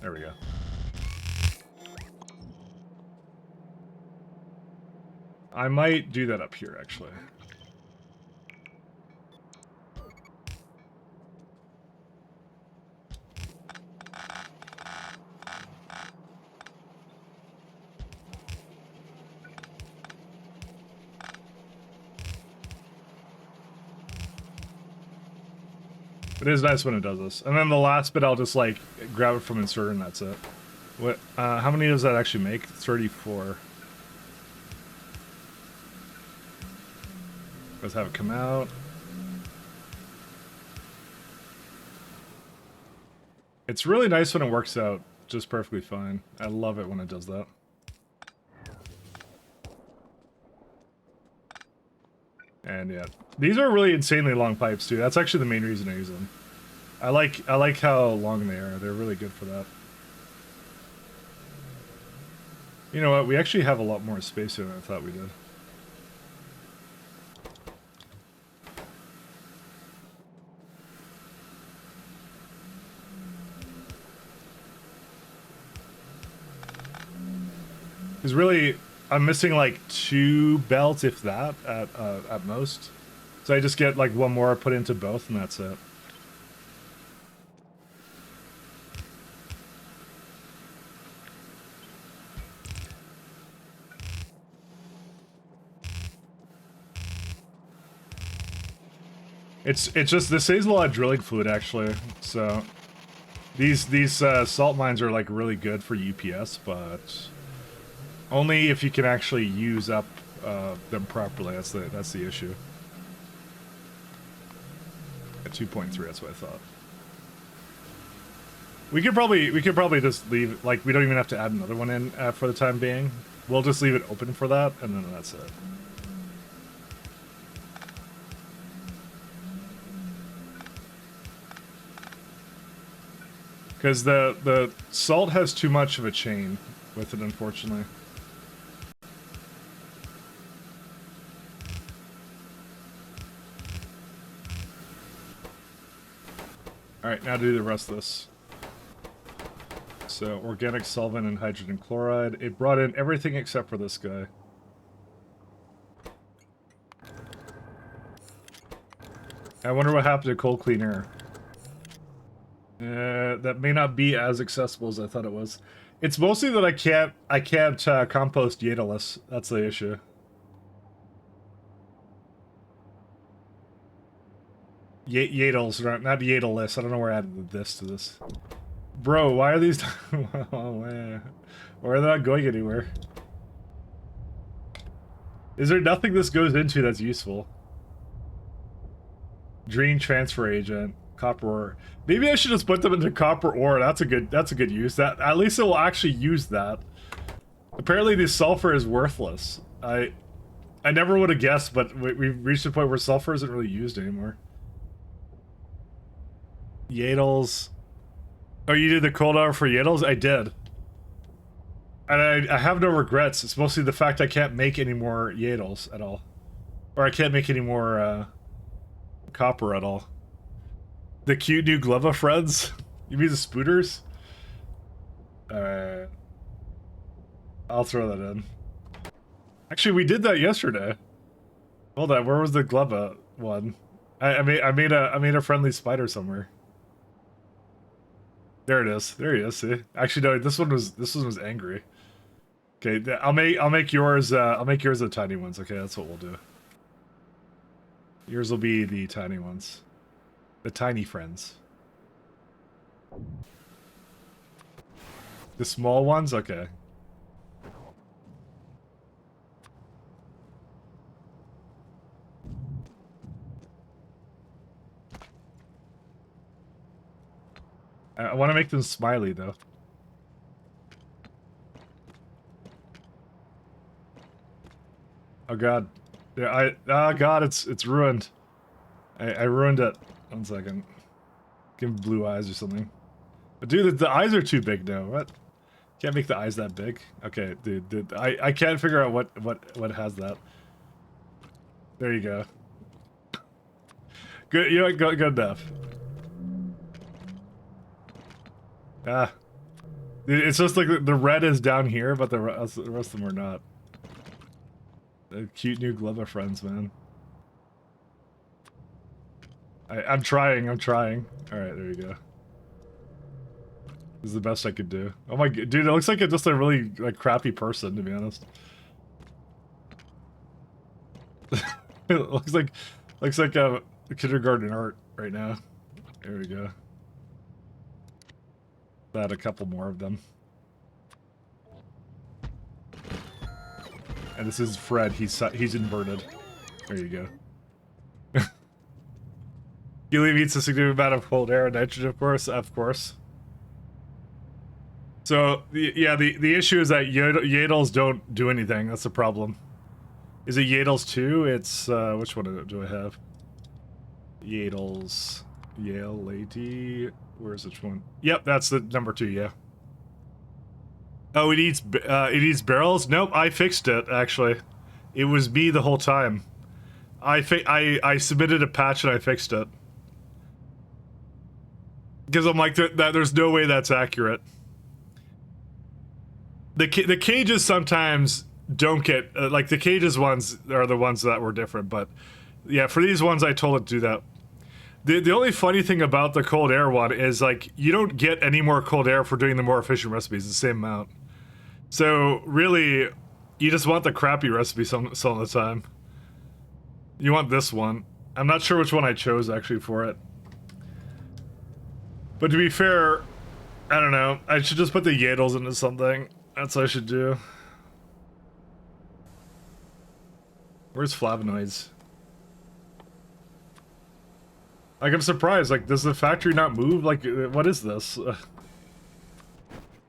There we go. I might do that up here, actually. It is nice when it does this. And then the last bit, I'll just, like, grab it from insert and that's it. What? How many does that actually make? 34. Let's have it come out. It's really nice when it works out just perfectly fine. I love it when it does that. And yeah, these are really insanely long pipes too. That's actually the main reason I use them. I like how long they are. They're really good for that. You know what? We actually have a lot more space here than I thought we did. Because really, I'm missing like 2 belts, if that, at most. So I just get like 1 more put into both, and that's it. It's just, this saves a lot of drilling fluid actually. So these salt mines are like really good for UPS, but only if you can actually use up them properly. That's the issue. At 2.3, that's what I thought. We could probably just leave, like, we don't even have to add another one in for the time being. We'll just leave it open for that, and then that's it. Because the salt has too much of a chain with it, unfortunately. Alright, now do the rest of this. So, organic solvent and hydrogen chloride. It brought in everything except for this guy. I wonder what happened to cold clean air. That may not be as accessible as I thought it was. It's mostly that I can't compost Yadalus. That's the issue. Yadels, not Yadalus. I don't know where I added this to this. Bro, why are these... Oh, man. Why are they not going anywhere? Is there nothing this goes into that's useful? Drain transfer agent. Copper ore. Maybe I should just put them into copper ore. That's a good use. That at least it will actually use that. Apparently the sulfur is worthless. I never would have guessed, but we've reached a point where sulfur isn't really used anymore. Yadels. Oh, you did the cold hour for Yadels? I did. And I have no regrets. It's mostly the fact I can't make any more Yadels at all. Or I can't make any more copper at all. The cute new Glova friends? You mean the spooters? Alright. I'll throw that in. Actually, we did that yesterday. Hold on, where was the Gleba one? I made a friendly spider somewhere. There it is. There he is. See? Actually, no. This one was angry. Okay, I'll make yours. I'll make yours the tiny ones. Okay, that's what we'll do. Yours will be the tiny ones, the tiny friends. The small ones. Okay. I want to make them smiley though. Oh god. Yeah, oh god, it's ruined. I ruined it. 1 second. Give him blue eyes or something. But dude, the eyes are too big now. What? Can't make the eyes that big. Okay, dude, I can't figure out what has that. There you go. Good, you know what? Good enough. Ah. It's just like the red is down here, but the rest of them are not. The cute new Gleba friends, man. I'm trying. Alright, there you go. This is the best I could do. Oh my god, dude, it looks like just a really like crappy person, to be honest. It looks like a kindergarten art right now. There we go. Add a couple more of them. And this is Fred. He's inverted. There you go. Helium eats a significant amount of cold air and nitrogen, of course. Of course. So the issue is that Yadels don't do anything. That's the problem. Is it Yadels 2? It's which one do I have? Yadels, Yale lady. Where's which one? Yep, that's the number 2. Yeah. Oh, it eats barrels. Nope, I fixed it. Actually, it was me the whole time. I submitted a patch and I fixed it because I'm like that. There's no way that's accurate. The cages sometimes don't get like the cages ones are the ones that were different, but yeah, for these ones I told it to do that. The only funny thing about the cold air one is like you don't get any more cold air for doing the more efficient recipes, the same amount. So really, you just want the crappy recipe some of the time. You want this one. I'm not sure which one I chose actually for it. But to be fair, I don't know. I should just put the Yadels into something. That's what I should do. Where's flavonoids? Like, I'm surprised. Like, does the factory not move? Like, what is this? I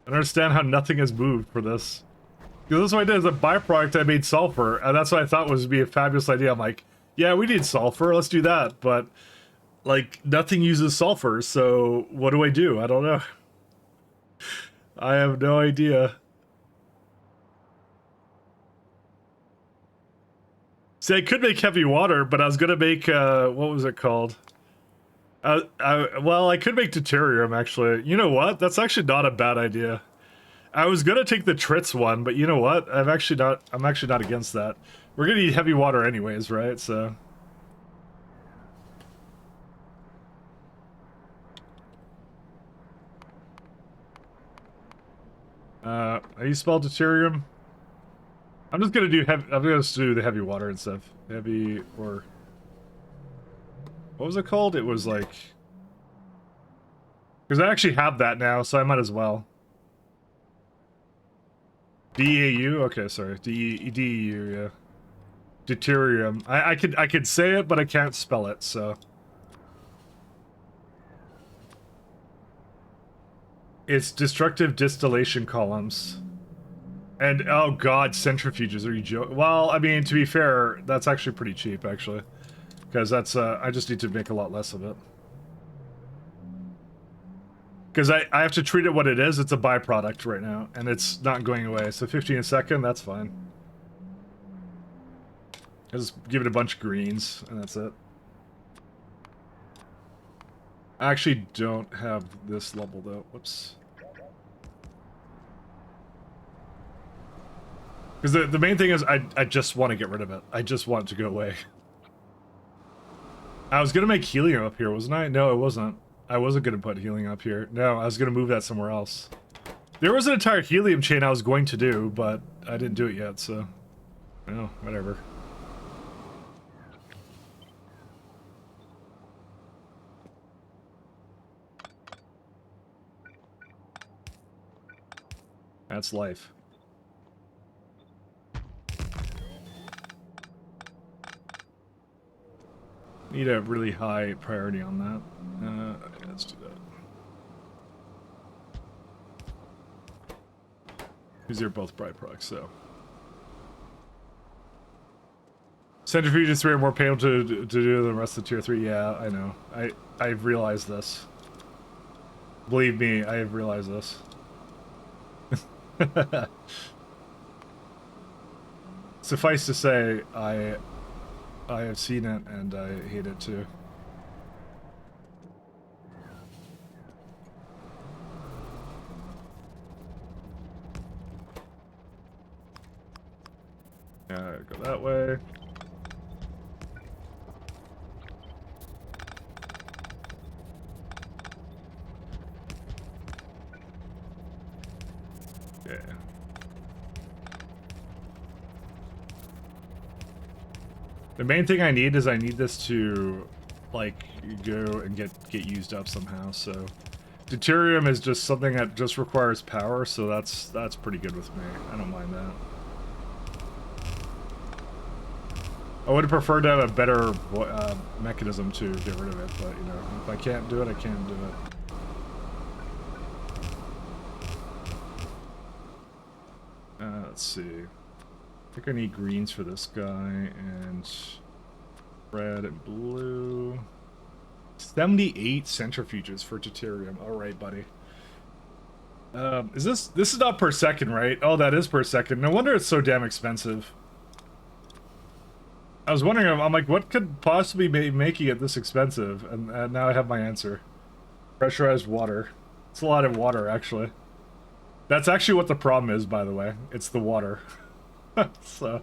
don't understand how nothing has moved for this. Because that's what I did. As a byproduct, I made sulfur. And that's what I thought was be a fabulous idea. I'm like, yeah, we need sulfur. Let's do that. But, like, nothing uses sulfur. So, what do? I don't know. I have no idea. See, I could make heavy water, but I was gonna make, what was it called? Well, I could make deuterium, actually. You know what? That's actually not a bad idea. I was gonna take the Tritz one, but you know what? I'm actually not against that. We're gonna need heavy water anyways, right? So... how do you spell deuterium? I'm just gonna do the heavy water and stuff. Heavy, or... What was it called? It was like... Because I actually have that now, so I might as well. DAU? Okay, sorry. DEU, yeah. Deuterium. I could say it, but I can't spell it, so... It's destructive distillation columns. And, oh god, centrifuges, are you joking? Well, I mean, to be fair, that's actually pretty cheap, actually. Because that's, I just need to make a lot less of it. Because I have to treat it what it is, it's a byproduct right now, and it's not going away. So 15 a second, that's fine. I just give it a bunch of greens, and that's it. I actually don't have this level, though. Whoops. Because the main thing is I just want to get rid of it. I just want it to go away. I was going to make helium up here, wasn't I? No, it wasn't. I wasn't going to put helium up here. No, I was going to move that somewhere else. There was an entire helium chain I was going to do, but I didn't do it yet, so... Oh, whatever. That's life. Need a really high priority on that. Let's do that. These are both byproducts, so. Centrifuges 3 are more painful to do than the rest of tier 3. Yeah, I know. I've realized this. Believe me, I have realized this. Suffice to say, I have seen it and I hate it too. Yeah, go that way. Yeah. The main thing I need is I need this to, like, go and get used up somehow, so... Deuterium is just something that just requires power, so that's pretty good with me. I don't mind that. I would have preferred to have a better mechanism to get rid of it, but, you know, if I can't do it, I can't do it. Let's see. I think I need greens for this guy, and red and blue. 78 centrifuges for deuterium. Alright, buddy. This is not per second, right? Oh, that is per second. No wonder it's so damn expensive. I was wondering, I'm like, what could possibly be making it this expensive? And now I have my answer. Pressurized water. It's a lot of water, actually. That's actually what the problem is, by the way. It's the water. So...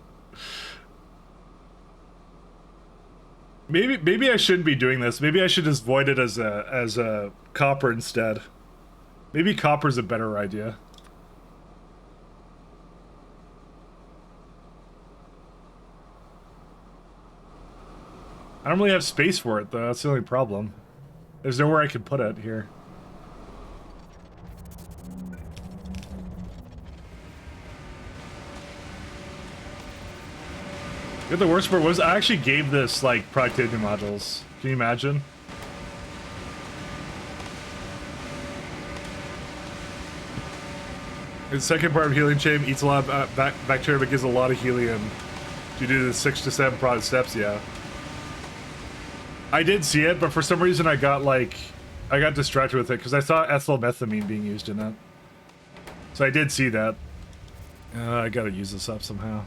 Maybe I shouldn't be doing this. Maybe I should just void it as a copper instead. Maybe copper's a better idea. I don't really have space for it though, that's the only problem. There's nowhere I can put it here. Yeah, the worst part was I actually gave this like productivity modules. Can you imagine? The second part of helium chain eats a lot of bacteria but gives a lot of helium. You do the 6 to 7 product steps, yeah. I did see it, but for some reason I got distracted with it because I saw ethyl-methamine being used in it. So I did see that. I gotta use this up somehow.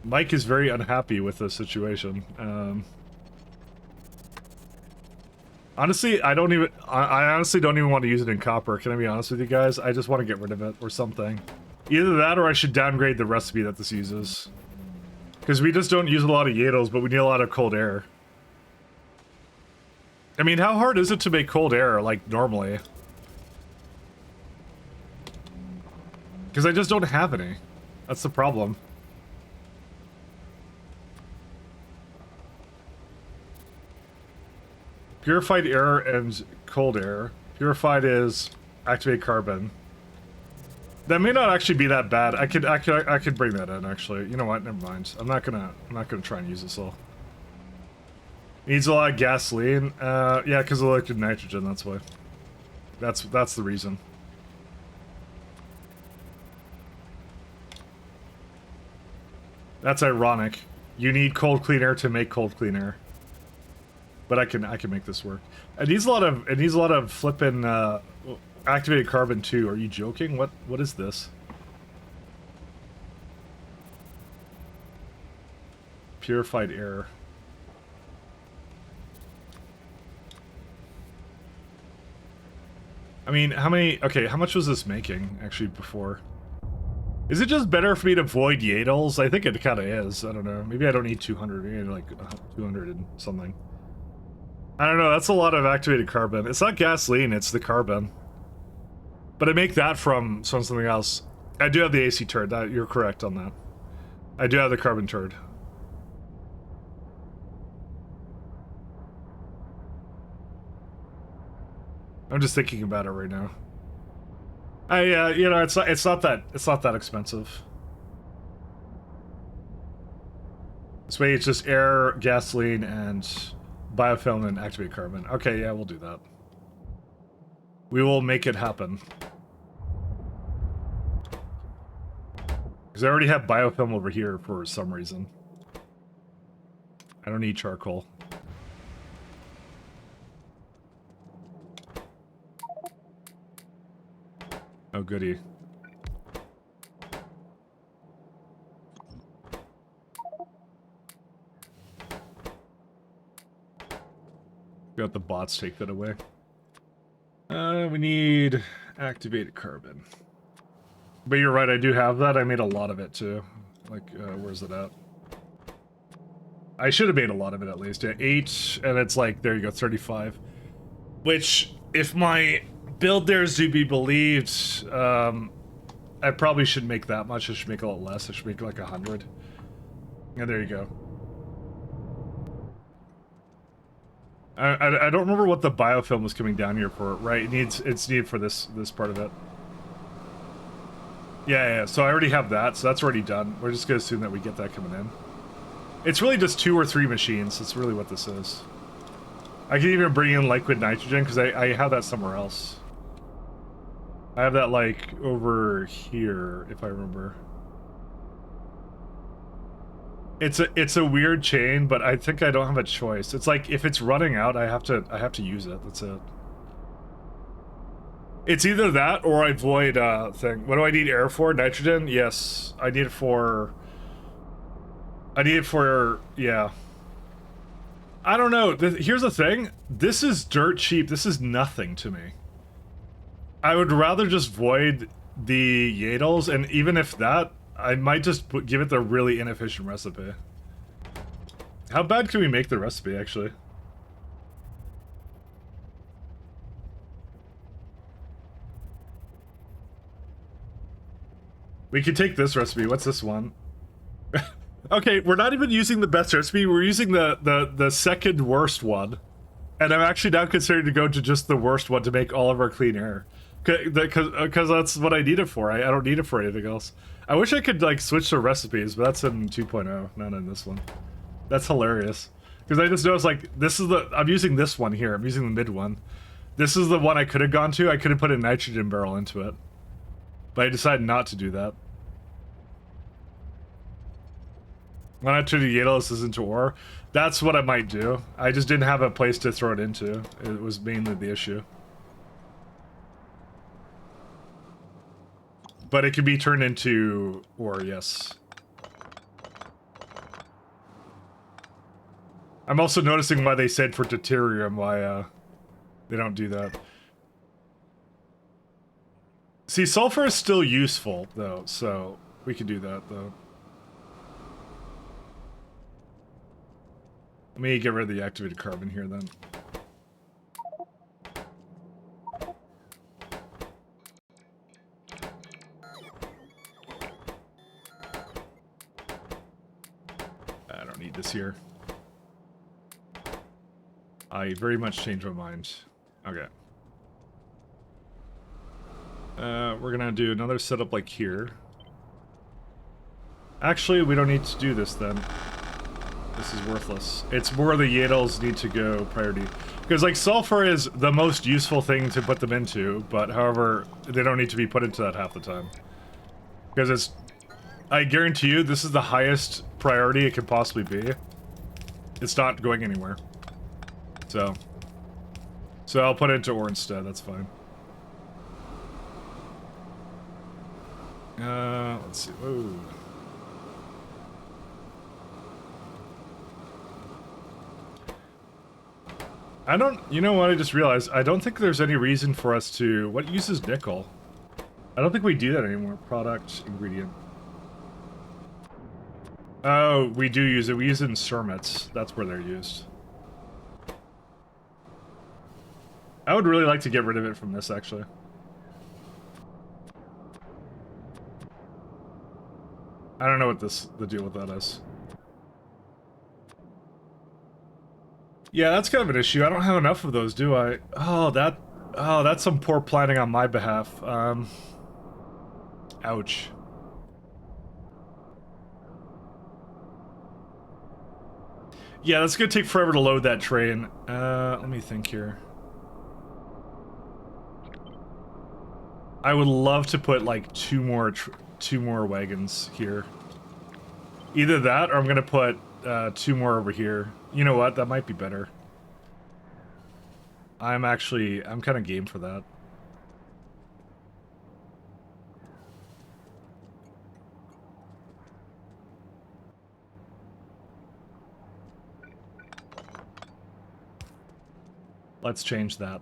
Mike is very unhappy with the situation. Honestly, I honestly don't even want to use it in copper. Can I be honest with you guys? I just want to get rid of it or something. Either that or I should downgrade the recipe that this uses. Because we just don't use a lot of Yadels, but we need a lot of cold air. I mean, how hard is it to make cold air, like, normally? Because I just don't have any. That's the problem. Purified air and cold air. Purified is activate carbon. That may not actually be that bad. I could bring that in actually. You know what? Never mind. I'm not gonna try and use this all. Needs a lot of gasoline. Yeah, because of liquid nitrogen. That's why. That's the reason. That's ironic. You need cold clean air to make cold clean air. But I can make this work. It needs a lot of flippin' activated carbon too. Are you joking? What is this? Purified air. I mean, how many... Okay, how much was this making, actually, before? Is it just better for me to avoid Yadles? I think it kind of is. I don't know. Maybe I don't need 200. Maybe I need, like, 200 and something. I don't know. That's a lot of activated carbon. It's not gasoline. It's the carbon. But I make that from something else. I do have the AC turd. You're correct on that. I do have the carbon turd. I'm just thinking about it right now. You know, it's not that expensive. This way, it's just air, gasoline, and biofilm and activated carbon. Okay, yeah, we'll do that. We will make it happen. Because I already have biofilm over here for some reason. I don't need charcoal. Oh, goody. Got the bots take that away. We need activated carbon. But you're right, I do have that. I made a lot of it too. Like, where's it at? I should have made a lot of it at least. Yeah, 8, and it's like, there you go, 35. Which, if my build there is to be believed, I probably shouldn't make that much. I should make a lot less. I should make like 100. And there you go. I don't remember what the biofilm was coming down here for, right? It's needed for this part of it. Yeah, so I already have that, so that's already done. We're just gonna assume that we get that coming in. It's really just 2 or 3 machines. That's really what this is. I can even bring in liquid nitrogen because I have that somewhere else. I have that like over here, if I remember. It's a weird chain, but I think I don't have a choice. It's like if it's running out, I have to use it. That's it. It's either that or I void thing. What do I need air for? Nitrogen? Yes, I need it for. Yeah. I don't know. Here's the thing. This is dirt cheap. This is nothing to me. I would rather just void the Yadles, and even if that, I might just give it the really inefficient recipe. How bad can we make the recipe, actually? We could take this recipe. What's this one? Okay, we're not even using the best recipe. We're using the second worst one. And I'm actually now considering to go to just the worst one to make all of our clean air. Because that's what I need it for. I don't need it for anything else. I wish I could like switch to recipes, but that's in 2.0, not in this one. That's hilarious. Because I just noticed like I'm using this one here. I'm using the mid one. This is the one I could have gone to. I could have put a nitrogen barrel into it. But I decided not to do that. When I turn the Yadles into ore, that's what I might do. I just didn't have a place to throw it into. It was mainly the issue. But it can be turned into ore, yes. I'm also noticing why they said for deuterium, why they don't do that. See, sulfur is still useful, though, so we can do that, though. Let me get rid of the activated carbon here, then. I don't need this here. I very much changed my mind. Okay. We're gonna do another setup like here. Actually, we don't need to do this then. This is worthless. It's more the Yadles need to go priority. Because, like, sulfur is the most useful thing to put them into, but however, they don't need to be put into that half the time. Because it's... I guarantee you, this is the highest priority it could possibly be. It's not going anywhere. So I'll put it into ore instead, that's fine. Let's see. Whoa. I don't, you know what, I just realized, I don't think there's any reason for us to, what uses nickel? I don't think we do that anymore. Product, ingredient. Oh, we do use it. We use it in cermets. That's where they're used. I would really like to get rid of it from this, actually. I don't know what the deal with that is. Yeah, that's kind of an issue. I don't have enough of those, do I? Oh, that's some poor planning on my behalf. Ouch. Yeah, that's gonna take forever to load that train. Let me think here. I would love to put like two more wagons here. Either that, or I'm gonna put two more over here. You know what? That might be better. I'm kind of game for that. Let's change that.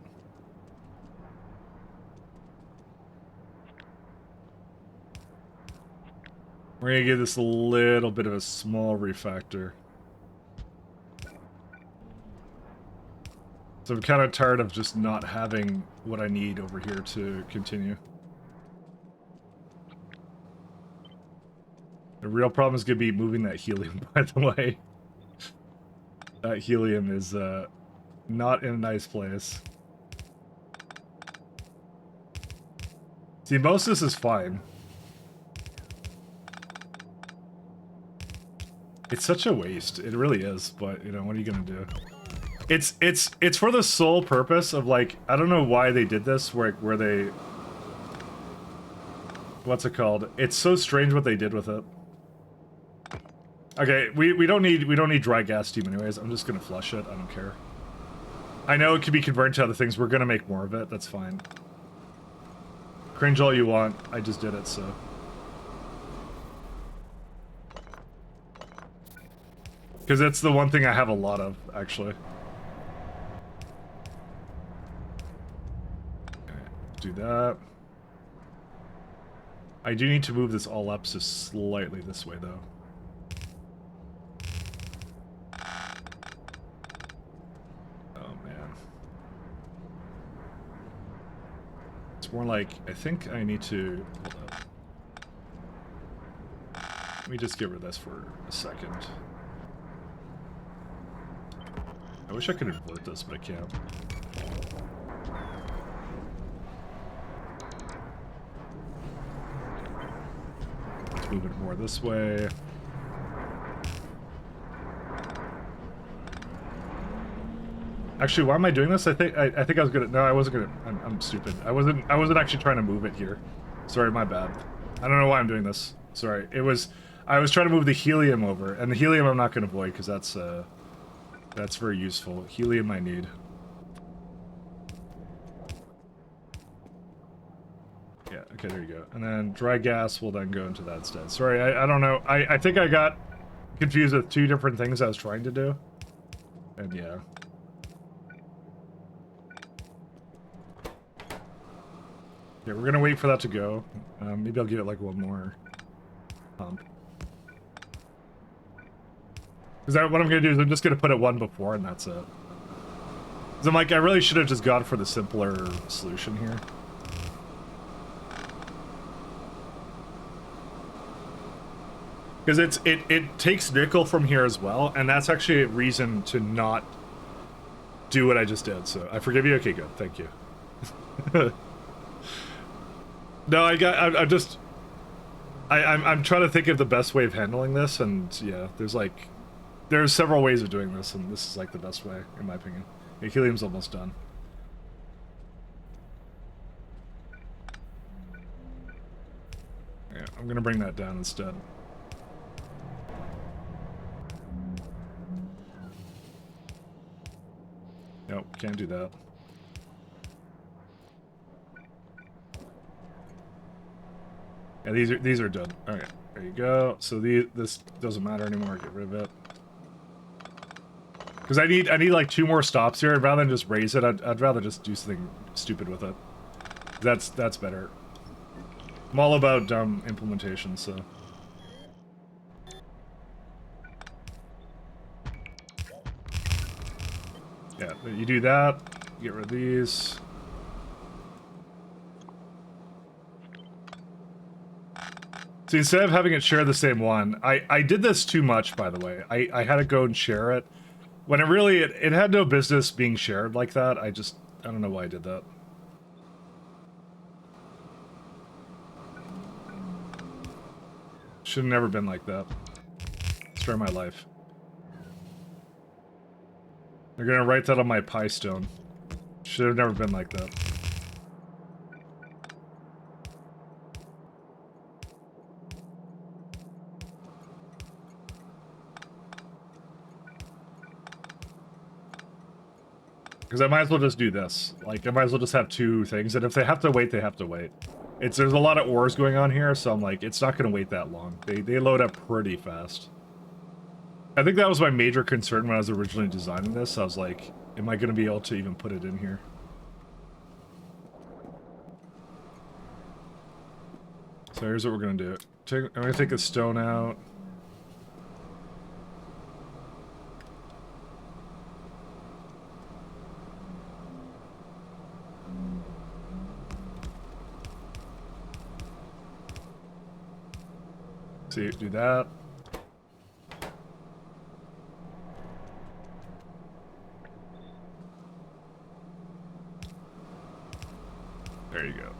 We're gonna give this a little bit of a small refactor. So I'm kind of tired of just not having what I need over here to continue. The real problem is gonna be moving that helium, by the way. That helium is not in a nice place. See, most of this is fine. It's such a waste. It really is, but you know, what are you gonna do? It's for the sole purpose of like, I don't know why they did this, where they, what's it called? It's so strange what they did with it. Okay, we don't need dry gas steam anyways. I'm just gonna flush it. I don't care. I know it could be converted to other things. We're gonna make more of it. That's fine. Cringe all you want. I just did it, so. Because it's the one thing I have a lot of, actually. Okay, do that. I do need to move this all up just slightly this way, though. Oh, man. It's more like, I think I need to... Hold up. Let me just get rid of this for a second. I wish I could invert this, but I can't. Let's move it more this way. Actually, why am I doing this? I think I was gonna. No, I wasn't gonna. I'm stupid. I wasn't actually trying to move it here. Sorry, my bad. I don't know why I'm doing this. Sorry. I was trying to move the helium over, and the helium I'm not gonna void because that's very useful. Helium I need. Yeah, okay, there you go. And then dry gas will then go into that instead. Sorry, I don't know. I think I got confused with two different things I was trying to do. And yeah. Okay, we're gonna wait for that to go. Maybe I'll give it like one more pump. Because what I'm going to do is I'm just going to put it one before, and that's it. Because I'm like, I really should have just gone for the simpler solution here. Because it takes nickel from here as well, and that's actually a reason to not do what I just did. So I forgive you. Okay, good. Thank you. No, I'm trying to think of the best way of handling this, and yeah, there's several ways of doing this, and this is like the best way, in my opinion. Yeah, helium's almost done. Yeah, I'm gonna bring that down instead. Nope, can't do that. Yeah, these are done. All right, there you go. So this doesn't matter anymore. Get rid of it. Because I need like 2 more stops here, and rather than just raise it, I'd rather just do something stupid with it. That's better. I'm all about dumb implementation, so. Yeah, you do that, get rid of these. So instead of having it share the same one, I did this too much, by the way. I had to go and share it. When it had no business being shared like that. I don't know why I did that. Should have never been like that. Destroy my life. They're gonna write that on my pie stone. Should have never been like that. Because I might as well just do this. Like, I might as well just have 2 things, and if they have to wait, they have to wait. There's a lot of ores going on here, so I'm like, it's not going to wait that long. They load up pretty fast. I think that was my major concern when I was originally designing this. I was like, am I going to be able to even put it in here? So here's what we're going to do. I'm going to take the stone out. See, do that. There you go.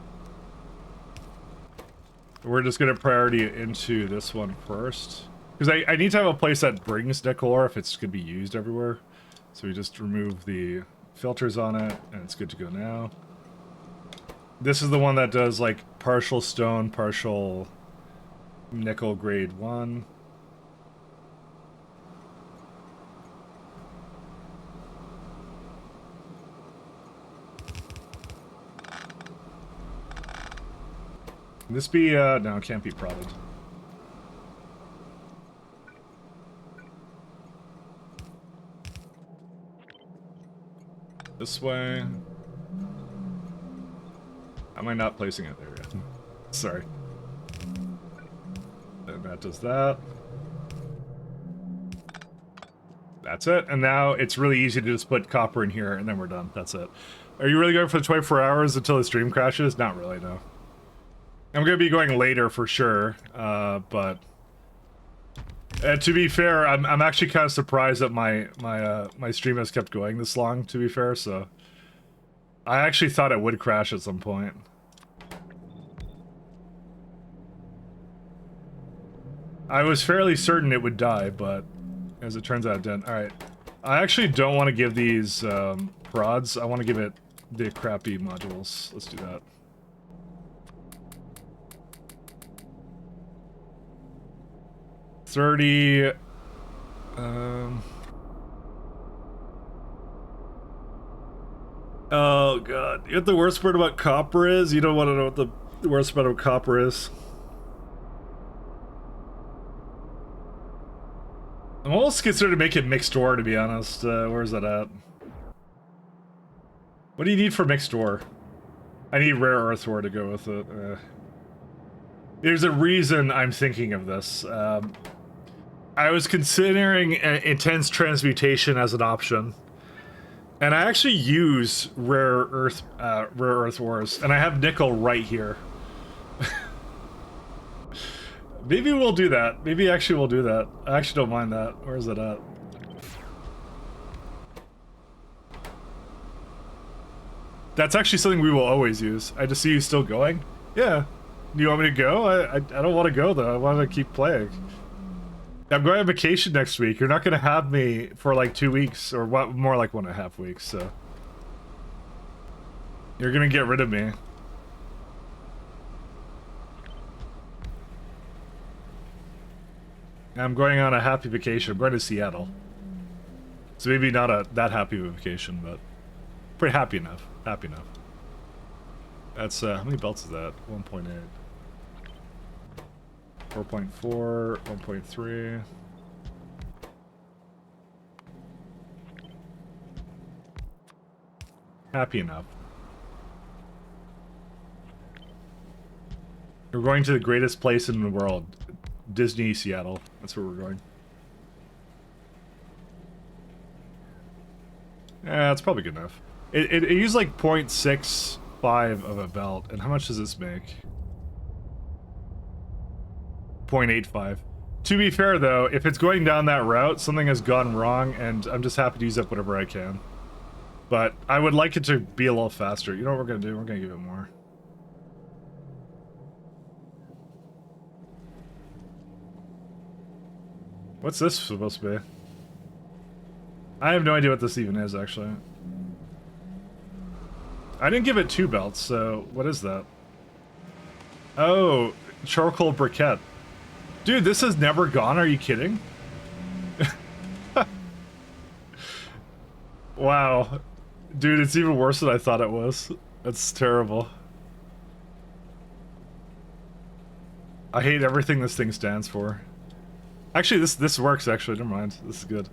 We're just gonna priority it into this one first. Because I need to have a place that brings nickel ore if it's gonna be used everywhere. So we just remove the filters on it, and it's good to go now. This is the one that does like partial stone, partial nickel grade 1. Can this be, no, it can't be prodded. This way. Am I not placing it there yet? Sorry. And that does that. That's it. And now it's really easy to just put copper in here and then we're done. That's it. Are you really going for the 24 hours until the stream crashes? Not really, no. I'm going to be going later for sure, but to be fair, I'm actually kind of surprised that my stream has kept going this long, to be fair, so I actually thought it would crash at some point. I was fairly certain it would die, but as it turns out it didn't. Alright. I actually don't want to give these prods. I want to give it the crappy modules. Let's do that. $30. Oh god. You know what the worst part about copper is? You don't want to know what the worst part about copper is. I'm almost considering to make it mixed ore, to be honest. Where's that at? What do you need for mixed ore? I need rare earth ore to go with it. There's a reason I'm thinking of this. I was considering intense transmutation as an option. And I actually use rare earth ores. And I have nickel right here. Maybe we'll do that. Maybe actually we'll do that. I actually don't mind that. Where's it at? That's actually something we will always use. I just see you still going. Yeah. Do you want me to go? I don't want to go though. I want to keep playing. I'm going on vacation next week. You're not going to have me for like 2 weeks or what, more like 1.5 weeks. So you're going to get rid of me. I'm going on a happy vacation. I'm going to Seattle. So maybe not that happy of a vacation, but pretty happy enough. Happy enough. That's, how many belts is that? 1.8. 4.4, 1.3. Happy enough. We're going to the greatest place in the world. Disney Seattle. That's where we're going. Yeah, it's probably good enough. It used like 0.65 of a belt. And how much does this make? 0.85. To be fair though, if it's going down that route, something has gone wrong and I'm just happy to use up whatever I can. But I would like it to be a little faster. You know what we're gonna do? We're gonna give it more. What's this supposed to be? I have no idea what this even is, actually. I didn't give it 2 belts, so what is that? Oh, charcoal briquette. Dude, this has never gone, are you kidding? Wow. Dude, it's even worse than I thought it was. That's terrible. I hate everything this thing stands for. Actually, this works, actually. Never mind. This is good.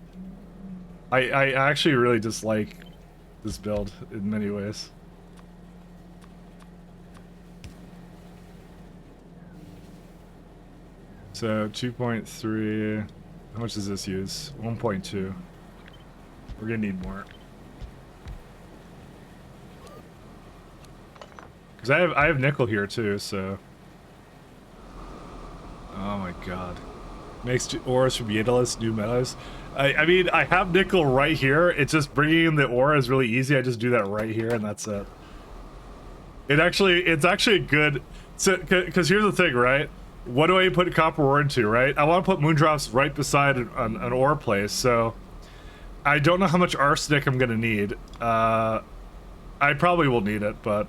I actually really dislike this build in many ways. So, 2.3... How much does this use? 1.2. We're gonna need more. Because I have nickel here too, so... Oh my god. Makes ores from Yadalis, new metas. I mean, I have nickel right here. It's just bringing in the ore is really easy. I just do that right here and that's it. It's actually good. So, because here's the thing, right? What do I put copper ore into, right? I want to put moondrops right beside an ore place, so... I don't know how much arsenic I'm gonna need. I probably will need it, but...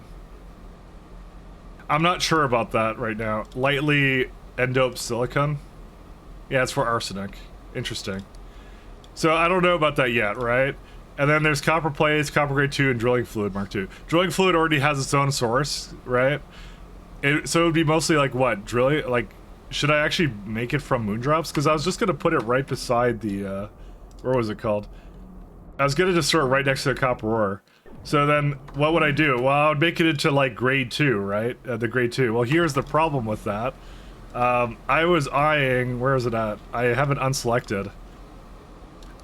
I'm not sure about that right now. Lightly endoped silicon? Yeah, it's for arsenic. Interesting. So I don't know about that yet, right? And then there's copper plates, copper grade 2, and drilling fluid mark 2. Drilling fluid already has its own source, right? So it would be mostly like what? Drilling? Like, should I actually make it from moondrops? Because I was just gonna put it right beside the, what was it called? I was gonna just throw it right next to the copper ore. So then, what would I do? Well, I would make it into like grade 2, right? The grade 2. Well, here's the problem with that. I was eyeing, where is it at? I have it unselected.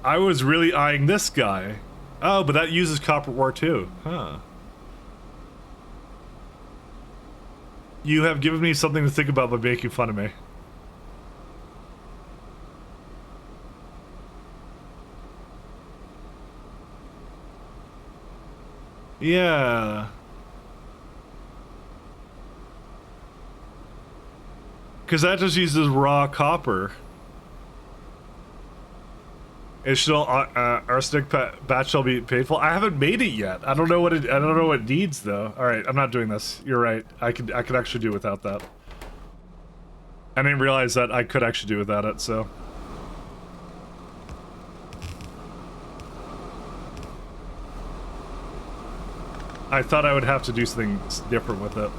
I was really eyeing this guy. Oh, but that uses copper ore too. Huh. You have given me something to think about by making fun of me. Yeah. Because that just uses raw copper. Additional arsenic batch shall be paid for. I haven't made it yet. I don't know what it needs though. All right, I'm not doing this. You're right. I could actually do without that. I didn't realize that I could actually do without it. So. I thought I would have to do something different with it.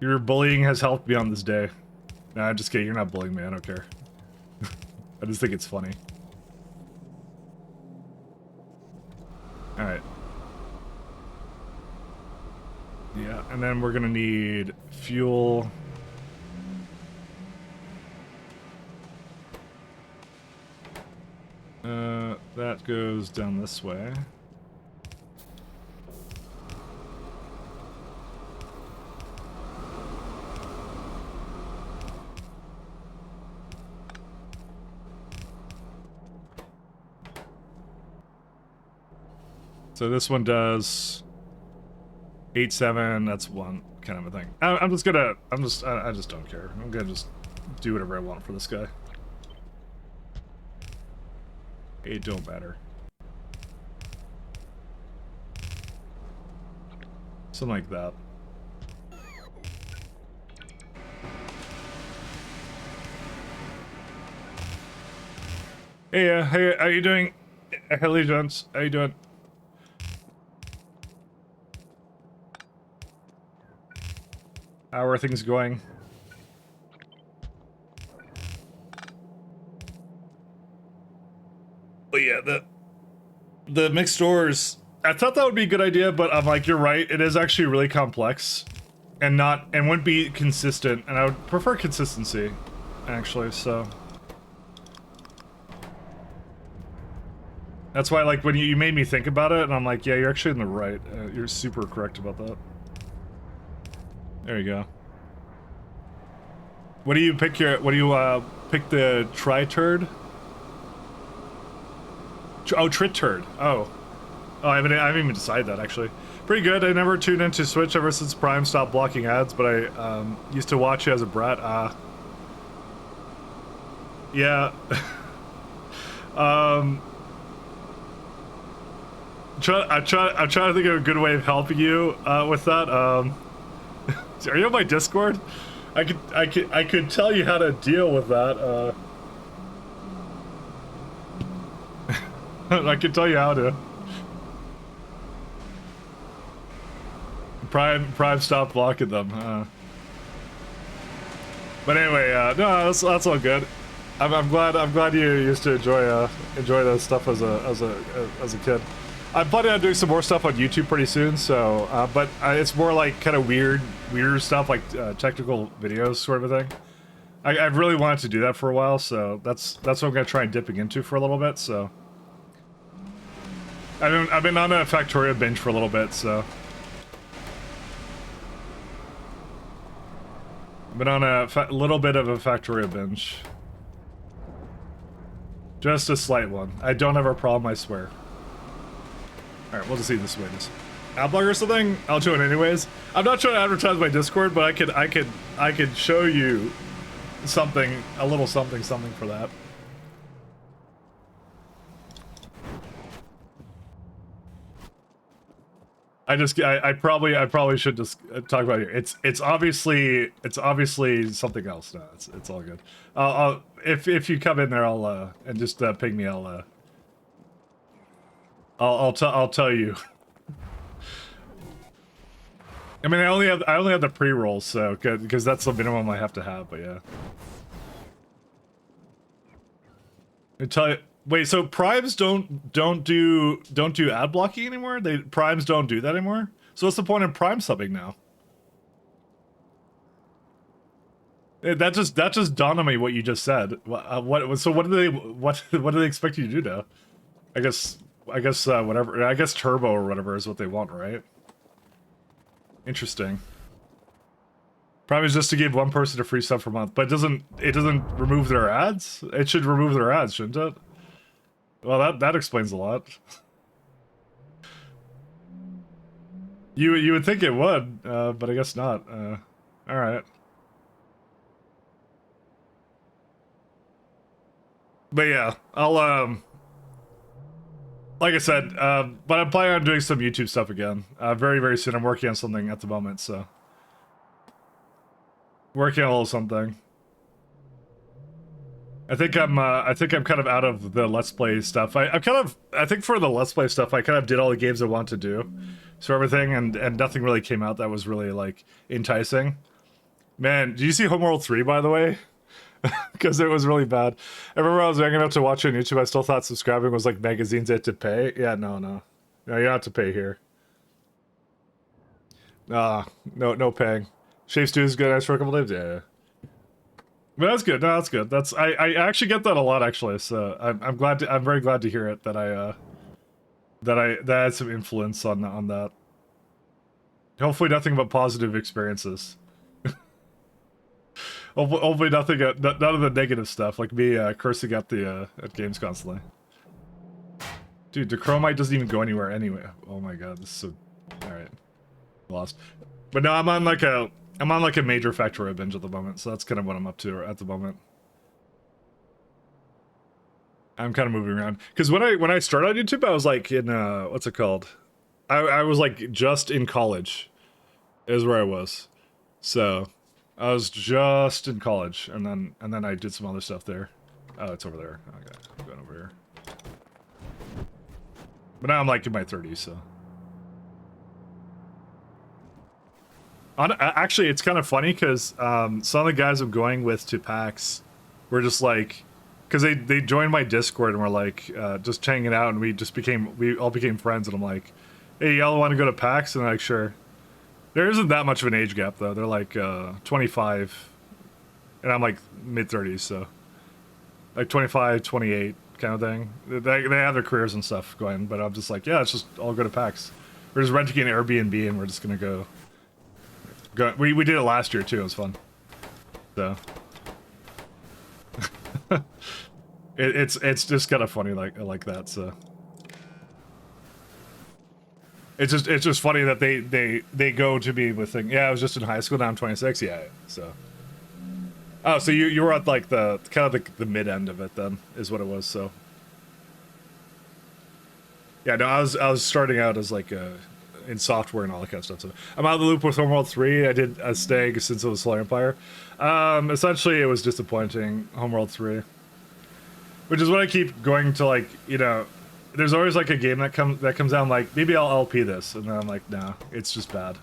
Your bullying has helped me on this day. Nah, I'm just kidding. You're not bullying me. I don't care. I just think it's funny. Alright. Yeah, and then we're gonna need fuel. That goes down this way. So this one does 8-7. That's one kind of a thing. I just don't care. I'm gonna just do whatever I want for this guy. It don't matter. Something like that. Hey, hey, how you doing? Hello, gents. How you doing? how are things going? But yeah, the mixed stores, I thought that would be a good idea, but I'm like, you're right, it is actually really complex and wouldn't be consistent, and I would prefer consistency, actually, so. That's why, like, when you made me think about it, and I'm like, yeah, you're actually in the right. You're super correct about that. There you go. What do you pick pick the tri-turd? Oh, trit-turd. Oh, I haven't even decided that, actually. Pretty good. I never tuned into Switch ever since Prime stopped blocking ads, but I used to watch it as a brat. Yeah. I'm trying to think of a good way of helping you with that. Are you on my Discord? I could tell you how to deal with that. I could tell you how to. Prime stopped blocking them. But anyway, no, that's all good. I'm glad you used to enjoy that stuff as a kid. I'm planning on doing some more stuff on YouTube pretty soon. So, but it's more like kind of weird stuff, like technical videos sort of a thing. I've really wanted to do that for a while, so that's what I'm gonna try and dipping into for a little bit. So, I've been on a Factorio binge for a little bit, so. I've been on a little bit of a Factorio binge. Just a slight one. I don't have a problem, I swear. Alright, we'll just see this way. Adblock or something? I'll join anyways. I'm not trying to advertise my Discord, but I could show you something, a little something for that. I probably should just talk about it. It's obviously something else. No, it's all good. If you come in there, I'll and just ping me. I'll tell you. I mean, I only have the pre-rolls, so because that's the minimum I have to have. But yeah. I tell you. Wait, so primes don't do ad blocking anymore? Primes don't do that anymore? So what's the point of prime subbing now? That just dawned on me what you just said. So what do they expect you to do now? I guess whatever. I guess turbo or whatever is what they want, right? Interesting. Prime is just to give one person a free sub per month, but it doesn't remove their ads? It should remove their ads, shouldn't it? Well, that explains a lot. You would think it would, but I guess not. All right. But yeah, I'll like I said, but I'm planning on doing some YouTube stuff again. Very, very soon. I'm working on something at the moment, so working on a little something. I think I'm kind of out of the Let's Play stuff. I think for the Let's Play stuff, I kind of did all the games I wanted to do. So everything, and nothing really came out that was really, like, enticing. Man, did you see Homeworld 3, by the way? Because it was really bad. I remember I was young enough to watch it on YouTube, I still thought subscribing was like magazines I had to pay. Yeah, no, you don't have to pay here. No paying. Shave Stew is good, nice for a couple days, yeah. But that's good. No, that's good. I actually get that a lot, actually. So I'm very glad to hear it that that had some influence on that. Hopefully, nothing but positive experiences. Hopefully, none of the negative stuff, like me cursing at games constantly. Dude, the Chromite doesn't even go anywhere anyway. Oh my god, this is so. All right, lost. But no, I'm on like a major Factorio binge at the moment, so that's kind of what I'm up to at the moment. I'm kind of moving around because when I started on YouTube, I was like in what's it called? I was like just in college, is where I was. So I was just in college, and then I did some other stuff there. Oh, it's over there. Okay, I'm going over here. But now I'm like in my 30s, so. Actually, it's kind of funny because some of the guys I'm going with to PAX were just like, because they joined my Discord and were like just hanging out, and we all became friends, and I'm like, hey, y'all want to go to PAX? And they're like, sure. There isn't that much of an age gap though. They're like 25, and I'm like mid 30s, so like 25, 28 kind of thing. They have their careers and stuff going, but I'm just like, yeah, let's just all go to PAX. We're just renting an Airbnb and we're just gonna go. We did it last year too. It was fun. So it's just kind of funny like that. So it's just funny that they go to be with thing. Yeah, I was just in high school. Now I'm 26. Yeah. So so you were at like the kind of the mid end of it then is what it was. So yeah, no, I was starting out as like in software and all that kind of stuff. So I'm out of the loop with Homeworld 3. I did a Stag since it was Solar Empire. Essentially, it was disappointing, Homeworld 3. Which is what I keep going to, like, you know, there's always like a game that comes out, I'm like, maybe I'll LP this. And then I'm like, no, it's just bad.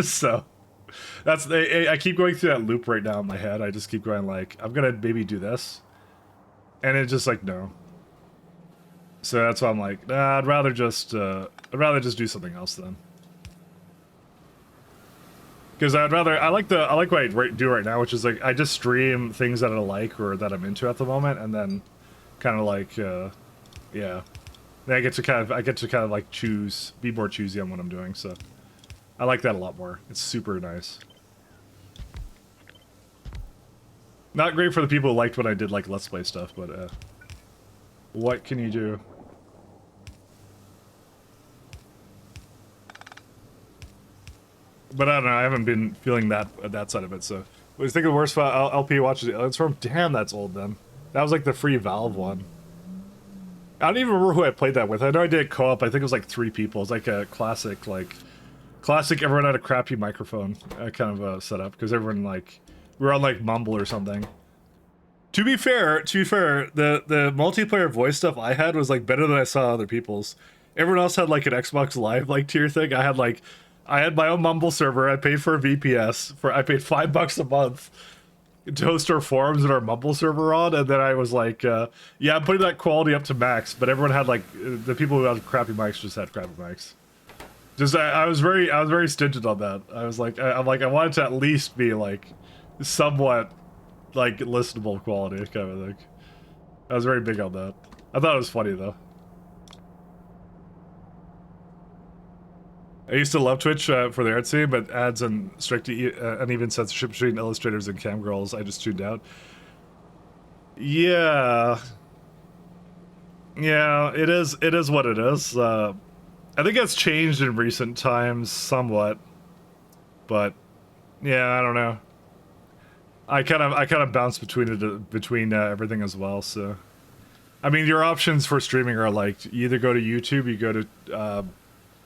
So I keep going through that loop right now in my head. I just keep going like, I'm gonna maybe do this. And it's just like, no. So that's why I'm like, nah, I'd rather just do something else then. Because I like what I do right now, which is like I just stream things that I like or that I'm into at the moment, and then kind of like, yeah, then I get to kind of like be more choosy on what I'm doing. So I like that a lot more. It's super nice. Not great for the people who liked when I did like Let's Play stuff, but what can you do? But I don't know, I haven't been feeling that side of it, so. What do you think of the worst LP watches the Aliens from? Damn, that's old then. That was like the free Valve one. I don't even remember who I played that with. I know I did co-op, I think it was like 3 people. It's like a classic, everyone had a crappy microphone kind of setup, because everyone like, we were on like Mumble or something. To be fair, the multiplayer voice stuff I had was like better than I saw other people's. Everyone else had like an Xbox Live like tier thing. I had my own Mumble server. I paid for a VPS. I paid $5 a month to host our forums and our Mumble server on, and then I was like, yeah, I'm putting that quality up to max. But everyone had like the people who had crappy mics just had crappy mics. Just I was very stinted on that. I was like, I wanted to at least be like somewhat like listenable quality kind of thing. I was very big on that. I thought it was funny though. I used to love Twitch for the art scene, but ads and strict uneven censorship between illustrators and cam girls, I just tuned out. Yeah. Yeah, it is what it is. I think it's changed in recent times somewhat. But yeah, I don't know. I kind of bounce between everything as well, so I mean, your options for streaming are like you either go to YouTube, you go to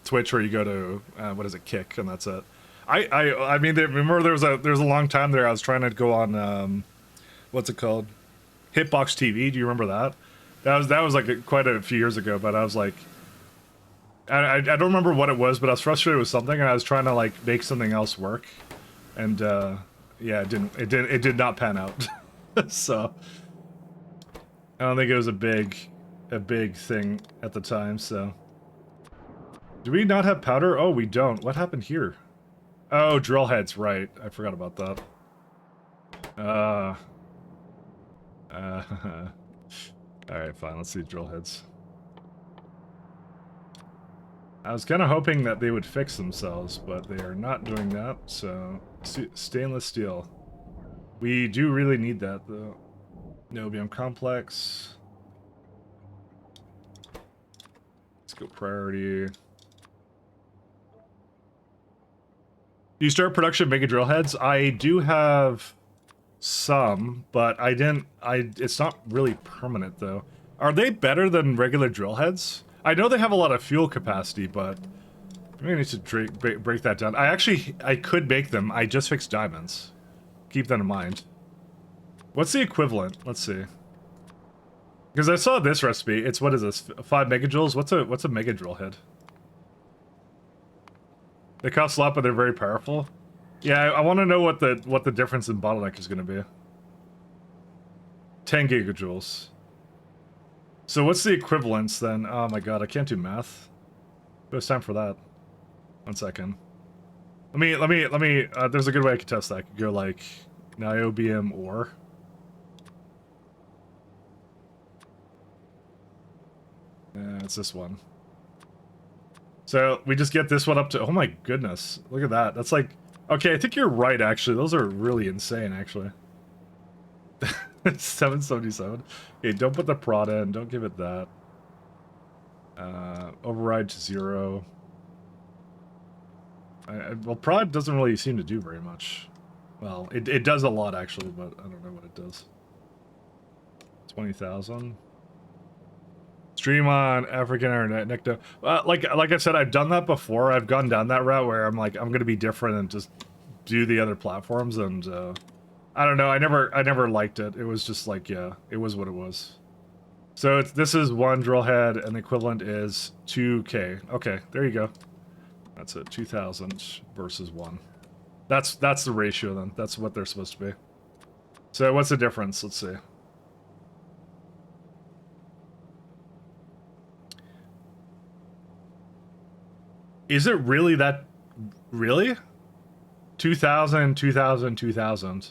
Twitch, or you go to what is it, Kick, and that's it. I mean, remember there was a long time there I was trying to go on what's it called, Hitbox TV. Do you remember that? That was like quite a few years ago, but I was like, I don't remember what it was, but I was frustrated with something, and I was trying to like make something else work, and yeah, it did not pan out. So I don't think it was a big thing at the time. So. Do we not have powder? Oh, we don't. What happened here? Oh, drill heads, right. I forgot about that. Alright, fine. Let's see drill heads. I was kind of hoping that they would fix themselves, but they are not doing that, so... Stainless steel. We do really need that, though. Niobium complex. Let's go priority. Do you start production mega drill heads? I do have some, but it's not really permanent though. Are they better than regular drill heads? I know they have a lot of fuel capacity, but I need to break that down. I could make them. I just fixed diamonds. Keep that in mind. What's the equivalent? Let's see. Because I saw this recipe. It's, what is this? 5 megajoules? What's a mega drill head? They cost a lot, but they're very powerful. Yeah, I want to know what the difference in bottleneck is going to be. 10 gigajoules. So what's the equivalence then? Oh my god, I can't do math. It was time for that. 1 second. Let me. There's a good way I could test that. I could go like niobium ore. It's this one. So we just get this one up to. Oh my goodness! Look at that. That's like. Okay, I think you're right. Actually, those are really insane. Actually. 777. Okay, don't put the prod in. Don't give it that. Override to 0. Well, prod doesn't really seem to do very much. Well, it does a lot actually, but I don't know what it does. 20,000. Stream on African Internet, Necto. Like I said, I've done that before. I've gone down that route where I'm like, I'm gonna be different and just do the other platforms, and I don't know. I never liked it. It was just like, yeah, it was what it was. So this is 1 drill head, and the equivalent is 2K. Okay, there you go. That's it. 2,000 versus 1. That's the ratio then. That's what they're supposed to be. So what's the difference? Let's see. Is it really that? Really? 2,000, 2,000, 2,000.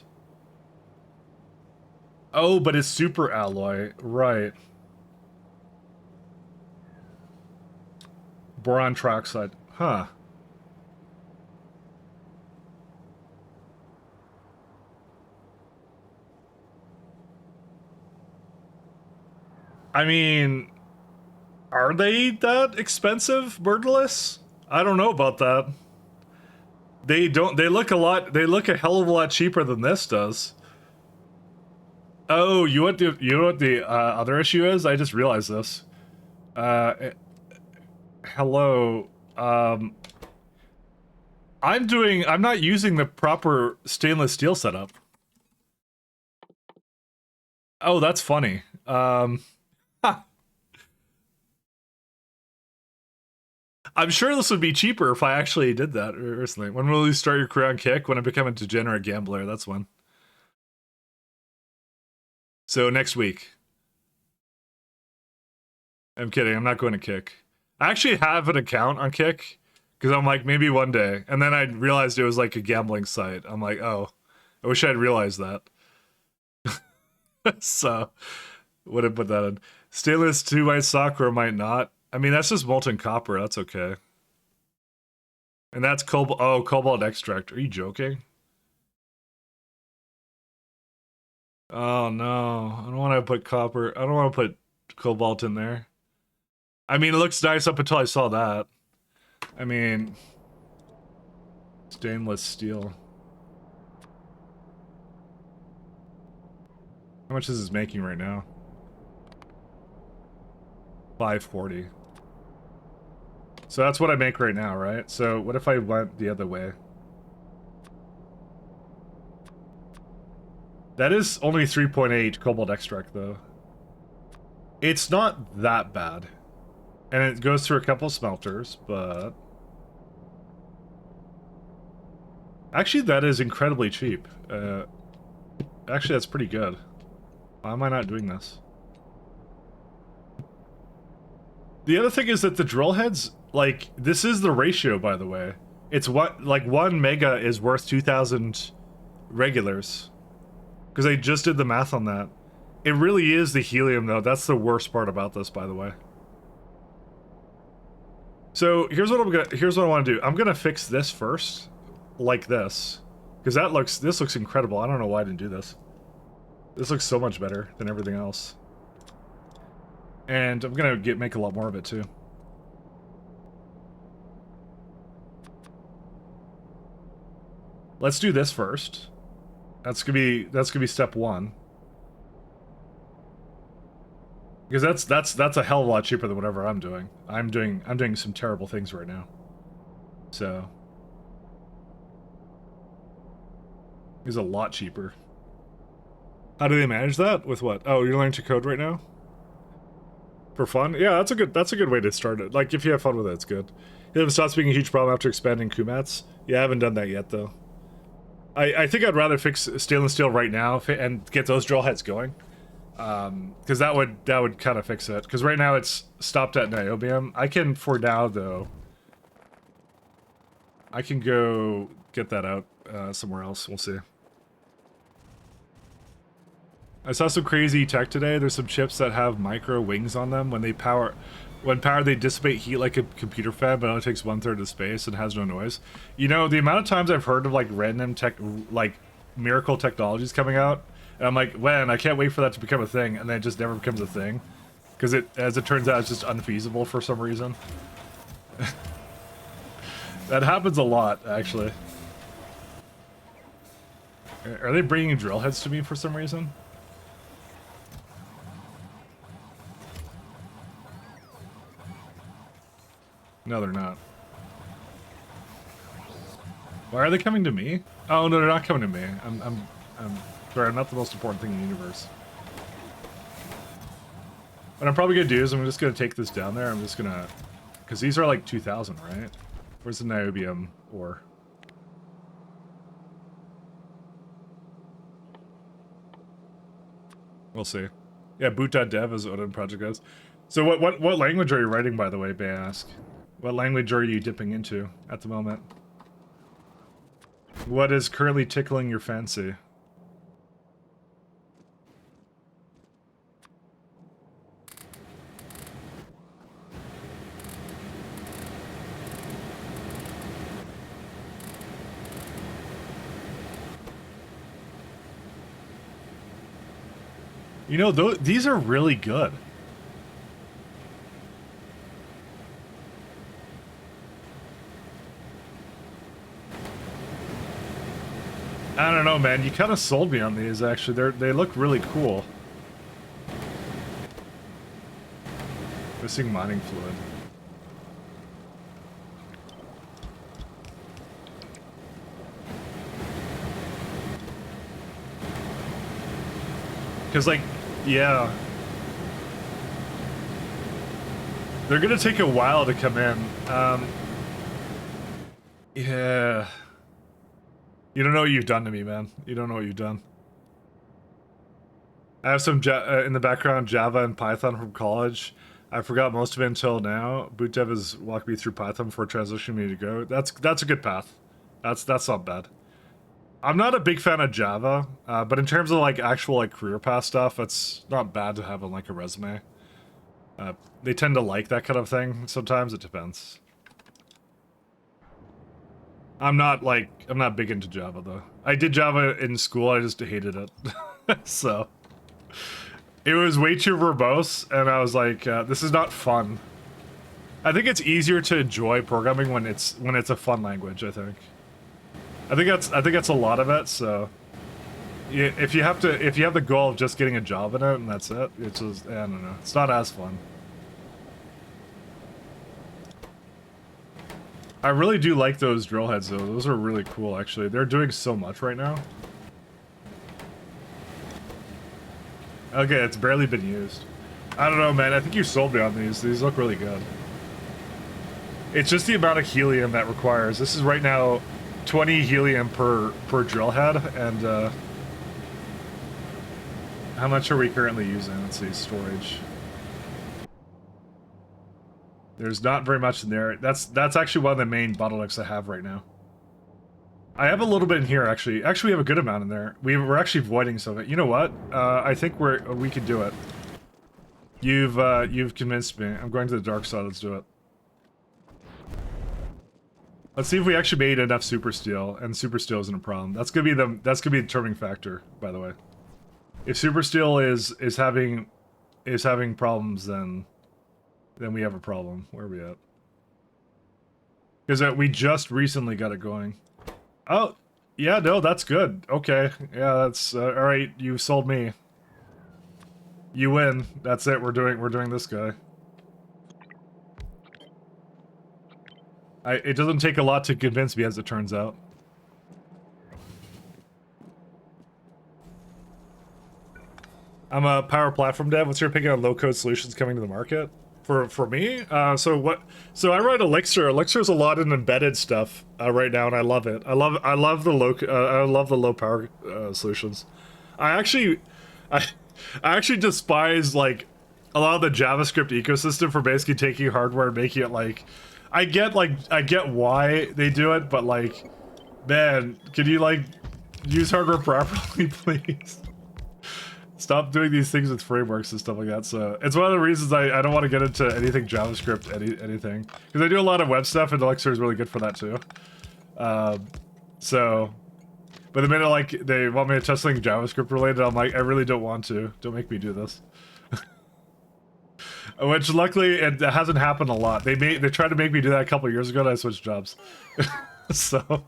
Oh, but it's super alloy. Right. Boron trioxide. Huh. I mean, are they that expensive, Birdless? I don't know about that. They look a hell of a lot cheaper than this does. Oh, you know what the other issue is? I just realized this. Hello. I'm not using the proper stainless steel setup. Oh, that's funny. I'm sure this would be cheaper if I actually did that recently. When will you start your career on Kick? When I become a degenerate gambler, that's when. So next week. I'm kidding, I'm not going to Kick. I actually have an account on Kick, because I'm like, maybe one day. And then I realized it was like a gambling site. I'm like, oh, I wish I'd realized that. So, would have put that in. Stainless 2 white soccer might not. I mean, that's just molten copper. That's okay. And that's cobalt. Oh, cobalt extract. Are you joking? Oh no, I don't want to put copper. I don't want to put cobalt in there. I mean, it looks nice up until I saw that. I mean, stainless steel. How much is this making right now? 540. So that's what I make right now, right? So what if I went the other way? That is only 3.8 cobalt extract, though. It's not that bad. And it goes through a couple smelters, but... Actually, that is incredibly cheap. Actually, that's pretty good. Why am I not doing this? The other thing is that the drill heads, like, this is the ratio, by the way. It's what, like, 1 mega is worth 2,000 regulars. Because I just did the math on that. It really is the helium, though. That's the worst part about this, by the way. So here's what I want to do. I'm gonna fix this first, like this, because this looks incredible. I don't know why I didn't do this. This looks so much better than everything else. And I'm gonna make a lot more of it too. Let's do this first. That's gonna be step 1. Because that's a hell of a lot cheaper than whatever I'm doing. I'm doing some terrible things right now. So it's a lot cheaper. How do they manage that? With what? Oh, you're learning to code right now? For fun? Yeah, that's a good way to start it. Like, if you have fun with it, it's good. It stops being a huge problem after expanding Kumats. Yeah, I haven't done that yet, though. I think I'd rather fix stainless steel right now and get those drill heads going. Because that would kind of fix it. Because right now it's stopped at niobium. I can, for now, though, I can go get that out somewhere else. We'll see. I saw some crazy tech today. There's some chips that have micro wings on them. When powered, they dissipate heat like a computer fan, but it only takes 1/3 of space and has no noise. You know, the amount of times I've heard of like random tech, like miracle technologies coming out, and I'm like, when? I can't wait for that to become a thing, and then it just never becomes a thing. Because as it turns out, it's just unfeasible for some reason. That happens a lot, actually. Are they bringing drill heads to me for some reason? No, they're not. Why are they coming to me? Oh no, they're not coming to me. I'm sorry, I'm not the most important thing in the universe. What I'm probably gonna do is I'm just gonna take this down there. I'm just gonna, because these are like 2,000, right? Where's the niobium ore? We'll see. Yeah, boot.dev is Odin project goes. So what language are you writing, by the way, may I ask? What language are you dipping into at the moment? What is currently tickling your fancy? You know, these are really good. I don't know, man. You kind of sold me on these, actually. They look really cool. Missing mining fluid. Because, like, yeah. They're gonna take a while to come in. Yeah. You don't know what you've done to me, man. You don't know what you've done. I have some in the background Java and Python from college. I forgot most of it until now. BootDev has walked me through Python before transitioning me to Go. That's a good path. That's not bad. I'm not a big fan of Java, but in terms of like actual like career path stuff, it's not bad to have on like a resume. They tend to like that kind of thing. Sometimes it depends. I'm not big into Java though. I did Java in school, I just hated it. So it was way too verbose, and I was like, this is not fun. I think it's easier to enjoy programming when it's a fun language, I think. I think that's a lot of it, so if you have the goal of just getting a job in it and that's it, it's just, I don't know. It's not as fun. I really do like those drill heads though. Those are really cool actually. They're doing so much right now. Okay, it's barely been used. I don't know, man. I think you sold me on these. These look really good. It's just the amount of helium that requires. This is right now 20 helium per drill head, and how much are we currently using? Let's see, storage. There's not very much in there. That's actually one of the main bottlenecks I have right now. I have a little bit in here, actually. Actually, we have a good amount in there. We're actually voiding some of it. You know what? I think we can do it. You've convinced me. I'm going to the dark side. Let's do it. Let's see if we actually made enough super steel, and super steel isn't a problem. That's gonna be the determining factor, by the way. If super steel is having problems, then we have a problem. Where are we at? Because we just recently got it going. Oh, yeah, no, that's good. Okay, yeah, that's all right. You sold me. You win. That's it. We're doing this guy. It doesn't take a lot to convince me, as it turns out. I'm a power platform dev. What's your opinion on low-code solutions coming to the market? For me, so I write Elixir. Elixir's a lot in embedded stuff right now, and I love it. I love the low power solutions. I actually despise like a lot of the JavaScript ecosystem for basically taking hardware and making it like I get why they do it, but like, man, can you like use hardware properly, please? Stop doing these things with frameworks and stuff like that. So it's one of the reasons I don't want to get into anything JavaScript, anything, because I do a lot of web stuff, and Elixir is really good for that too. So, but the minute like they want me to test something JavaScript related, I'm like, I really don't want to. Don't make me do this. Which luckily it hasn't happened a lot. They tried to make me do that a couple years ago, and I switched jobs. So.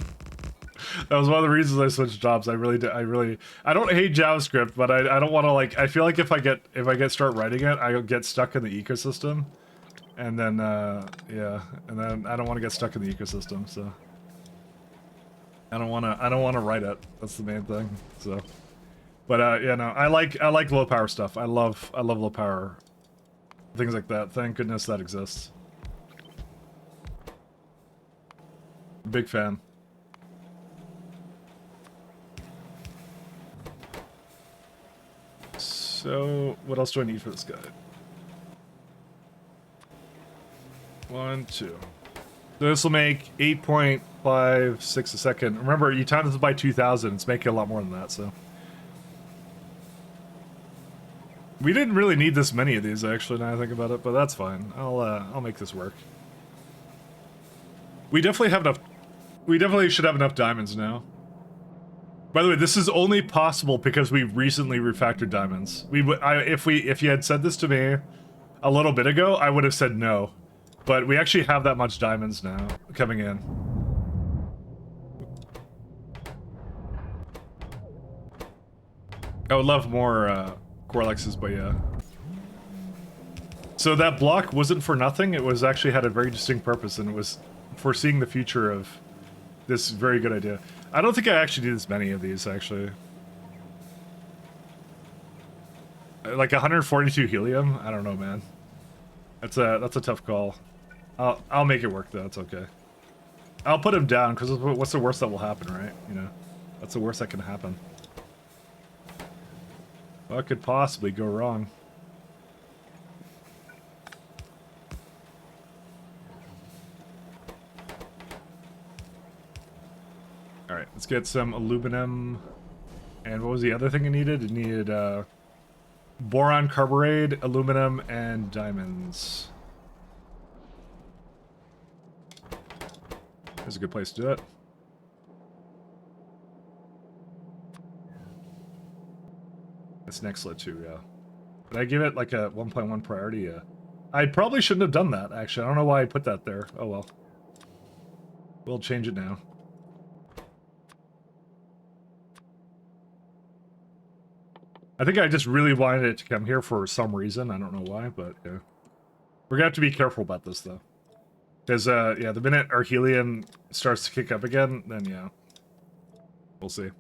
That was one of the reasons I switched jobs. I don't hate JavaScript, but I don't want to like. I feel like if I start writing it, I'll get stuck in the ecosystem, and then yeah, and then I don't want to get stuck in the ecosystem. So I don't want to write it. That's the main thing. So, but yeah, no, I like low power stuff. I love low power things like that. Thank goodness that exists. Big fan. So, what else do I need for this guy? 1, 2. So this will make 8.56 a second. Remember, you timed this by 2,000. It's making a lot more than that, so. We didn't really need this many of these, actually, now I think about it, but that's fine. I'll make this work. We definitely have enough. We definitely should have enough diamonds now. By the way, this is only possible because we recently refactored diamonds. If you had said this to me a little bit ago, I would have said no. But we actually have that much diamonds now coming in. I would love more Corlexes, but yeah. So that block wasn't for nothing. It was actually had a very distinct purpose, and it was foreseeing the future of this very good idea. I don't think I actually need as many of these, actually. Like 142 helium? I don't know, man. That's a tough call. I'll make it work, though. It's okay. I'll put him down, because what's the worst that will happen, right? You know? That's the worst that can happen. What could possibly go wrong? Alright, let's get some aluminum. And what was the other thing I needed? It needed boron carbureid, aluminum, and diamonds. That's a good place to do it. That's Nextlet too, yeah. Did I give it like a 1.1 priority? Yeah. I probably shouldn't have done that, actually. I don't know why I put that there. Oh well. We'll change it now. I think I just really wanted it to come here for some reason. I don't know why, but yeah. We're gonna have to be careful about this, though. Because, yeah, the minute our helium starts to kick up again, then yeah. We'll see.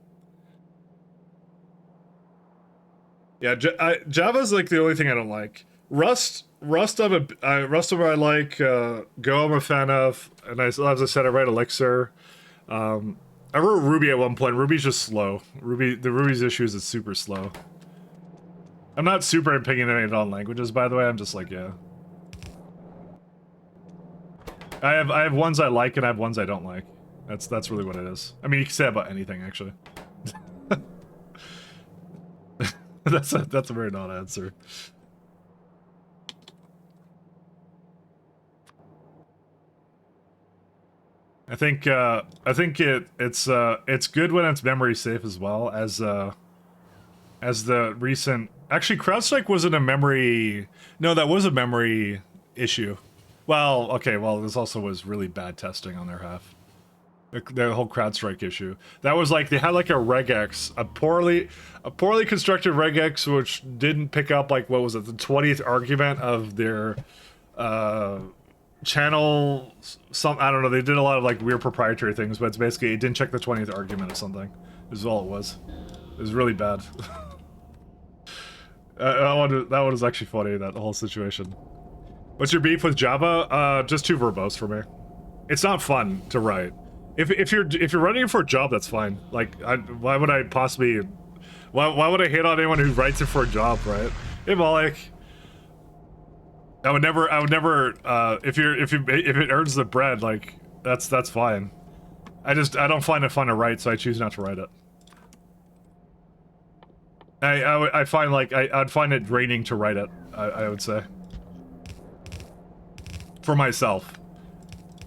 Yeah, Java's like the only thing I don't like. Rust I like. Go I'm a fan of, and as I said, I write Elixir. I wrote Ruby at one point. Ruby's just slow. Ruby's issue is it's super slow. I'm not super opinionated on languages, by the way. I'm just like, yeah. I have ones I like and I have ones I don't like. That's really what it is. I mean, you can say about anything, actually. That's a very non-answer. I think it's good when it's memory safe as well as the recent. Actually, CrowdStrike wasn't a memory. No, that was a memory issue. Well, okay. Well, this also was really bad testing on their half. The whole CrowdStrike issue. That was like they had like a regex, a poorly constructed regex, which didn't pick up like what was it, the 20th argument of their channel. I don't know. They did a lot of like weird proprietary things, but it's basically it didn't check the 20th argument or something. This is all it was. It was really bad. That one was actually funny, that whole situation. What's your beef with Java? Just too verbose for me. It's not fun to write. If you're running for a job, that's fine. Like, why would I possibly... Why would I hate on anyone who writes it for a job, right? Hey, Malik. I would never, if it earns the bread, like, that's fine. I don't find it fun to write, so I choose not to write it. I find, like, I'd find it draining to write it, I would say. For myself.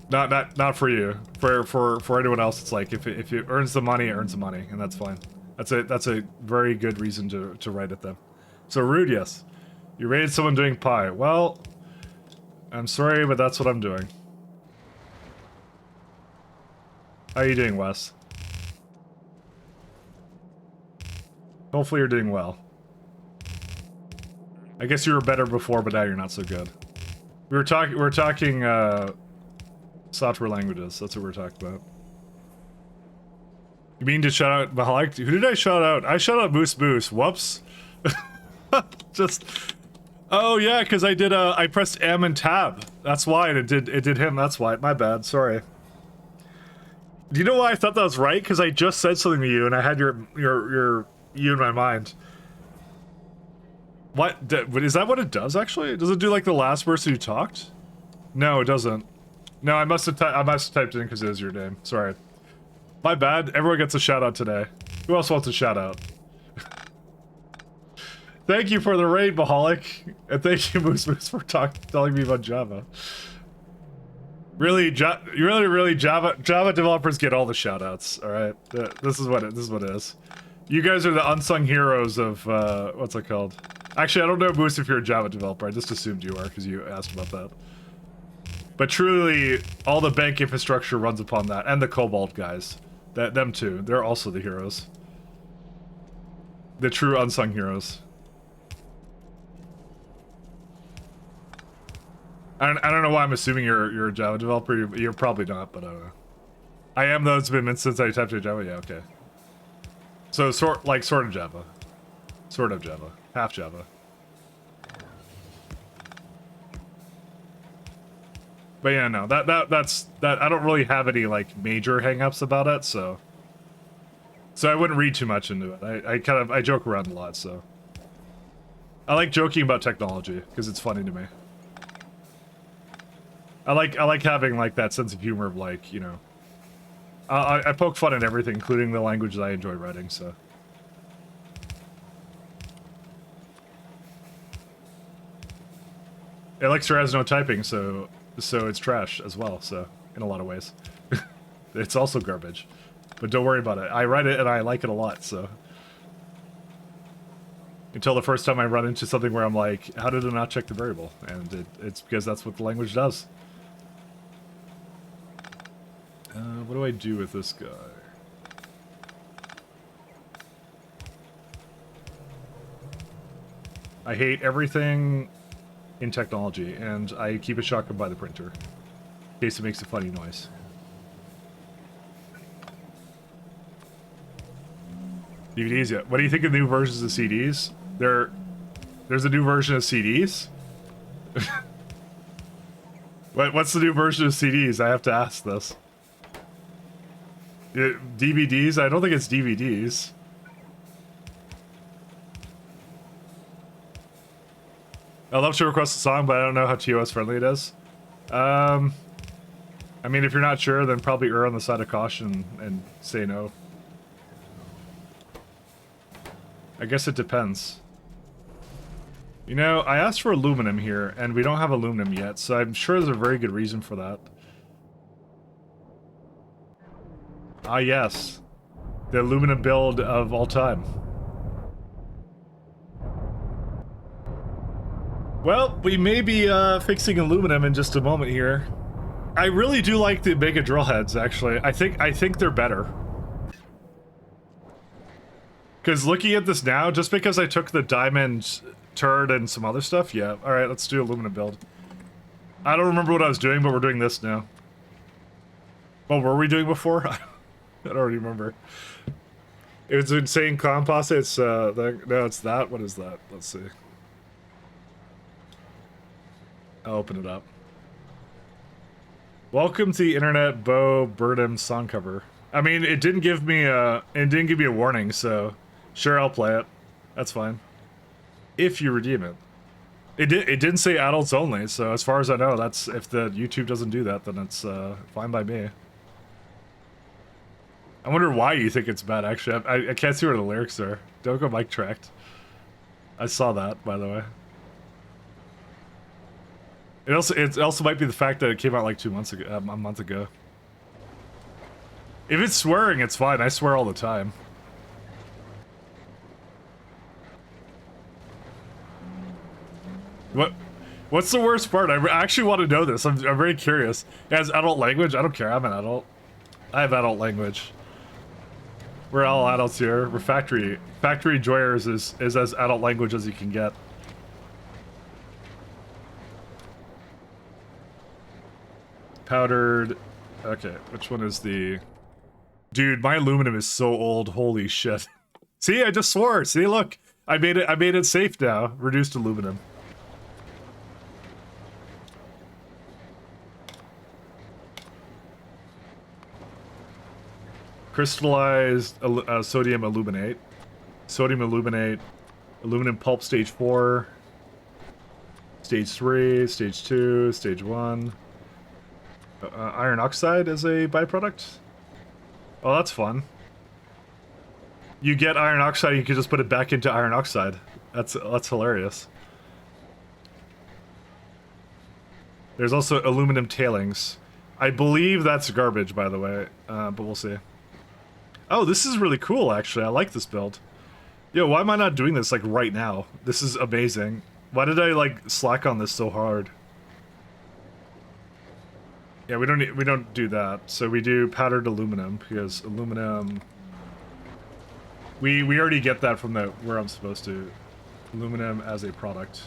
Not for you. For anyone else, it's like, if it earns the money, it earns the money, and that's fine. That's a very good reason to write it then. So rude, yes. You rated someone doing pie. Well, I'm sorry, but that's what I'm doing. How are you doing, Wes? Hopefully you're doing well. I guess you were better before, but now you're not so good. We were talking software languages. That's what we're talking about. You mean to shout out Mahalik? Who did I shout out? I shout out Moose Moose. Whoops. Just... Oh yeah, because I pressed M and tab. That's why it did him. That's why. My bad. Sorry. Do you know why I thought that was right? Because I just said something to you and I had your you in my mind. What is that? What it does actually? Does it do like the last person you talked? No, it doesn't. No, I must have typed it in because it is your name. Sorry. My bad. Everyone gets a shout out today. Who else wants a shout out? Thank you for the raid, Mahalik. And thank you, Moose Moose, for telling me about Java. Really, really, Java developers get all the shoutouts. All right, this is what it is. You guys are the unsung heroes of what's it called? Actually, I don't know, Moose, if you're a Java developer. I just assumed you are because you asked about that. But truly, all the bank infrastructure runs upon that, and the Cobalt guys. Them too. They're also the heroes. The true unsung heroes. I don't know why I'm assuming you're a Java developer. You're probably not, but I don't know. I am, though. It's been since I typed in Java. Yeah, okay. So sort of Java, sort of Java, half Java. But yeah, no, that's I don't really have any like major hangups about it, so I wouldn't read too much into it. I joke around a lot, so I like joking about technology because it's funny to me. I like having like that sense of humor of like, you know, I poke fun at everything, including the language that I enjoy writing, so. Elixir has no typing, so it's trash as well, so, in a lot of ways. It's also garbage. But don't worry about it. I write it and I like it a lot, so. Until the first time I run into something where I'm like, how did it not check the variable? And it's because that's what the language does. What do I do with this guy? I hate everything in technology, and I keep a shotgun by the printer, in case it makes a funny noise. DVDs, yeah. What do you think of new versions of CDs? There's a new version of CDs? What's the new version of CDs? I have to ask this. DVDs? I don't think it's DVDs. I'd love to request a song, but I don't know how TOS friendly it is. I mean, if you're not sure, then probably err on the side of caution and say no. I guess it depends. You know, I asked for aluminum here, and we don't have aluminum yet, so I'm sure there's a very good reason for that. Ah, yes. The aluminum build of all time. Well, we may be fixing aluminum in just a moment here. I really do like the Mega drill heads, actually. I think they're better. Because looking at this now, just because I took the diamond turd and some other stuff, yeah. Alright, let's do aluminum build. I don't remember what I was doing, but we're doing this now. What were we doing before? I don't remember. If it's insane clown pasta, it's no, it's that. What is that? Let's see. I'll open it up. Welcome to the internet, Bo Burnham song cover. I mean, it didn't give me a warning, so sure, I'll play it. That's fine. If you redeem it. It didn't say adults only, so as far as I know, that's if the YouTube doesn't do that, then it's fine by me. I wonder why you think it's bad, actually. I can't see where the lyrics are. Don't go mic tracked. I saw that, by the way. It also might be the fact that it came out like 2 months ago, a month ago. If it's swearing, it's fine. I swear all the time. What's the worst part? I actually want to know this. I'm very curious. It has adult language? I don't care. I'm an adult. I have adult language. We're all adults here. We're factory joyers is as adult language as you can get. Powdered. Okay, which one is the... Dude, my aluminum is so old. Holy shit. See, I just swore. See, look. I made it safe now. Reduced aluminum. Crystallized sodium aluminate. Sodium aluminate. Aluminum pulp stage 4. Stage 3. Stage 2. Stage 1. Iron oxide as a byproduct? Oh, that's fun. You get iron oxide, you can just put it back into iron oxide. That's hilarious. There's also aluminum tailings. I believe that's garbage, by the way, but we'll see. Oh, this is really cool, actually. I like this build. Yo, why am I not doing this, like, right now? This is amazing. Why did I, like, slack on this so hard? Yeah, we don't do that. So we do powdered aluminum, because aluminum... We already get that from where I'm supposed to. Aluminum as a product.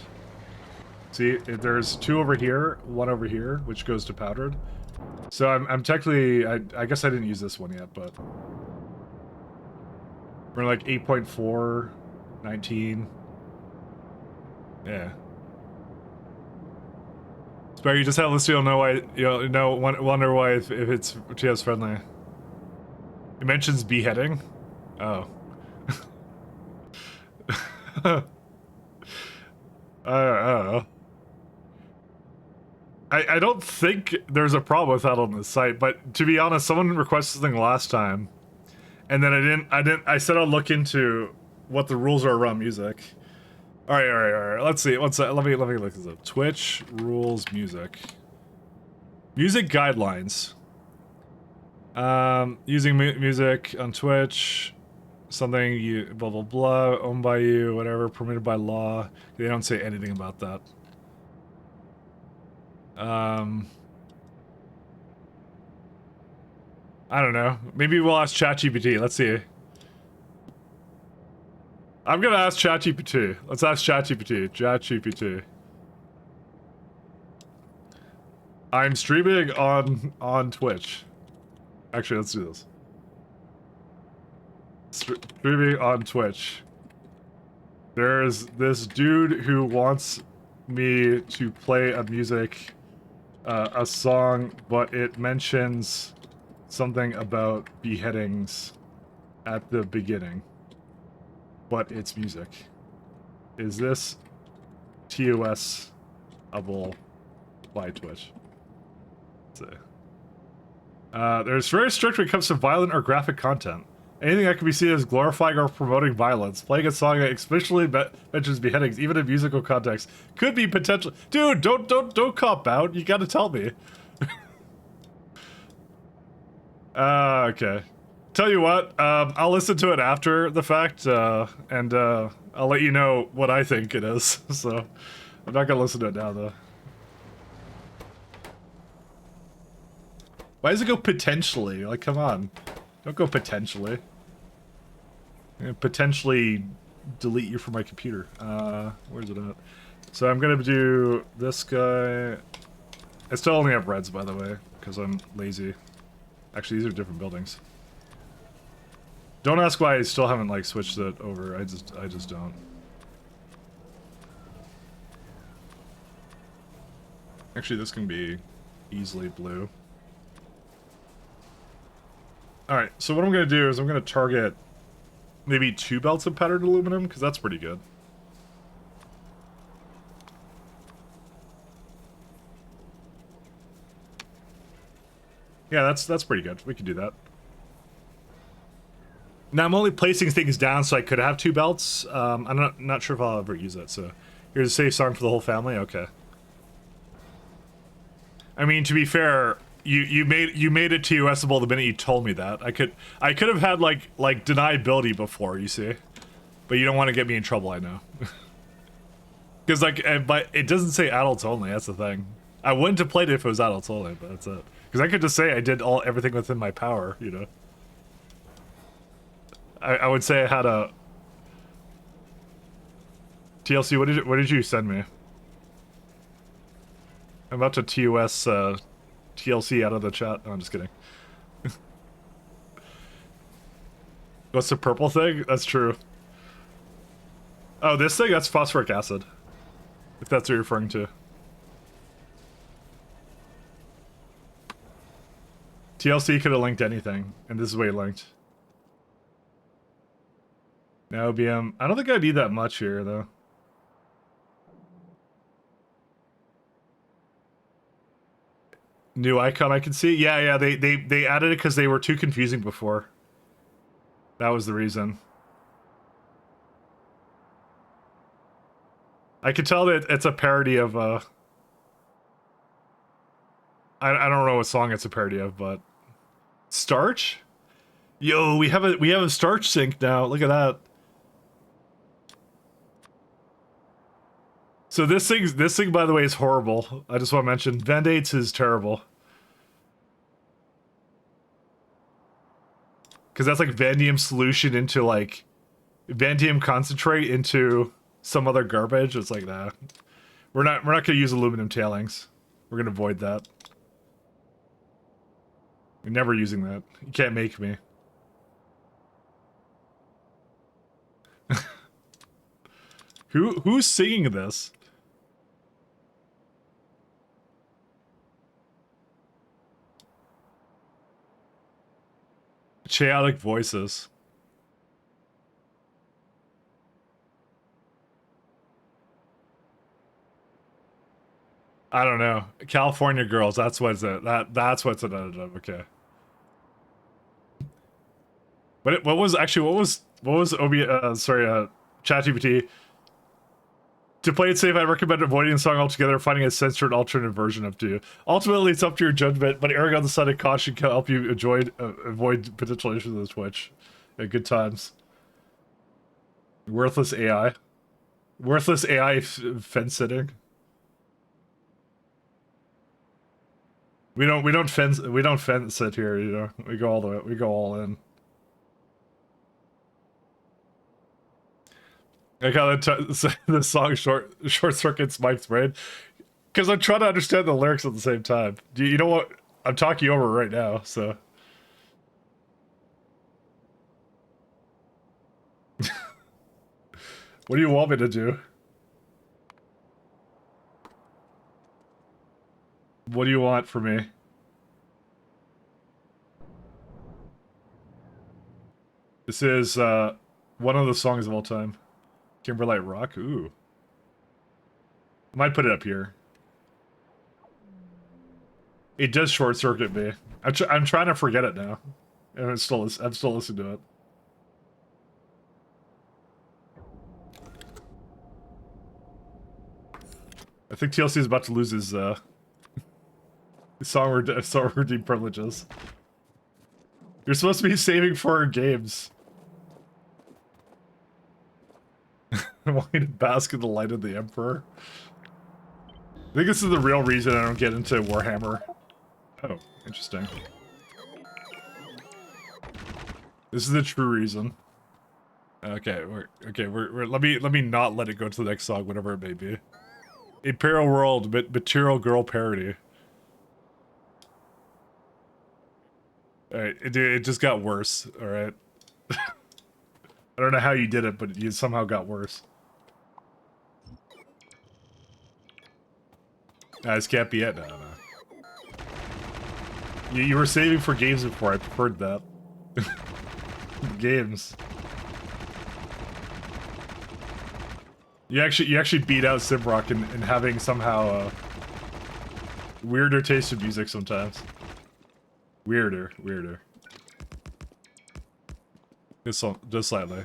See, there's 2 over here, 1 over here, which goes to powdered. So I'm technically... I guess I didn't use this one yet, but... We're like 8.4, 19. Yeah. Spare, you just have this, you'll know why, wonder why if it's TS friendly. It mentions beheading. Oh. I don't know. I don't think there's a problem with that on this site, but to be honest, someone requested something last time. And then I said I'll look into what the rules are around music. All right. Let's see. Let me look this up. Twitch rules music. Music guidelines. Using music on Twitch, something you blah blah blah, owned by you, whatever, permitted by law. They don't say anything about that. I don't know. Maybe we'll ask ChatGPT. Let's see. I'm gonna ask ChatGPT. Let's ask ChatGPT. ChatGPT. I'm streaming on Twitch. Actually, let's do this. Streaming on Twitch. There's this dude who wants me to play a song, but it mentions something about beheadings at the beginning. But it's music. Is this TOS-able by Twitch? Let's see. There's very strict when it comes to violent or graphic content. Anything that can be seen as glorifying or promoting violence, playing a song that explicitly mentions beheadings, even in musical context, could be potential. Dude, don't cop out. You gotta tell me. Okay. Tell you what, I'll listen to it after the fact, and I'll let you know what I think it is. So, I'm not gonna listen to it now, though. Why does it go potentially? Like, come on. Don't go potentially. I'm gonna potentially delete you from my computer. Where's it at? So I'm gonna do this guy. I still only have reds, by the way, because I'm lazy. Actually, these are different buildings. Don't ask why I still haven't like switched it over. I just don't. Actually, this can be easily blue. Alright, so what I'm going to do is I'm going to target maybe 2 belts of patterned aluminum, because that's pretty good. Yeah, that's pretty good. We can do that. Now, I'm only placing things down so I could have 2 belts. I'm not sure if I'll ever use it, so... Here's a safe song for the whole family? Okay. I mean, to be fair, you made it TOSable the minute you told me that. I could have had like deniability before, you see, but you don't want to get me in trouble, I know. Because but it doesn't say adults only. That's the thing. I wouldn't have played it if it was adults only, but that's it. Because I could just say I did everything within my power, you know. I would say I had a TLC. What did you send me? I'm about to TOS TLC out of the chat. No, I'm just kidding. What's the purple thing? That's true. Oh, this thing? That's phosphoric acid. If that's what you're referring to. TLC could have linked anything, and this is what he linked. Now OBM. I don't think I need that much here, though. New icon I can see? Yeah, they added it because they were too confusing before. That was the reason. I could tell that it's a parody of, I don't know what song it's a parody of, but... Starch? Yo, we have a starch sync now, look at that. So this thing, by the way, is horrible. I just want to mention, Vendates is terrible. Because that's like Vanadium solution into like... Vanadium concentrate into some other garbage. It's like, nah. We're not gonna use aluminum tailings. We're gonna avoid that. We're never using that. You can't make me. Who's singing this? Chaotic voices. I don't know. California girls, that's what's it. That's what's it out of. Okay. But what was ChatGPT? To play it safe, I recommend avoiding the song altogether, finding a censored alternate version up to you. Ultimately, it's up to your judgment, but erring on the side of caution can help you avoid potential issues with Twitch. Yeah, good times. Worthless AI. Worthless AI fence sitting. We don't fence sit here, you know. We go all in. Like how the song short circuits Mike's brain, because I'm trying to understand the lyrics at the same time. You know what? I'm talking over right now, so. What do you want me to do? What do you want from me? This is one of the songs of all time. Kimberlite Rock? Ooh. I might put it up here. It does short circuit me. I'm trying to forget it now. And I'm still listening to it. I think TLC is about to lose his song redeem privileges. You're supposed to be saving for games. I want you to bask in the light of the Emperor. I think this is the real reason I don't get into Warhammer. Oh, interesting. This is the true reason. Okay, let me not let it go to the next song, whatever it may be. Imperial World, Material Girl parody. Alright, it just got worse, alright? I don't know how you did it, but you somehow got worse. Nah, this can't be it. No, no. You were saving for games before. I preferred that. Games. You actually beat out Simrock in having somehow weirder taste in music sometimes. Weirder. Just slightly.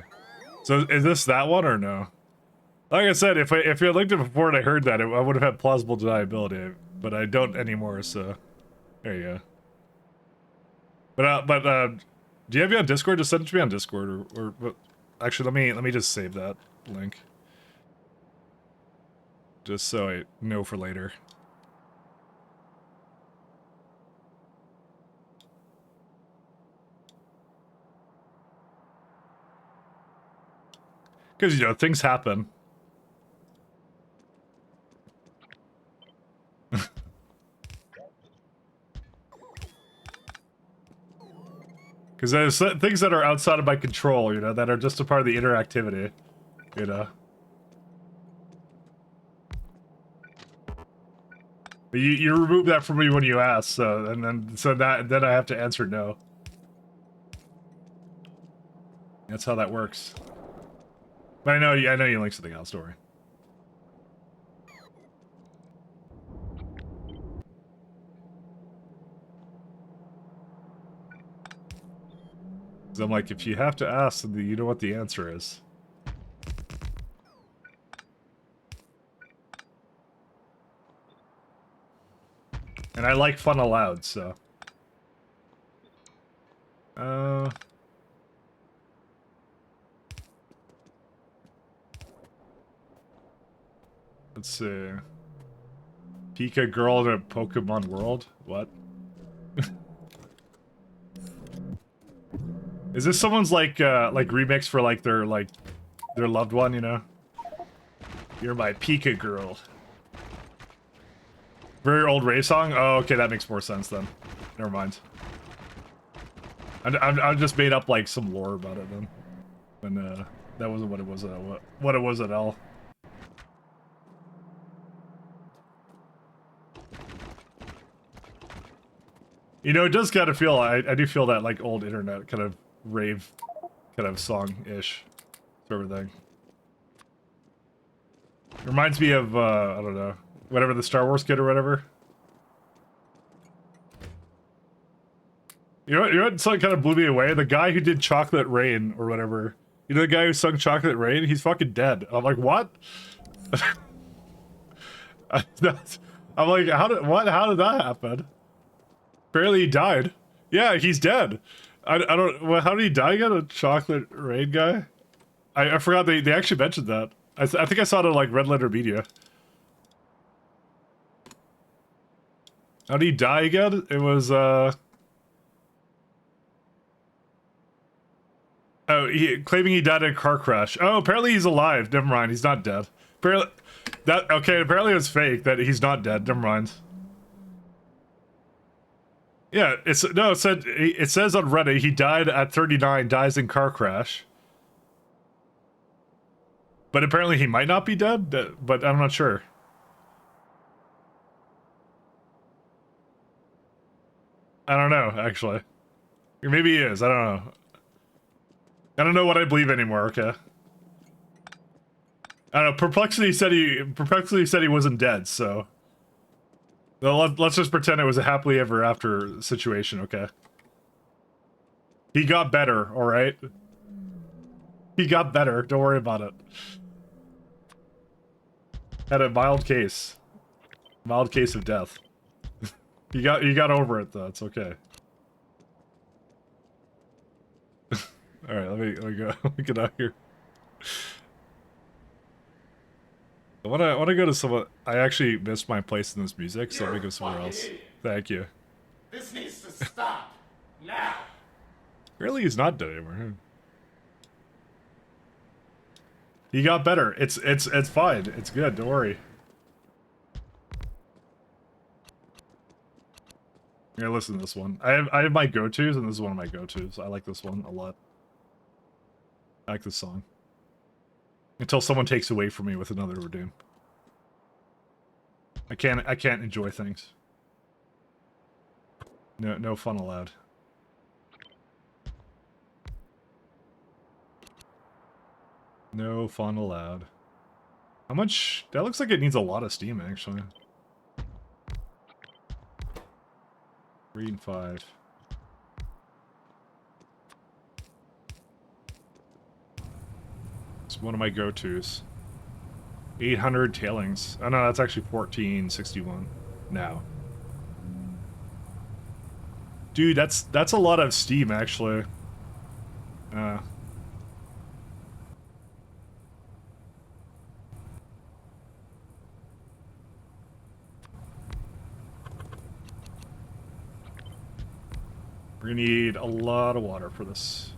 So is this that one or no? Like I said, if I had looked at it before and I heard that, I would have had plausible deniability, but I don't anymore. So there you go. But do you have me on Discord? Just send it to me on Discord, or actually let me just save that link, just so I know for later. Because, you know, things happen. Because there's things that are outside of my control, you know, that are just a part of the interactivity, you know. But you remove that from me when you ask, so then I have to answer no. That's how that works. But I know you link something else, don't worry. I'm like, if you have to ask, then you know what the answer is. And I like fun aloud, so. Let's see. Pika girl in a Pokemon world? What? Is this someone's like remix for like their loved one, you know? You're my Pika girl. Very old Ray song? Oh, okay, that makes more sense then. Never mind. I just made up like some lore about it then. And that wasn't what it was what it was at all. You know, it does kind of feel, I do feel that like old internet kind of rave kind of song-ish sort of thing. Reminds me of, I don't know, whatever the Star Wars kid or whatever. You know what song kind of blew me away? The guy who did Chocolate Rain or whatever. You know the guy who sung Chocolate Rain? He's fucking dead. I'm like, what? I'm like, how did that happen? Apparently he died. Yeah, he's dead. I don't, well, how did he die again? A Chocolate Rain guy? I forgot they actually mentioned that. I think I saw it on like Red Letter Media. How did he die again? It was oh, claiming he died in a car crash. Oh, apparently he's alive. Never mind, he's not dead. Apparently apparently it was fake that he's not dead. Never mind. Yeah, it says on Reddit he died at 39, dies in car crash. But apparently he might not be dead, but I'm not sure. I don't know, actually. Or maybe he is, I don't know. I don't know what I believe anymore, okay? I don't know, Perplexity said he wasn't dead, so... Well, let's just pretend it was a happily ever after situation, okay? He got better, alright? He got better, don't worry about it. Had a mild case. Mild case of death. You got over it though, it's okay. Alright, let me go. Let me get out here. I wanna go to someone. I actually missed my place in this music, so let me go somewhere else. Thank you. This needs to stop now. Really, he's not dead anymore. He got better. It's fine. It's good. Don't worry. Here, listen to this one. I have my go-tos, and this is one of my go-tos. I like this one a lot. I like this song. Until someone takes away from me with another Redoom. I can't enjoy things. No fun allowed. No fun allowed. How much? That looks like it needs a lot of steam, actually. 3 and 5. It's one of my go-tos. 800 tailings. Oh no, that's actually 1461 now. Dude, that's a lot of steam, actually. We're gonna need a lot of water for this.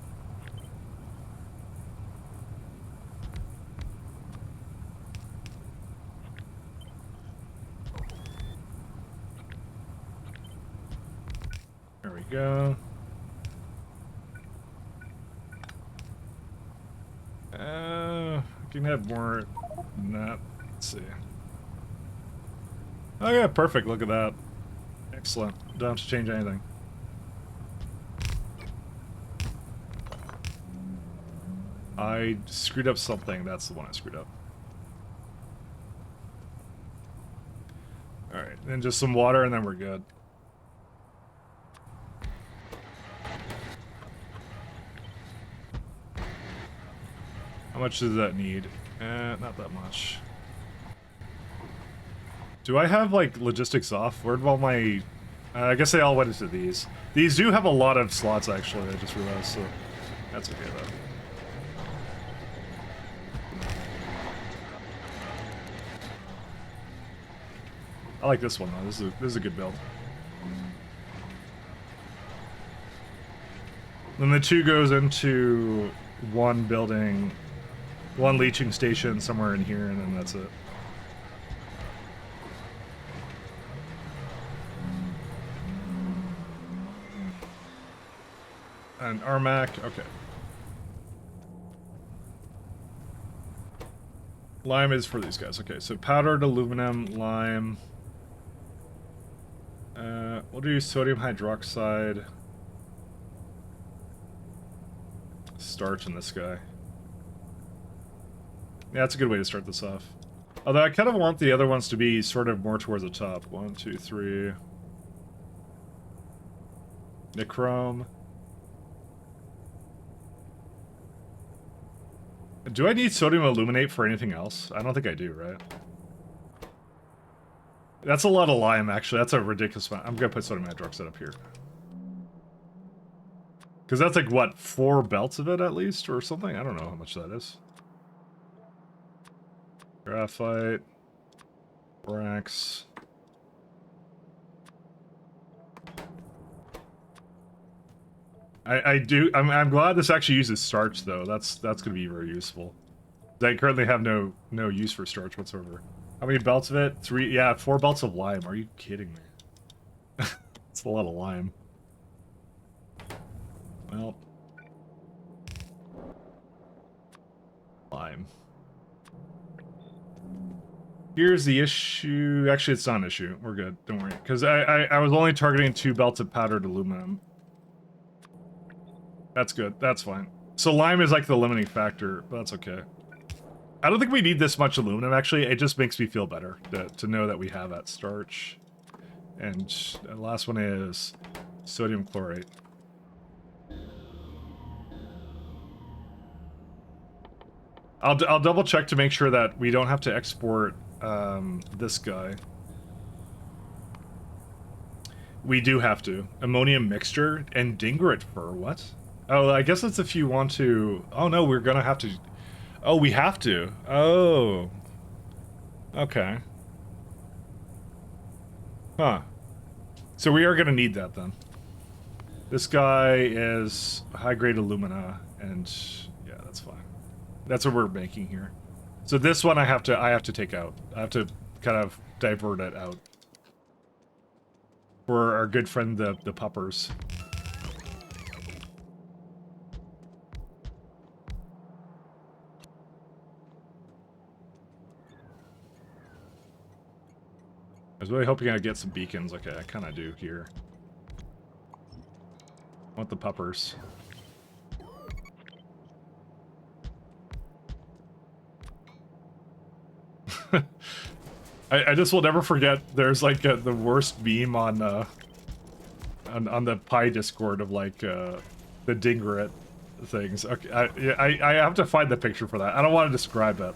There we go. I can have more than that. Let's see. Oh yeah, perfect. Look at that. Excellent. Don't have to change anything. I screwed up something. That's the one I screwed up. Alright, then just some water and then we're good. How much does that need? Not that much. Do I have, like, logistics off? Where'd all my... I guess they all went into these. These do have a lot of slots, actually, I just realized, so... That's okay, though. I like this one, though. This is a good build. Then the 2 goes into one building, one leaching station somewhere in here, and then that's it. And Armac, okay. Lime is for these guys. Okay, so powdered aluminum, lime. We'll do sodium hydroxide. Starch in this guy. Yeah, that's a good way to start this off. Although I kind of want the other ones to be sort of more towards the top. 1, 2, 3. Nichrome. Do I need sodium aluminate for anything else? I don't think I do, right? That's a lot of lime, actually. That's a ridiculous amount. I'm gonna put sodium hydroxide up here. Because that's like, what, 4 belts of it at least, or something? I don't know how much that is. Graphite. Borax. I'm glad this actually uses starch, though. That's gonna be very useful. I currently have no use for starch whatsoever. How many belts of it? 3, yeah, 4 belts of lime. Are you kidding me? It's a lot of lime. Well. Lime. Here's the issue. Actually, it's not an issue. We're good. Don't worry. Because I was only targeting 2 belts of powdered aluminum. That's good. That's fine. So lime is like the limiting factor, but that's okay. I don't think we need this much aluminum, actually. It just makes me feel better to know that we have that starch. And the last one is sodium chlorate. I'll double check to make sure that we don't have to export this guy. We do have to. Ammonium mixture and dingeret fur. What? Oh, I guess that's if you want to... Oh, no, we're gonna have to... Oh, we have to. Oh. Okay. Huh. So we are gonna need that, then. This guy is high-grade alumina, and... Yeah, that's fine. That's what we're making here. So this one I have to take out. I have to kind of divert it out. For our good friend, the puppers. was really hoping I'd get some beacons. Okay, I kind of do here. I want the puppers. I just will never forget. There's like the worst meme on the Pi Discord of like the Dingeret things. Okay, I have to find the picture for that. I don't want to describe it.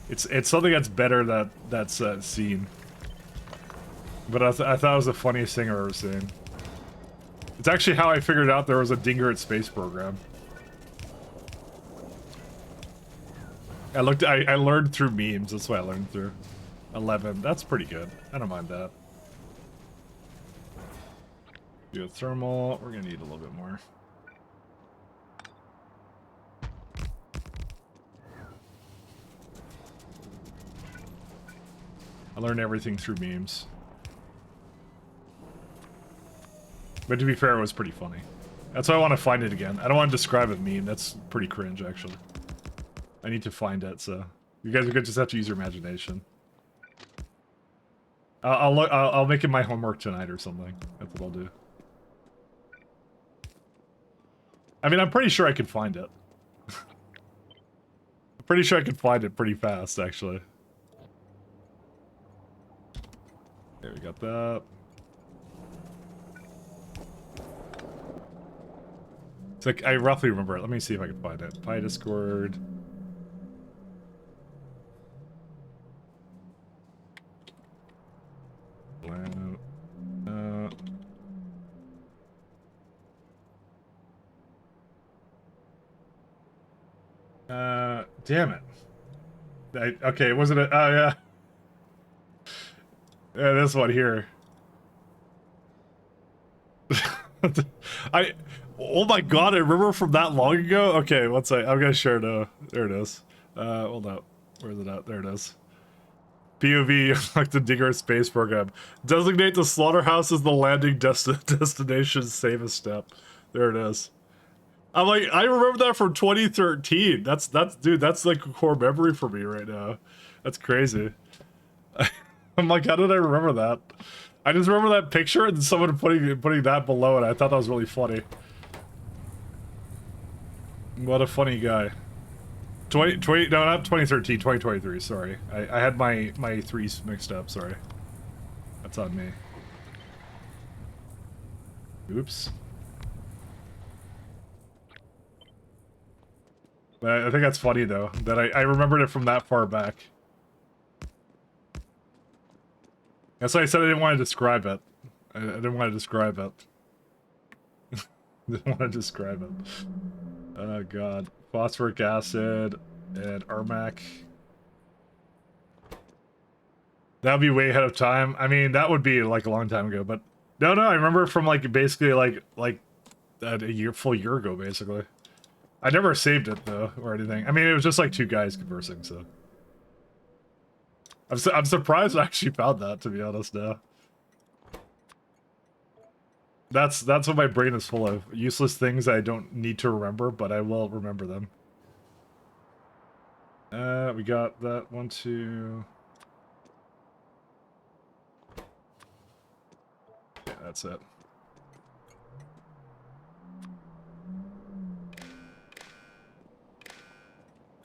It's something that's better that's seen. But I thought it was the funniest thing I've ever seen. It's actually how I figured out there was a Dingeret space program. I learned through memes. That's what I learned through. 11. That's pretty good. I don't mind that. Geothermal. We're gonna need a little bit more. I learned everything through memes. But to be fair, it was pretty funny. That's why I want to find it again. I don't want to describe a meme. That's pretty cringe, actually. I need to find it, so you guys are gonna just have to use your imagination. I'll make it my homework tonight or something. That's what I'll do. I mean, I'm pretty sure I can find it. I'm pretty sure I can find it pretty fast, actually. There, we got that. It's like, I roughly remember it. Let me see if I can find it. Pi Discord. Damn it. Okay, wasn't it? Oh, yeah. Yeah, this one here. Oh my god, I remember from that long ago? Okay, I'm gonna share now. There it is. Hold up. Where's it at? There it is. POV, like the Dingeret space program. Designate the slaughterhouse as the landing destination, save a step. There it is. I'm like, I remember that from 2013. That's dude, that's like a core memory for me right now. That's crazy. I'm like, how did I remember that? I just remember that picture and someone putting that below it. I thought that was really funny. What a funny guy. No, not 2013, 2023, sorry. I had my threes mixed up, sorry. That's on me. Oops. But I think that's funny, though, that I remembered it from that far back. That's why I said I didn't want to describe it. I didn't want to describe it. Didn't want to describe it. Oh, God. Phosphoric acid and Armac. That would be way ahead of time. I mean, that would be, like, a long time ago, but... No, I remember from, like, basically, like a full year ago, basically. I never saved it, though, or anything. I mean, it was just, like, two guys conversing, so... I'm surprised I actually found that, to be honest, now. That's what my brain is full of. Useless things I don't need to remember, but I will remember them. We got that one, too. Yeah, that's it.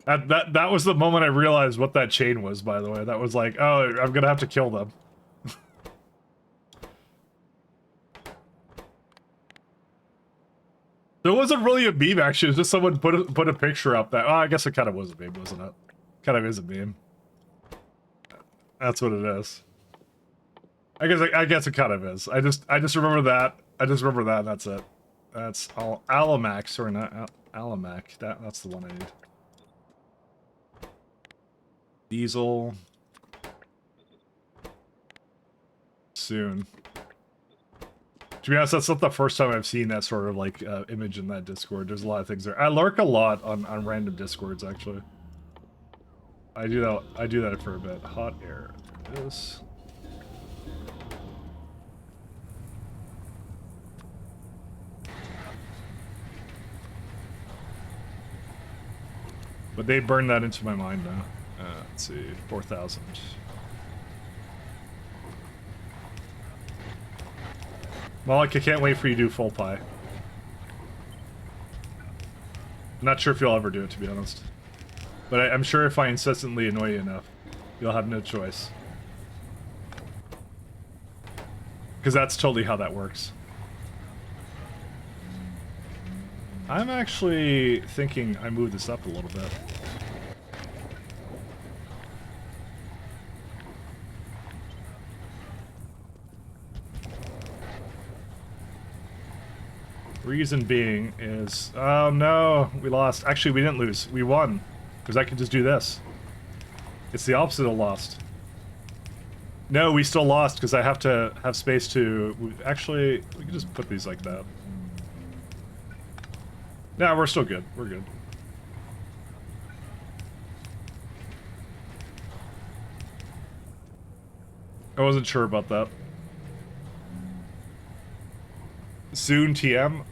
That was the moment I realized what that chain was, by the way. That was like, oh, I'm gonna have to kill them. There wasn't really a meme, actually. It was just someone put a picture up that... Oh, I guess it kind of was a meme, wasn't it? Kind of is a meme. That's what it is. I guess it kind of is. I just remember that. I just remember that, and that's it. That's all. Alamac, sorry, not Alamac. That's the one I need. Diesel. Soon. To be honest, that's not the first time I've seen that sort of like image in that Discord. There's a lot of things there. I lurk a lot on random Discords, actually. I do that for a bit. Hot air. There it is. But they burned that into my mind now. Let's see, 4,000. Malik, I can't wait for you to do full pie. I'm not sure if you'll ever do it, to be honest. But I'm sure if I incessantly annoy you enough, you'll have no choice. Because that's totally how that works. I'm actually thinking I move this up a little bit. Reason being is... Oh no, we lost. Actually, we didn't lose. We won. Because I can just do this. It's the opposite of lost. No, we still lost because I have to have space to... Actually, we can just put these like that. No, we're still good. We're good. I wasn't sure about that. Soon TM?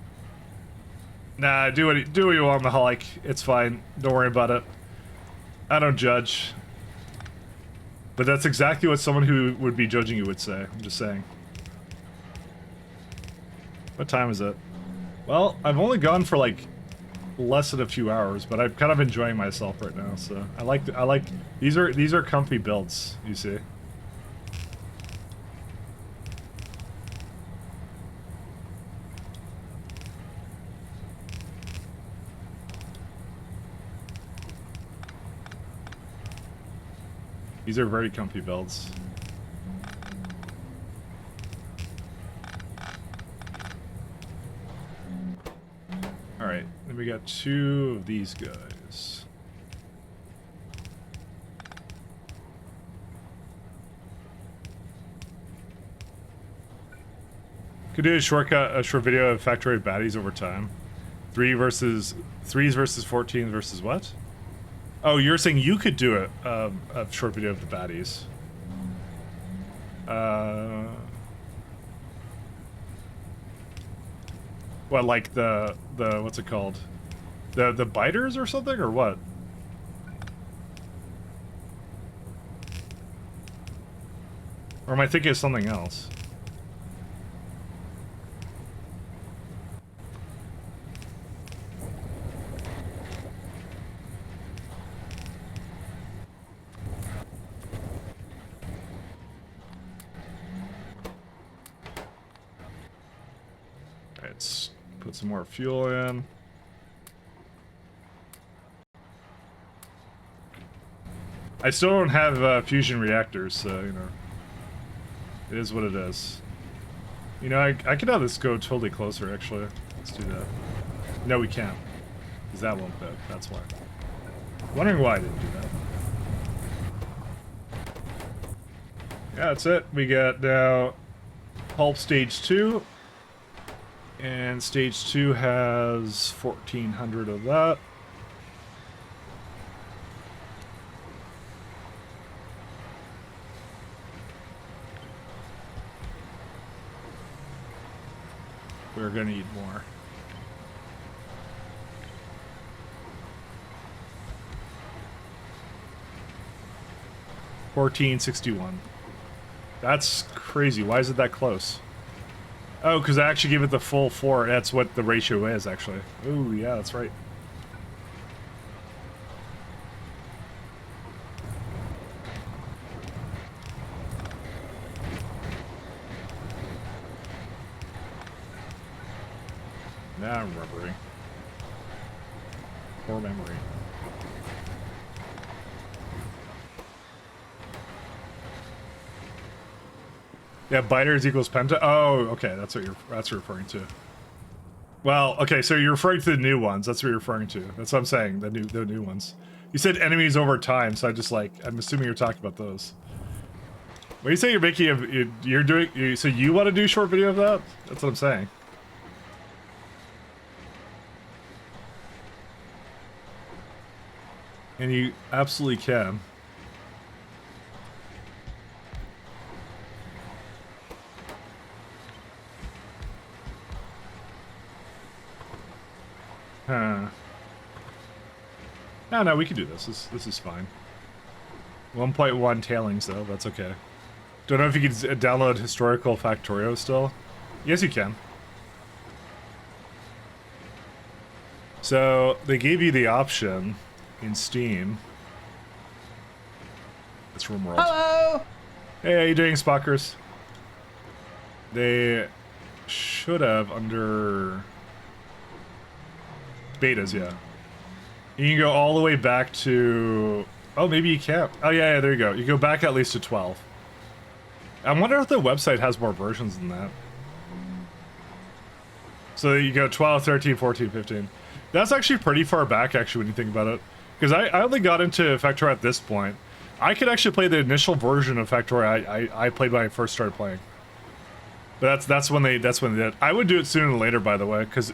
Nah, do what you want, Mahalik. It's fine. Don't worry about it. I don't judge. But that's exactly what someone who would be judging you would say. I'm just saying. What time is it? Well, I've only gone for like less than a few hours, but I'm kind of enjoying myself right now. So I like these are comfy builds. You see. These are very comfy builds. Alright, then we got 2 of these guys. Could do a short video of Factorio baddies over time. 3s versus 14 versus what? Oh, you're saying you could do a short video of the baddies. What, like the what's it called? The biters or something, or what? Or am I thinking of something else? Let's put some more fuel in. I still don't have fusion reactors, so, you know, it is what it is. You know, I could have this go totally closer, actually. Let's do that. No, we can't. Because that won't fit. That's why. Wondering why I didn't do that. Yeah, that's it. We got now Pulp Stage 2. And Stage 2 has 1,400 of that. We're gonna need more. $14.61. That's crazy. Why is it that close? Oh, because I actually give it the full 4. That's what the ratio is, actually. Oh, yeah, that's right. Now I'm remembering. Poor memory. Yeah, biters equals penta. Oh, okay, that's what you're referring to. Well, okay, so you're referring to the new ones. That's what you're referring to. That's what I'm saying. The new ones. You said enemies over time, so I'm assuming you're talking about those. When you say you're making you're doing, so you want to do a short video of that? That's what I'm saying. And you absolutely can. Huh. No, we can do this. This is fine. 1.1 tailings, though. That's okay. Don't know if you can download historical Factorio still. Yes, you can. So they gave you the option in Steam. It's RimWorld. Hello. Hey, how you doing, Spockers? They should have under betas, yeah. You can go all the way back to... Oh, maybe you can't. Oh, yeah, there you go. You go back at least to 12. I wonder if the website has more versions than that. So you go 12, 13, 14, 15. That's actually pretty far back, actually, when you think about it. Because I only got into Factorio at this point. I could actually play the initial version of Factorio I played when I first started playing. But that's when they did. I would do it sooner than later, by the way, because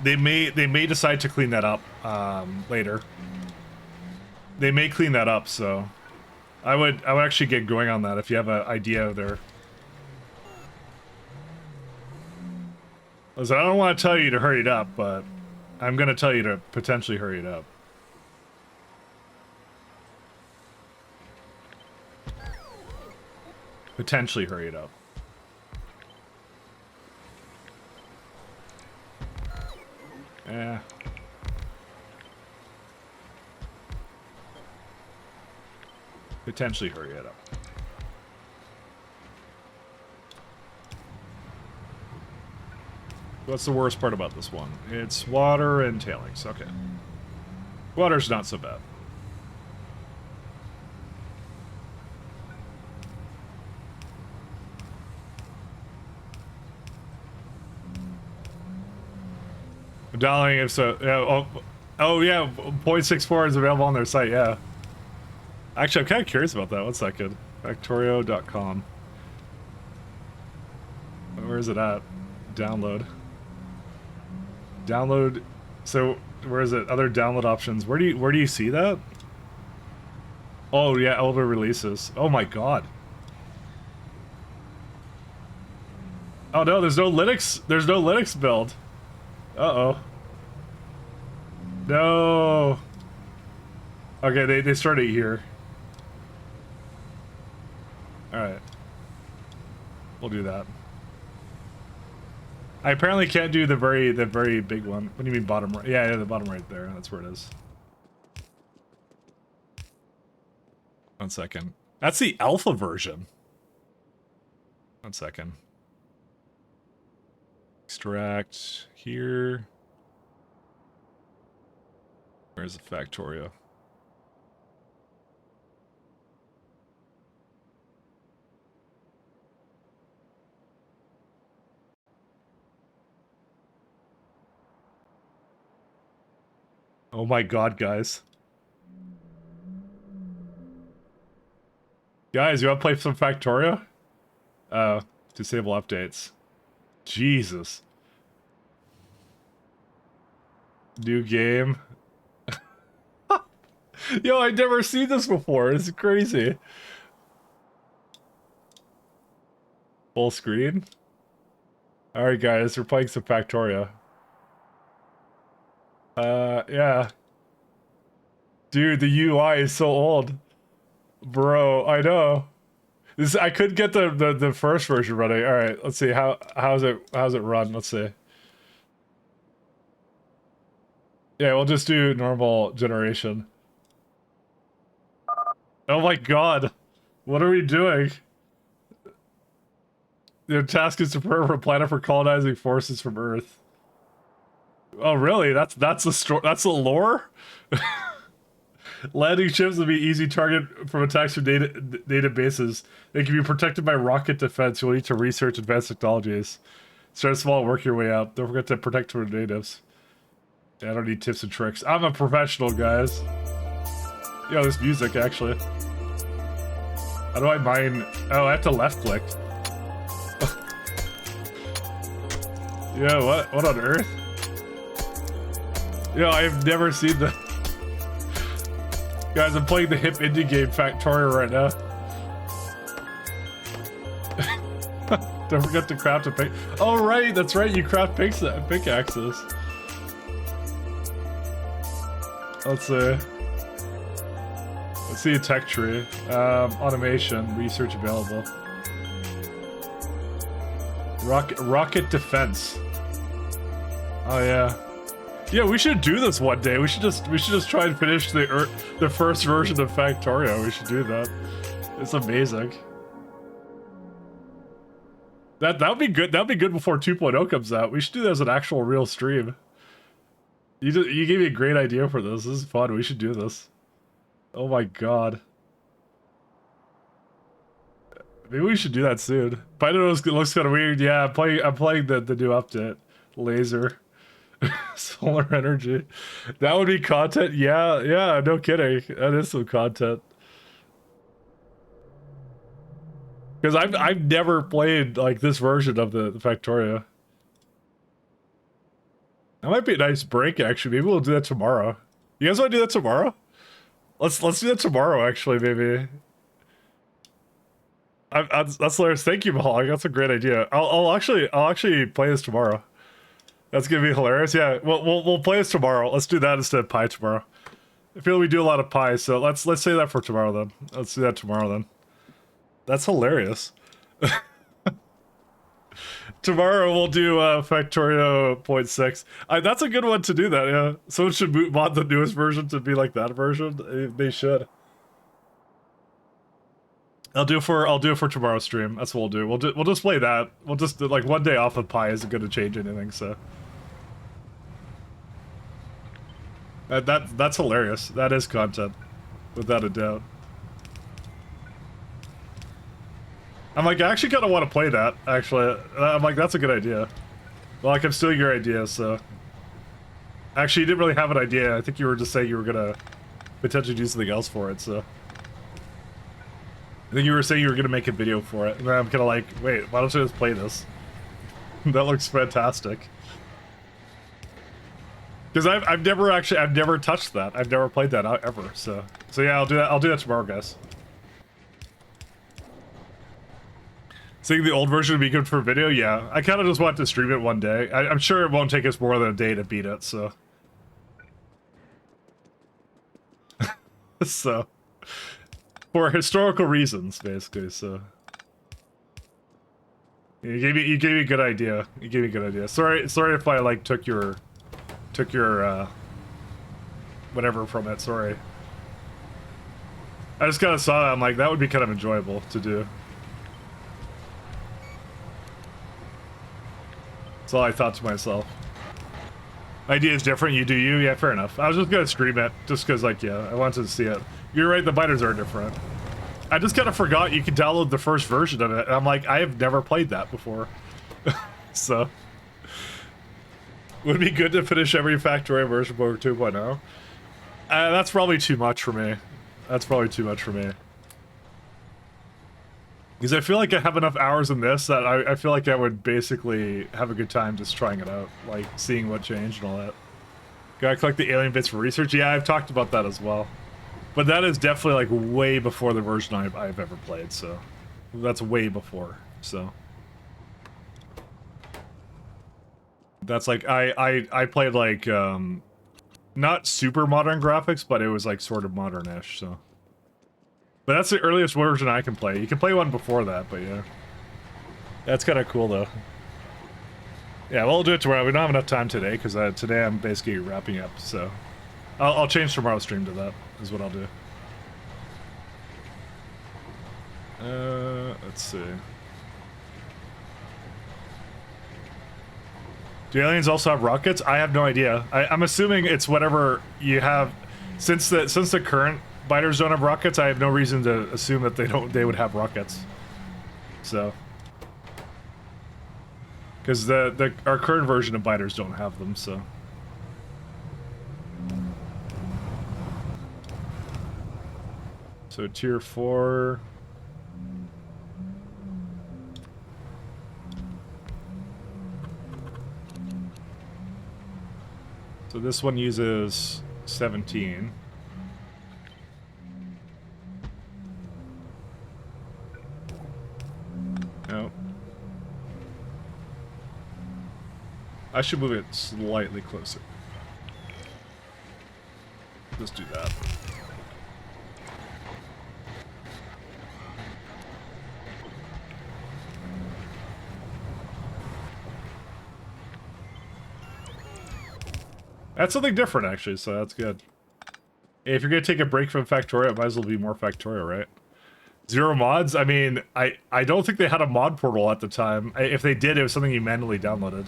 they may decide to clean that up later. They may clean that up, so I would actually get going on that if you have an idea there. Listen, I don't want to tell you to hurry it up, but I'm gonna tell you to potentially hurry it up. Potentially hurry it up. Yeah. Potentially hurry it up. What's the worst part about this one? It's water and tailings. Okay. Water's not so bad. Dialing if so. Yeah, oh yeah, 0.64 is available on their site, yeah. Actually, I'm kind of curious about that. 1 second. Factorio.com. Where is it at? Download. Download. So where is it? Other download options. Where do you see that? Oh yeah, older releases. Oh my god. Oh no, there's no Linux. There's no Linux build. Uh-oh. No. Okay, they started here. Alright. We'll do that. I apparently can't do the very big one. What do you mean bottom right? Yeah, the bottom right there. That's where it is. 1 second. That's the alpha version. 1 second. Extract here. Where's the Factorio? Oh my god, guys. Guys, you wanna play some Factorio? Disable updates. Jesus. New game. Yo, I've never seen this before. It's crazy. Full screen? Alright guys, we're playing some Factorio. Yeah. Dude, the UI is so old. Bro, I know. This I could get the first version running. Alright, let's see. How's it run? Let's see. Yeah, we'll just do normal generation. Oh my god. What are we doing? Their task is to prepare a planet for colonizing forces from Earth. Oh really? That's the lore? Landing ships will be easy target from attacks from databases. They can be protected by rocket defense. You'll need to research advanced technologies. Start small and work your way up. Don't forget to protect from natives. Yeah, I don't need tips and tricks. I'm a professional, guys. Yo, this music, actually. How do I mine? Oh, I have to left click. Yo, what on earth? Yo, I've never seen the... Guys, I'm playing the hip indie game Factorio right now. Don't forget to craft a pick. Oh right, that's right, you craft pickaxes. Let's see a tech tree. Automation, research available. Rocket defense. Oh yeah. Yeah, we should do this one day. We should just try and finish the first version of Factorio. We should do that. It's amazing. That would be good. That'd be good before 2.0 comes out. We should do that as an actual real stream. You gave me a great idea for this. This is fun. We should do this. Oh my god. Maybe we should do that soon. Pyanodons looks kind of weird. Yeah, I'm playing the new update. Laser. Solar energy. That would be content. Yeah, no kidding. That is some content. Because I've never played like this version of the Factorio. That might be a nice break actually. Maybe we'll do that tomorrow. You guys want to do that tomorrow? Let's do that tomorrow actually, maybe. That's hilarious. Thank you, Mahal. That's a great idea. I'll actually play this tomorrow. That's gonna be hilarious. Yeah, we'll play this tomorrow. Let's do that instead of pie tomorrow. I feel we do a lot of pie, so let's say that for tomorrow then. Let's do that tomorrow then. That's hilarious. Tomorrow we'll do Factorio 0.6. That's a good one to do that. Yeah, someone should mod the newest version to be like that version. They should. I'll do it for tomorrow's stream. That's what we'll do. We'll just play that. We'll just do, like, one day off of pie isn't going to change anything. So that's hilarious. That is content, without a doubt. I'm like, I actually kind of want to play that. Actually, I'm like, that's a good idea. Well, like, I'm stealing your idea. So actually, you didn't really have an idea. I think you were just saying you were gonna potentially do something else for it. So. I think you were saying you were going to make a video for it, and then I'm kind of like, wait, why don't you just play this? That looks fantastic. Because I've never touched that. I've never played that out ever. So yeah, I'll do that tomorrow, guys. Saying the old version would be good for video, yeah. I kind of just want to stream it one day. I'm sure it won't take us more than a day to beat it. So. So. For historical reasons, basically. So you gave me a good idea. You gave me a good idea. Sorry if I like took your whatever from it. Sorry. I just kind of saw that. I'm like, that would be kind of enjoyable to do. That's all I thought to myself. Idea is different. You do you. Yeah, fair enough. I was just gonna stream it just because, like, yeah, I wanted to see it. You're right, the biters are different. I just kind of forgot you could download the first version of it. And I'm like, I have never played that before. So. Would it be good to finish every Factorio version before 2.0? That's probably too much for me. That's probably too much for me. Because I feel like I have enough hours in this that I feel like I would basically have a good time just trying it out. Like, seeing what changed and all that. Gotta collect the alien bits for research. Yeah, I've talked about that as well. But that is definitely, like, way before the version I've ever played, so... That's way before, so... That's like, I played, like, not super modern graphics, but it was, like, sort of modern-ish, so... But that's the earliest version I can play. You can play one before that, but yeah. That's kind of cool, though. Yeah, we'll do it tomorrow. We don't have enough time today, because today I'm basically wrapping up, so... I'll change tomorrow's stream to that, is what I'll do. Let's see. Do aliens also have rockets? I have no idea. I'm assuming it's whatever you have. Since the current biters don't have rockets, I have no reason to assume that they would have rockets. So. Because our current version of biters don't have them, so. So tier 4. So this one uses 17. No. I should move it slightly closer. Let's do that. That's something different, actually, so that's good. If you're gonna take a break from Factorio, it might as well be more Factorio, right? Zero mods? I mean, I don't think they had a mod portal at the time. If they did, it was something you manually downloaded.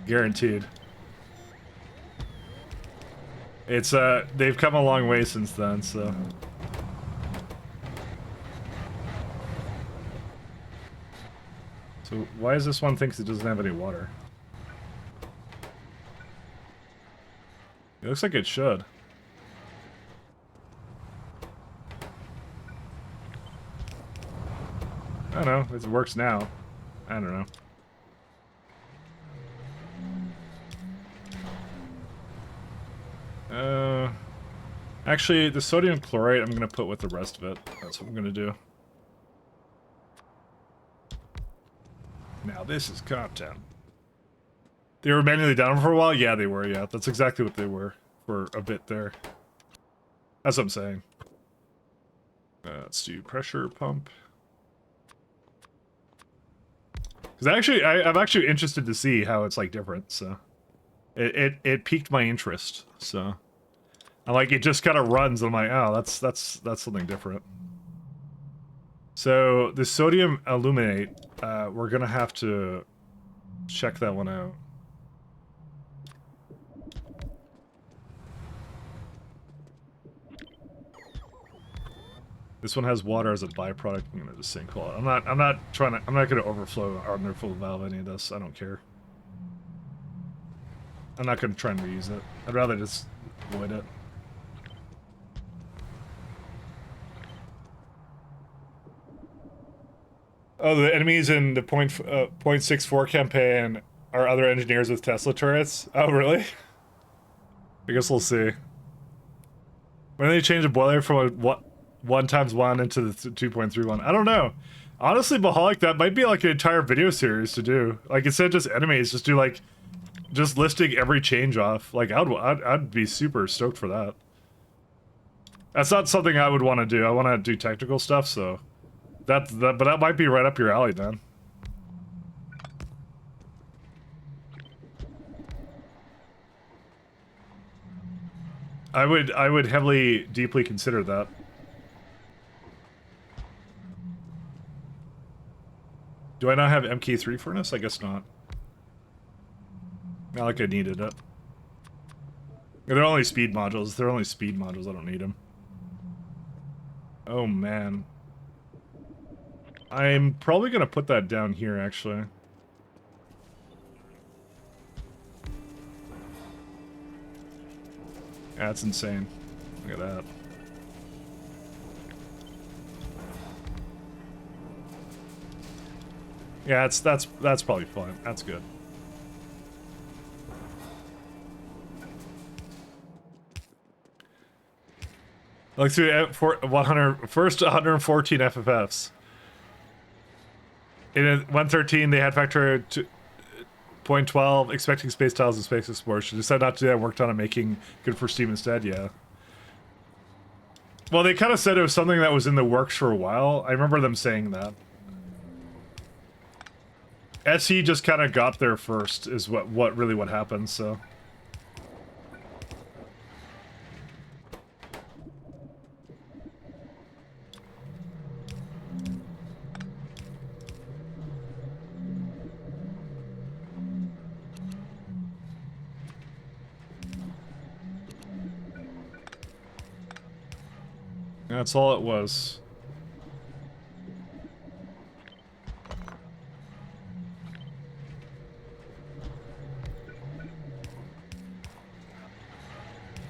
Guaranteed. It's, they've come a long way since then, so... So, why is this one thinks it doesn't have any water? It looks like it should. I don't know, it works now. I don't know. Actually, the sodium chloride I'm gonna put with the rest of it. That's what I'm gonna do. Now this is content. They were manually down for a while? Yeah, they were, yeah. That's exactly what they were for a bit there. That's what I'm saying. Let's do pressure pump. Because I'm actually interested to see how it's like different, so. It piqued my interest, so. I'm like, it just kind of runs, and I'm like, oh, that's something different. So, the sodium aluminate, we're gonna have to check that one out. This one has water as a byproduct. I'm gonna just sink all it. I'm not gonna overflow under full valve any of this. I don't care. I'm not gonna try and reuse it. I'd rather just avoid it. Oh, the enemies in the .64 campaign are other engineers with Tesla turrets? Oh, really? I guess we'll see. When do they change the boiler from a 1x1 into the 2.31? I don't know. Honestly, Baholic, that might be like an entire video series to do. Like, instead of just enemies, just do like, just listing every change off. Like, I'd be super stoked for that. That's not something I would want to do. I want to do technical stuff, so... but that might be right up your alley, man. I would heavily, deeply consider that. Do I not have MK3 furnace? I guess not. Not like I needed it. They're only speed modules. They're only speed modules. I don't need them. Oh, man. I'm probably gonna put that down here, actually. That's insane. Look at that. Yeah, that's probably fine. That's good. Look through first 114 FFFs. In 113, they had Factorio 2.12, expecting space tiles and space exploration. Decided not to do that and worked on it, making good for Steam instead, yeah. Well, they kind of said it was something that was in the works for a while. I remember them saying that. SE just kind of got there first, is what really happened, so... That's all it was.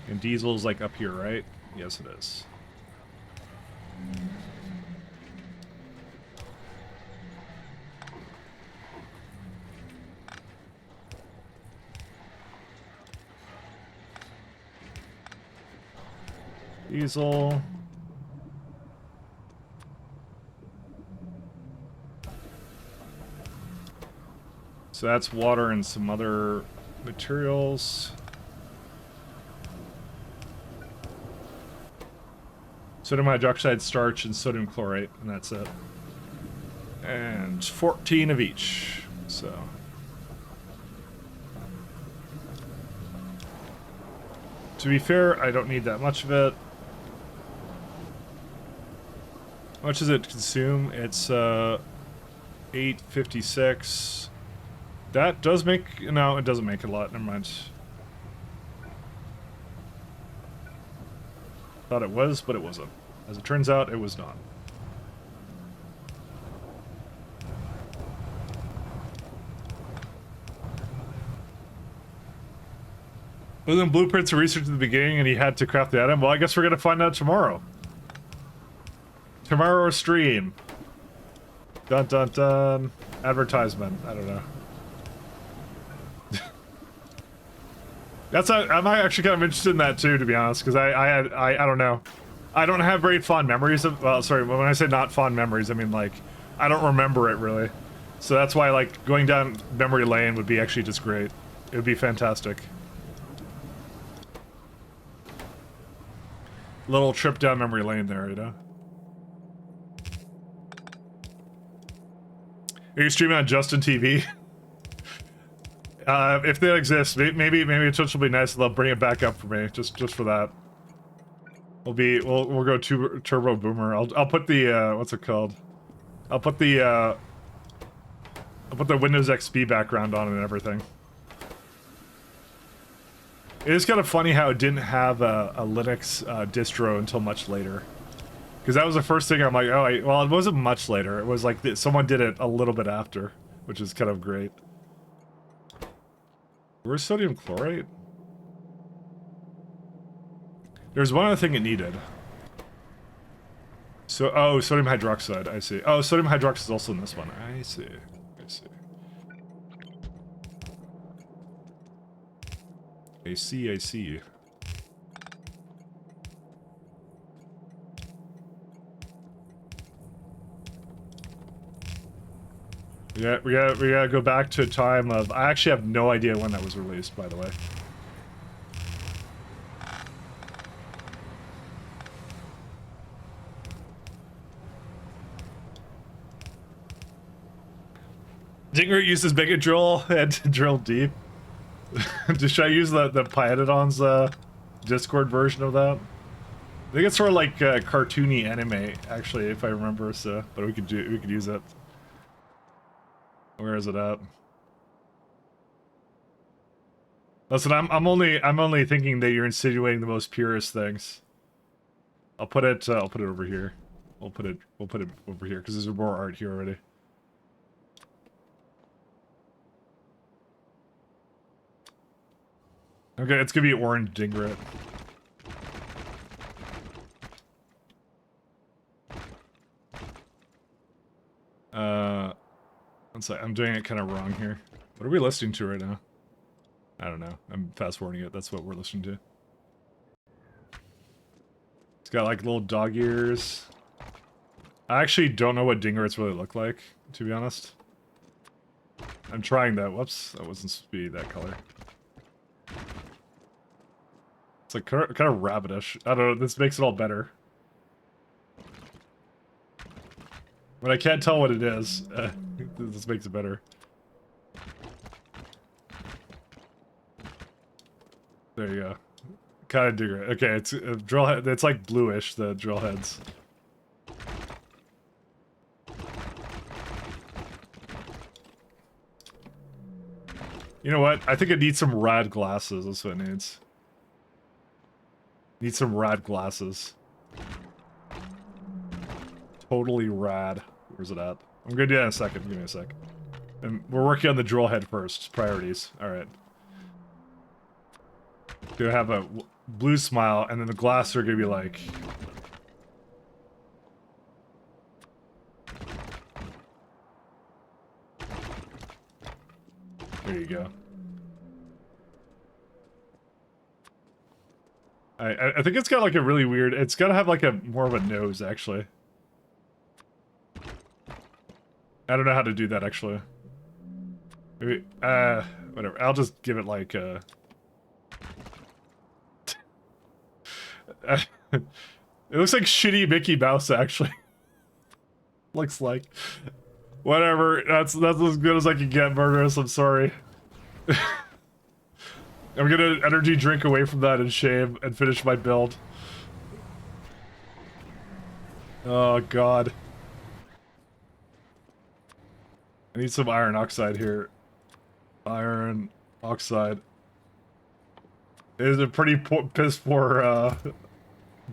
And diesel's like up here, right? Yes, it is. Diesel. So that's water and some other materials. Sodium hydroxide, starch, and sodium chlorate, and that's it. And 14 of each, so. To be fair, I don't need that much of it. How much does it consume? It's 856. That does make... No, it doesn't make a lot. Never mind. Thought it was, but it wasn't. As it turns out, it was not. Other than blueprints and research at the beginning and he had to craft the item, well, I guess we're gonna find out tomorrow. Tomorrow's stream. Dun dun dun. Advertisement. I don't know. I'm actually kind of interested in that too, to be honest, because I don't know. I don't have very fond memories of, well, sorry, when I say not fond memories, I mean, like, I don't remember it really. So that's why, like, going down memory lane would be actually just great. It would be fantastic. Little trip down memory lane there, you know? Are you streaming on Justin TV? If they exist, maybe Twitch will be nice and they'll bring it back up for me, just for that. We'll go Turbo Boomer. I'll put the what's it called? I'll put the Windows XP background on and everything. It is kind of funny how it didn't have a Linux distro until much later. Because that was the first thing I'm like, oh, well, it wasn't much later. It was like someone did it a little bit after, which is kind of great. Where's sodium chlorate? There's one other thing it needed. So, oh, sodium hydroxide, I see. Oh, sodium hydroxide is also in this one. I see. I see. I see, I see. Yeah, we gotta go back to a time of... I actually have no idea when that was released, by the way. Dinger uses Mega Drill and drill deep. Should I use the Pyanodons Discord version of that? I think it's sort of like cartoony anime, actually, if I remember. So, but we could use it. Where is it at? Listen, I'm only thinking that you're insinuating the most purest things. I'll put it over here. We'll put it over here because there's more art here already. Okay, it's gonna be orange Dingrat. One sec, I'm doing it kind of wrong here. What are we listening to right now? I don't know. I'm fast forwarding it. That's what we're listening to. It's got like little dog ears. I actually don't know what Dingrats really look like, to be honest. I'm trying that. Whoops, that wasn't supposed to be that color. It's like kind of rabbitish. I don't know, this makes it all better. But I can't tell what it is. This makes it better. There you go. Kind of digger. Okay, it's drill head. It's like bluish, the drill heads. You know what? I think it needs some rad glasses. That's what it needs. Need some rad glasses. Totally rad. Where's it at? I'm gonna do that in a second. Give me a sec. And we're working on the drill head first. Priorities. Alright. Gonna have a blue smile, and then the glasses are gonna be like... There you go. I think it's got like a really weird... It's gotta have like a more of a nose, actually. I don't know how to do that, actually. Maybe, whatever. I'll just give it like it looks like shitty Mickey Mouse, actually. Looks like. Whatever. That's as good as I can get, Murderous. I'm sorry. I'm gonna energy drink away from that in shame and finish my build. Oh god. I need some iron oxide here. Iron oxide. It is a pretty piss poor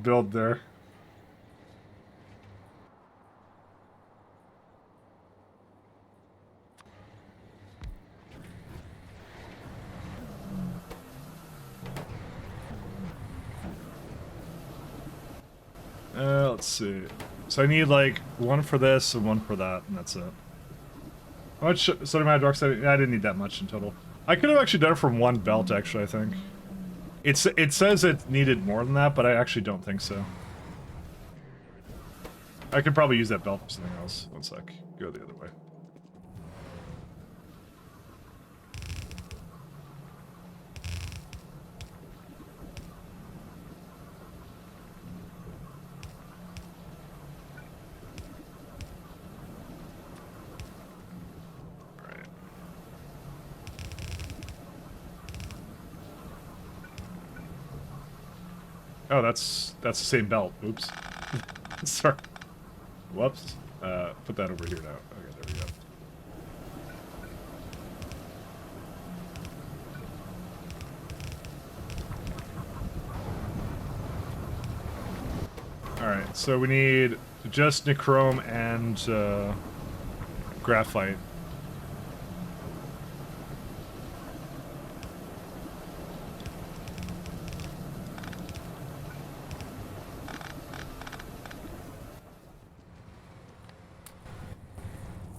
build there. Let's see. So I need like one for this and one for that, and that's it. How much sodium hydroxide? I didn't need that much in total. I could have actually done it from one belt, actually, I think. It says it needed more than that, but I actually don't think so. I could probably use that belt for something else. One sec. Go the other way. Oh, that's the same belt. Oops. Sorry. Whoops. Put that over here now. Okay, there we go. Alright, so we need just nichrome and graphite.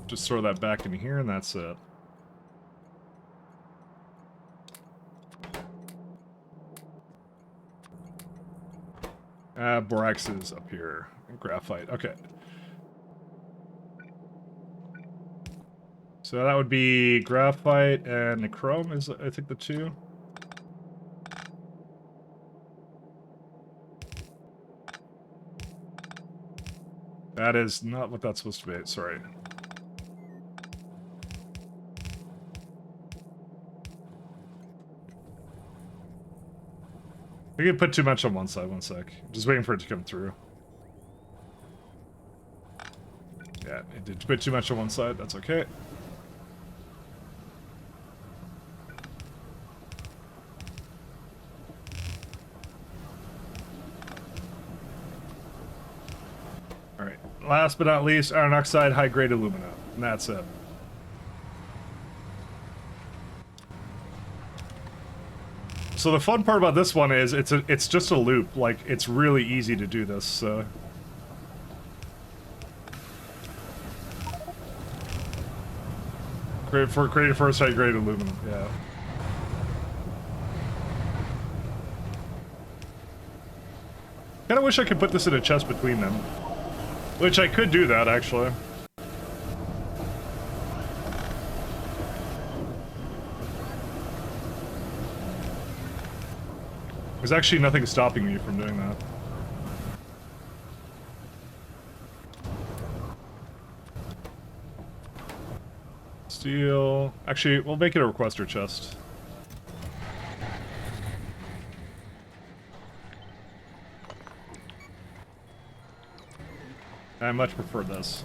Just throw that back in here and that's it. Borax is up here. And graphite. Okay. So that would be graphite and nichrome is, I think, the two. That is not what that's supposed to be. Sorry. I could put too much on one side, one sec. Just waiting for it to come through. Yeah, it did put too much on one side, that's okay. Alright, last but not least, iron oxide, high-grade alumina. And that's it. So the fun part about this one is it's just a loop. Like, it's really easy to do this, so... Create first high-grade aluminum, yeah. Kinda wish I could put this in a chest between them. Which I could do that, actually. There's actually nothing stopping me from doing that. Steel... Actually, we'll make it a requester chest. I much prefer this.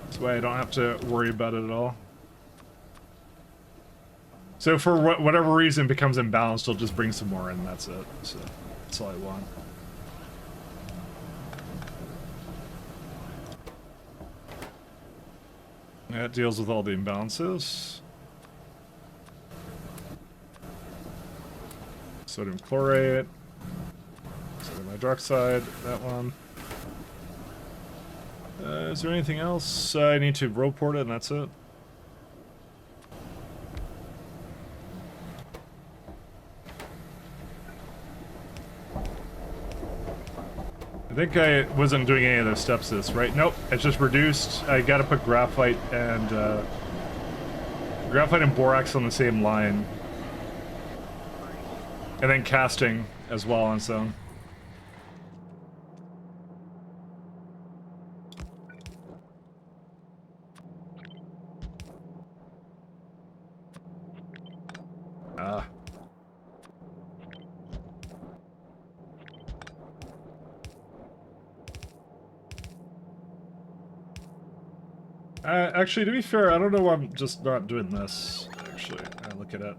This way I don't have to worry about it at all. So for whatever reason it becomes imbalanced, I'll just bring some more in, that's it. So that's all I want. That deals with all the imbalances. Sodium chlorate. Sodium hydroxide, that one. Is there anything else? I need to rope port it and that's it. I think I wasn't doing any of those steps this, right? Nope, it's just reduced. I gotta put graphite and borax on the same line. And then casting as well on its own. Ah. Actually, to be fair, I don't know why I'm just not doing this. Actually, I look at it.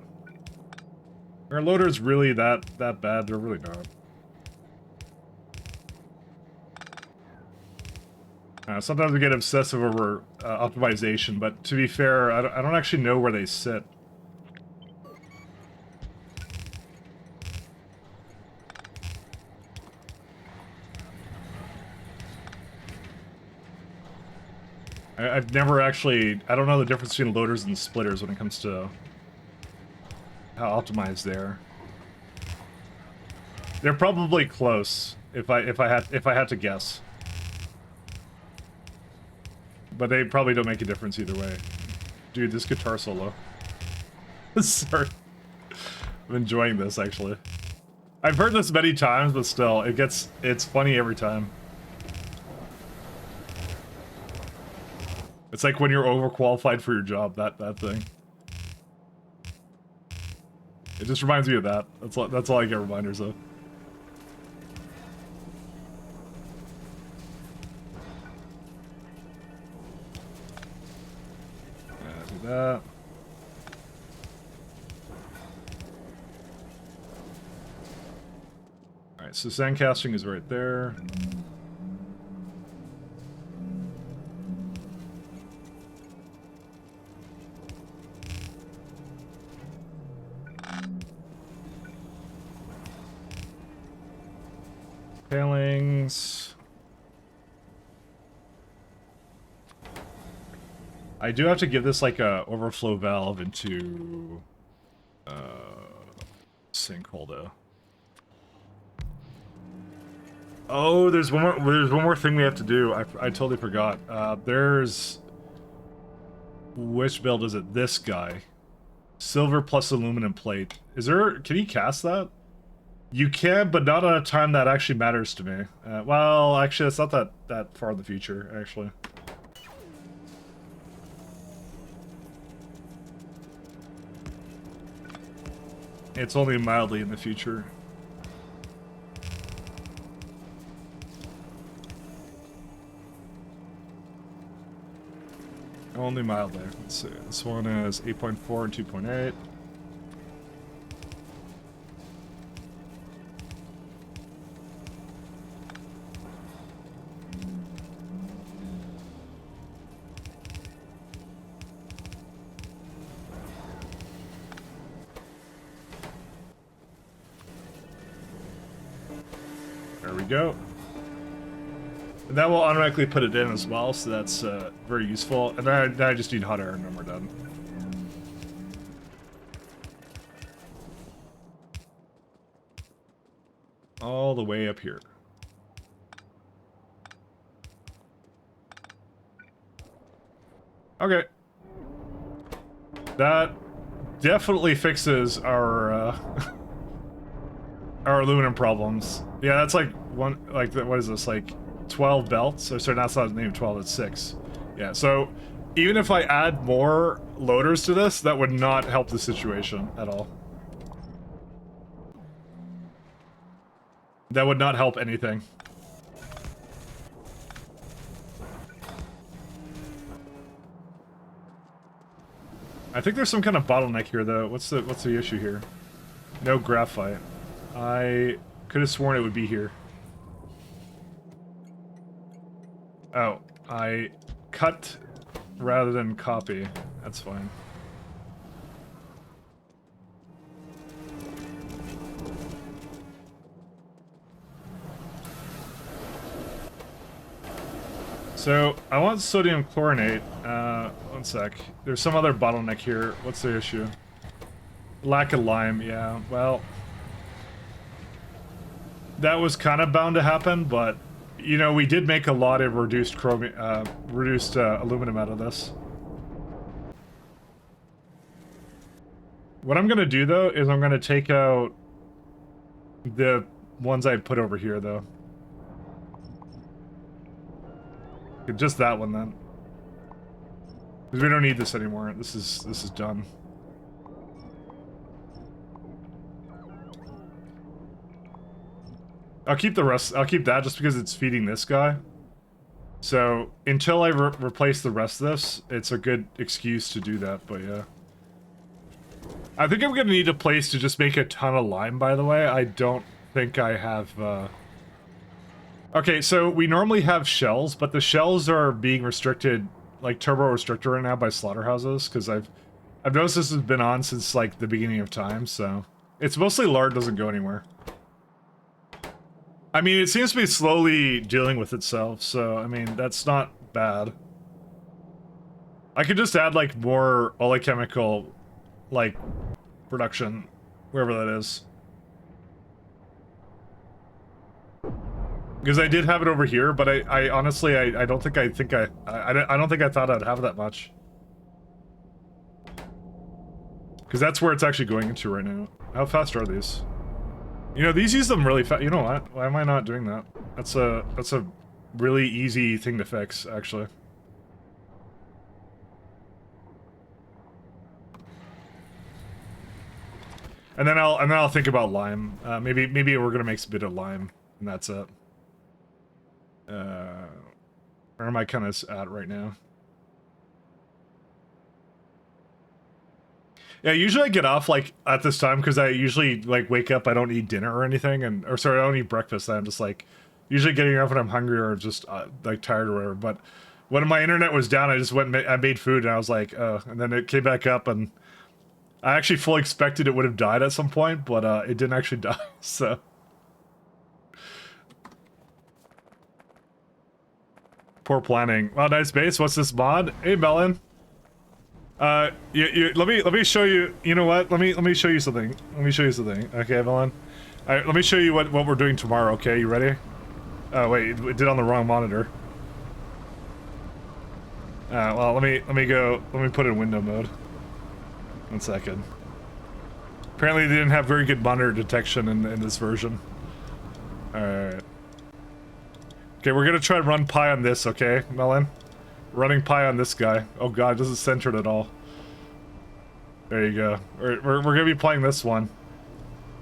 Are loaders really that bad? They're really not. Sometimes we get obsessive over optimization, but to be fair, I don't actually know where they sit. I've never actually... I don't know the difference between loaders and splitters when it comes to how optimized they are. They're probably close, if I had to guess. But they probably don't make a difference either way. Dude, this guitar solo. Sorry. I'm enjoying this, actually. I've heard this many times, but still, it's funny every time. It's like when you're overqualified for your job, that thing. It just reminds me of that. That's all I get reminders of. Yeah, do that. Alright, so sandcasting is right there. Tailings. I do have to give this like a overflow valve into sinkhole though. Oh, there's one more thing we have to do. I totally forgot. There's which build is it? This guy. Silver plus aluminum plate. Can you cast that? You can, but not at a time that actually matters to me. Well, actually, it's not that far in the future, actually. It's only mildly in the future. Only mildly. Let's see. This one is 8.4 and 2.8. There we go. And that will automatically put it in as well, so that's very useful. And then I just need hot air and then we're done. All the way up here. Okay. That definitely fixes our our aluminum problems. Yeah, that's like what is this, like 12 belts? Oh, sorry, that's not the name 12, it's 6. Yeah, so even if I add more loaders to this, that would not help the situation at all. That would not help anything. I think there's some kind of bottleneck here, though. What's the issue here? No graphite. I could have sworn it would be here. Oh, I cut rather than copy. That's fine. So, I want sodium chlorinate. One sec. There's some other bottleneck here. What's the issue? Lack of lime, yeah. Well, that was kind of bound to happen, but you know, we did make a lot of reduced aluminum out of this. What I'm gonna do though is I'm gonna take out the ones I put over here though. Just that one then. Because we don't need this anymore. This is done. I'll keep the rest. I'll keep that just because it's feeding this guy. So until I replace the rest of this, it's a good excuse to do that. But yeah, I think I'm gonna need a place to just make a ton of lime. By the way, I don't think I have. Okay, so we normally have shells, but the shells are being restricted, like turbo restricted right now by slaughterhouses, because I've noticed this has been on since like the beginning of time. So it's mostly lard doesn't go anywhere. I mean, it seems to be slowly dealing with itself, so, I mean, that's not bad. I could just add, like, more oleochemical, like, production, wherever that is. Because I did have it over here, but I honestly, I don't think I don't think I thought I'd have that much. Because that's where it's actually going into right now. How fast are these? You know, these use them really fast. You know what? Why am I not doing that? That's a really easy thing to fix, actually. And then I'll think about lime. Maybe we're gonna make a bit of lime, and that's it. Where am I kind of at right now? Yeah, usually I get off, like, at this time, because I usually, like, wake up, I don't eat dinner or anything, or sorry, I don't eat breakfast, I'm just, like, usually getting up when I'm hungry or just, like, tired or whatever, but when my internet was down, I just went and I made food, and I was like, and then it came back up, and I actually fully expected it would have died at some point, but, it didn't actually die, so. Poor planning. Well, nice base, what's this mod? Hey, Melon. Let me show you. You know what? Let me show you something. Let me show you something. Okay, Evelyn. All right, let me show you what we're doing tomorrow. Okay, you ready? Oh wait, it did on the wrong monitor. Well, let me go. Let me put it in window mode. 1 second. Apparently, they didn't have very good monitor detection in this version. All right. Okay, we're gonna try to run pi on this. Okay, Melon. Running pi on this guy. Oh god, it doesn't center it at all. There you go. We're gonna be playing this one.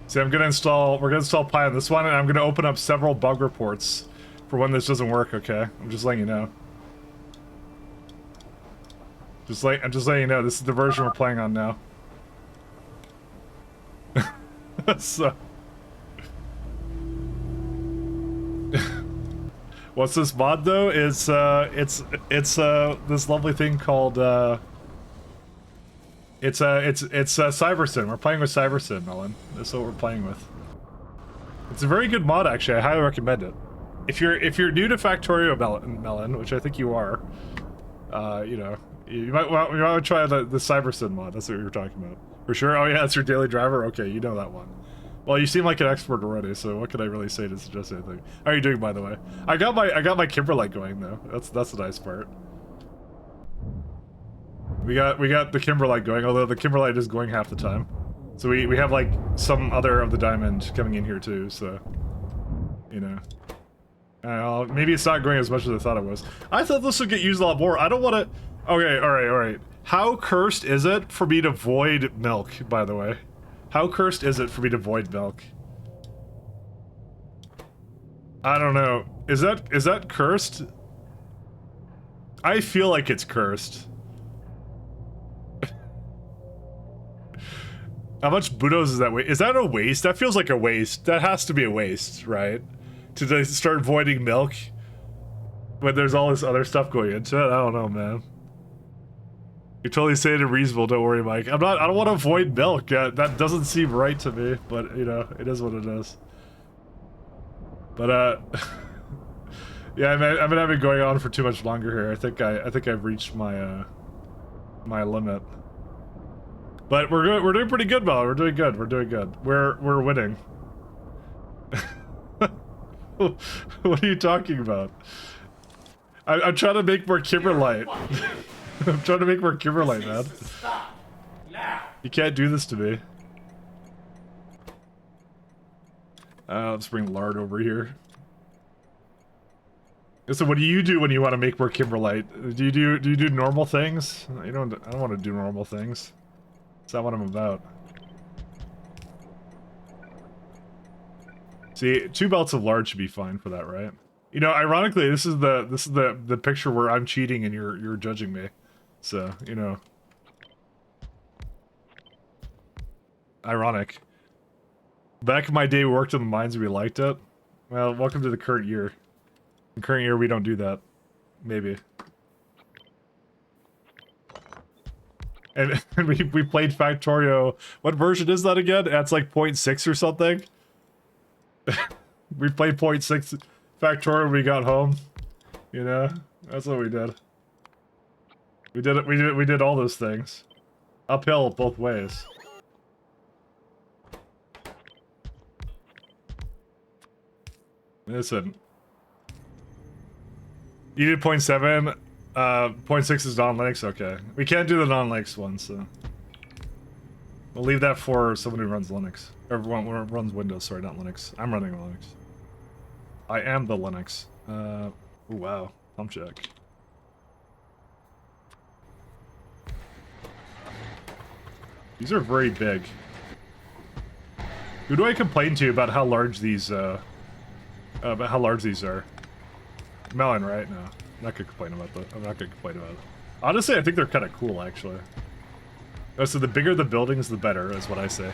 See, we're gonna install pi on this one, and I'm gonna open up several bug reports for when this doesn't work, okay? I'm just letting you know. I'm just letting you know, this is the version we're playing on now. So... What's this mod though? It's this lovely thing called it's Cybersyn. We're playing with Cybersyn, Melon. That's what we're playing with. It's a very good mod actually. I highly recommend it. If you're new to Factorio Melon, which I think you are, you know, you might want to try the Cybersyn mod. That's what you were talking about. For sure. Oh yeah, it's your daily driver. Okay, you know that one. Well, you seem like an expert already, so what could I really say to suggest anything? How are you doing, by the way? I got my Kimberlite going though. That's the nice part. We got the Kimberlite going, although the Kimberlite is going half the time. So we have like some other of the diamond coming in here too. So, you know, maybe it's not going as much as I thought it was. I thought this would get used a lot more. I don't want to. Okay, all right. How cursed is it for me to void milk? By the way. How cursed is it for me to void milk? I don't know. Is that cursed? I feel like it's cursed. How much Budos is that waste? Is that a waste? That feels like a waste. That has to be a waste, right? To start voiding milk when there's all this other stuff going into it? I don't know, man. You're totally saying it reasonable, don't worry, Mike. I don't want to avoid milk. That doesn't seem right to me, but, you know, it is what it is. But, yeah, I've been having going on for too much longer here. I think I've reached my, my limit. But we're doing pretty good, Mel. We're doing good. We're winning. What are you talking about? I'm trying to make more Kimberlite. I'm trying to make more Kimberlite, man. Stop now. You can't do this to me. Let's bring lard over here. So what do you do when you want to make more Kimberlite? Do you do normal things? I don't want to do normal things. That's not what I'm about. See, 2 belts of lard should be fine for that, right? You know, ironically, this is the picture where I'm cheating and you're judging me. So, you know. Ironic. Back in my day, we worked in the mines and we liked it. Well, welcome to the current year. In the current year, we don't do that. Maybe. And we played Factorio. What version is that again? That's like 0.6 or something. We played 0.6 Factorio when we got home. You know? That's what we did. We did all those things. Uphill both ways. Listen. You did 0.7. 0.6 is non-Linux? Okay. We can't do the non-Linux one, so... We'll leave that for someone who runs Linux. Or runs Windows, sorry, not Linux. I'm running Linux. I am the Linux. Oh, wow. Pump check. These are very big. Who do I complain to about how large these, are? Melon, right? No. I'm not gonna complain about that. I'm not gonna complain about it. Honestly, I think they're kind of cool, actually. Oh, so the bigger the buildings, the better, is what I say.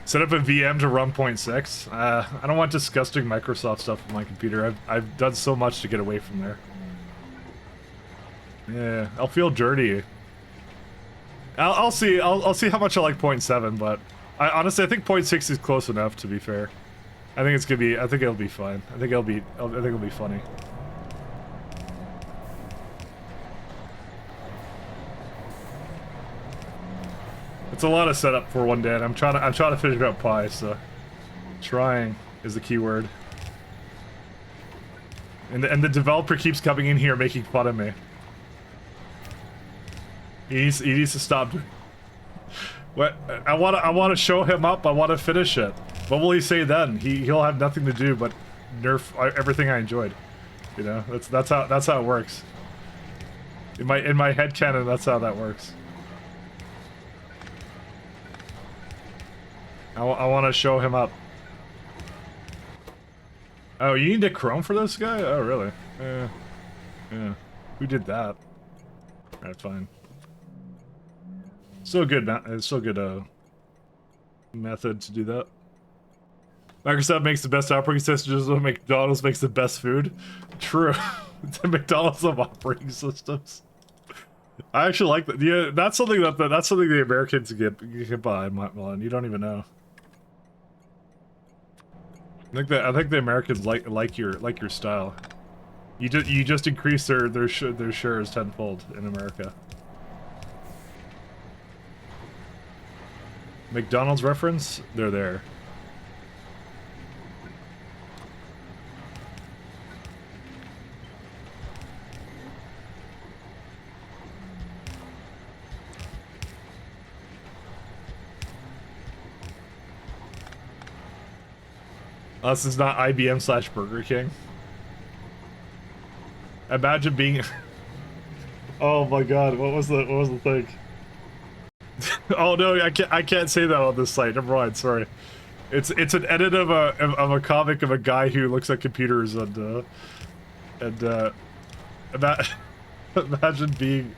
Set up a VM to run 0.6. I don't want disgusting Microsoft stuff on my computer. I've done so much to get away from there. Yeah, I'll feel dirty. I'll see. I'll see how much I like 0.7, but honestly, I think 0.6 is close enough. To be fair, I think it's gonna be. I think it'll be fine. I think it'll be funny. It's a lot of setup for one day, and I'm trying to figure out Pi. So, trying is the key word. And the developer keeps coming in here making fun of me. He needs to stop. What? I want to show him up. I want to finish it. What will he say then? He'll have nothing to do but nerf everything I enjoyed. You know, that's how it works. In my head canon, that's how that works. I want to show him up. Oh, you need a Chrome for this guy? Oh, really? Yeah. Who did that? Alright, fine. Still good, still good, method to do that. Microsoft makes the best operating system, just like McDonald's makes the best food. True. The McDonald's of operating systems. I actually like that. Yeah, that's something that's something the Americans get by, Milan. You don't even know. I think the Americans like your style. You just increase their shares tenfold in America. McDonald's reference? They're there. This is not IBM / Burger King. Imagine being... Oh my god, what was the thing? Oh no, I can't say that on this site. Never mind, sorry. It's an edit of a comic of a guy who looks at computers and imagine being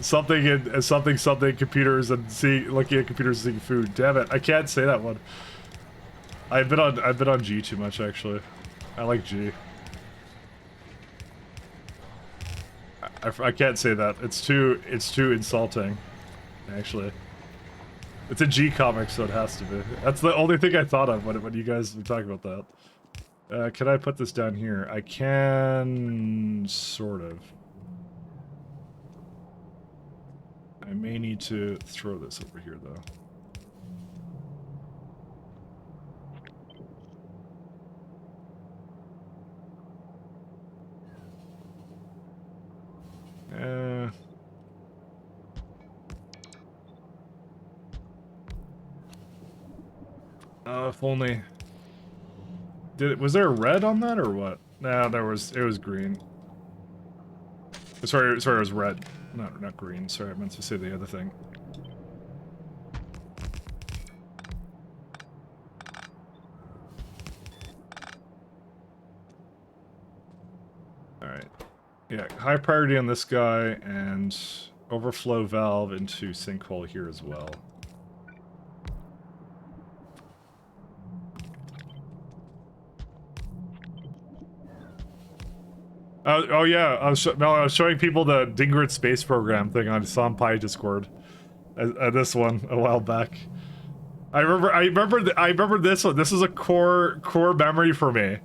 something and something computers and looking at computers and seeing food. Damn it, I can't say that one. I've been on G too much, actually. I like G. I can't say that. It's too insulting, actually. It's a G comic, so it has to be. That's the only thing I thought of when you guys were talking about that. Can I put this down here? I can... sort of. I may need to throw this over here, though. If only... Was there a red on that or what? No, it was green. Sorry, it was red. Not green. Sorry, I meant to say the other thing. Alright. Yeah, high priority on this guy, and overflow valve into sinkhole here as well. Oh yeah, I was showing people the Dingert space program thing on some Pi Discord. This one a while back. I remember this one. This is a core memory for me.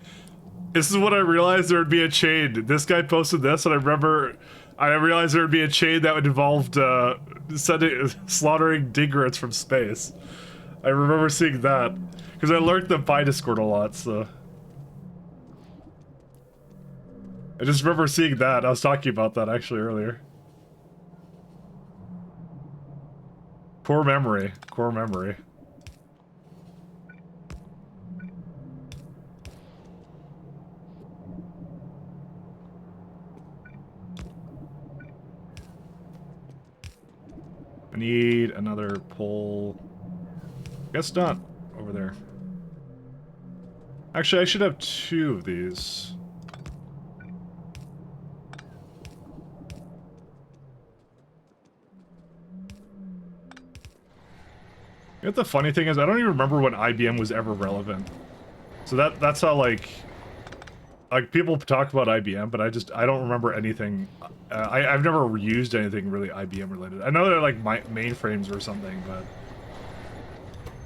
This is when I realized there would be a chain. This guy posted this, and I realized there would be a chain that would involve slaughtering Dingerits from space. I remember seeing that because I lurked the Pi Discord a lot, so. I just remember seeing that. I was talking about that actually earlier. Core memory. Core memory. I need another pole. Guess not. Over there. Actually, I should have 2 of these. You know what the funny thing is? I don't even remember when IBM was ever relevant. So that's how like people talk about IBM, but I don't remember anything. I've never used anything really IBM related. I know they're like mainframes or something, but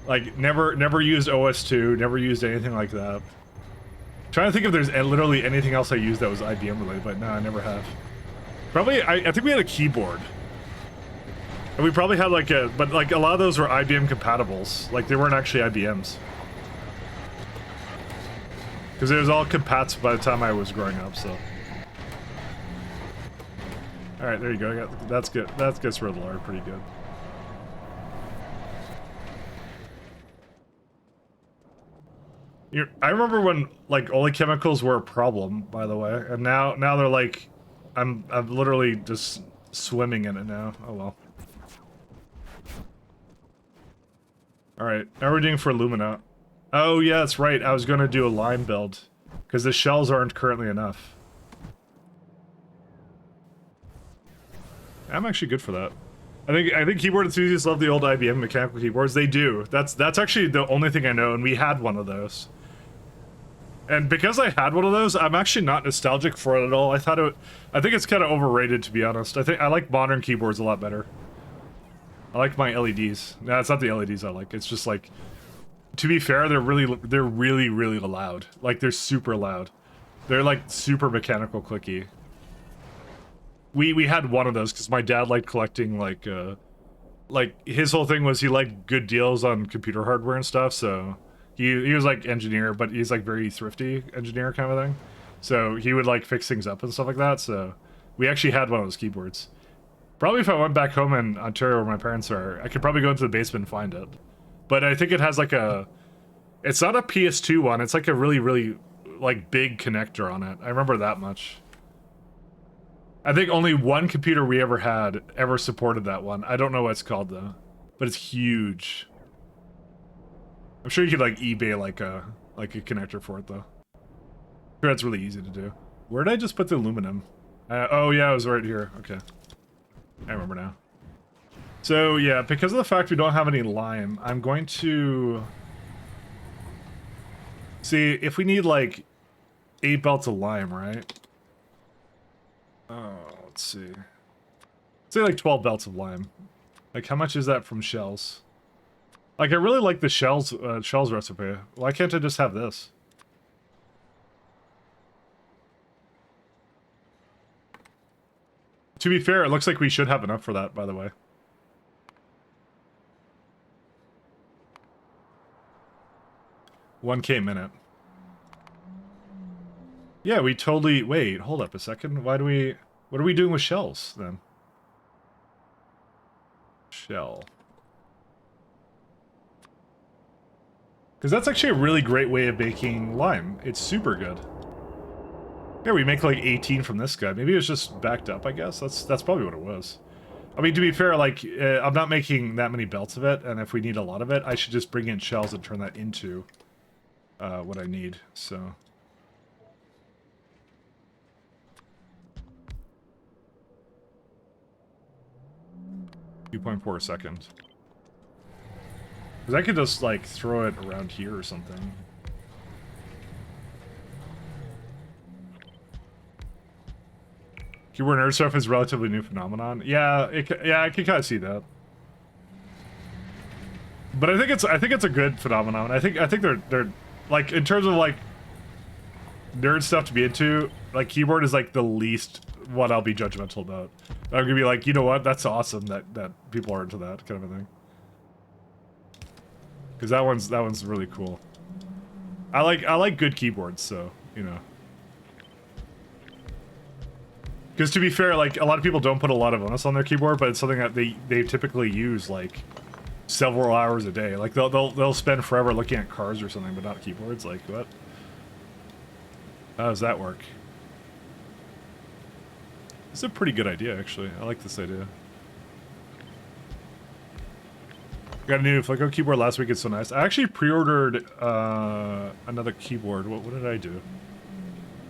like never used OS2, never used anything like that. I'm trying to think if there's literally anything else I used that was IBM related, but no, I never have. Probably I think we had a keyboard. And we probably had like but like a lot of those were IBM compatibles. Like they weren't actually IBMs. Because it was all compats by the time I was growing up, so. Alright, there you go. That's good. That gets rid of the lard pretty good. I remember when like only chemicals were a problem, by the way, and now they're like, I'm literally just swimming in it now. Oh well. Alright, now we're doing for Lumina. Oh yeah, that's right, I was gonna do a lime build. Because the shells aren't currently enough. I'm actually good for that. I think keyboard enthusiasts love the old IBM mechanical keyboards. They do. That's actually the only thing I know, and we had one of those. And because I had one of those, I'm actually not nostalgic for it at all. I think it's kind of overrated, to be honest. I like modern keyboards a lot better. I like my LEDs. No, it's not the LEDs I like. It's just like, to be fair, they're really loud. Like they're super loud. They're like super mechanical clicky. We had one of those because my dad liked collecting like his whole thing was he liked good deals on computer hardware and stuff. So he was like engineer, but he's like very thrifty engineer kind of thing. So he would like fix things up and stuff like that. So we actually had one of those keyboards. Probably if I went back home in Ontario where my parents are, I could probably go into the basement and find it. But I think it has like it's not a PS2 one, it's like a really like big connector on it. I remember that much. I think only one computer we ever had ever supported that one. I don't know what it's called though, but it's huge. I'm sure you could like eBay like a connector for it though. I'm sure that's really easy to do. Where did I just put the aluminum? Oh yeah, it was right here. Okay. I remember now. So yeah, because of the fact we don't have any lime, I'm going to see if we need like 8 belts of lime, right? Oh, let's see. Let's say like 12 belts of lime. Like how much is that from shells? Like I really like the shells recipe. Why can't I just have this? To be fair, it looks like we should have enough for that, by the way. $1K minute. Yeah, we totally... Wait, hold up a second. What are we doing with shells, then? Shell. Because that's actually a really great way of making lime. It's super good. Yeah, we make like 18 from this guy. Maybe it was just backed up, I guess. That's probably what it was. I mean, to be fair, like, I'm not making that many belts of it, and if we need a lot of it, I should just bring in shells and turn that into what I need, so... 2.4 a second. Because I could just, like, throw it around here or something. Keyboard nerd stuff is a relatively new phenomenon. Yeah, I can kind of see that. But I think it's a good phenomenon. I think they're like, in terms of like nerd stuff to be into, like keyboard is like the least what I'll be judgmental about. I'm gonna be like, you know what, that's awesome that people are into that kind of a thing. Because that one's really cool. I like good keyboards, so you know. Because to be fair, like a lot of people don't put a lot of onus on their keyboard, but it's something that they typically use like several hours a day. Like they'll spend forever looking at cars or something, but not keyboards. Like what? How does that work? It's a pretty good idea, actually. I like this idea. Got a new Flico keyboard last week. It's so nice. I actually pre-ordered another keyboard. What did I do?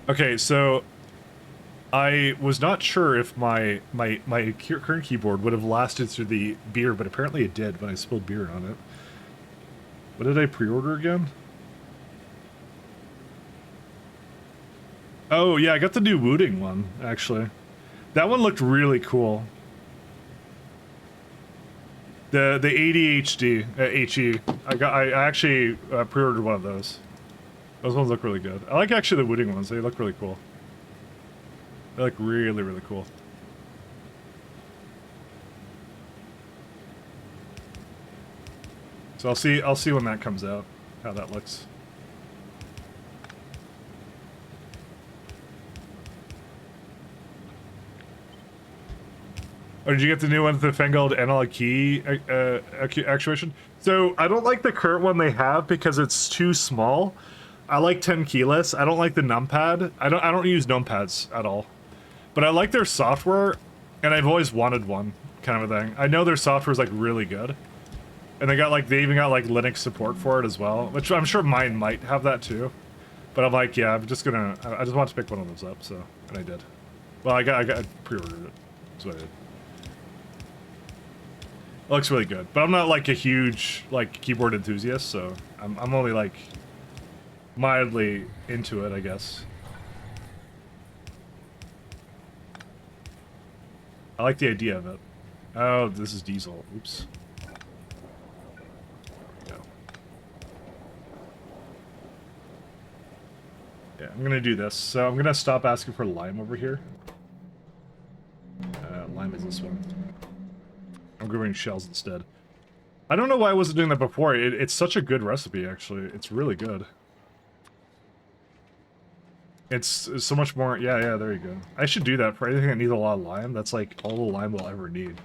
Okay, so I was not sure if my current keyboard would have lasted through the beer, but apparently it did when I spilled beer on it. What did I pre-order again? Oh yeah, I got the new Wooting one, actually. That one looked really cool. The ADHD HE. I actually pre-ordered one of those. Those ones look really good. I like actually the Wooting ones. They look really cool. They look really, really cool. So I'll see when that comes out, how that looks. Oh, did you get the new one with the Fengold analog key actuation? So I don't like the current one they have because it's too small. I like 10 keyless. I don't like the numpad. I don't use numpads at all. But I like their software, and I've always wanted one, kind of a thing. I know their software is like really good, and they even got like Linux support for it as well, which I'm sure mine might have that too. But I'm like, yeah, I just want to pick one of those up, so, and I did. Well, I pre-ordered it. That's what I did. It looks really good, but I'm not like a huge like keyboard enthusiast, so I'm only like mildly into it, I guess. I like the idea of it. Oh, this is diesel. Oops. No. Yeah, I'm gonna do this. So I'm gonna stop asking for lime over here. Lime is this one. I'm grabbing shells instead. I don't know why I wasn't doing that before. It's such a good recipe, actually. It's really good. It's so much more... Yeah, there you go. I should do that for anything that needs a lot of lime. That's like all the lime we'll ever need.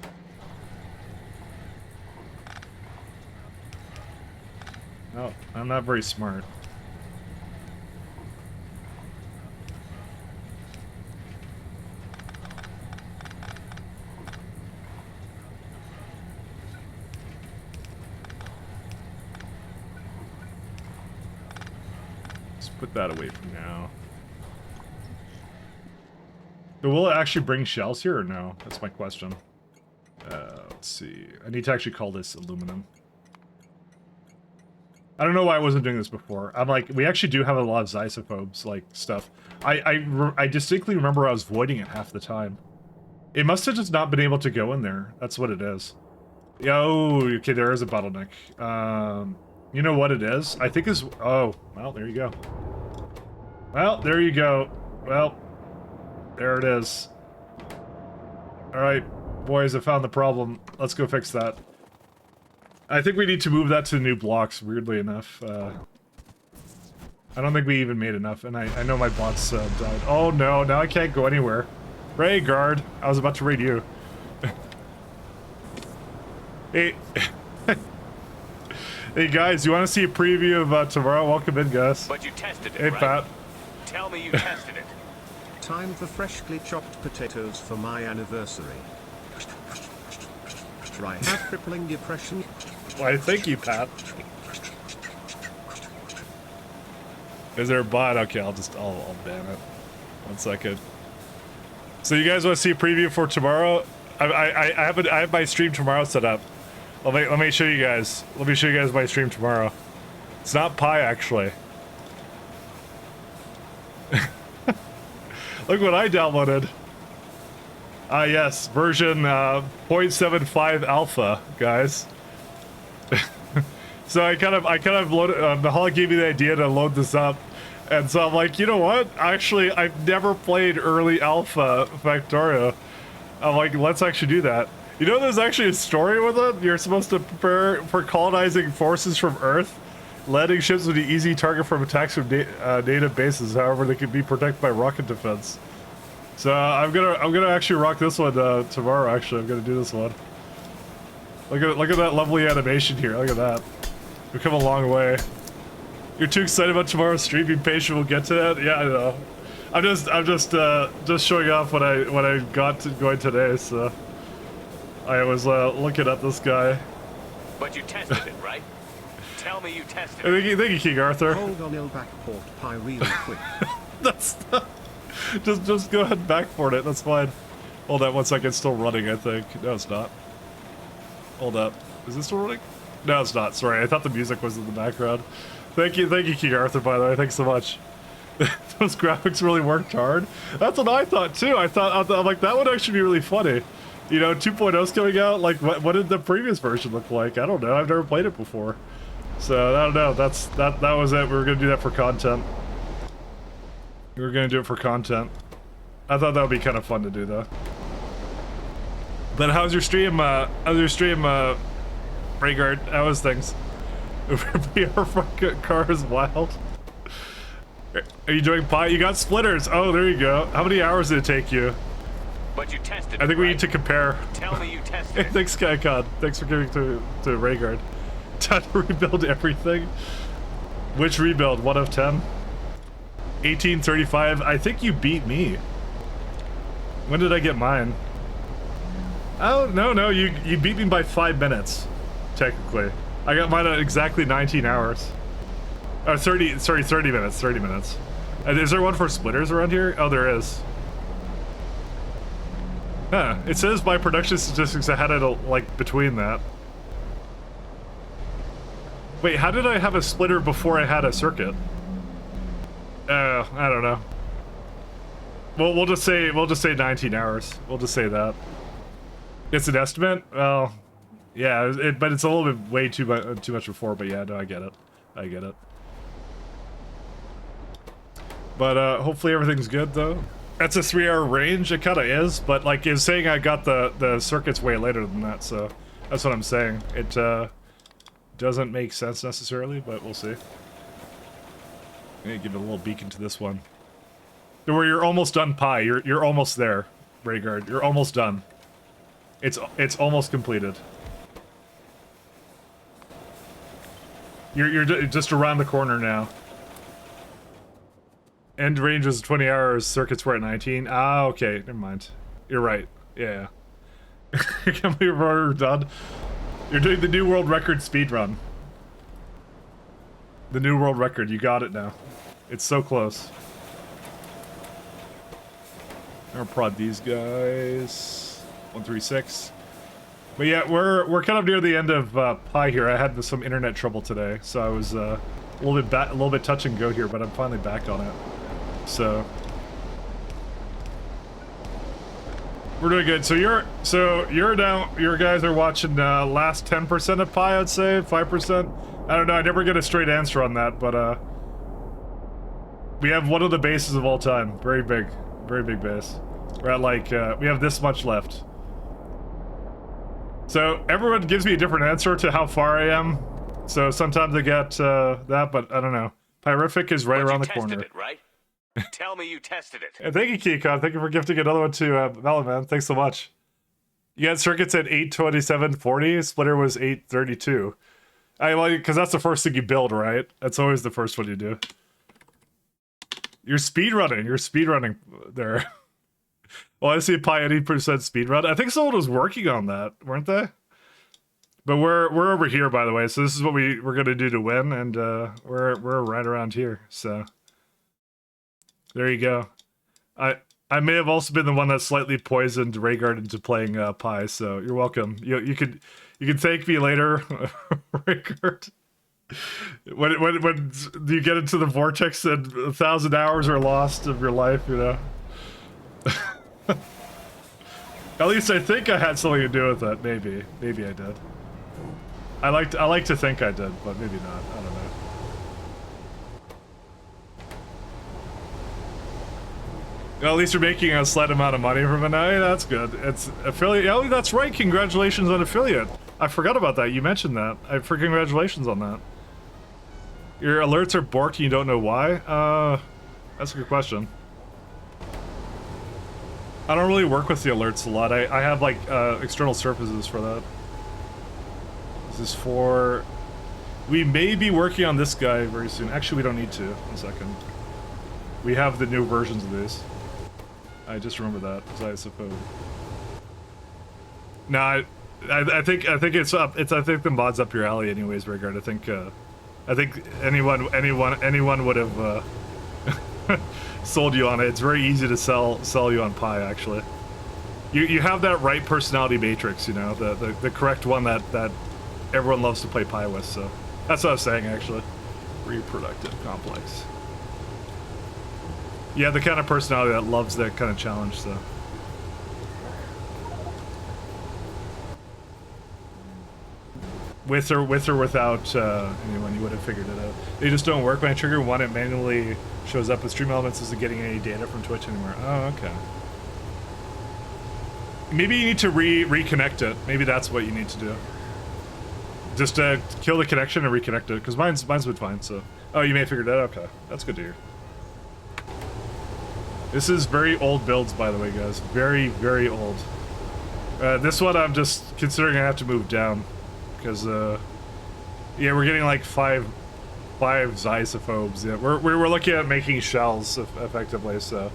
No, I'm not very smart. Let's put that away for now. So will it actually bring shells here or no? That's my question. Let's see. I need to actually call this aluminum. I don't know why I wasn't doing this before. I'm like, we actually do have a lot of Zysophobes, like, stuff. I distinctly remember I was voiding it half the time. It must have just not been able to go in there. That's what it is. Oh, okay, there is a bottleneck. You know what it is? I think is... Oh, well, there you go. Well, there you go. Well... There it is. Alright, boys, I found the problem. Let's go fix that. I think we need to move that to new blocks, weirdly enough. I don't think we even made enough, and I know my bots died. Oh no, now I can't go anywhere. Ray, guard. I was about to raid you. Hey. Hey guys, you want to see a preview of tomorrow? Welcome in, guys. But you tested it, Hey, right? Pat. Tell me you tested it. Time for freshly chopped potatoes for my anniversary. Right, have crippling depression. Why, thank you, Pat. Is there a bot? Okay, I'll ban it. 1 second. So you guys want to see a preview for tomorrow? I have my stream tomorrow set up. Let me show you guys. Let me show you guys my stream tomorrow. It's not Pi actually. Look what I downloaded. Yes, version 0.75 alpha, guys. So I kind of loaded. Mahal gave me the idea to load this up, and so I'm like, you know what? Actually, I've never played early alpha Factorio. I'm like, let's actually do that. You know, there's actually a story with it. You're supposed to prepare for colonizing forces from Earth. Landing ships would be easy target from attacks from native bases. However, they could be protected by rocket defense. So I'm gonna actually rock this one tomorrow. Actually, I'm gonna do this one. Look at that lovely animation here. Look at that. We've come a long way. You're too excited about tomorrow's stream. Be patient. We'll get to that. Yeah, I know. I'm just showing off what I got going today. So I was looking at this guy. But you tested it, right? Tell me you tested it. Thank you, King Arthur. Hold on, ill backport Pi really quick. That's not, just go ahead and backport it. That's fine. Hold on 1 second. It's still running, I think. No, it's not. Hold up. Is this still running? No, it's not. Sorry, I thought the music was in the background. Thank you, King Arthur, by the way. Thanks so much. Those graphics really worked hard. That's what I thought, too. I'm like, that would actually be really funny. You know, 2.0's coming out. Like, what did the previous version look like? I don't know. I've never played it before. So, I don't know. That was it. We were going to do that for content. We were going to do it for content. I thought that would be kind of fun to do, though. But how's your stream, Raygard? How was things? VR car is wild. Are you doing Pi? You got splitters. Oh, there you go. How many hours did it take you? But you tested I think it, we right? need to compare. Tell me you tested Hey, it. thanks, SkyCon. Thanks for giving to Raygard. Time to rebuild everything. Which rebuild? 1 of 10? 1835. I think you beat me. When did I get mine? Oh, no, you beat me by 5 minutes, technically. I got mine at exactly 19 hours. Oh, 30 minutes, 30 minutes. Is there one for splitters around here? Oh, there is. Huh, it says by production statistics I had it, like, between that. Wait, how did I have a splitter before I had a circuit? I don't know. Well, we'll just say 19 hours. We'll just say that. It's an estimate? Well, yeah, but it's a little bit way too much before, but yeah, no, I get it. I get it. But hopefully everything's good, though. That's a 3-hour range. It kind of is, but like it's saying I got the circuits way later than that, so that's what I'm saying. It doesn't make sense necessarily, but we'll see. I'm gonna give it a little beacon to this one. Where you're almost done, Pi. You're almost there, Raygard. You're almost done. It's almost completed. You're just around the corner now. End range was 20 hours, circuits were at 19. Ah, okay, never mind. You're right. Yeah. Can't believe we're done. You're doing the new world record speed run. The new world record, you got it now. It's so close. I'm gonna prod these guys. 136. But yeah, we're kind of near the end of Pi here. I had some internet trouble today, so I was a little bit touch and go here, but I'm finally back on it. So we're doing good. So you're now. Your guys are watching last 10% of Pi, I'd say 5%. I don't know. I never get a straight answer on that, but we have one of the bases of all time. Very big base. We're at like we have this much left. So everyone gives me a different answer to how far I am. So sometimes I get that, but I don't know. Pyrific is right around the corner. You tested it, right? Tell me you tested it. And thank you, Keycon. Thank you for gifting another one to Melon. Thanks so much. You got circuits at 827.40. Splitter was 832. I like because that's the first thing you build, right? That's always the first one you do. You're speedrunning. You're speedrunning there. Well, I see a Pi 80% speedrun. I think someone was working on that, weren't they? But we're over here, by the way. So this is what we're gonna do to win, and we're right around here. So there you go. I may have also been the one that slightly poisoned Rhaegar into playing Pi, so you're welcome. You could thank me later, Rhaegar. When you get into the vortex and 1,000 hours are lost of your life, you know. At least I think I had something to do with that. Maybe I did. I like to think I did, but maybe not. I don't know. Well, at least you're making a slight amount of money from it. Hey, that's good. It's affiliate. Oh, that's right. Congratulations on affiliate. I forgot about that. You mentioned that. Congratulations on that. Your alerts are borked and you don't know why? That's a good question. I don't really work with the alerts a lot. I have like external surfaces for that. This is for... We may be working on this guy very soon. Actually, we don't need to. 1 second. We have the new versions of these. I just remember that, I suppose. No, I think it's up. I think the mod's up your alley, anyways, Rigard. I think anyone would have sold you on it. It's very easy to sell you on Pi, actually. You have that right personality matrix, you know, the correct one that everyone loves to play Pi with. So that's what I was saying, actually. Reproductive complex. Yeah, the kind of personality that loves that kind of challenge, so. With or without anyone, you would have figured it out. They just don't work. When I trigger one, it manually shows up with stream elements. Isn't getting any data from Twitch anymore. Oh, okay. Maybe you need to reconnect it. Maybe that's what you need to do. Just kill the connection and reconnect it, because mine's been fine, so. Oh, you may have figured that out? Okay. That's good to hear. This is very old builds, by the way, guys. Very, very old. This one I'm just considering I have to move down. Because, yeah, we're getting like five Xysophobes. Yeah, we're looking at making shells effectively, so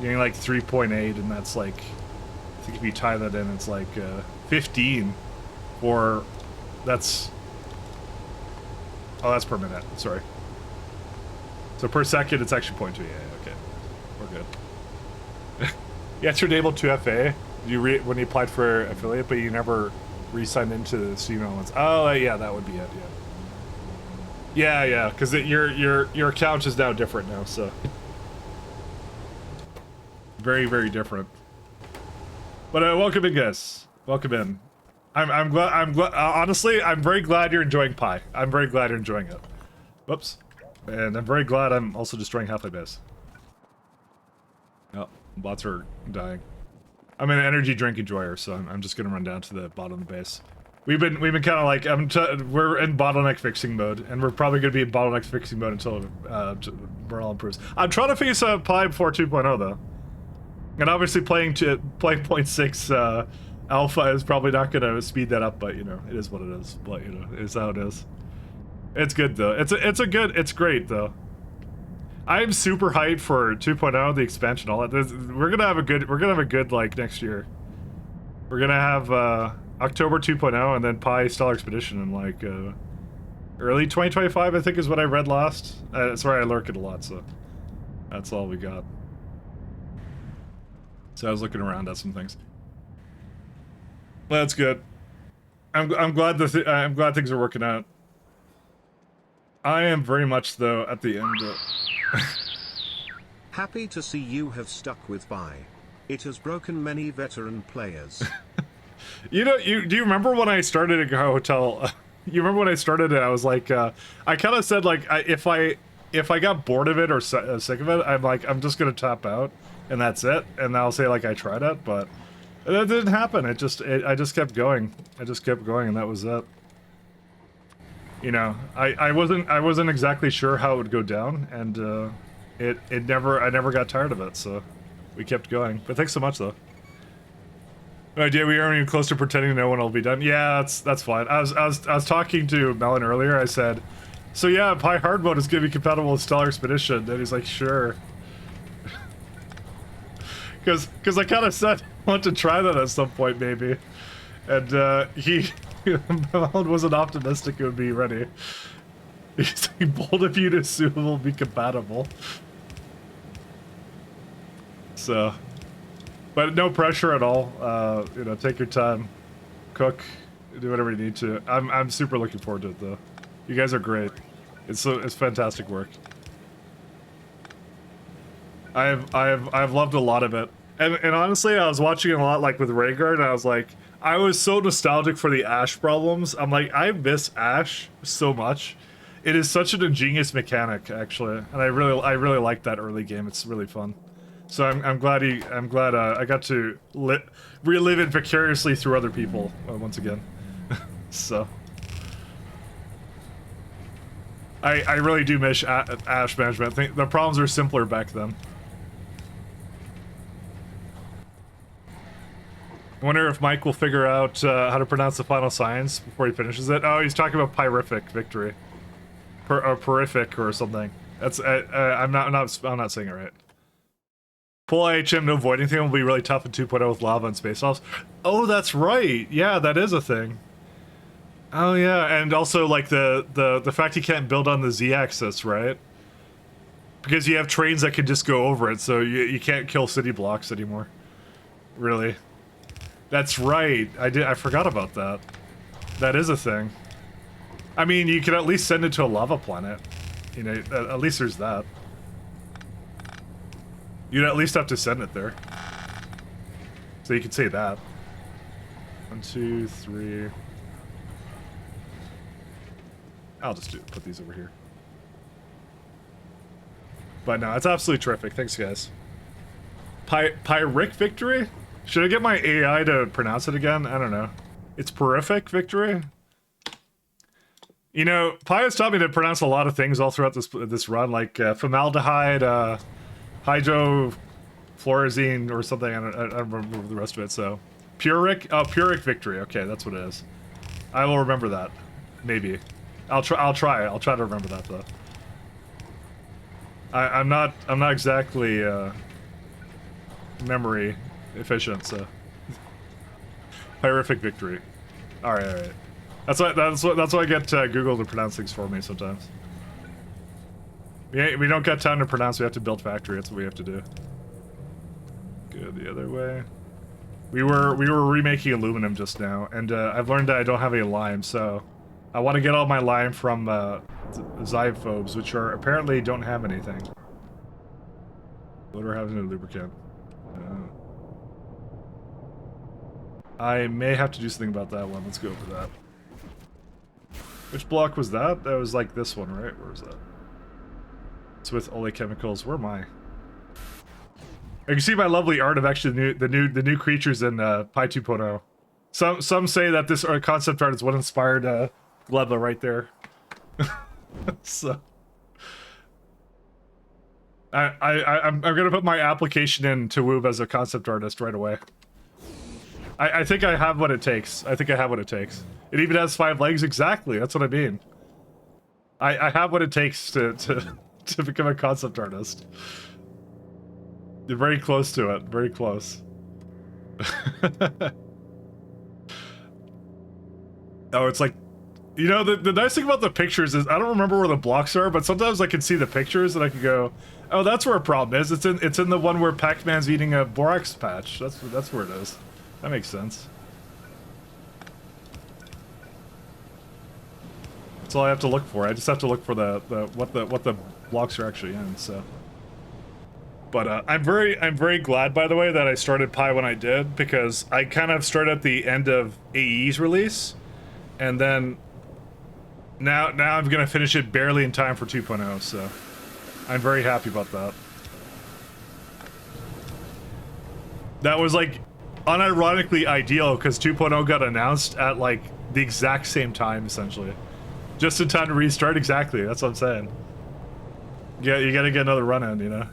getting like 3.8, and that's like, I think if you tie that in, it's like 15, or that's, oh, that's per minute. Sorry. So per second, it's actually 0.2. Yeah, okay, we're good. Yeah, it's enabled 2FA. When you applied for affiliate, but you never re-signed into the Steam elements. Oh, yeah, that would be it. Yeah, because your account is now different now, so very, very different. But welcome in, guys. Welcome in. I'm glad. Honestly, I'm very glad you're enjoying Pi. I'm very glad you're enjoying it. Whoops. And I'm very glad I'm also destroying half my base. Oh, bots are dying. I'm an energy drink enjoyer, so I'm just gonna run down to the bottom of the base. We've been kind of like we're in bottleneck fixing mode, and we're probably gonna be in bottleneck fixing mode until morale improves. I'm trying to fix Pi before 2.0 though, and obviously playing 0.6 alpha is probably not gonna speed that up, but you know it is what it is. But you know it is how it is. It's good though. It's great though. I'm super hyped for 2.0, the expansion, all that. We're gonna have a good like next year. We're gonna have October 2.0 and then Pi Stellar Expedition in like early 2025, I think is what I read last. Sorry, I lurk it a lot, so that's all we got. So I was looking around at some things. Well, that's good. I'm glad I'm glad things are working out. I am very much though at the end. Happy to see you have stuck with Pi. It has broken many veteran players. You know, do you remember when I started at Hotel? You remember when I started it? I was like, I kind of said like, if I got bored of it or sick of it, I'm just gonna tap out and that's it. And I'll say like I tried it, but that didn't happen. I just kept going. I just kept going, and that was it. You know, I wasn't exactly sure how it would go down, and I never got tired of it, so we kept going. But thanks so much though. No idea, we aren't even close to pretending no one will be done. Yeah, that's fine. I was talking to Melon earlier. I said, so yeah, Pi hard mode is gonna be compatible with Stellar Expedition, and he's like, sure. Because I kind of said I want to try that at some point maybe, and he wasn't optimistic it would be ready. He's like, bold of you to assume it will be compatible. So, but no pressure at all. You know, take your time, cook, do whatever you need to. I'm super looking forward to it though. You guys are great. It's fantastic work. I've loved a lot of it. And honestly, I was watching it a lot like with Rhaegar, and I was like, I was so nostalgic for the Ash problems. I'm like, I miss Ash so much. It is such an ingenious mechanic, actually, and I really like that early game. It's really fun. So I'm glad I got to relive it vicariously through other people once again. So I really do miss Ash management. I think the problems are simpler back then. I wonder if Mike will figure out how to pronounce the final science before he finishes it. Oh, he's talking about Pyrific Victory, or Purific or something. That's I'm not saying it right. Full IHM no voiding thing will be really tough in 2.0 with lava and space offs. Oh, that's right. Yeah, that is a thing. Oh yeah, and also like the fact you can't build on the Z-axis, right? Because you have trains that can just go over it, so you can't kill city blocks anymore. Really. That's right. I forgot about that. That is a thing. I mean, you can at least send it to a lava planet. You know, at least there's that. You'd at least have to send it there. So you can say that. 1, 2, 3. I'll just put these over here. But no, it's absolutely terrific. Thanks, guys. Pyric Victory? Should I get my AI to pronounce it again? I don't know. It's Purific Victory? You know, Pi has taught me to pronounce a lot of things all throughout this run, like formaldehyde, hydrofluorazine or something. I don't remember the rest of it, so. Puric? Oh, Puric Victory. Okay, that's what it is. I will remember that. Maybe. I'll try. I'll try to remember that, though. I'm not exactly, memory efficient, so. Pyrific Victory. Alright. That's why I get Google to pronounce things for me sometimes. We don't got time to pronounce, we have to build factory, that's what we have to do. Go the other way. We were remaking aluminum just now, and I've learned that I don't have any lime, so I want to get all my lime from xyphobes, which apparently don't have anything. What are having a lubricant? I may have to do something about that one. Let's go over that. Which block was that? That was like this one, right? Where was that? It's with Ole Chemicals. Where am I? You can see my lovely art of actually the new creatures in Pi 2.0. Some say that this concept art is what inspired Gleba right there. So I'm gonna put my application in to Woob as a concept artist right away. I think I have what it takes. I think I have what it takes. It even has 5 legs exactly. That's what I mean. I have what it takes to become a concept artist. You're very close to it. Very close. Oh, it's like, you know, the nice thing about the pictures is I don't remember where the blocks are, but sometimes I can see the pictures and I can go, oh, that's where a problem is. It's in the one where Pac-Man's eating a borax patch. That's where it is. That makes sense. That's all I have to look for. I just have to look for what the blocks are actually in. So, but I'm very glad, by the way, that I started Pi when I did, because I kind of started at the end of AE's release, and then now I'm gonna finish it barely in time for 2.0. So, I'm very happy about that. That was like unironically ideal, because 2.0 got announced at like the exact same time, essentially. Just in time to restart, exactly, that's what I'm saying. Yeah, you gotta get another run in, you know?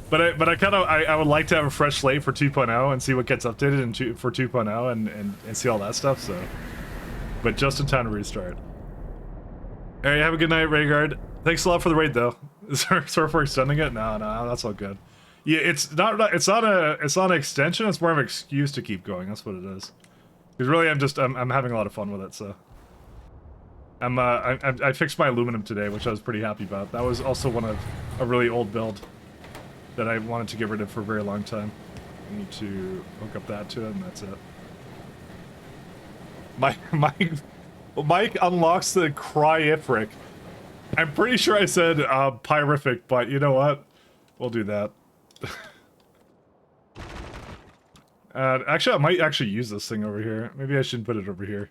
But I would like to have a fresh slate for 2.0 and see what gets updated for 2.0 and see all that stuff, so. But just in time to restart. Alright, have a good night, Rhaegar. Thanks a lot for the raid, though. Sorry for extending it? No, that's all good. Yeah, it's not an extension. It's more of an excuse to keep going. That's what it is. Because really, I'm having a lot of fun with it. So, I fixed my aluminum today, which I was pretty happy about. That was also a really old build. that I wanted to get rid of for a very long time. I need to hook up that to it, and that's it. Mike unlocks the cryifric. I'm pretty sure I said pyrific, but you know what? We'll do that. Actually, I might actually use this thing over here. Maybe I should put it over here.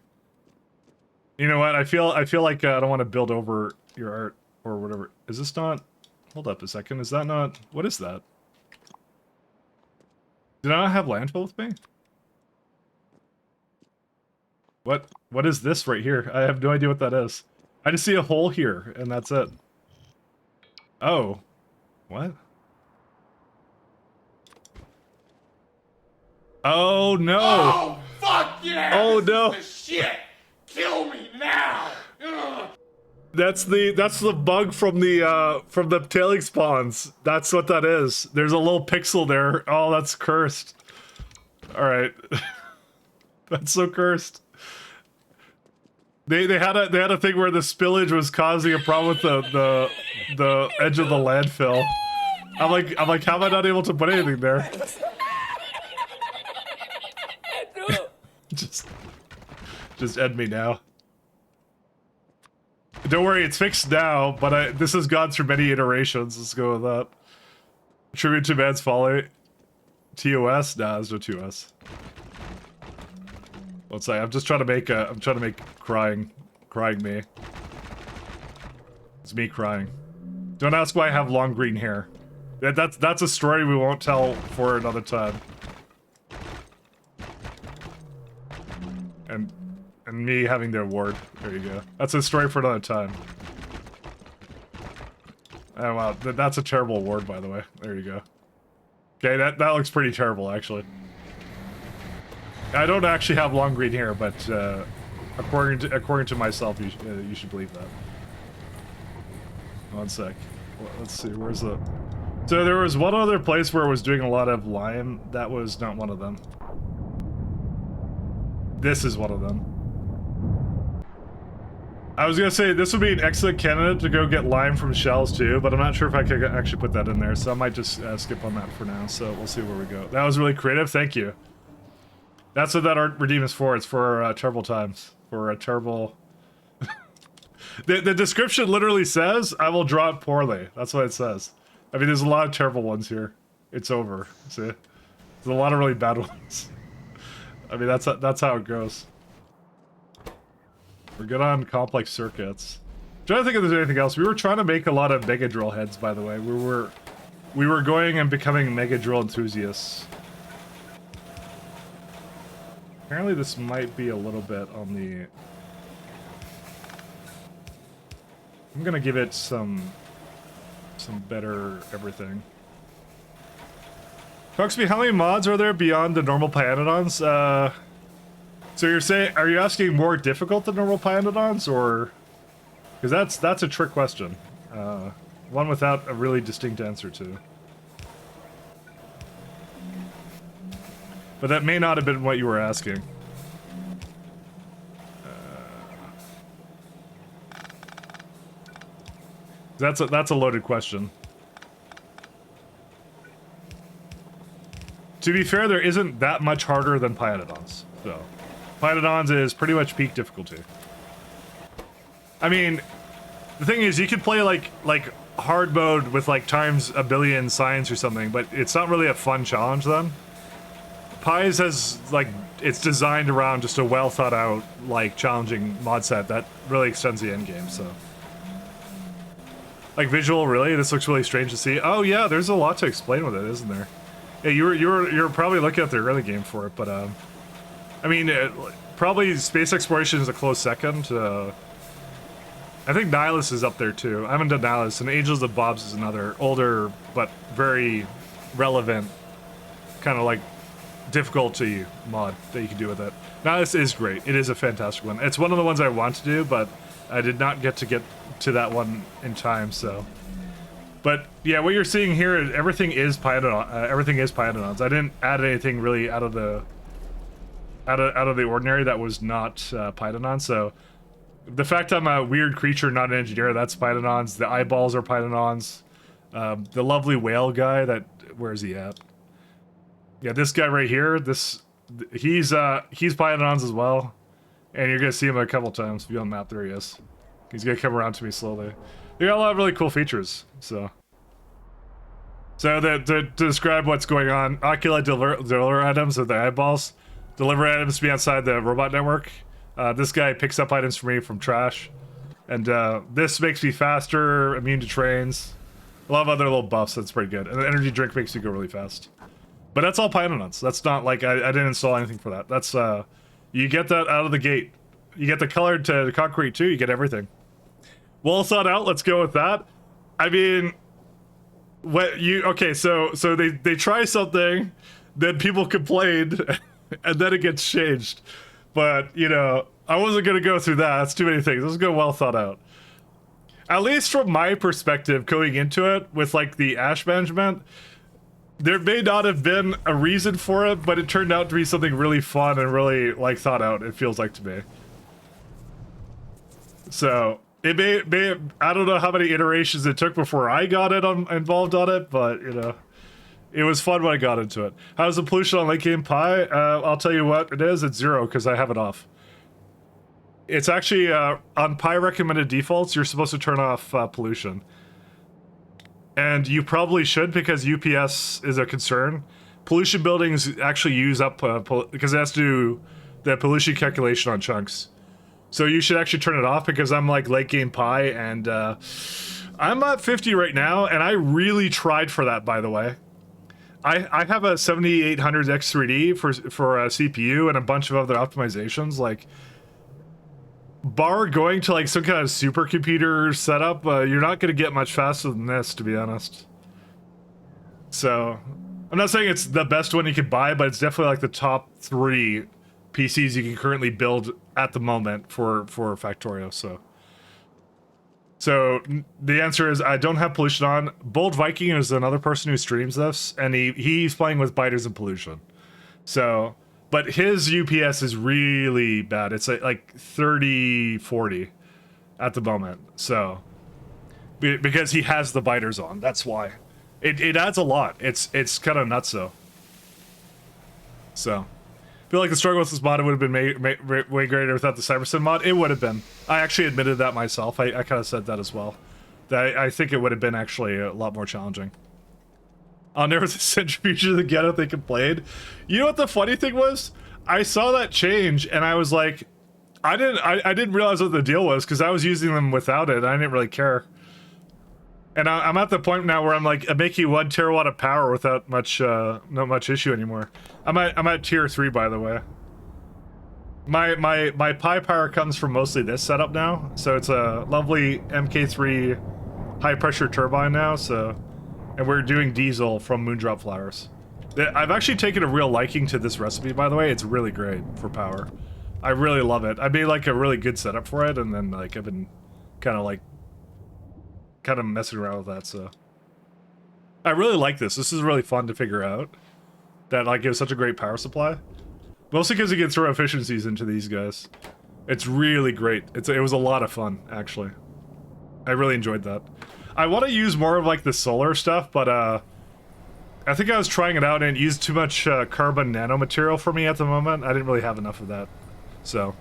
You know what? I feel like I don't want to build over your art or whatever. Is this not? Hold up a second. Is that not? What is that? Did I not have landfill with me? What is this right here? I have no idea what that is. I just see a hole here, and that's it. Oh. What? Oh no! Oh, fuck yeah! Oh this no! Is the shit! Kill me now! Ugh. That's the bug from the tailing spawns. That's what that is. There's a little pixel there. Oh, that's cursed. All right. That's so cursed. They had a thing where the spillage was causing a problem with the edge of the landfill. I'm like, how am I not able to put anything there? Just end me now. Don't worry, it's fixed now, but this has gone through many iterations. Let's go with that. Tribute to Man's Folly. TOS? Nah, there's no TOS. Let's say I'm trying to make crying me. It's me crying. Don't ask why I have long green hair. That's a story we won't tell for another time. And me having the award. There you go. That's a story for another time. Oh wow, that's a terrible award, by the way. There you go. Okay, that looks pretty terrible, actually. I don't actually have long green hair, but according to myself, you should believe that. One sec. Let's see. Where's the? So there was one other place where it was doing a lot of lime. That was not one of them. This is one of them. I was gonna say this would be an excellent candidate to go get lime from shells too, but I'm not sure if I could actually put that in there, so I might just skip on that for now. So we'll see where we go. That was really creative. Thank you. That's what that art redeem is for. It's for terrible times. For a terrible. The description literally says, "I will draw it poorly." That's what it says. I mean, there's a lot of terrible ones here. It's over. See, there's a lot of really bad ones. I mean, that's how it goes. We're good on complex circuits. I'm trying to think if there's anything else. We were trying to make a lot of Mega Drill heads, by the way. We were going and becoming Mega Drill enthusiasts. Apparently this might be a little bit on the... I'm gonna give it some better everything. Foxby, how many mods are there beyond the normal Pyanodons? So you're saying, are you asking more difficult than normal Pyanodons, or... Because that's a trick question. One without a really distinct answer to. But that may not have been what you were asking. That's a loaded question. To be fair, there isn't that much harder than Pyanodons, so... Pyanodons is pretty much peak difficulty. I mean, the thing is, you could play like hard mode with like times a billion science or something, but it's not really a fun challenge then. Pies has like, it's designed around just a well thought out, like challenging mod set that really extends the end game, so. Like visual, really? This looks really strange to see. Oh yeah, there's a lot to explain with it, isn't there? Yeah, you were probably looking at the early game for it, but I mean, probably space exploration is a close second. I think Nihilus is up there too. I haven't done Nihilus, and Angels of Bobs is another older but very relevant, kind of like difficulty mod that you can do with it. Nihilus is great. It is a fantastic one. It's one of the ones I want to do, but I did not get to that one in time. So, but yeah, what you're seeing here, everything is Pyanodons. I didn't add anything really out of the ordinary that was not Pyanodon. So the fact I'm a weird creature, not an engineer, that's Pyanodons. The eyeballs are Pyanodons. The lovely whale guy that, where's he at? Yeah, this guy right here, he's Pyanodons as well. And you're gonna see him a couple times if you on the map. There he is. He's gonna come around to me slowly. They got a lot of really cool features, so. So to describe what's going on, Oculi deliver items with the eyeballs. Deliver items to be outside the robot network. This guy picks up items for me from trash. And this makes me faster, immune to trains. A lot of other little buffs, that's pretty good. And the energy drink makes you go really fast. But that's all Pyanodons. That's not like, I didn't install anything for that. That's, you get that out of the gate. You get the color to the concrete too, you get everything. Well thought out, let's go with that. I mean, okay, so they try something, then people complained, and then it gets changed. But, you know, I wasn't gonna go through that, that's too many things. Let's go well thought out. At least from my perspective, going into it with like the ash management, there may not have been a reason for it, but it turned out to be something really fun and really like thought out, it feels like to me. So it may I don't know how many iterations it took before I got involved on it, but you know, it was fun when I got into it. How's the pollution on Lake Game Pi? I'll tell you what it is, it's 0 because I have it off. It's actually, on Pi recommended defaults, you're supposed to turn off pollution. And you probably should because UPS is a concern. Pollution buildings actually use up, because it has to do the pollution calculation on chunks. So you should actually turn it off because I'm like late game Pi and I'm at 50 right now and I really tried for that, by the way. I have a 7800 X3D for a CPU and a bunch of other optimizations, like bar going to like some kind of supercomputer setup, you're not going to get much faster than this, to be honest. So, I'm not saying it's the best one you could buy, but it's definitely like the top 3 PCs you can currently build at the moment for Factorio, so. So, the answer is I don't have pollution on. Bold Viking is another person who streams this, and he's playing with biters and pollution. So, but his UPS is really bad. It's like 30, 40 at the moment. So, because he has the biters on, that's why. It adds a lot. It's kind of nuts though. So, I feel like the struggle with this mod would have been way greater without the CyberSyn mod. It would have been. I actually admitted that myself. I kind of said that as well. That I think it would have been actually a lot more challenging. I'll never the centrifuge of the ghetto they complained. You know what the funny thing was? I saw that change and I was like, I didn't realize what the deal was because I was using them without it. I didn't really care. And I'm at the point now where I'm like, I'm making 1 terawatt of power without much, not much issue anymore. I'm at tier 3, by the way. My Pi power comes from mostly this setup now, so it's a lovely MK3 high pressure turbine now. So, and we're doing diesel from moondrop flowers. I've actually taken a real liking to this recipe, by the way. It's really great for power. I really love it. I made like a really good setup for it, and then like I've been kind of messing around with that. So I really like this. This is really fun to figure out. That like gives such a great power supply. Mostly because you can throw efficiencies into these guys. It's really great. It was a lot of fun, actually. I really enjoyed that. I want to use more of like the solar stuff, but I think I was trying it out and it used too much carbon nanomaterial for me at the moment. I didn't really have enough of that. So,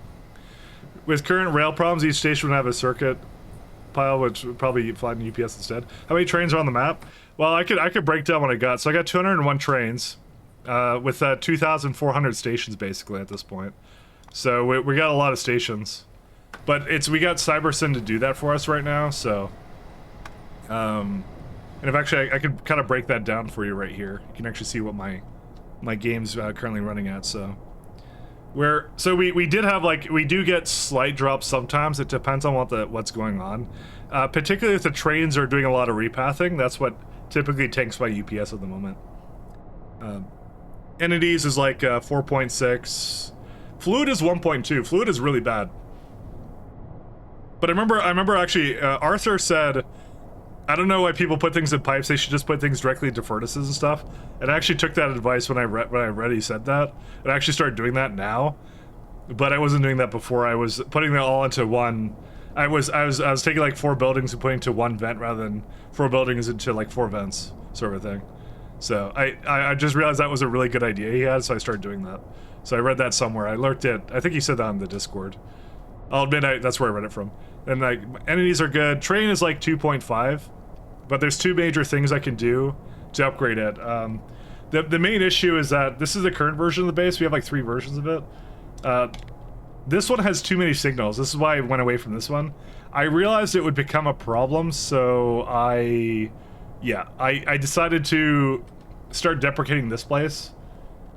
with current rail problems, each station would have a circuit pile, which would probably flatten UPS instead. How many trains are on the map? Well, I could break down what I got. So I got 201 trains, with 2,400 stations basically at this point. So we got a lot of stations, but we got CyberSyn to do that for us right now. So, and if actually I could kind of break that down for you right here. You can actually see what my game's currently running at. So. We did have we do get slight drops sometimes. It depends on what's going on. Particularly if the trains are doing a lot of repathing, that's what typically tanks my UPS at the moment. Entities is like 4.6. Fluid is 1.2. Fluid is really bad. But I remember actually Arthur said, I don't know why people put things in pipes. They should just put things directly into furnaces and stuff. And I actually took that advice when I read he said that. And I actually started doing that now. But I wasn't doing that before. I was putting that all into one I was taking like 4 buildings and putting to 1 vent rather than 4 buildings into like 4 vents, sort of thing. So I just realized that was a really good idea he had, so I started doing that. So I read that somewhere. I lurked it. I think he said that on the Discord. I'll admit that's where I read it from. And like entities are good. Train is like 2.5, but there's 2 major things I can do to upgrade it. The main issue is that this is the current version of the base. We have like 3 versions of it. This one has too many signals. This is why I went away from this one. I realized it would become a problem, so I decided to start deprecating this place.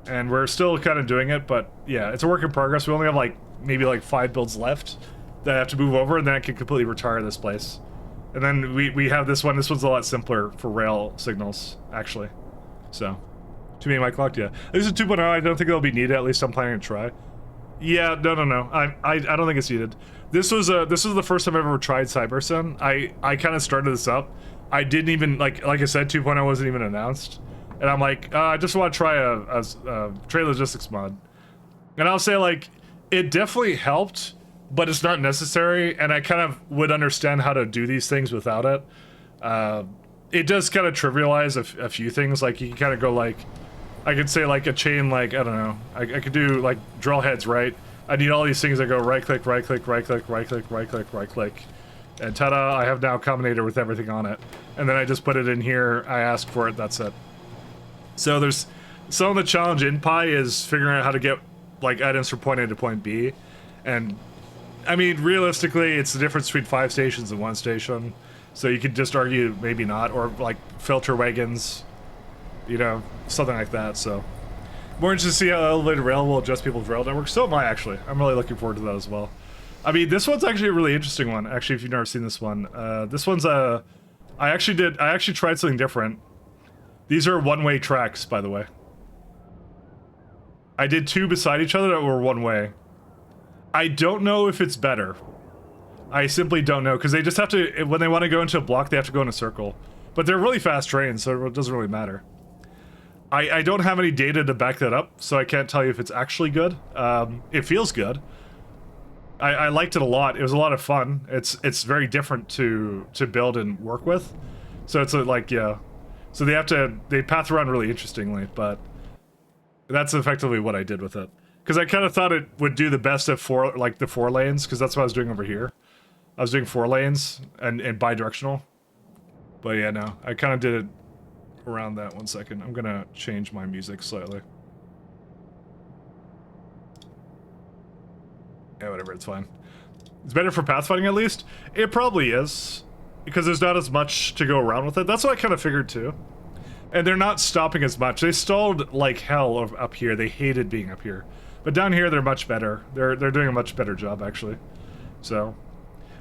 And we're still kind of doing it, but yeah, it's a work in progress. We only have like maybe like 5 builds left that I have to move over, and then I can completely retire this place. And then we have this one. This one's a lot simpler for rail signals, actually. So, too many mic locked, yeah. This is 2.0. I don't think it'll be needed. At least I'm planning to try. Yeah, no. I don't think it's needed. This was the first time I've ever tried CyberSyn. I kind of started this up. I didn't even like I said, 2.0 wasn't even announced, and I'm like, I just want to try a trade logistics mod. And I'll say like, it definitely helped, but it's not necessary, and I kind of would understand how to do these things without it. It does kind of trivialize a few things. Like you can kind of go like, I could say like a chain, like I don't know, I could do like drill heads, right? I need all these things that go right click, right click, right click, right click, right click, right click, and ta-da! I have now a combinator with everything on it, and then I just put it in here. I ask for it. That's it. So there's some of the challenge in Pi is figuring out how to get like items from point A to point B, and I mean realistically, it's the difference between 5 stations and 1 station. So you could just argue maybe not, or like filter wagons, you know, something like that. So more interested to see how elevated rail will adjust people's rail network. So am I, actually. I'm really looking forward to that as well. I mean, this one's actually a really interesting one. Actually, if you've never seen this one, this one's I actually tried something different. These are one-way tracks, by the way. I did 2 beside each other that were one-way. I don't know if it's better. I simply don't know, because they just have to, when they want to go into a block, they have to go in a circle. But they're really fast trains, so it doesn't really matter. I don't have any data to back that up, so I can't tell you if it's actually good. It feels good. I liked it a lot. It was a lot of fun. It's very different to build and work with. So it's like, yeah. So they path around really interestingly, but that's effectively what I did with it. Because I kind of thought it would do the best of the 4 lanes, because that's what I was doing over here. I was doing 4 lanes and bi-directional. But yeah, no, I kind of did it around that. 1 second. I'm gonna change my music slightly. Yeah, whatever, it's fine. It's better for pathfinding at least. It probably is, because there's not as much to go around with it. That's what I kind of figured too. And they're not stopping as much. They stalled like hell up here. They hated being up here. But down here, they're much better. They're doing a much better job, actually. So,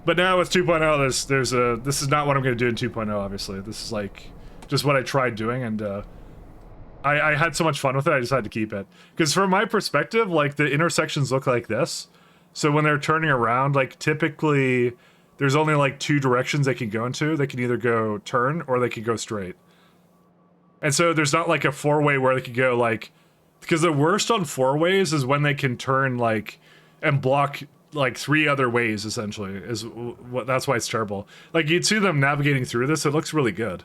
but now with 2.0, this is not what I'm going to do in 2.0, obviously. This is like just what I tried doing, and I had so much fun with it, I decided to keep it. Because from my perspective, like, the intersections look like this. So when they're turning around, like, typically, there's only like 2 directions they can go into. They can either go turn, or they can go straight. And so there's not like a 4-way where they could go like, because the worst on 4-ways is when they can turn like and block like 3 other ways, essentially, is what, that's why it's terrible. Like, you'd see them navigating through this, it looks really good.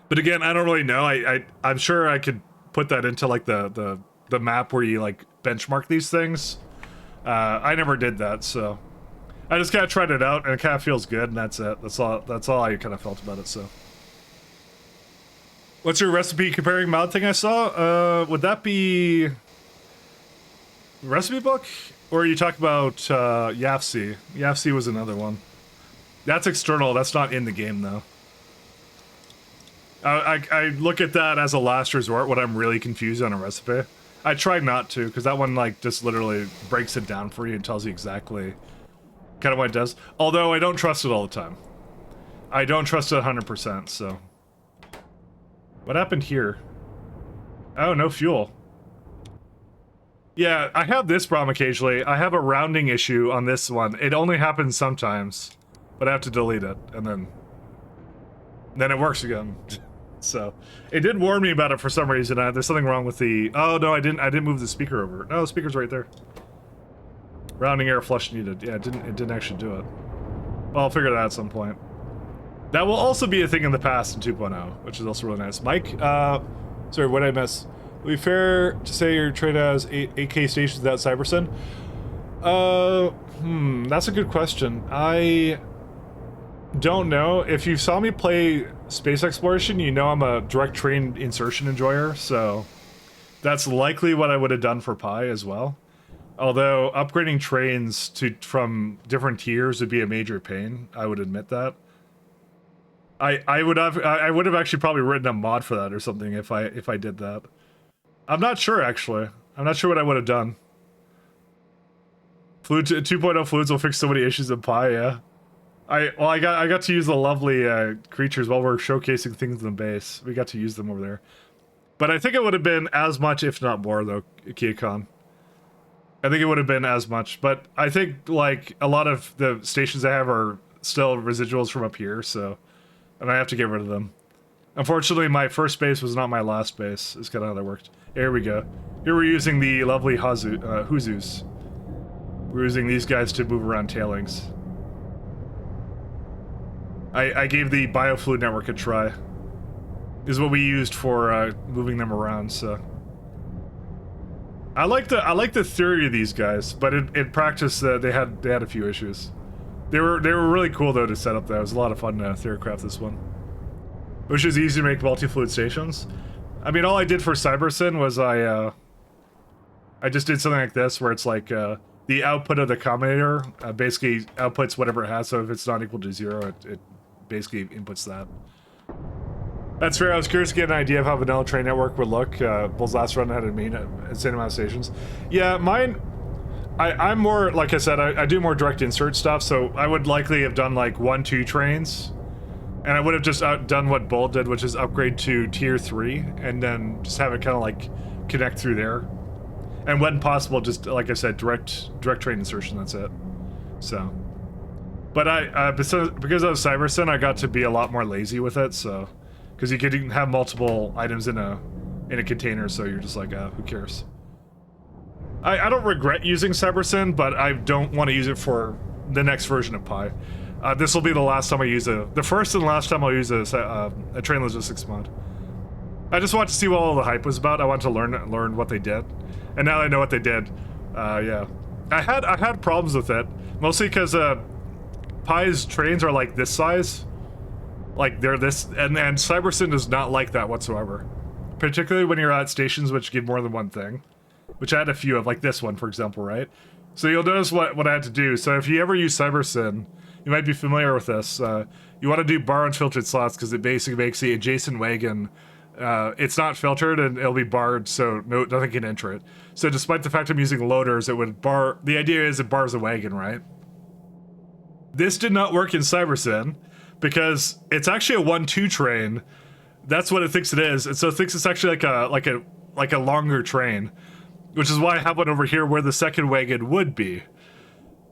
But again, I don't really know. I'm sure I could put that into like the map where you like benchmark these things. I never did that, so I just kind of tried it out, and it kind of feels good, and that's it. That's all I kind of felt about it. So what's your recipe comparing mod thing I saw? Would that be recipe book? Or you talk about YAFC? YAFC was another one. That's external, that's not in the game though. I look at that as a last resort when I'm really confused on a recipe. I try not to, because that one like just literally breaks it down for you and tells you exactly kind of what it does. Although I don't trust it all the time. I don't trust it 100%, so. What happened here? Oh, no fuel. Yeah, I have this problem occasionally. I have a rounding issue on this one. It only happens sometimes, but I have to delete it, and then it works again. So, it did warn me about it for some reason. There's something wrong with the... Oh, no, I didn't move the speaker over. No, the speaker's right there. Rounding error flush needed. Yeah, it didn't actually do it. Well, I'll figure that out at some point. That will also be a thing in the past in 2.0, which is also really nice. Mike, sorry, what did I miss? Would it be fair to say your train has 8K stations without Cybersyn? That's a good question. I don't know. If you saw me play space exploration, you know I'm a direct train insertion enjoyer, so that's likely what I would have done for Pi as well. Although upgrading trains from different tiers would be a major pain, I would admit that. I would have actually probably written a mod for that or something if I did that. I'm not sure actually. I'm not sure what I would have done. Fluid 2.0 fluids will fix so many issues in Pi, yeah. I got to use the lovely creatures while we're showcasing things in the base. We got to use them over there. But I think it would have been as much, if not more, though, KiaCon. I think it would have been as much, but I think, like, a lot of the stations I have are still residuals from up here, so... And I have to get rid of them. Unfortunately, my first base was not my last base, is kind of how that worked. Here we go. Here we're using the lovely Huzus. We're using these guys to move around tailings. I gave the biofluid network a try. Is what we used for moving them around, so... I like the theory of these guys, but in practice they had a few issues. They were really cool though to set up. Though it was a lot of fun to theorycraft this one, which is easy to make multi-fluid stations. I mean, all I did for Cybersyn was I just did something like this where it's like the output of the combinator basically outputs whatever it has. So if it's not equal to 0, it basically inputs that. That's fair. I was curious to get an idea of how vanilla train network would look. Bull's last run had an insane amount of stations. Yeah, mine, I'm more, like I said, I do more direct insert stuff, so I would likely have done like 1-2 trains, and I would have just done what Bull did, which is upgrade to tier 3, and then just have it kind of like connect through there. And when possible, just, like I said, direct train insertion, that's it. So. But because of Cybersyn, I got to be a lot more lazy with it, so. Because you could have multiple items in a container, so you're just like, who cares? I don't regret using Cybersyn, but I don't want to use it for the next version of Pi. This will be the last time I use the first and last time I'll use a train logistics mod. I just wanted to see what all the hype was about. I wanted to learn what they did, and now that I know what they did, yeah. I had problems with it, mostly because Pi's trains are like this size. Like, they're this, and Cybersyn does not like that whatsoever. Particularly when you're at stations which give more than one thing. Which I had a few of, like this one, for example, right? So you'll notice what I had to do. So if you ever use Cybersyn, you might be familiar with this. You want to do bar unfiltered slots, because it basically makes the adjacent wagon, it's not filtered, and it'll be barred, so nothing can enter it. So despite the fact I'm using loaders, it would bar, the idea is it bars the wagon, right? This did not work in Cybersyn, because it's actually a 1-2 train. That's what it thinks it is, and so it thinks it's actually like a longer train, which is why I have one over here where the second wagon would be,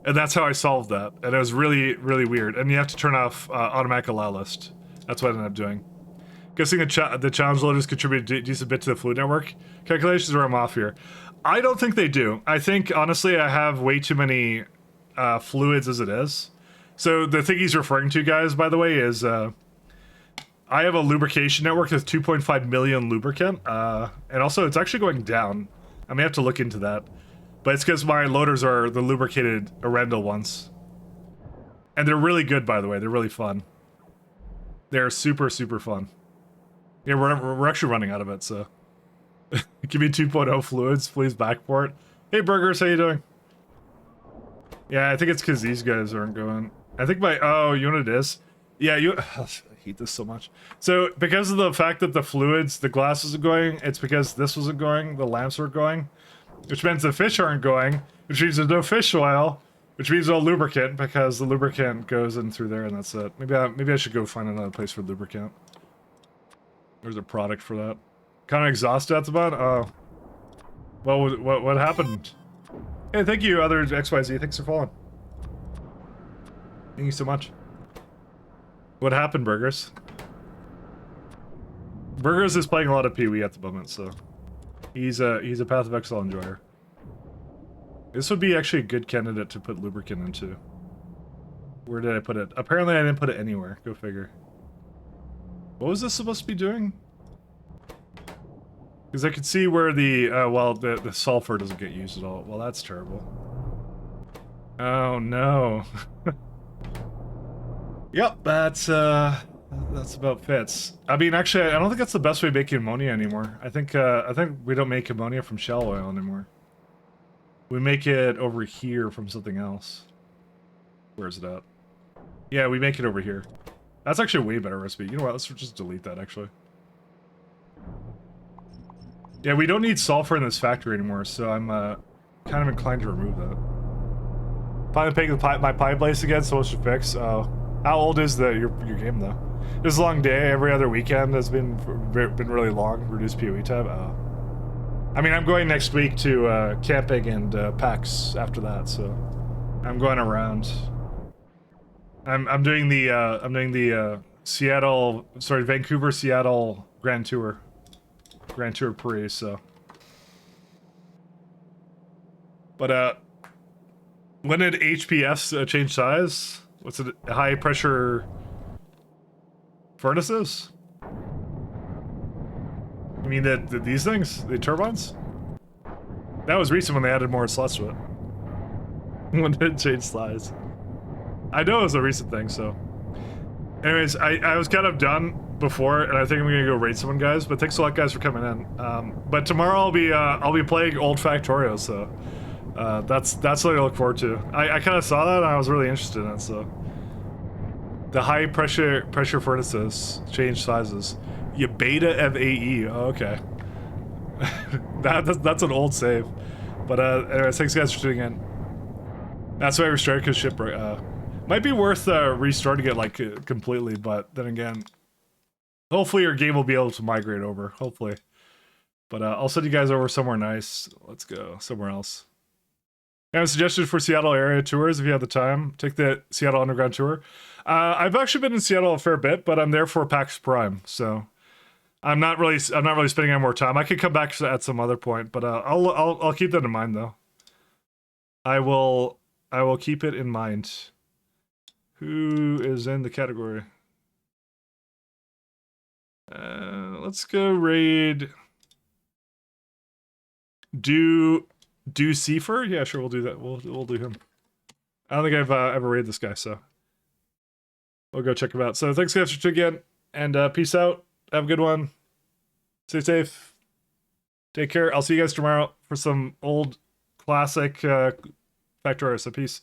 and that's how I solved that. And it was really, really weird. And you have to turn off automatic allow list. That's what I ended up doing. Guessing the challenge loaders contribute a decent bit to the fluid network calculations, or I'm off here. I don't think they do. I think honestly I have way too many fluids as it is. So the thing he's referring to, guys, by the way, is I have a lubrication network with 2.5 million lubricant, and also it's actually going down. I may have to look into that. But it's because my loaders are the lubricated Arendelle ones. And they're really good, by the way. They're really fun. They're super, super fun. Yeah, we're actually running out of it, so. Give me 2.0 fluids, please, backport. Hey, Burgers, how you doing? Yeah, I think it's because these guys aren't going. I think oh, you know what it is? Yeah, I hate this so much. So, because of the fact that the fluids, the glass isn't going, it's because this wasn't going, the lamps aren't going, which means the fish aren't going, which means there's no fish oil, which means no lubricant, because the lubricant goes in through there and that's it. Maybe I should go find another place for lubricant. There's a product for that. Kind of exhausted at the moment? Oh. Well, what happened? Hey, thank you, other XYZ. Thanks for following. Thank you so much. What happened, Burgers? Burgers is playing a lot of Pee-wee at the moment, so he's a Path of Exile enjoyer. This would be actually a good candidate to put lubricant into. Where did I put it? Apparently I didn't put it anywhere. Go figure. What was this supposed to be doing? Because I could see where the, well, the sulfur doesn't get used at all. Well, that's terrible. Oh, no. Yep, that's about fits. I mean, actually, I don't think that's the best way of making ammonia anymore. I think we don't make ammonia from shell oil anymore. We make it over here from something else. Where is it at? Yeah, we make it over here. That's actually a way better recipe. You know what? Let's just delete that, actually. Yeah, we don't need sulfur in this factory anymore, so I'm kind of inclined to remove that. Finally paying my pie place again, so what's your fix? Oh. How old is your game, though? This is a long day. Every other weekend has been really long. Reduced PoE time. I mean, I'm going next week to camping and PAX after that, so I'm going around. I'm doing the Vancouver Seattle Grand Tour Paris. So, but when did HPS change size? What's it? High pressure furnaces? You mean these things? The turbines? That was recent when they added more slots to it. When did it change size? I know it was a recent thing, so. Anyways, I was kind of done before, and I think I'm gonna go raid someone, guys. But thanks a lot, guys, for coming in. But tomorrow I'll be playing old Factorio, so that's what I look forward to. I kind of saw that and I was really interested in it. So the high pressure furnaces change sizes. You beta of AE. Oh, okay. that's an old save. But anyways, thanks guys for tuning in. That's why I restarted, because shipwreck. Might be worth restarting it like completely, but then again, hopefully your game will be able to migrate over. Hopefully. But I'll send you guys over somewhere nice. Let's go somewhere else. I have a suggestion for Seattle area tours if you have the time. Take the Seattle Underground tour. I've actually been in Seattle a fair bit, but I'm there for PAX Prime, so I'm not really spending any more time. I could come back at some other point, but I'll keep that in mind though. I will keep it in mind. Who is in the category? Let's go raid. Do Seifer? Yeah, sure, we'll do that. We'll do him. I don't think I've ever raided this guy, so we'll go check him out. So thanks guys for tuning in, and peace out. Have a good one. Stay safe. Take care. I'll see you guys tomorrow for some old classic Factorio. So peace.